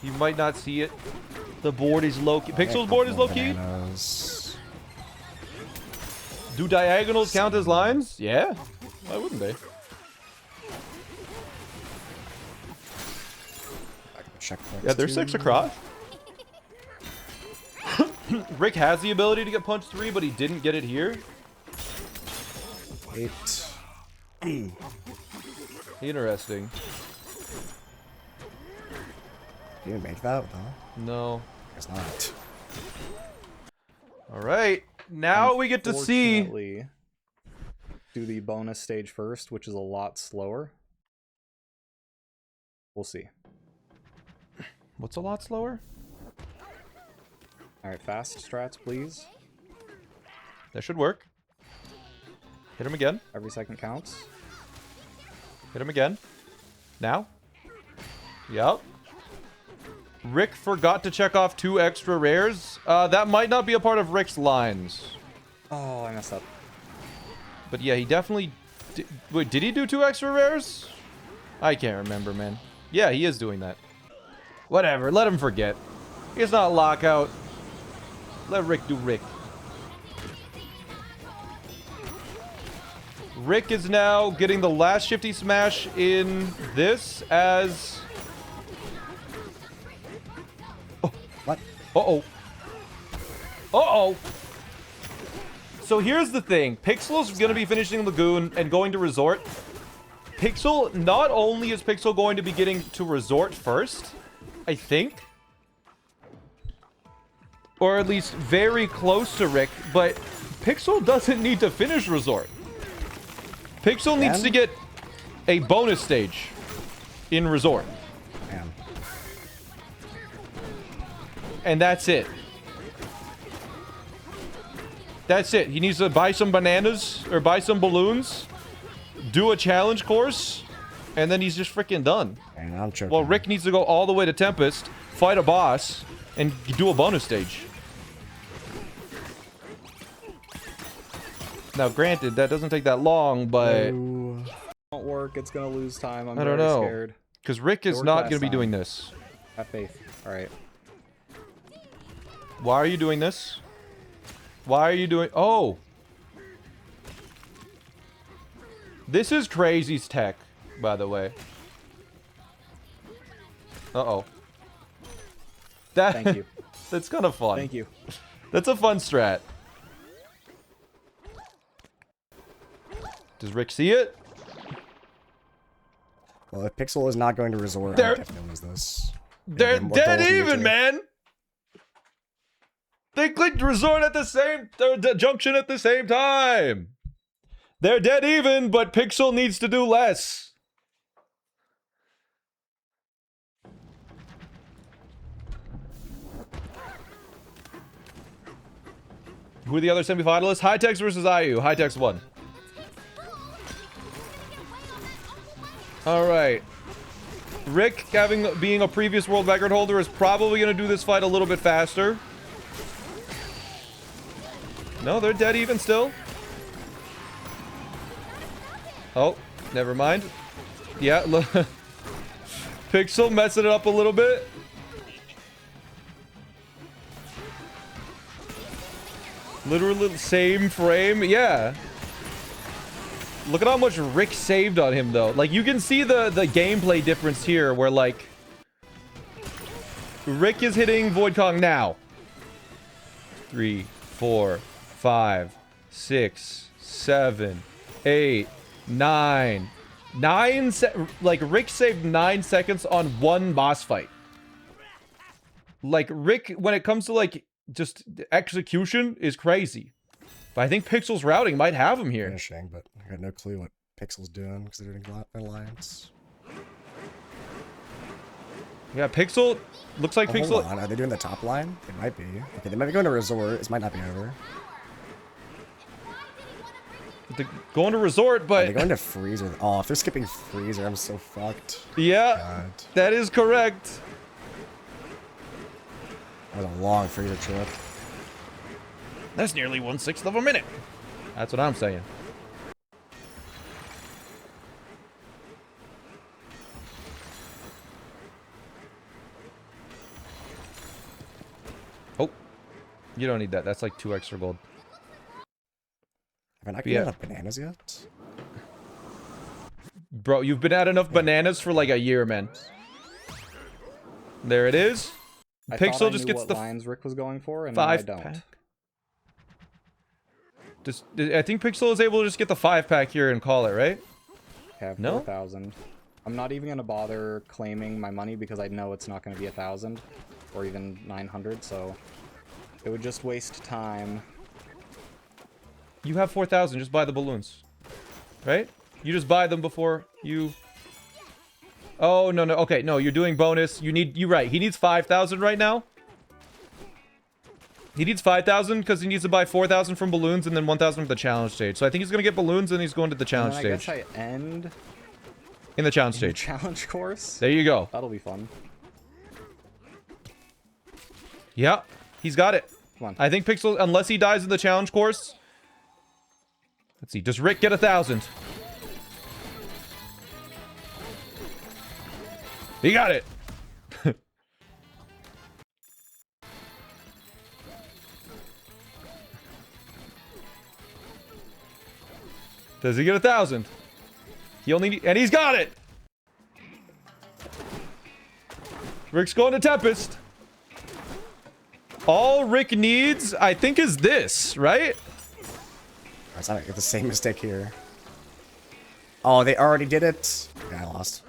You might not see it. The board is low key. Pixel's board is low key. Do diagonals count as lines? Yeah. Why wouldn't they? Yeah, they're 6 across. Rick has the ability to get punch 3, but he didn't get it here. 8. Interesting. You didn't make that, though? No. Guess not. Alright. Now we get to see... Unfortunately, do the bonus stage first, which is a lot slower. We'll see. What's a lot slower? Alright, fast strats, please. That should work. Hit him again. Every second counts. Hit him again. Now. Yep. Rick forgot to check off 2 extra rares. That might not be a part of Rick's lines. Oh, I messed up. But yeah, he definitely... Wait, did he do 2 extra rares? I can't remember, man. Yeah, he is doing that. Whatever, let him forget. It's not lockout. Let Rick do Rick. Rick is now getting the last shifty smash in this as... Oh, what? Uh-oh. Uh-oh. So here's the thing. Pixel's going to be finishing Lagoon and going to Resort. Pixel, not only is Pixel going to be getting to Resort first, I think, or at least very close to Rick, but Pixel doesn't need to finish Resort. Pixel needs to get a bonus stage in Resort. Man. And that's it. That's it. He needs to buy some bananas or buy some balloons, do a challenge course, and then he's just freaking done. Man, I'm choking. Well, Rick needs to go all the way to Tempest, fight a boss, and do a bonus stage. Now, granted, that doesn't take that long, but... Won't work. It's gonna lose time. I'm I don't very know. scared. Because Rick is It worked not last going to be time. doing this. Have faith. Alright. Why are you doing this? Why are you doing... Oh! This is Crazy's tech, by the way. Uh-oh. That, Thank you. That's kind of fun. Thank you. That's a fun strat. Does Rick see it? Well, if Pixel is not going to Resort, They're- I definitely lose this. They're what dead goals do you even, take? man! They clicked Resort at the same... the junction at the same time! They're dead even, but Pixel needs to do less. Who are the other semifinalists? Hightex versus IU. Hightex won. Alright. Rick, being a previous world record holder, is probably going to do this fight a little bit faster. No, they're dead even still. Oh, never mind. Yeah, look. Pixel messing it up a little bit. Literally same frame. Yeah. Look at how much Rick saved on him, though. Like, you can see the gameplay difference here, where, like, Rick is hitting Void Kong now. 3, 4, 5, 6, 7, 8, 9. Like, Rick saved 9 seconds on one boss fight. Like, Rick, when it comes to, like, just execution, is crazy. But I think Pixel's routing might have him here. Finishing, but I got no clue what Pixel's doing because they're doing alliance. Yeah, Pixel looks like Oh, Pixel. hold on. Are they doing the top line? It might be. Okay, they might be going to Resort. This might not be over. They're going to Resort, Are but they going to Freezer? Oh, if they're skipping Freezer, I'm so fucked. yeah, God. that is correct. That was a long Freezer trip. That's nearly 1/6 of a minute. That's what I'm saying. You don't need that. That's like 2 extra gold. Have I not Yeah. got enough bananas yet? Bro, you've been at enough bananas for like a year, man. There it is. I Pixel thought I just knew gets what the lines Rick was going for, and now I 5 don't. pack. I think Pixel is able to just get the 5 pack here and call it, right? I have No? 4,000. I'm not even gonna bother claiming my money because I know it's not gonna be 1,000 or even 900, so it would just waste time. You have 4,000. Just buy the balloons, right? You just buy them before you. Oh no. Okay, no. You're doing bonus. You're right. He needs 5,000 right now. He needs 5,000 because he needs to buy 4,000 from balloons and then 1,000 from the challenge stage. So I think he's gonna get balloons and he's going to the challenge And then I stage. guess I end In the challenge in the stage. challenge course. There you go. That'll be fun. Yeah, he's got it. Come on. I think Pixel, unless he dies in the challenge course. Let's see. Does Rick get 1,000? He got it. Does he get 1,000? He only and he's got it. Rick's going to Tempest. All Rick needs, I think, is this, right? I not get the same mistake here. Oh, they already did it. Yeah, I lost.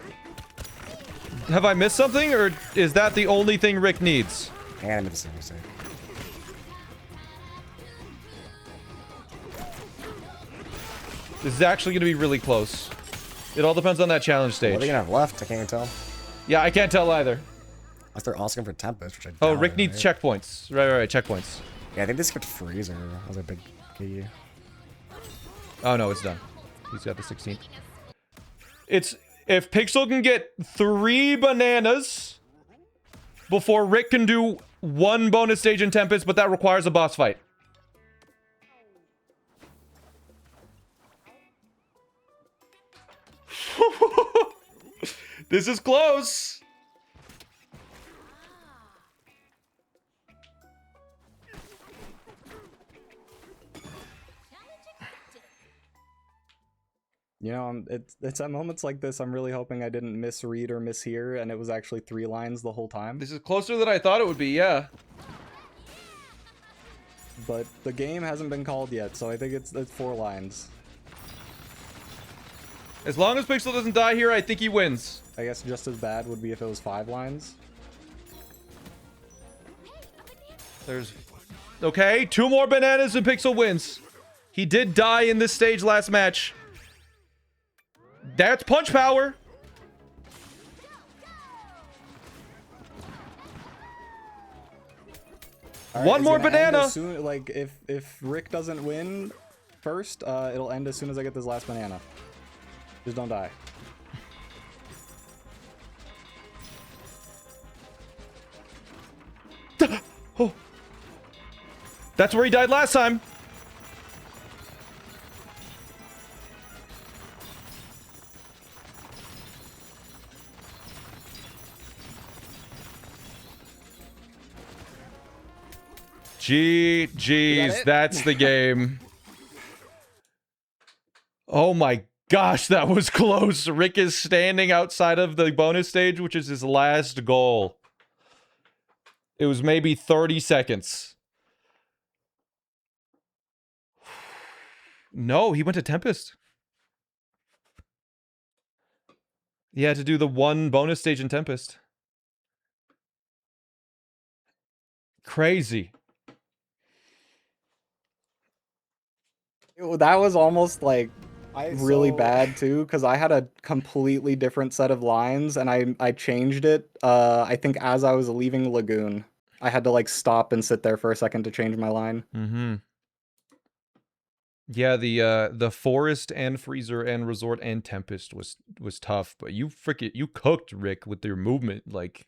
Have I missed something, or is that the only thing Rick needs? And I made the same mistake. This is actually going to be really close. It all depends on that challenge What are they stage. gonna have left? I can't even tell. Yeah, I can't tell either. Unless they're asking for Tempest, which I Oh, doubt, Rick needs right? checkpoints. Right, checkpoints. Yeah, I think they skipped Freezer. That was a big key. Oh, no, it's done. He's got the 16th. It's... If Pixel can get 3 bananas before Rick can do 1 bonus stage in Tempest, but that requires a boss fight. This is close. You know, it's at moments like this I'm really hoping I didn't misread or mishear, and it was actually 3 lines the whole time. This is closer than I thought it would be, yeah. But the game hasn't been called yet, so I think it's 4 lines. As long as Pixel doesn't die here, I think he wins. I guess just as bad would be if it was 5 lines. There's... Okay, 2 more bananas and Pixel wins. He did die in this stage last match. That's punch power. All right, One it's more gonna end banana. as soon, like if Rick doesn't win first, it'll end as soon as I get this last banana. Just don't die. Oh. That's where he died last time. GG's, it? that's the game. Oh my gosh, that was close. Rick is standing outside of the bonus stage, which is his last goal. It was maybe 30 seconds. No, he went to Tempest. He had to do the 1 bonus stage in Tempest. Crazy. That was almost like really bad too, because I had a completely different set of lines and I changed it. I think as I was leaving Lagoon, I had to like stop and sit there for a second to change my line. Mm-hmm. Yeah, the Forest and Freezer and Resort and Tempest was tough, but you cooked Rick with your movement. Like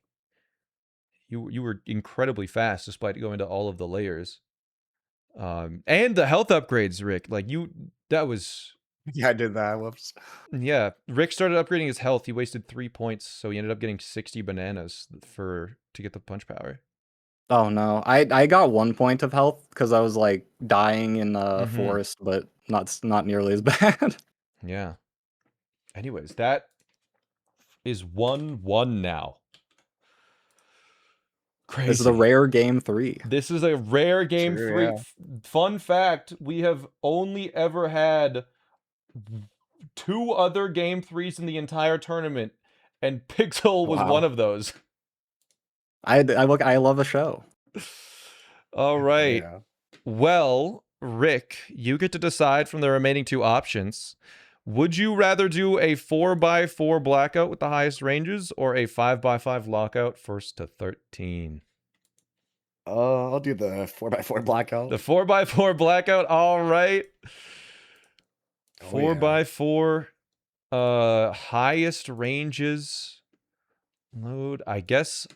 you were incredibly fast despite going to all of the layers. And the health upgrades, Rick. Like that was Yeah, I did that. Whoops. yeah. Rick started upgrading his health. He wasted 3 points, so he ended up getting 60 bananas to get the punch power. Oh no, I got 1 point of health because I was like dying in the Mhm. forest, but not nearly as bad. Yeah. Anyways, that is 1-1 now. Crazy. This is a rare game 3. This is a rare game True, 3. yeah. Fun fact, we have only ever had 2 other game 3s in the entire tournament, and Pixel was Wow. one of those. I love a show. All right. Yeah. Well, Rick, you get to decide from the remaining 2 options. Would you rather do a 4x4 blackout with the highest ranges or a 5x5 lockout first to 13? I'll do the 4x4 blackout. The 4x4 blackout, all right. Oh, yeah. 4x4 highest ranges load. I guess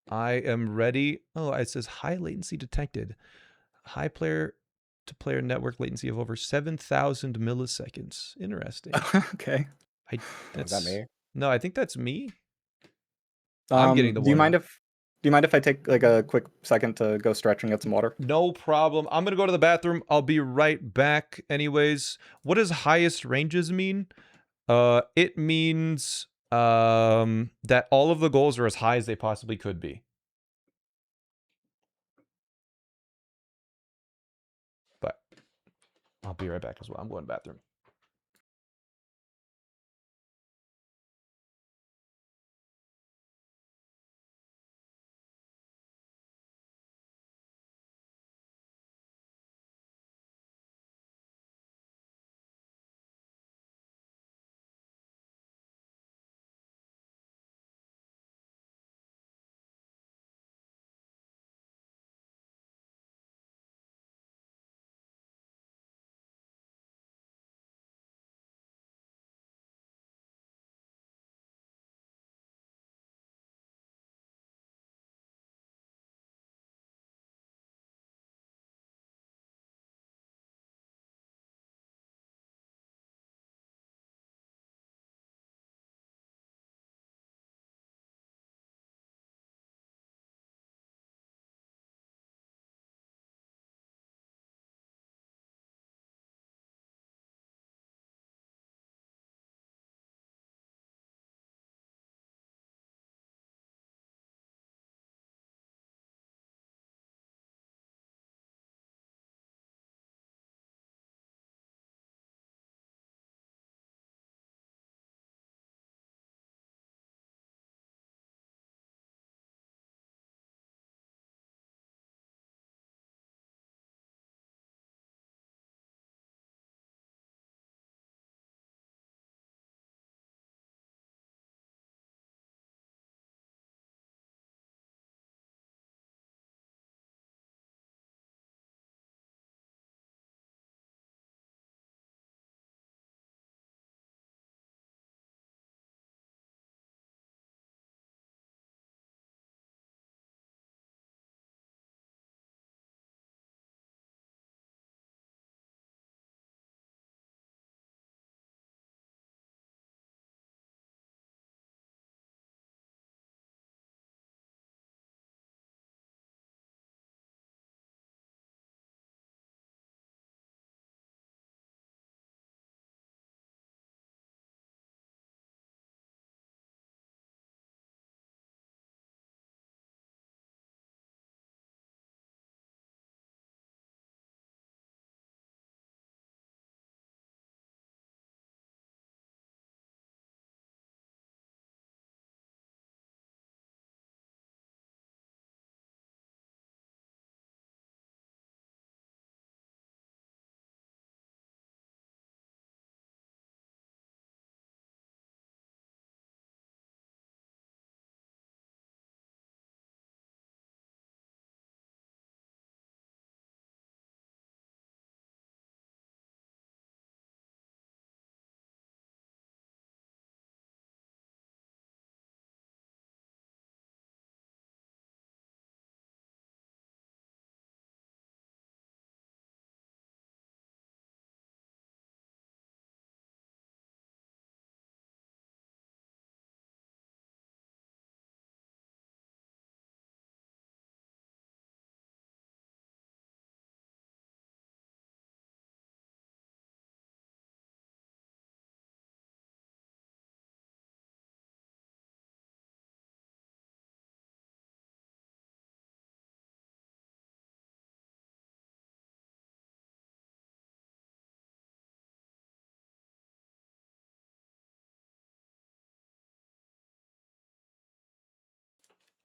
I am ready. Oh, it says high latency detected. High player to player network latency of over 7,000 milliseconds. Interesting. Okay. Is that me? No, I think that's me. I'm getting the Do you warning. mind if I take like a quick second to go stretch and get some water? No problem. I'm gonna go to the bathroom. I'll be right back. Anyways, what does highest ranges mean? It means that all of the goals are as high as they possibly could be. But I'll be right back as well. I'm going to the bathroom.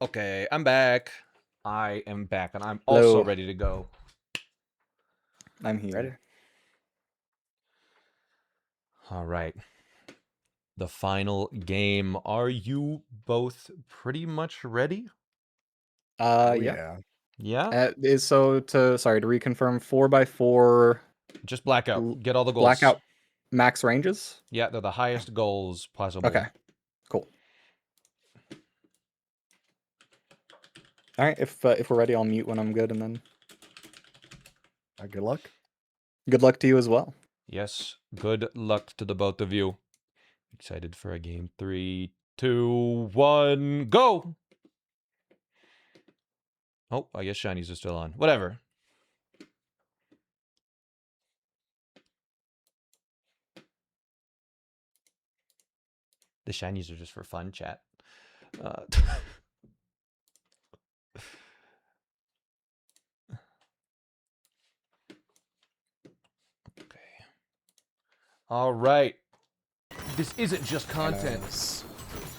Okay, I'm back. I am back, and I'm also Hello. ready to go. I'm here. Ready? All right. The final game. Are you both pretty much ready? Oh, Yeah. Yeah? Sorry, to reconfirm, 4x4 Just blackout. Get all the goals. blackout max ranges? Yeah, they're the highest goals possible. Okay. Cool. All right, if we're ready, I'll mute when I'm good, and then Good luck. good luck to you as well. Yes. Good luck to the both of you. Excited for a game. 3, 2, 1, go! Oh, I guess shinies are still on. Whatever. The shinies are just for fun, chat. Okay. All right. This isn't just content.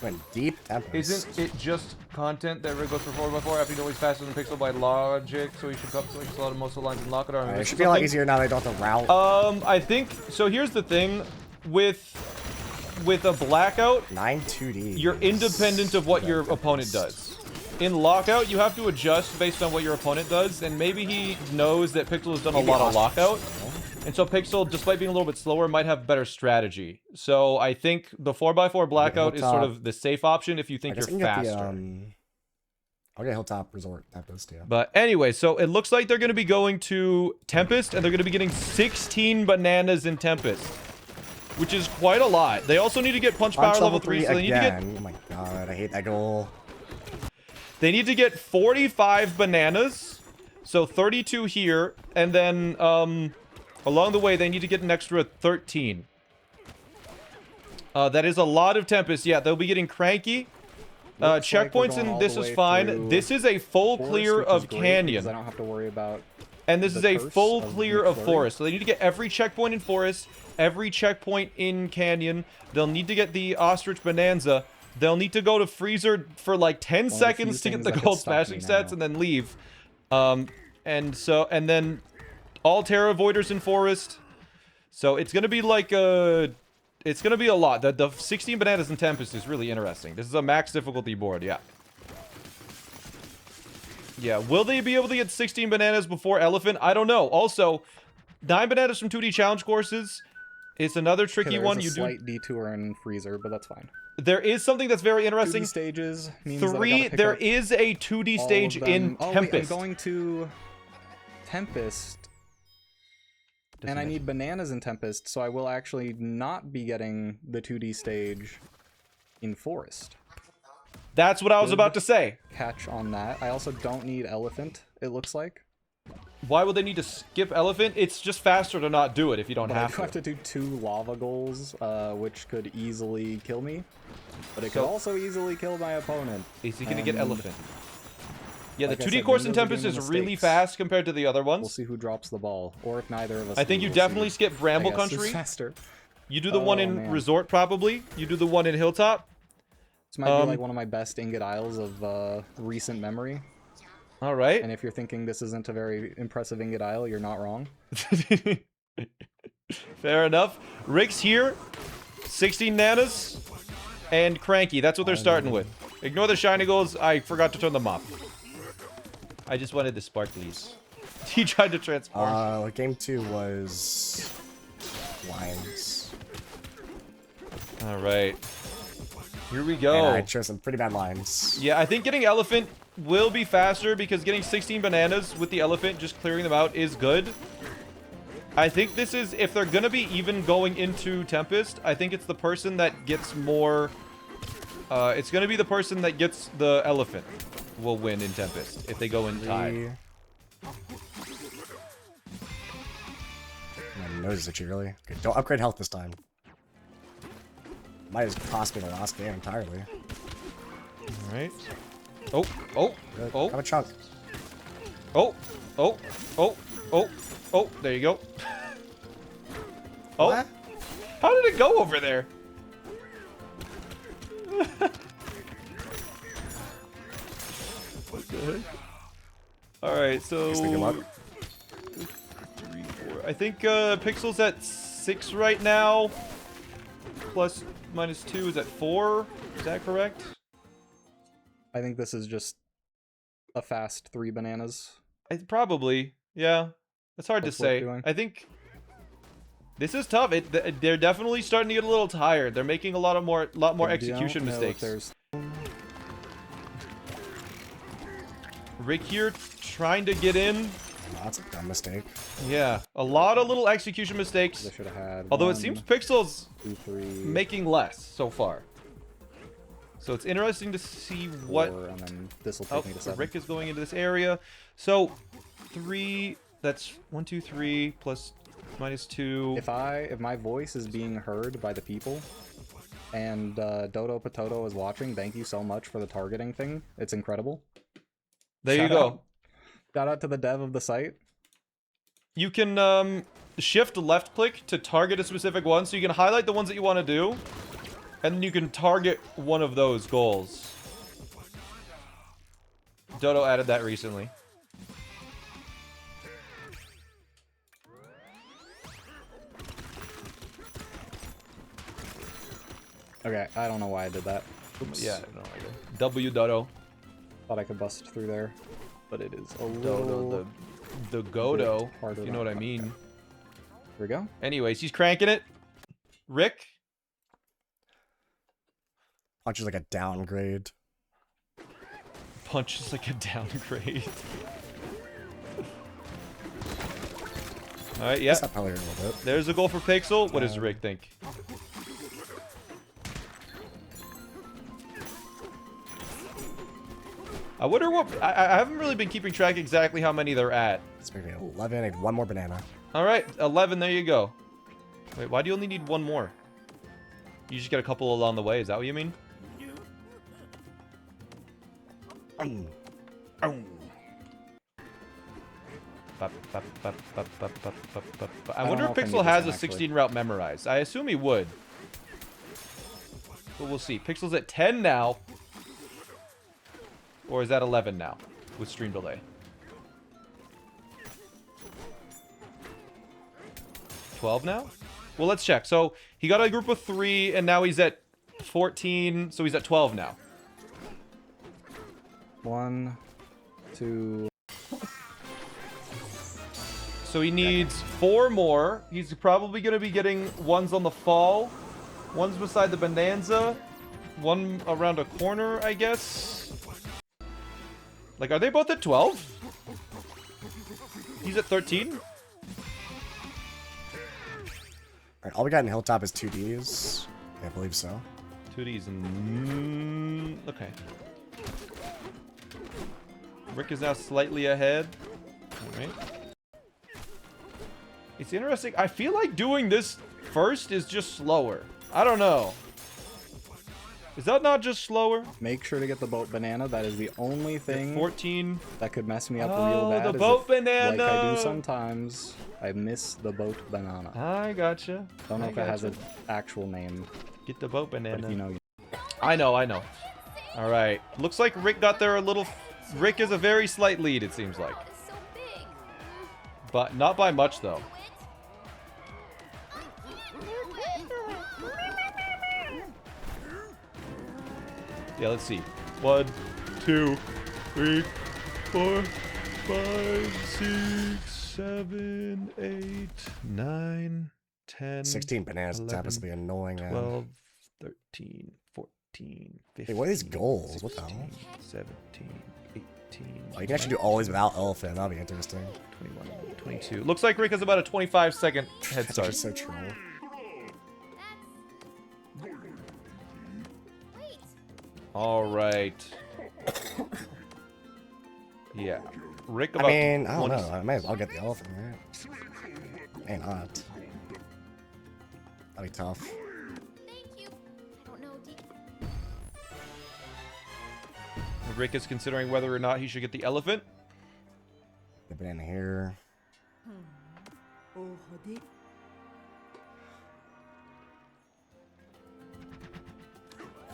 Went deep. Tempest. Isn't it just content that Rig goes for 4x4 after you know he's faster than Pixel by logic, so he should cut so he slot most of the lines and lock it on. It should be a lot easier now that I don't have to route. I think so. Here's the thing with a blackout, 9 2D. you're independent of what your opponent does. In lockout, you have to adjust based on what your opponent does, and maybe he knows that Pixel has done a lot of lockout, and so Pixel, despite being a little bit slower, might have better strategy. So I think the 4x4 blackout is sort of the safe option if you think you're faster. Okay, Hilltop Resort Tempest, yeah. But anyway, so it looks like they're going to be going to Tempest, and they're going to be getting 16 bananas in Tempest, which is quite a lot. They also need to get punch power level 3, so they need to get... Oh my god, I hate that goal. They need to get 45 bananas, so 32 here, and then along the way they need to get an extra 13. That is a lot of Tempest. Yeah, they'll be getting cranky. Checkpoints, and this is fine. This is a full clear of Canyon. I don't have to worry about. And this is a full clear of McFlurry. Forest. So they need to get every checkpoint in Forest, every checkpoint in Canyon. They'll need to get the Ostrich Bonanza. They'll need to go to Freezer for like 10 seconds to get the gold smashing sets and then leave. And then all Terra Voiders in Forest. So it's gonna be like it's gonna be a lot. The 16 bananas in Tempest is really interesting. This is a max difficulty board, yeah. Yeah, will they be able to get 16 bananas before Elephant? I don't know. Also, 9 bananas from 2D challenge courses is another tricky There's one. a You do slight detour in Freezer, but that's fine. There is something that's very 2D interesting. stages means that I 3, gotta pick there up is a 2D all stage of in them. Oh, Tempest. wait, I'm going to Tempest, and I need bananas in Tempest, so I will actually not be getting the 2D stage in Forest. That's what I was about to say. Catch on that. I also don't need Elephant, it looks like. Why would they need to skip Elephant? It's just faster to not do it if you don't But I have do to. have to do 2 lava goals, which could easily kill me. But it So- could also easily kill my opponent. Is he going to get And Elephant? Yeah, like the I 2D said, course in those are Tempest being is the really mistakes. fast compared to the other ones. We'll see who drops the ball, or if neither of us I think do, you we'll definitely see, skip Bramble I guess, who's Country. faster. You do the one Oh, in man. Resort, probably. You do the one in Hilltop. This might be like one of my best ingot isles of recent memory. All right. And if you're thinking this isn't a very impressive ingot isle, you're not wrong. Fair enough. Rick's here. 16 nanas. And Cranky. That's what they're starting with. Ignore the shiny goals. I forgot to turn them off. I just wanted the sparklies. He tried to transform. Game 2 was lines. All right. Here we And go. I chose some pretty bad lines. Yeah, I think getting Elephant will be faster because getting 16 bananas with the Elephant, just clearing them out, is good. I think this is, if they're going to be even going into Tempest, I think it's the person that gets more... it's going to be the person that gets the Elephant will win in Tempest if they go in tied. My nose is itchy, really. Okay, don't upgrade health this time. Might have cost me the last game entirely. All right. Oh, oh, Good. oh. Have a chunk. Oh, oh, oh, oh, oh, there you go. Oh, What? how did it go over there? All right, so Just think him up. 3, 4. I think Pixel's at 6 right now. Plus minus 2 is at 4. Is that correct? I think this is just a fast 3 bananas. Probably. Yeah. It's hard What's to Rick say. doing? I think this is tough. They're definitely starting to get a little tired. They're making a lot more I execution don't know if mistakes. there's Rick here trying to get in. Oh, that's a dumb mistake. Yeah, a lot of little execution mistakes. They should have had. Although it 1, seems Pixel's 2, 3, making less so far. So it's interesting to see 4, what. and then this will Oh, take me to 7. Rick is going into this area. So 3. That's 1, 2, 3 plus minus 2. If my voice is being heard by the people, and Dodo Potato is watching, thank you so much for the targeting thing. It's incredible. There you Shout go. out. Shout out to the dev of the site. You can shift left click to target a specific one, so you can highlight the ones that you want to do, and then you can target one of those goals. Dodo added that recently. Okay, I don't know why I did that. Oops. Yeah, no idea. W Dodo. Thought I could bust through there, but it is a Dodo, little. the Godo, bit harder if you know than what I I mean. Here we go. Anyways, he's cranking it. Rick? Punch is like a downgrade. Punch is like a downgrade. Alright, yeah. Missed that probably a little bit. There's a goal for Pixel. What does Rick think? I wonder what... I haven't really been keeping track exactly how many they're at. It's maybe 11. I need one more banana. Alright, 11, there you go. Wait, why do you only need one more? You just get a couple along the way, is that what you mean? I wonder know if if I need Pixel this has one, a actually. 16 route memorized. I assume he would. But we'll see. Pixel's at 10 now. Or is that 11 now? With stream delay. 12 now? Well, let's check. So, he got a group of 3, and now he's at 14. So, he's at 12 now. 1, 2. So, he needs 4 more. He's probably going to be getting ones on the fall. One's beside the Bonanza. One around a corner, I guess. Like, are they both at 12? He's at 13? Alright, all we got in Hilltop is 2Ds. Yeah, I believe so. 2Ds and... okay. Rick is now slightly ahead. Alright. It's interesting. I feel like doing this first is just slower. I don't know. Is that not just slower? Make sure to get the boat banana. That is the only thing 14. that could mess me up Oh, real bad. the is boat if, banana! Like I do sometimes, I miss the boat banana. I gotcha. Don't know I if it has gotcha. an actual name, Get the boat but banana. if you know, I know. Alright. Looks like Rick got there a little... Rick is a very slight lead, it seems like. But not by much, though. Yeah, let's see. 1, 2, 3, 4, 5, 6, 7, 8, 9, 10, 16 bananas. It's 11, absolutely annoying, man. 12, 13, 14, 15. Hey, what are these goals? What the hell? 17, 18. Oh, you can actually do all these without elephant. That'll be interesting. 21, 22. Looks like Rick has about a 25-second head That's start. just so troll. All right. Yeah. Rick I about mean, I don't 20 know. I might as well get the elephant, right? May not. That'd be tough. Thank you. I don't know. Rick is considering whether or not he should get the elephant. The banana here.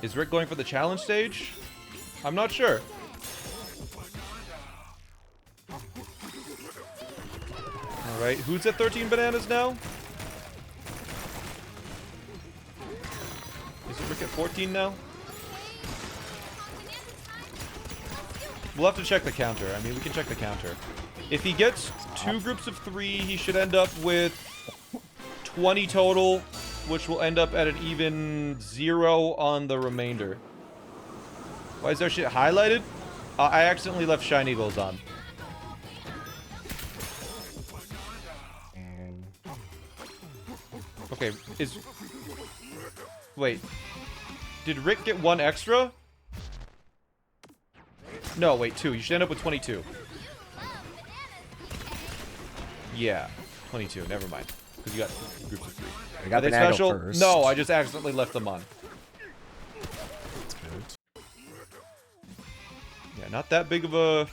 Is Rick going for the challenge stage? I'm not sure. Right? Who's at 13 bananas now? Is it Rick at 14 now? We'll have to check the counter. I mean, we can check the counter. If he gets 2 groups of 3, he should end up with 20 total, which will end up at an even 0 on the remainder. Why is there shit highlighted? I accidentally left shiny goals on. Okay, wait. Did Rick get 1 extra? No, wait, 2. You should end up with 22. Yeah, 22. Never mind. Because you got groups of 3. We got Are they Banana special? first. No, I just accidentally left them on. That's good. Yeah, not that big of a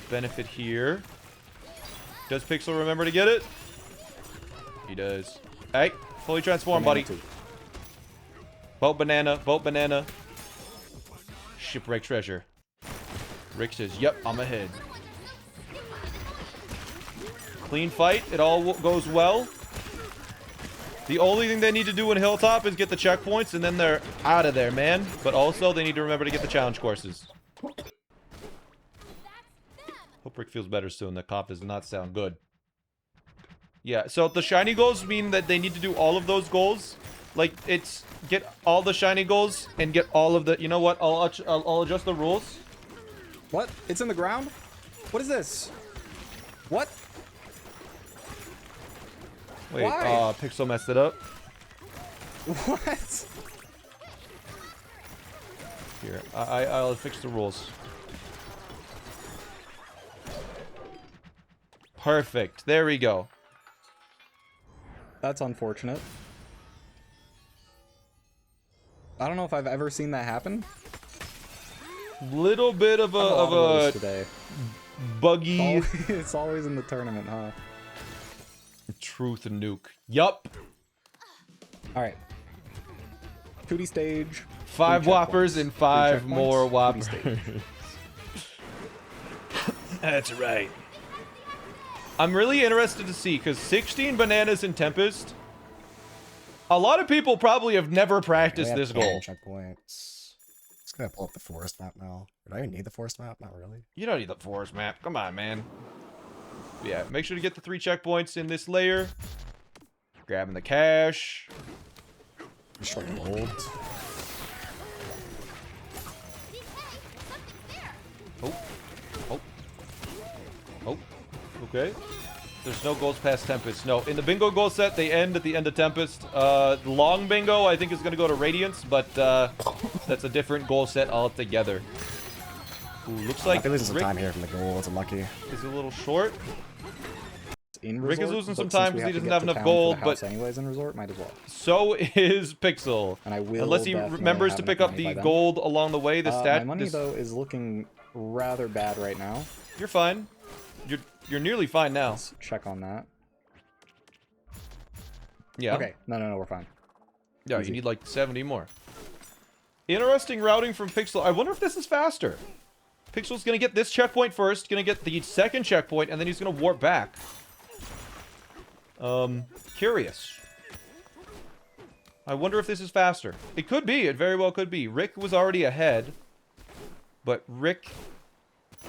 benefit here. Does Pixel remember to get it? He does. Hey, fully transform, buddy. Boat banana, boat banana. Shipwreck treasure. Rick says, yep, I'm ahead. Clean fight. It all goes well. The only thing they need to do in Hilltop is get the checkpoints, and then they're out of there, man. But also, they need to remember to get the challenge courses. Hope Rick feels better soon. The cough does not sound good. Yeah, so the shiny goals mean that they need to do all of those goals. Like, it's get all the shiny goals and get all of the... You know what? I'll adjust the rules. What? It's in the ground? What is this? What? Wait, Why? Pixel messed it up. What? Here, I'll fix the rules. Perfect. There we go. That's unfortunate. I don't know if I've ever seen that happen. Little bit of a today. buggy It's always in the tournament, huh? truth nuke. Yup. All right. 2D stage. 5 3 whoppers checkpoints. and 5 3 more checkpoints, whoppers. 2D stage. That's right. I'm really interested to see, because 16 bananas in Tempest, a lot of people probably have never practiced this goal. Checkpoints. Just gonna pull up the forest map now. Do I even need the forest map? Not really. You don't need the forest map. Come on, man. Yeah, make sure to get the 3 checkpoints in this layer. Grabbing the cash. Short gold. Oh. Oh. Oh. Okay. There's no goals past Tempest. No, in the bingo goal set, they end at the end of Tempest. The long bingo, I think, is going to go to Radiance, but that's a different goal set altogether. Ooh, looks like I think losing some Rick time here from the golds. Unlucky. is a little short. In Rick is resort, losing but some since time we because he have doesn't to get have to enough town for gold, the house but anyways in resort, might as well. so is Pixel. And I will Unless he definitely remembers have to enough pick up money by the then. gold along the way. The stat. My money though is looking rather bad right now. You're fine. You're nearly fine now. Let's check on that. Yeah. Okay. No, we're fine. Yeah, Easy. you need like 70 more. Interesting routing from Pixel. I wonder if this is faster. Pixel's gonna get this checkpoint first, gonna get the second checkpoint, and then he's gonna warp back. Curious. I wonder if this is faster. It could be. It very well could be. Rick was already ahead, but Rick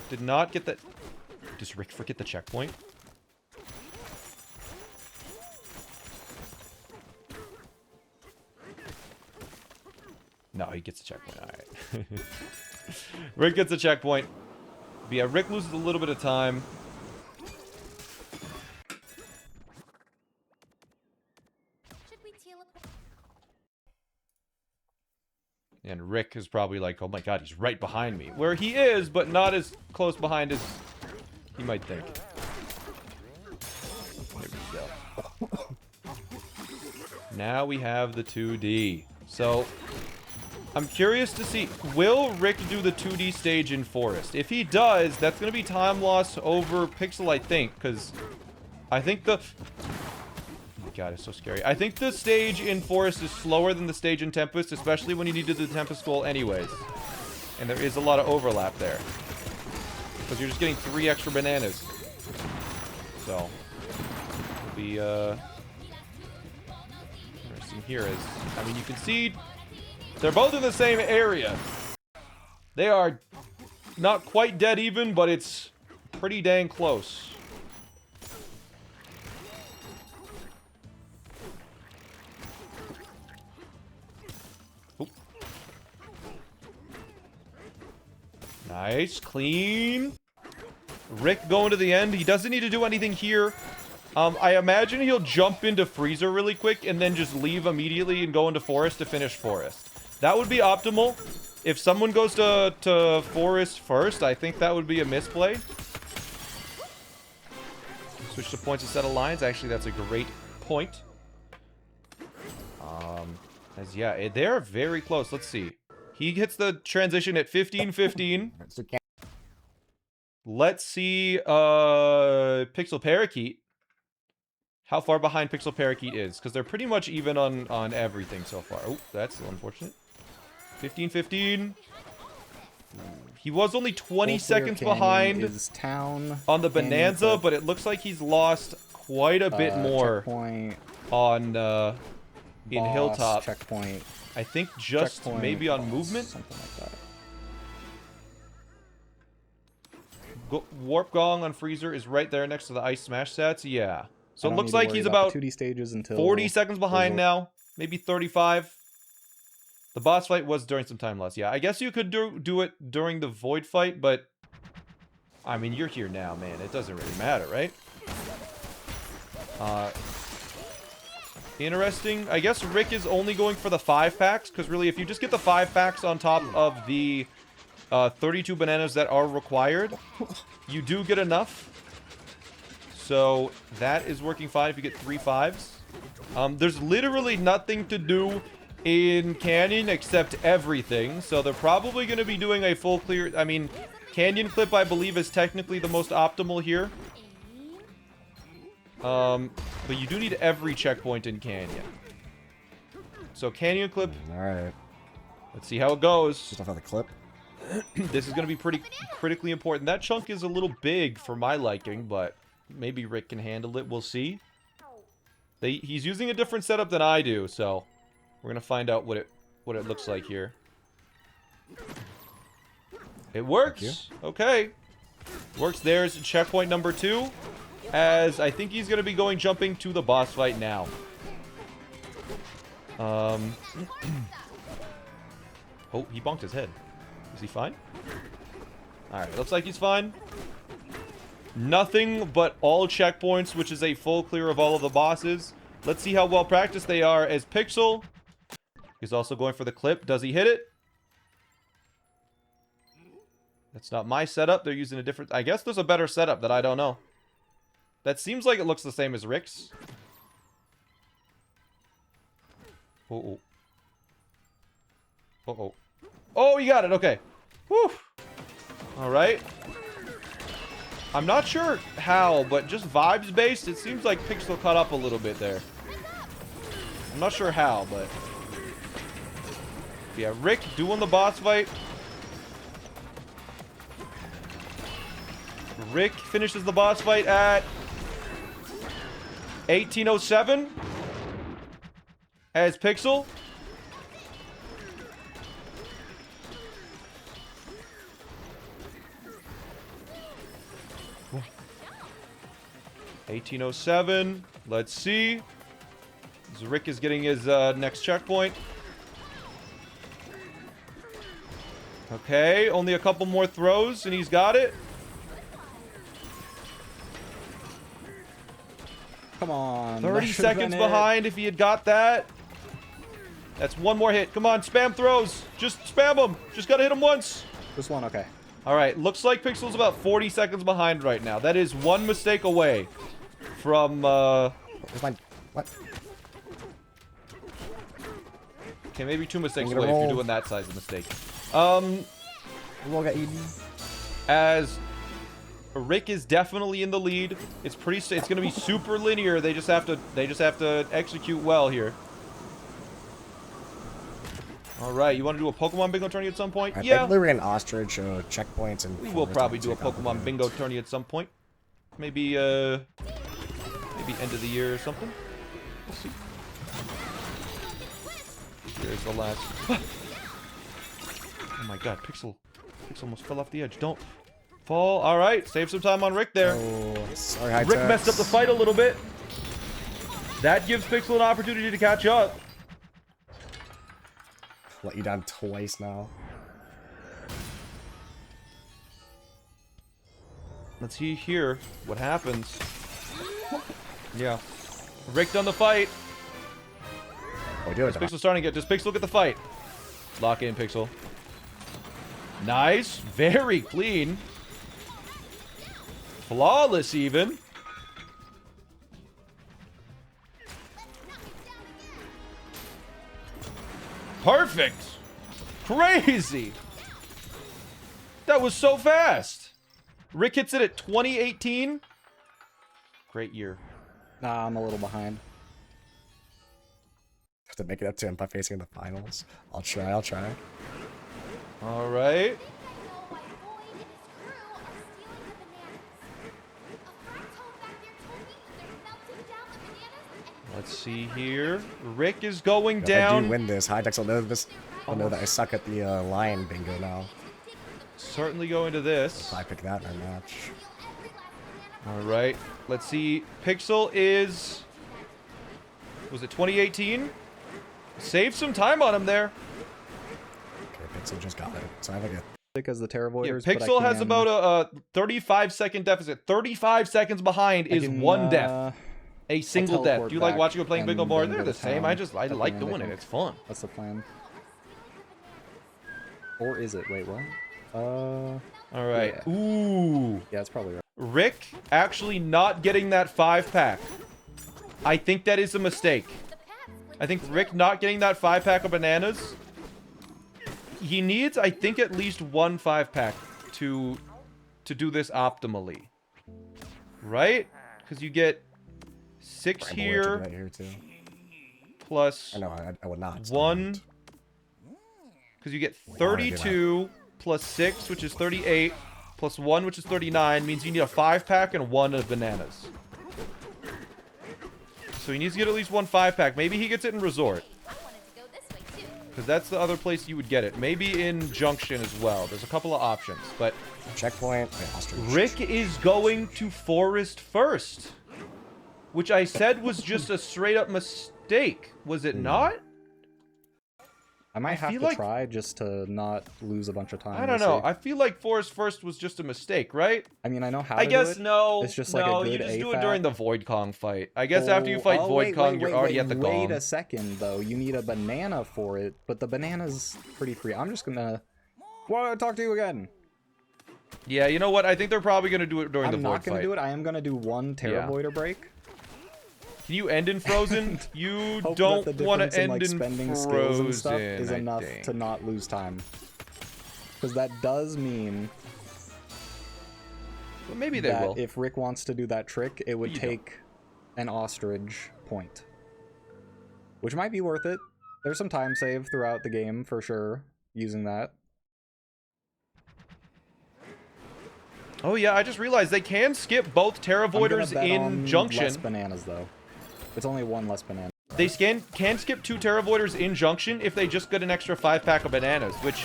did not get that. Does Rick forget the checkpoint? No, he gets a checkpoint. All right. Rick gets a checkpoint. But yeah, Rick loses a little bit of time. Should we teleport? And Rick is probably like, oh my god, he's right behind me. Where he is, but not as close behind as he might think. There we go. Now we have the 2D. So, I'm curious to see, will Rick do the 2D stage in Forest? If he does, that's going to be time loss over Pixel, I think, because I think the... Oh my god, it's so scary. I think the stage in Forest is slower than the stage in Tempest, especially when you need to do the Tempest goal anyways. And there is a lot of overlap there. because you're just getting 3 extra bananas. So, it'll be interesting here is, I mean, you can see they're both in the same area. They are not quite dead even, but it's pretty dang close. Oop. Nice, clean. Rick going to the end. He doesn't need to do anything here. I imagine he'll jump into Freezer really quick and then just leave immediately and go into Forest to finish Forest. That would be optimal. If someone goes to Forest first, I think that would be a misplay. Switch to points instead of lines. Actually, that's a great point. As yeah, they're very close. Let's see. He hits the transition at 15-15. Let's see Pixel Parakeet. How far behind Pixel Parakeet is, because they're pretty much even on everything so far. Oh, that's unfortunate. 15-15. He was only 20 seconds behind on the Bonanza, but it looks like he's lost quite a bit more on in Hilltop. Checkpoint. I think just maybe on movement. Something like that. Warp Gong on Freezer is right there next to the Ice Smash sets. Yeah. So I it don't looks need to like worry he's about about the 2D stages until 40 seconds behind result. now. Maybe 35. The boss fight was during some time loss. Yeah, I guess you could do it during the Void fight, but I mean, you're here now, man. It doesn't really matter, right? Interesting. I guess Rick is only going for the 5 packs, because really, if you just get the 5 packs on top of the 32 bananas that are required, you do get enough. So that is working fine if you get 3 5s. There's literally nothing to do in Canyon except everything. So they're probably going to be doing a full clear. I mean, Canyon Clip, I believe, is technically the most optimal here. But you do need every checkpoint in Canyon. So Canyon Clip. Alright. Let's see how it goes. Just off of the clip. This is going to be pretty critically important. That chunk is a little big for my liking, but maybe Rick can handle it. We'll see. He's using a different setup than I do, so we're going to find out what it looks like here. It works. Okay. Works. There's checkpoint number 2. As I think he's going to be jumping to the boss fight now. Oh, he bonked his head. Is he fine? Alright, looks like he's fine. Nothing but all checkpoints, which is a full clear of all of the bosses. Let's see how well practiced they are as Pixel. He's also going for the clip. Does he hit it? That's not my setup. They're using a different... I guess there's a better setup that I don't know. That seems like it looks the same as Rick's. Uh-oh. Uh-oh. Oh, you got it. Okay. Whew. Alright. I'm not sure how, but just vibes-based, it seems like Pixel caught up a little bit there. I'm not sure how, but... yeah, Rick doing the boss fight. Rick finishes the boss fight at 1807 as Pixel. Ooh. 1807. Let's see. So Rick is getting his next checkpoint. Okay, only a couple more throws and he's got it. Come on. 30 seconds behind if he had got that. That's one more hit. Come on, spam throws. Just spam them. Just gotta hit them once. This one, okay. Alright, looks like Pixel's about 40 seconds behind right now. That is one mistake away from, Where's my... What? okay, maybe 2 mistakes I'm away gonna if you're roll. doing that size of mistake. We'll get eaten. As Rick is definitely in the lead. It's it's gonna be super linear. They just have to execute well here. All right, you want to do a Pokemon bingo tourney at some point? I Yeah, think Lure and Ostrich checkpoints and. we will forest probably will do a take out the Pokemon birds. bingo tourney at some point. Maybe maybe end of the year or something. We'll see. Here's the last. Oh my God, Pixel almost fell off the edge. Don't fall. All right, save some time on Rick there. Oh, sorry, high Rick messed up the fight a little bit. That gives Pixel an opportunity to catch up. Let you down twice now. Let's see here what happens. Yeah. Rick done the fight. Oh, do it. Pixel starting it. Does Pixel get the fight? Lock in, Pixel. Nice. Very clean. Flawless, even. Perfect. Crazy. That was so fast. Rick hits it at 2018. Great year. Nah, I'm a little behind. Have to make it up to him by facing in the finals. I'll try. I'll try. All right. Why Boyd and his crew are stealing the bananas. A friend told back there told me that they're melting down the bananas and Let's see here. Rick is going If I down. do win this, Hydex will know this. I'll know that I suck at the lion bingo now. Certainly going to this. If I pick that in our match. All right. Let's see. Pixel is... Was it 2018? Save some time on him there. Okay, Pixel just got it. So I have like a. Because the Yeah, Terravoiders. but I Pixel has can- about a 35-second deficit. 35 seconds behind I is can, one death. A single death. teleport Do you like back watching or playing bingo and more? then They're go the to same. town I at the like end, I doing it. think. It's fun. That's the plan. Or is it? Wait, what? All right. Yeah. Ooh. Yeah, that's probably right. Rick actually not getting that 5-pack. I think that is a mistake. I think Rick not getting that 5-pack of bananas. He needs, I think, at least one 5-pack to do this optimally. Right? Because you get 6 Scramble here to do that here too. plus I know I would not. It's 1. not. Because you get do that. 32 plus 6, which is 38, plus 1, which is 39, means you need a 5-pack and 1 of bananas. So he needs to get at least one 5-pack. Maybe he gets it in Resort. I wanted to go this way too. Because that's the other place you would get it. Maybe in Junction as well. There's a couple of options. But Checkpoint. Wait, ostrich. Rick is going to Forest first. Which I said was just a straight up mistake. Was it not? I might have feel to like- try just to not lose a bunch of time. I don't we'll know. see. I feel like Forest first was just a mistake, right? I mean, I know how I to guess do it. no. It's just like a no, good you just do it AFAT. during the Void Kong fight. I guess after you fight Void wait, Kong, wait, you're wait, already wait, at the gong. Wait a second, though. You need a banana for it, but the banana's pretty free. I'm just gonna... Well, talk to you again. Yeah, you know what? I think they're probably gonna do it during I'm the Void not gonna fight. do it. I am gonna do one Terravoider break. Can you end in Frozen? You Hope don't that the want to difference in, end like, in spending skills Frozen, and stuff is I enough think. to not lose time. Because that does mean But maybe they that will. if Rick wants to do that trick, it would you don't. take an ostrich point. Which might be worth it. There's some time save throughout the game, for sure, using that. Oh yeah, I just realized they can skip both I'm gonna Terravoiders bet in on Junction. less bananas, though. It's only one less banana. They can skip 2 Terravoiders in Junction if they just get an extra 5-pack of bananas, which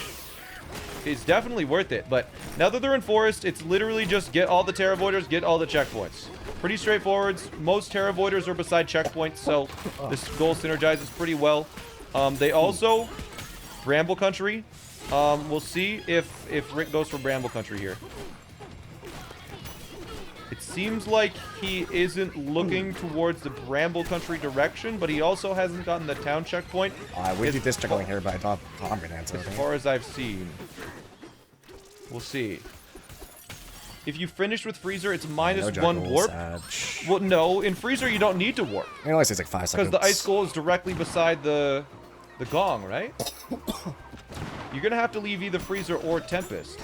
is definitely worth it. But now that they're in Forest, it's literally just get all the Terravoiders, get all the checkpoints. Pretty straightforward. Most Terravoiders are beside checkpoints, so this goal synergizes pretty well. They also... Bramble Country. We'll see if Rick goes for Bramble Country here. It seems like he isn't looking towards the Bramble Country direction, but he also hasn't gotten the town checkpoint. I would do this going here, but I don't have Tom gonna answer. As far as I've seen. We'll see. If you finish with Freezer, it's minus 1 warp. Well, no, in Freezer you don't need to warp. It only takes like 5 seconds. Because the ice goal is directly beside the gong, right? You're gonna have to leave either Freezer or Tempest.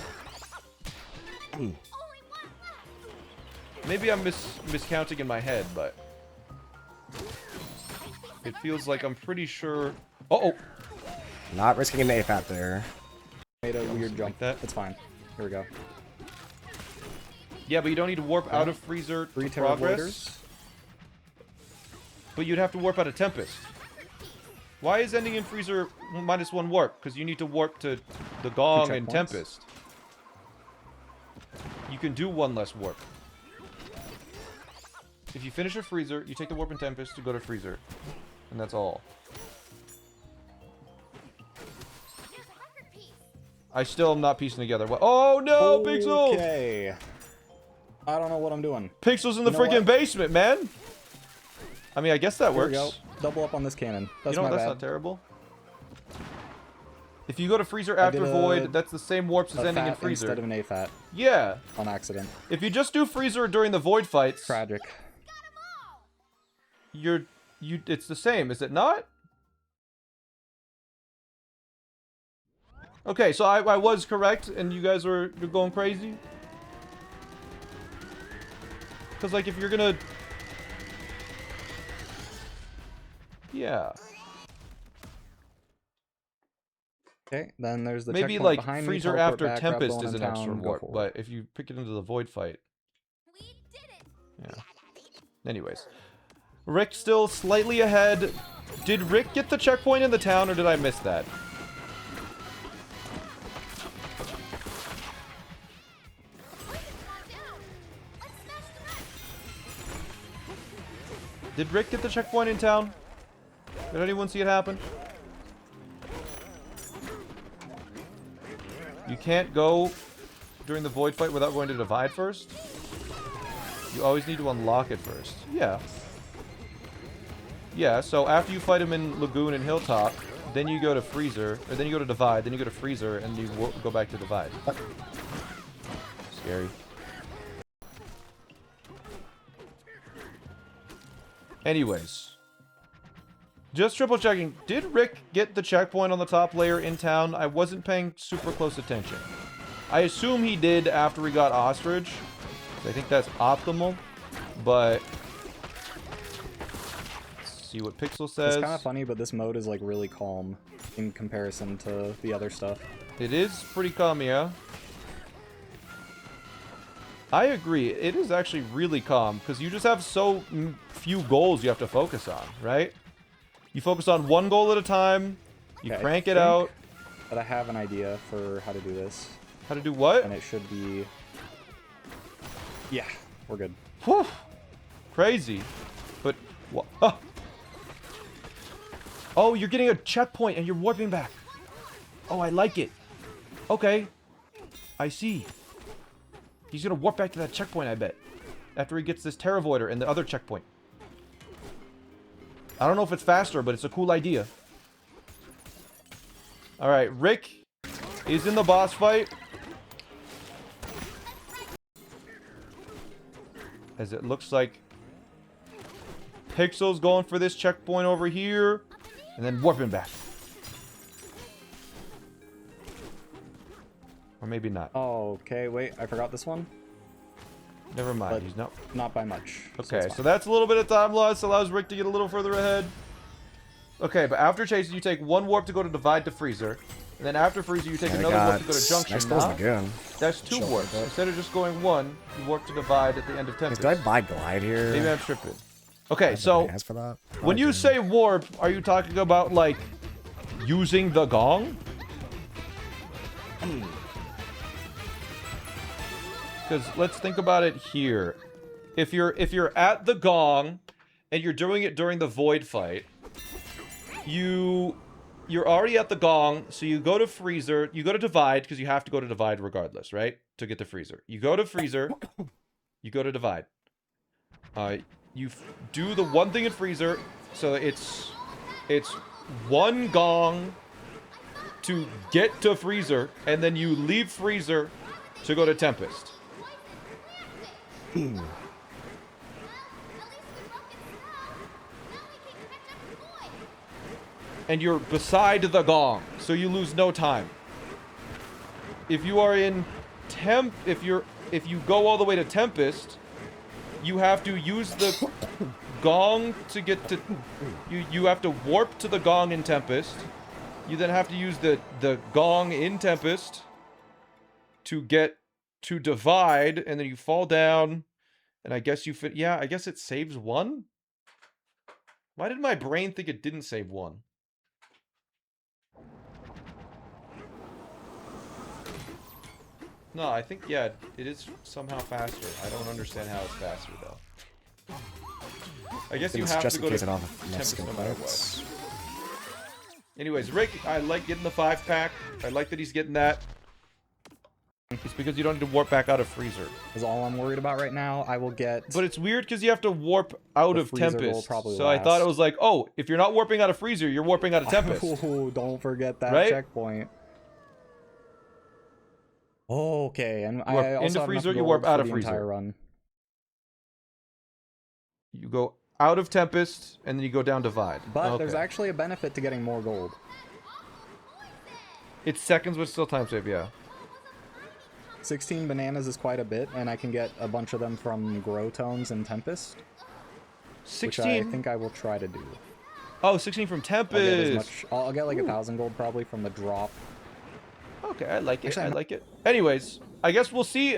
Maybe I'm miscounting in my head, but it feels like I'm pretty sure. Uh-oh. Not risking an AFAT there. Made a weird jump. that. It's fine. Here we go. Yeah, but you don't need to warp out of Freezer 3 to progress. Terravoiders. But you'd have to warp out of Tempest. Why is ending in Freezer -1 warp? Because you need to warp to the Gong and checkpoints. Tempest. You can do 1 less warp. If you finish a Freezer, you take the warp in Tempest to go to Freezer. And that's all. Here's a record piece. I still am not piecing together. What? Oh no, Pixel! Okay. I don't know what I'm doing. Pixel's in the You know freaking what? basement, man! I mean, I guess that Here we works. go. Double up on this cannon. That's You know my what? That's bad. not terrible. If you go to Freezer after did a- Void, that's the same warps as A ending in fat Freezer. instead of an AFAT Yeah. on accident. If you just do Freezer during the Void fights, Tragic. it's the same, is it not? Okay, so I was correct, and you guys you're going crazy? Because, like, if you're gonna... Yeah. Okay, then there's the Maybe, checkpoint like, behind Freezer me. Teleport after back, grab Tempest the is one an in extra town, go warp, forward. but if you pick it into the Void fight... We did it. Yeah. Anyways. Rick still slightly ahead. Did Rick get the checkpoint in the town, or did I miss that? Did Rick get the checkpoint in town? Did anyone see it happen? You can't go during the Void fight without going to Divide first? You always need to unlock it first. Yeah. Yeah, so after you fight him in Lagoon and Hilltop, then you go to Freezer, or then you go to Divide, then you go to Freezer, and you go back to Divide. Scary. Anyways. Just triple checking. Did Rick get the checkpoint on the top layer in town? I wasn't paying super close attention. I assume he did after we got Ostrich. I think that's optimal. But... let's see what Pixel says. It's kind of funny, but this mode is like really calm in comparison to the other stuff. It is pretty calm, yeah. I agree. It is actually really calm, because you just have so few goals you have to focus on, right? You focus on one goal at a time, you Okay, I crank it think out. But I have an idea for how to do this, How to do what? and it should be... Yeah, we're good. Whew. Crazy. But, what? Oh. Oh, you're getting a checkpoint and you're warping back. Oh, I like it. Okay. I see. He's gonna warp back to that checkpoint, I bet. After he gets this Terravoider and the other checkpoint. I don't know if it's faster, but it's a cool idea. Alright, Rick is in the boss fight. As it looks like Pixel's going for this checkpoint over here. And then warping back. Or maybe not. Oh, okay, wait, I forgot this one. Never mind. But He's not. not by much. Okay, it's so fine. that's a little bit of time loss. Allows Rick to get a little further ahead. Okay, but after chasing, you take one warp to go to Divide to Freezer. And then after Freezer, you take another warp to go to Junction. Next goes Huh? Lagoon. That's two Chill warps. with it. Instead of just going one, you warp to Divide at the end of Tempest. Do I buy Glide here? Maybe I'm tripping. Okay, so As for that? when you say warp, are you talking about, like, using the gong? Because let's think about it here. If you're at the gong and you're doing it during the Void fight, you're already at the gong, so you go to Freezer, you go to Divide, because you have to go to Divide regardless, right? To get the Freezer. You go to Freezer, you go to Divide. You do the one thing in Freezer, so it's one gong to get to Freezer, and then you leave Freezer to go to Tempest. And you're beside the gong, so you lose no time. If you are in if you go all the way to Tempest, you have to use the gong to get to you have to warp to the gong in Tempest, You then have to use the gong in Tempest to get to divide, and then you fall down, and I guess you fit. Yeah, I guess it saves one. Why did my brain think it didn't save one? No, I think, yeah, it is somehow faster. I don't understand how it's faster, though. I guess you It's have just to in go case to I don't have enough Tempest skill no matter what. points. Anyways, Rick, I like getting the 5-pack. I like that he's getting that. It's because you don't need to warp back out of Freezer. Is all I'm worried about right now. I will get. But it's weird because you have to warp out The of freezer will Tempest. probably So I thought it last. was like, oh, if you're not warping out of Freezer, you're warping out of Tempest. Oh, don't forget that Right? checkpoint. Okay, and warp I also into have enough freezer, you gold warp for out of the freezer. entire run. You go out of Tempest, and then you go down Divide. But Okay. there's actually a benefit to getting more gold. It's seconds, but still time save, yeah. 16 bananas is quite a bit, and I can get a bunch of them from Grow Tones and Tempest, which 16? I think I will try to do. Oh, 16 from I'll get as Tempest. much. I'll get like 1,000 gold probably from the drop. Okay, I like it. Actually, I I'm- like it. Anyways, I guess we'll see.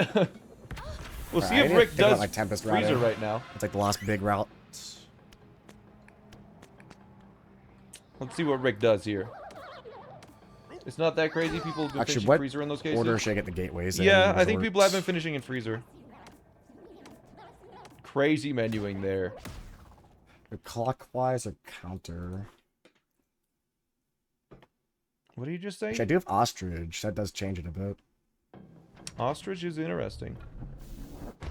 We'll see I if didn't Rick think about does my Tempest Freezer routing. right now. It's like the last big route. Let's see what Rick does here. It's not that crazy. People do Actually, finish what Freezer in those cases. order should I get the gateways in? Yeah, I think people have been resorts? finishing in Freezer. Crazy menuing there. Clockwise or counter? What did you just say? Actually, I do have Ostrich. That does change it a bit. Ostrich is interesting.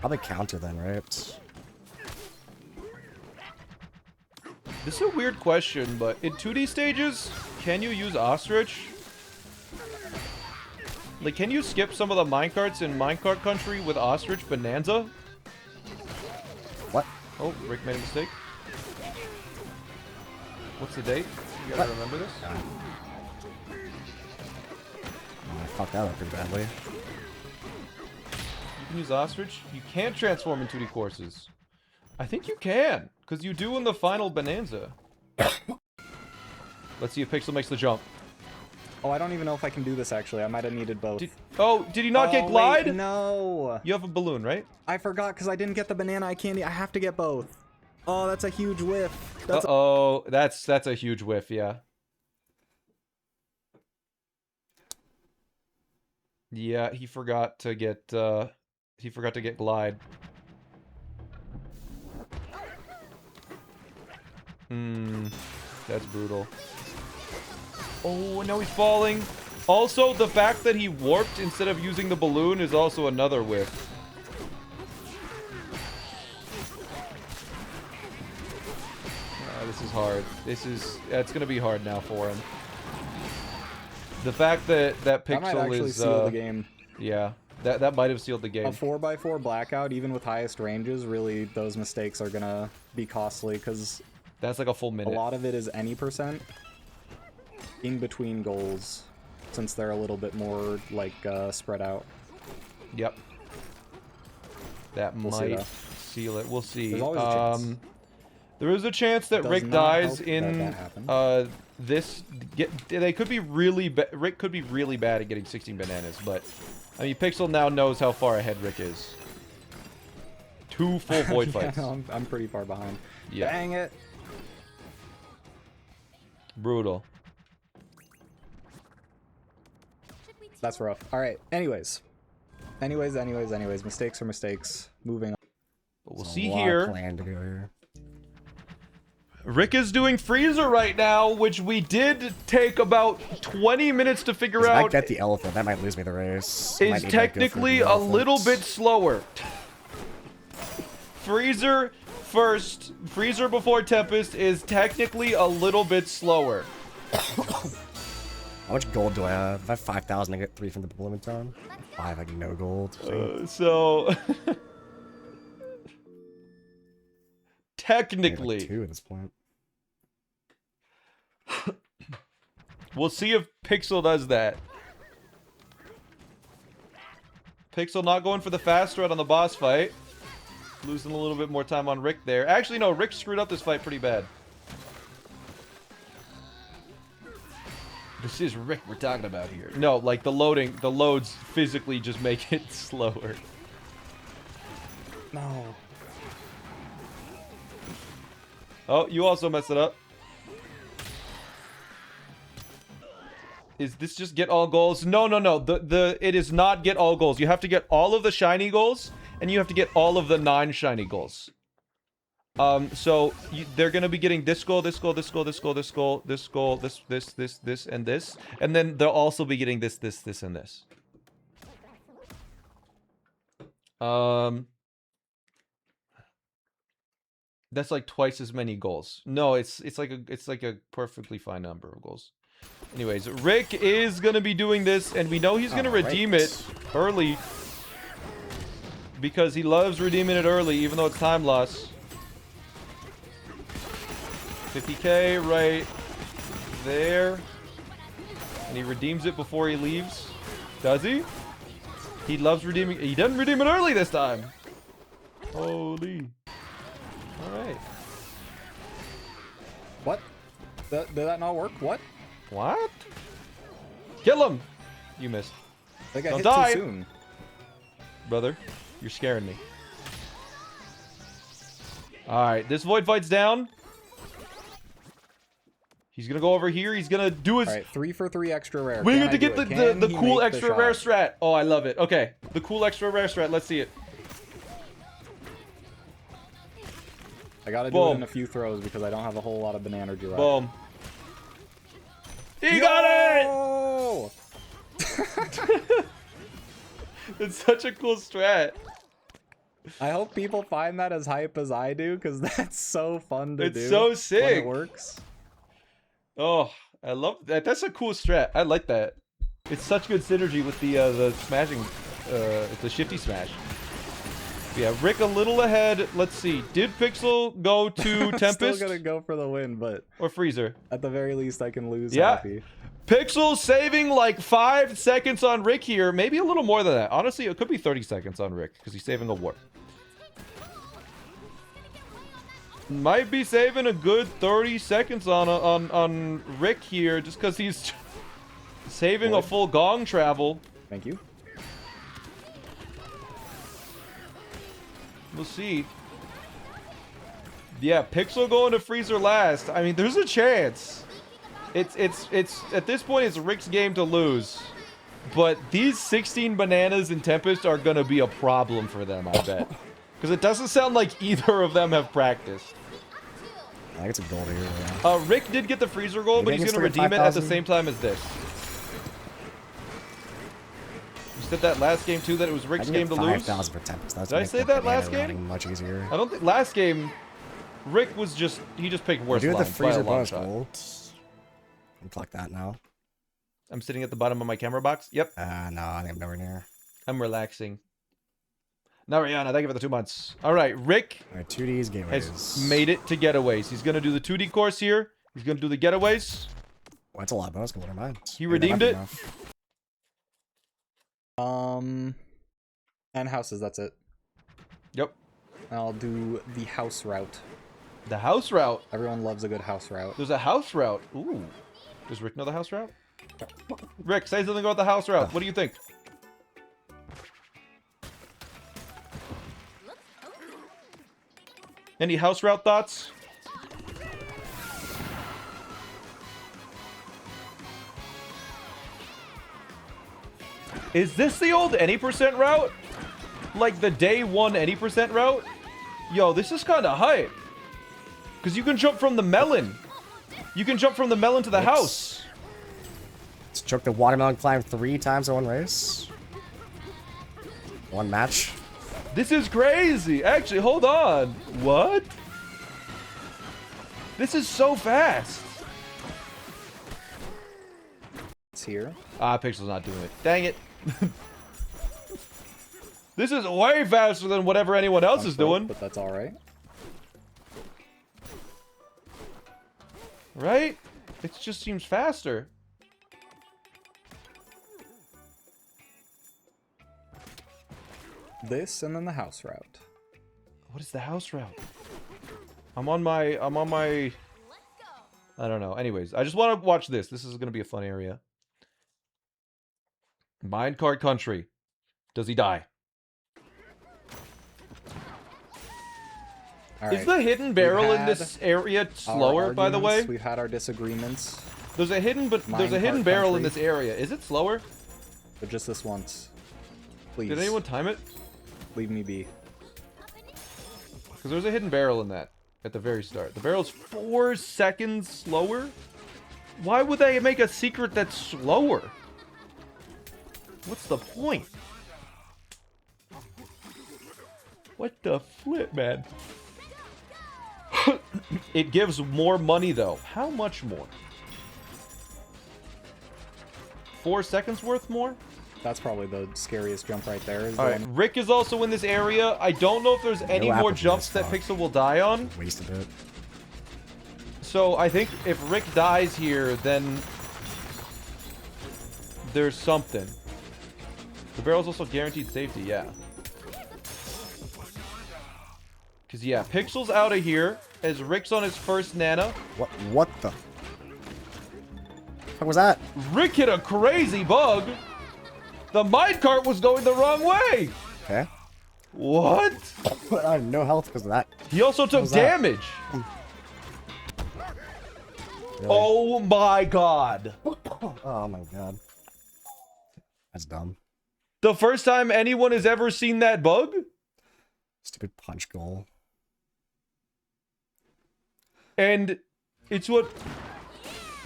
Probably counter then, right? This is a weird question, but in 2D stages, can you use Ostrich? Like, can you skip some of the minecarts in Minecart Country with Ostrich Bonanza? What? Oh, Rick made a mistake. What's the date? You gotta remember this? I fucked that up pretty badly. You can use Ostrich. You can't transform in 2D courses. I think you can, because you do in the final Bonanza. Let's see if Pixel makes the jump. Oh, I don't even know if I can do this actually. I might have needed both. Did you not get Oh, glide? wait, no. You have a balloon, right? I forgot because I didn't get the banana eye candy. I have to get both. Oh, that's a huge whiff. That's Uh-oh, that's a huge whiff, yeah. Yeah, he forgot to get glide. That's brutal. Oh, no, he's falling. Also, the fact that he warped instead of using the balloon is also another whiff. This is hard. It's gonna be hard now for him. The fact that that Pixel might actually is seal the game. yeah, that might have sealed the game. A 4x4 blackout, even with highest ranges, really those mistakes are gonna be costly because That's like a full a minute. lot of it is any percent in between goals, since they're a little bit more like spread out. Yep. That We'll see, might though. seal it. We'll see. There's always a chance. There is a chance that Does Rick not dies help that in that happened. this. They could be really Rick could be really bad at getting 16 bananas, but I mean, Pixel now knows how far ahead Rick is. 2 full void Yeah, fights. no, I'm pretty far behind. Yeah. Dang it. Brutal. Should we That's rough. All right. Anyways. Mistakes are mistakes. Moving on. But we'll There's a see lot of here. plan to go here. Rick is doing Freezer right now, which we did take about 20 minutes to figure If I out. get the elephant, that might lose me the race. I might Is need to go for technically the a little elephant. bit slower. Freezer first, Freezer before Tempest is technically a little bit slower. How much gold do I have? If I have 5,000, I get 3 from the Blooming Town. 5, I get no gold. So I get like technically, 2 at this point. we'll see if Pixel does that. Pixel not going for the fast route on the boss fight. Losing a little bit more time on Rick there. Actually, no, Rick screwed up this fight pretty bad. This is Rick we're talking about here. No, like the loads physically just make it slower. No. Oh, you also messed it up. Is this just get all goals? No. It is not get all goals. You have to get all of the shiny goals, and you have to get all of the non-shiny goals. So they're gonna be getting this goal, this goal, this goal, this goal, this goal, this goal, this, and this, and then they'll also be getting this, and this. That's like twice as many goals. No, it's like a perfectly fine number of goals. Anyways, Rick is gonna be doing this, and we know he's gonna redeem it early because he loves redeeming it early, even though it's time loss. 50k right there, and he redeems it before he leaves. Does he? He loves redeeming. He doesn't redeem it early this time. Holy. Alright. What? Did that not work? What? What? Kill him! You missed. I got Don't hit die. too soon. Brother, you're scaring me. Alright, this Void Fight's down. He's gonna go over here. He's gonna do his... Alright, 3 for 3 extra rare. We Can get I to do get it? the Can he cool make the extra rare shot? strat. Oh, I love it. Okay. The cool extra rare strat. Let's see it. I gotta do it in a few throws because I don't have a whole lot of banana energy left. Boom. He got it! Oh! It's such a cool strat. I hope people find that as hype as I do, because that's so fun to do. It's so when sick. it works. Oh, I love that. That's a cool strat. I like that. It's such good synergy with the smashing, the shifty smash. Yeah, Rick a little ahead. Let's see. Did Pixel go to Tempest? Still gonna go for the win, but or Freezer? at the very least, I can lose Yeah. happy. Pixel saving like 5 seconds on Rick here. Maybe a little more than that. Honestly, it could be 30 seconds on Rick because he's saving a warp. Might be saving a good 30 seconds on Rick here just because he's saving a full gong travel. Thank you. We'll see. Yeah, Pixel going to Freezer last. I mean, there's a chance. It's at this point it's Rick's game to lose. But these 16 bananas in Tempest are gonna be a problem for them, I bet. Because it doesn't sound like either of them have practiced. I think it's a gold here. Yeah. Rick did get the Freezer goal, You but think he's it's gonna redeem it at the 35,000? same time as this. You said that last game too, that it was I Rick's can game get to lose? 5,000 for Tempest. That's Did I make say the that banana last game? running much easier. I don't think last game Rick was just he picked worse We do have the lines by a freezer long bonus shot. gold. Can collect that now. I'm sitting at the bottom of my camera box. Yep. No, I think I'm nowhere near. I'm relaxing. Now, Rihanna, thank you for the 2 months. All right, Rick All right, 2Ds, gateways. has made it to getaways. He's going to do the 2D course here. He's going to do the getaways. Well, that's a lot of bonus gold. Never mind. He Maybe that redeemed might be it? enough. And houses, that's it. Yep. I'll do the house route. The house route. Everyone loves a good house route. There's a house route. Ooh. Does Rick know the house route? Rick, say something about the house route. What do you think? Any house route thoughts? Is this the old any percent route? Like the day one any percent route? Yo, this is kind of hype. Because you can jump from the melon. You can jump from the melon to the house. Let's choke the watermelon climb 3 times in one race. One match. This is crazy. Actually, hold on. What? This is so fast. It's here. Ah, Pixel's not doing it. Dang it. This is way faster than whatever anyone else is doing. But that's alright. Right? It just seems faster. This and then the house route. What is the house route? I'm on my I don't know. Anyways, I just want to watch this. This is going to be a fun area. Minecart Country. Does he die? All Is right. the hidden barrel in had this area Our slower, by the way? arguments, we've had our disagreements, There's a hidden Minecart barrel in Country. this area. Is it slower? but just this once. Please, Did anyone time it? leave me be. Because there's a hidden barrel in that at the very start. The barrel's 4 seconds slower? Why would they make a secret that's slower? What's the point? What the flip, man? It gives more money, though. How much more? 4 seconds worth more? That's probably the scariest jump right there. Is the Alright, one- Rick is also in this area. I don't know if there's any No more apple jumps juice, that fuck. Pixel will die on. Wasted it. So I think if Rick dies here, then there's something. The barrel's also guaranteed safety, yeah. Because, yeah, Pixel's out of here as Rick's on his first Nana. What the? What was that? Rick hit a crazy bug. The minecart was going the wrong way. Okay. What? I have no health because of that. He also took was that? damage. Really? Oh my god. Oh my god. That's dumb. The first time anyone has ever seen that bug? Stupid punch goal. And it's what...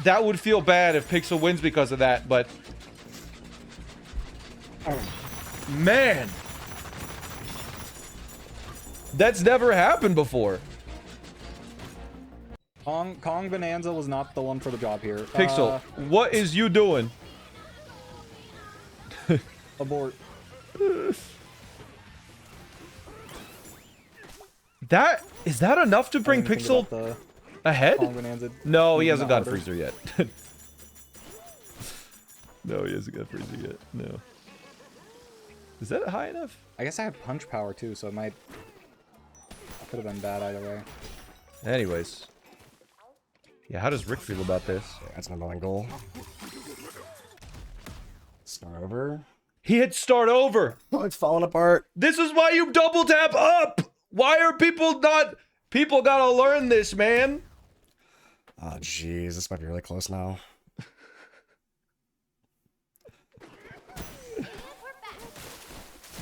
That would feel bad if Pixel wins because of that, but... Man! That's never happened before. Kong Bonanza was not the one for the job here. Pixel, what is you doing? Abort. Is that enough to bring I didn't think Pixel about ahead? the Kong Bonanza. No, he Even hasn't got harder. Freezer yet. No, he hasn't got Freezer yet. No. Is that high enough? I guess I have punch power too, so it might could have been bad either way. Anyways. Yeah, how does Rick feel about this? Yeah, that's number one goal. Start over. He hit start over. Oh, it's falling apart. This is why you double tap up. Why are people not... People gotta learn this, man. Oh, jeez. This might be really close now.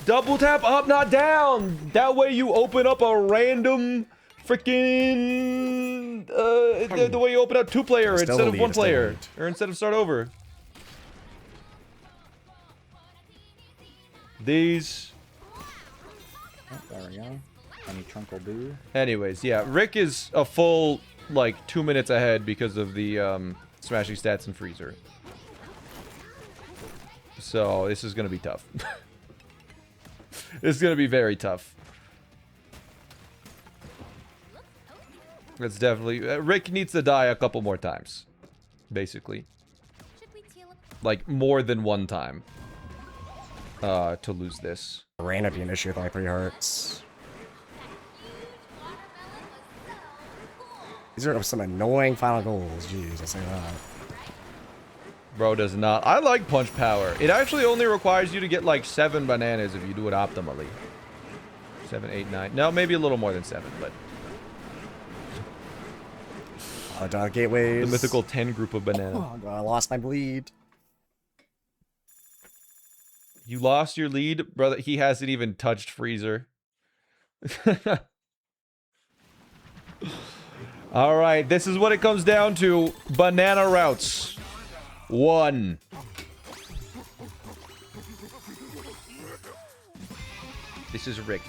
Double tap up, not down. That way you open up a random freaking... the way you open up two-player Still instead of lead, one still player. lead. Or instead of start over. These... Oh, there we go. Any chunkle boo. Anyways, yeah, Rick is a full, like, 2 minutes ahead because of the, smashing stats and freezer. So, this is gonna be tough. It's gonna be very tough. It's definitely... Rick needs to die a couple more times. Basically. Should we teal up? Like, more than one time. To lose this. Rain would be an issue with only 3 hearts. These are some annoying final goals. Jeez, I say that. Bro does not. I like punch power. It actually only requires you to get like 7 bananas if you do it optimally. 7, 8, 9. No, maybe a little more than 7, but Gateways. the mythical 10 group of banana. Oh, God, I lost my bleed. You lost your lead, brother. He hasn't even touched freezer. All right, this is what it comes down to. Banana routes. 1. This is Rick.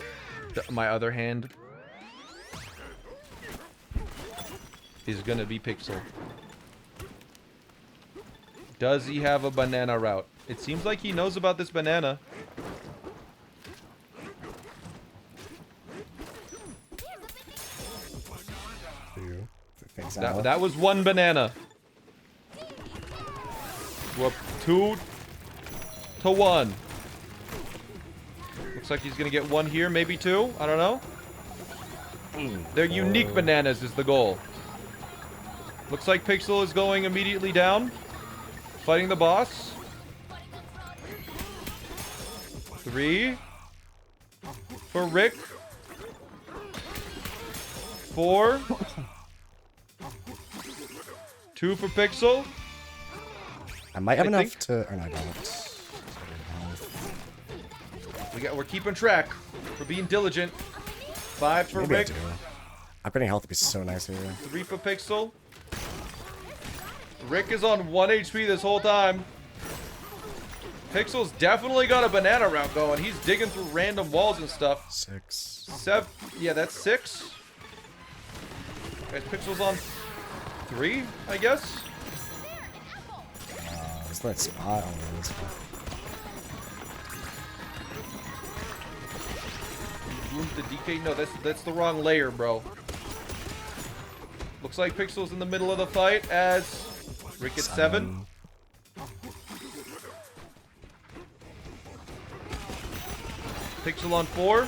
My other hand is gonna be Pixel. Does he have a banana route? It seems like he knows about this banana. That was 1 banana. We're up 2 to 1. Looks like he's gonna get 1 here, maybe 2. I don't know. They're unique bananas is the goal. Looks like Pixel is going immediately down. Fighting the boss. 3 for Rick. 4. 2 for Pixel. I might have I enough think- to. Or no, I don't. We're keeping track. We're being diligent. 5 for Maybe I Rick. do. Upgrading health would be so nice here. 3 for Pixel. Rick is on 1 HP this whole time. Pixel's definitely got a banana route going. He's digging through random walls and stuff. 6. 7. Yeah, that's 6. Guys, Pixel's on 3, I guess. Is that spot? Oh, no, that's Room to DK. No, that's the wrong layer, bro. Looks like Pixel's in the middle of the fight as Rick gets 7. Pixel on 4.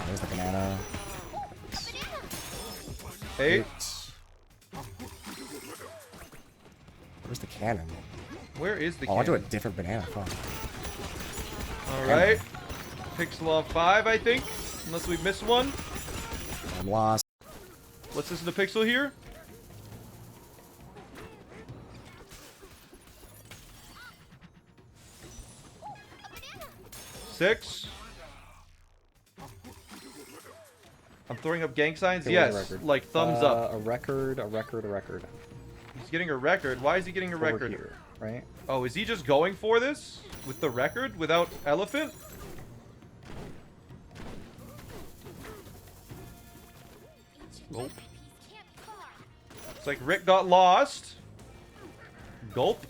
There's the banana. 8. Where's the cannon? Where is the Oh, I'll do a cannon? different banana. Fuck. Alright. Pixel on 5, I think. Unless we missed one. I'm lost. Let's listen to Pixel here. Six. I'm throwing up gang signs. Okay, where's the Yes, record? like thumbs up. A record. He's getting a record. Why is he getting a Over record? here, right? Oh, is he just going for this with the record without elephant? Gulp. It's like Rick got lost. Gulp.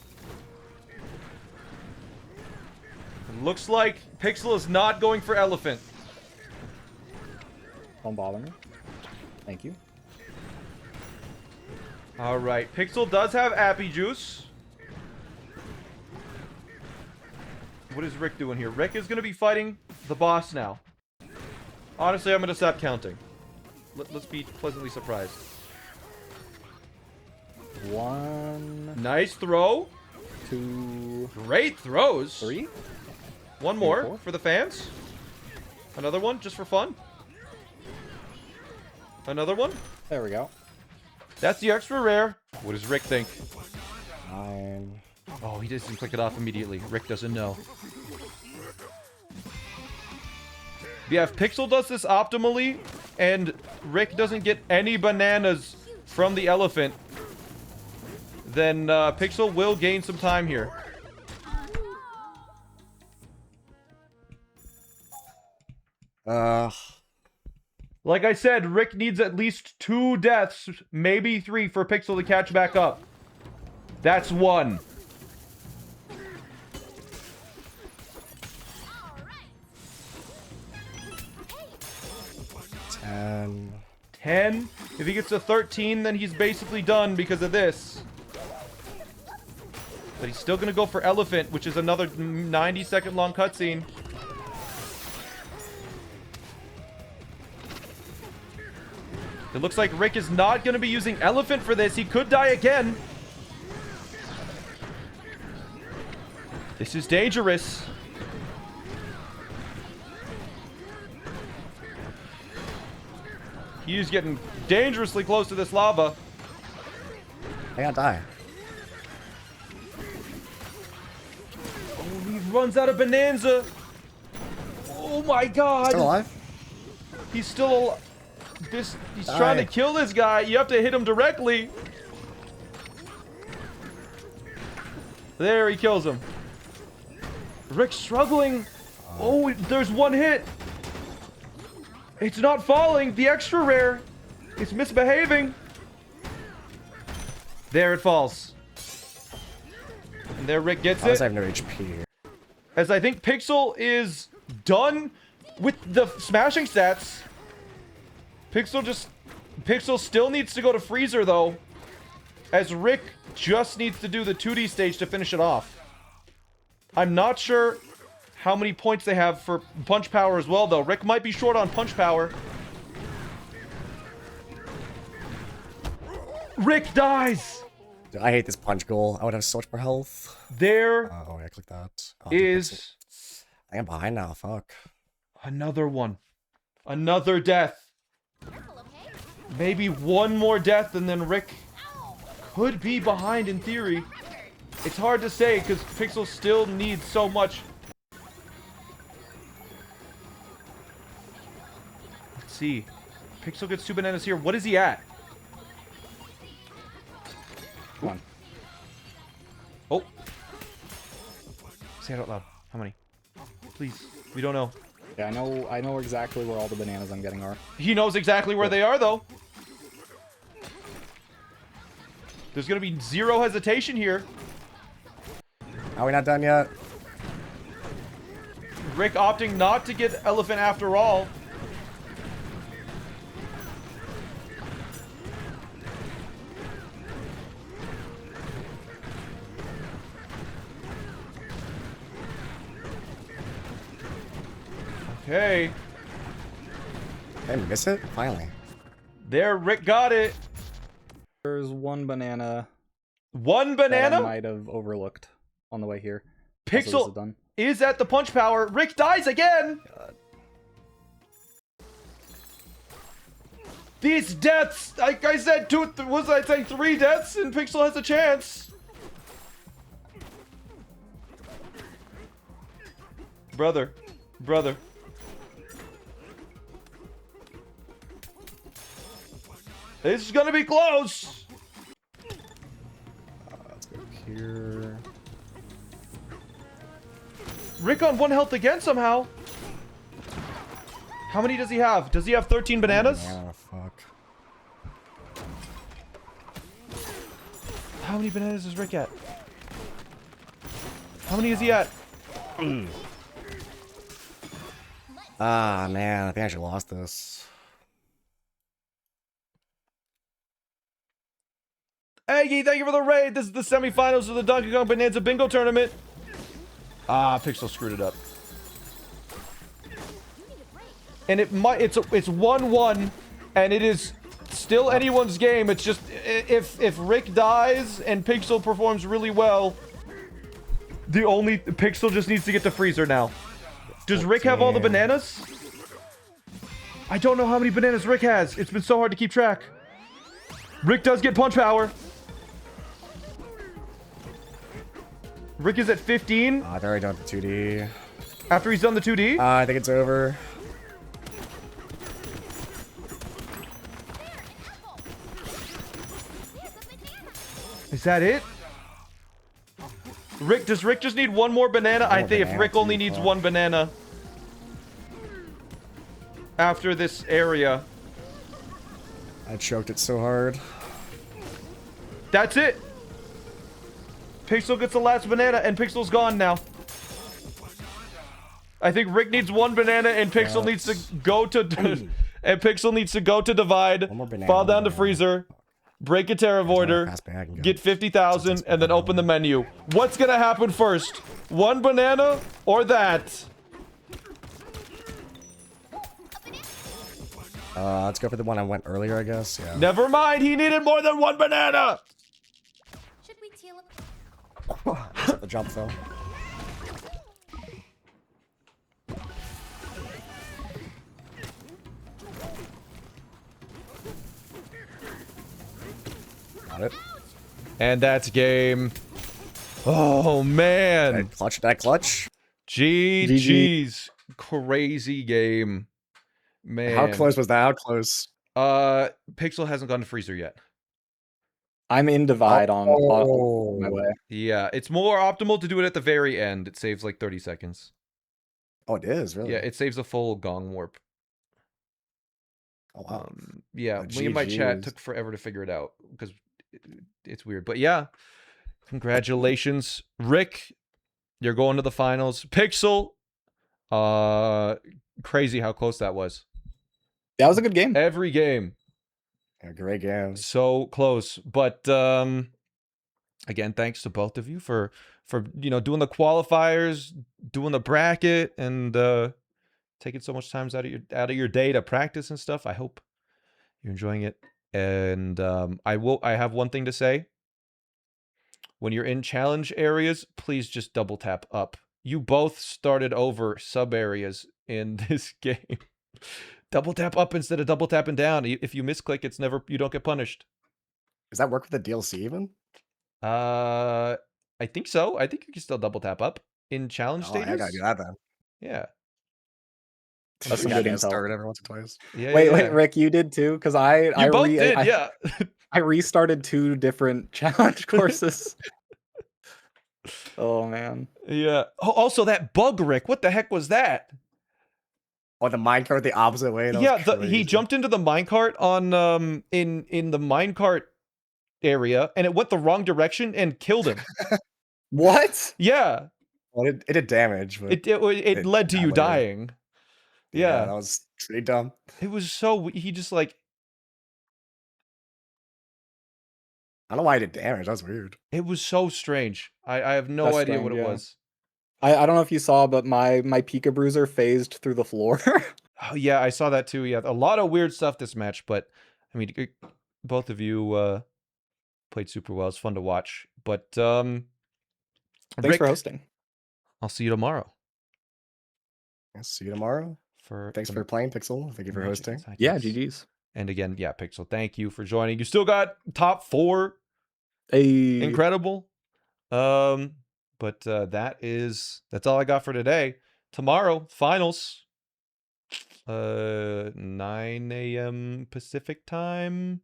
Looks like Pixel is not going for elephant. Don't bother me. Thank you. All right, Pixel does have Appy Juice. What is Rick doing here? Rick is going to be fighting the boss now. Honestly, I'm going to stop counting. Let's be pleasantly surprised. 1, Nice throw. 2, Great throws. 3. One more 4. for the fans. Another one just for fun. Another one. There we go. That's the extra rare. What does Rick think? 9. Oh, he doesn't click it off immediately. Rick doesn't know. Yeah, if Pixel does this optimally and Rick doesn't get any bananas from the elephant, then Pixel will gain some time here. Like I said, Rick needs at least 2 deaths, maybe 3 for Pixel to catch back up. That's 1. And 10. If he gets to 13, then he's basically done because of this. But he's still going to go for Elephant, which is another 90-second long cutscene. It looks like Rick is not going to be using Elephant for this. He could die again. This is dangerous. He's getting dangerously close to this lava. I gotta die. Oh, he runs out of Bonanza. Oh my god. Still alive? He's still alive. He's Die. trying to kill this guy. You have to hit him directly. There, he kills him. Rick's struggling. Oh, there's one hit. It's not falling. The extra rare. It's misbehaving. There it falls. And there Rick gets I it. have no HP. As I think Pixel is done with the smashing stats. Pixel still needs to go to Freezer though. As Rick just needs to do the 2D stage to finish it off. I'm not sure how many points they have for punch power as well, though. Rick might be short on punch power. Rick dies! Dude, I hate this punch goal. I would have so much more health. There Oh, yeah, click that. Oh, dude, that's it. is I am behind now. Fuck. another one. Another death. Careful, okay? Maybe one more death and then Rick could be behind in theory. It's hard to say because Pixel still needs so much. Let's see. Pixel gets 2 bananas here. What is he at? Come on. Oh. Say it out loud. How many? Please. We don't know. Yeah, I know exactly where all the bananas I'm getting are. He knows exactly where they are, though. There's going to be zero hesitation here. Are we not done yet? Rick opting not to get elephant after all. Okay. Did I miss it? Finally. There, Rick got it. There's one banana One that I banana. might have overlooked on the way here. Also, this is Pixel done. is at the punch power. Rick dies again. These deaths, like I said, was I saying 3 deaths, and Pixel has a chance. Brother. This is gonna be close. Let's go here. Rick on 1 health again somehow. How many does he have? Does he have 13 bananas? Oh, fuck. How many bananas is Rick at? How many is he at? Ah, man. I think I actually lost this. Aggie, thank you for the raid. This is the semifinals of the Donkey Kong Bonanza Bingo Tournament. Ah, Pixel screwed it up. And it's 1-1, and it is still anyone's game. It's just if Rick dies and Pixel performs really well, Pixel just needs to get to freezer now. Does Rick have all the bananas? I don't know how many bananas Rick has. It's been so hard to keep track. Rick does get punch power. Rick is at 15 I've already done the 2D. after he's done the 2D. I think it's over. Is that it? Does Rick just need one more banana? I More think if banana, Rick only too, needs fuck. 1 banana after this area. I choked it so hard. That's it. Pixel gets the last banana and Pixel's gone now. I think Rick needs 1 banana and Pixel needs to go to and Pixel needs to go to divide, One more banana, fall one down to banana. freezer, break a Terra Voider, Fast bag and go. get 50,000, and then open the menu. What's gonna happen first? 1 banana or that? Let's go for the one I went earlier, I guess. Yeah. Never mind, he needed more than 1 banana! Should we teal up? Set the jump though. Got it. And that's game. Oh, man. That clutch. GG's. Crazy game. Man. How close was that? How close? Pixel hasn't gone to freezer yet. I'm in divide on my Oh. way. Yeah, it's more optimal to do it at the very end. It saves like 30 seconds. Oh, it is really. Yeah, it saves a full gong warp. Oh wow. Yeah, Oh, me and my chat GG's. took forever to figure it out because it's weird. But yeah, congratulations, Rick. You're going to the finals. Pixel, crazy how close that was. That was a good game. Every game Yeah, great game. so close. But again, thanks to both of you for doing the qualifiers, doing the bracket, and taking so much time out of your day to practice and stuff. I hope you're enjoying it. And I have one thing to say. When you're in challenge areas, please just double tap up. You both started over sub areas in this game. Double tap up instead of double tapping down. If you misclick, you don't get punished. Does that work with the DLC even? I think so. I think you can still double tap up in challenge Oh, I gotta stages. do that then. Yeah. That's some Yeah, good I intel. started every once or twice. Yeah. Wait, yeah. Rick, you did too? Because I both did, yeah. I restarted 2 different challenge courses. Oh man. Yeah. Oh, also that bug, Rick. What the heck was that? Oh, the minecart the opposite way. That Yeah, was he crazy. jumped into the minecart on in the minecart area, and it went the wrong direction and killed him. What? Yeah, Well, it did damage, but it led to died you later. dying. Yeah, Yeah, that was pretty dumb. it was so he just like I don't know why it did damage. That was weird. it was so strange. I have no That's idea strange, what it yeah. was. I don't know if you saw, but my Pika Bruiser phased through the floor. Oh yeah, I saw that too. Yeah, a lot of weird stuff this match, but I mean, both of you played super well. It's fun to watch. But Thanks Rick, for hosting. I'll see you tomorrow. I'll see you tomorrow. Thanks the for playing, Pixel. Thank you for Magic hosting. and Yeah, Sidekicks. GG's. And again, yeah, Pixel, thank you for joining. You still got top 4. Hey. Incredible. But that's all I got for today. Tomorrow, finals. 9 a.m. Pacific time,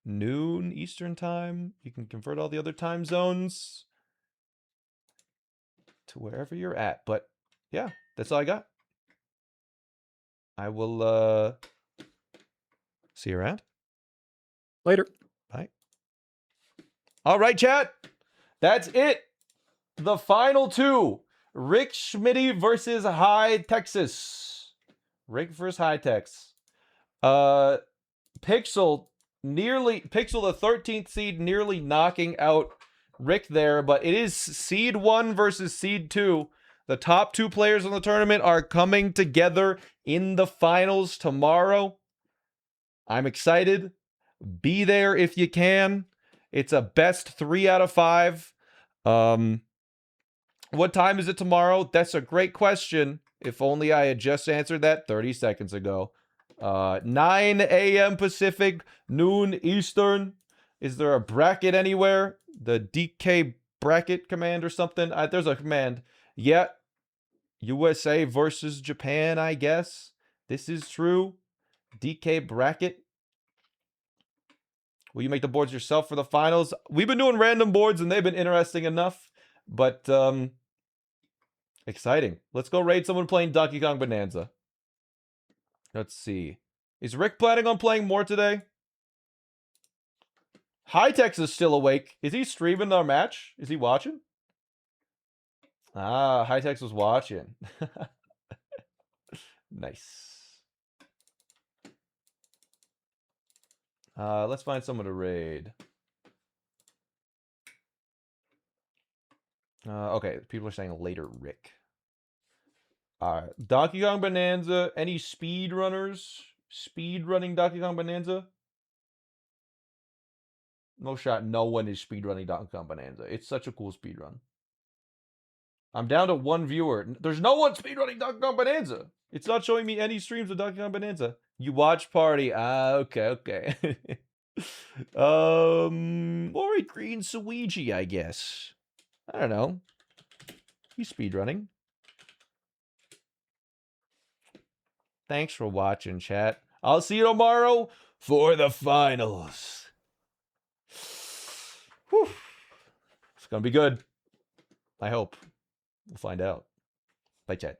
noon Eastern time. You can convert all the other time zones to wherever you're at. But yeah, that's all I got. I will see you around. Later. Bye. All right, chat. That's it. The final 2. Rick Schmitty versus High Texas. Rick versus High Tex. Pixel the 13th seed nearly knocking out Rick there, but it is seed 1 versus seed 2. The top 2 players in the tournament are coming together in the finals tomorrow. I'm excited. Be there if you can. It's a best 3 out of 5. What time is it tomorrow? That's a great question. If only I had just answered that 30 seconds ago. 9 a.m. Pacific, noon Eastern. Is there a bracket anywhere? The DK bracket command or something? There's a command. Yeah. USA versus Japan, I guess. This is true. DK bracket. Will you make the boards yourself for the finals? We've been doing random boards and they've been interesting enough. But, exciting. Let's go raid someone playing Donkey Kong Bonanza. Let's see. Is Rick planning on playing more today? Hightex is still awake. Is he streaming our match? Is he watching? Ah, Hightex was watching. Nice. Let's find someone to raid. Okay, people are saying later Rick. Donkey Kong Bonanza. Any speedrunners? Speedrunning Donkey Kong Bonanza? No shot. No one is speedrunning Donkey Kong Bonanza. It's such a cool speedrun. I'm down to 1 viewer. There's no one speedrunning Donkey Kong Bonanza. It's not showing me any streams of Donkey Kong Bonanza. You watch party. Okay. Or a green Suigi, I guess. I don't know. He's speedrunning. Thanks for watching, chat. I'll see you tomorrow for the finals. Whew. It's gonna be good. I hope. We'll find out. Bye, chat.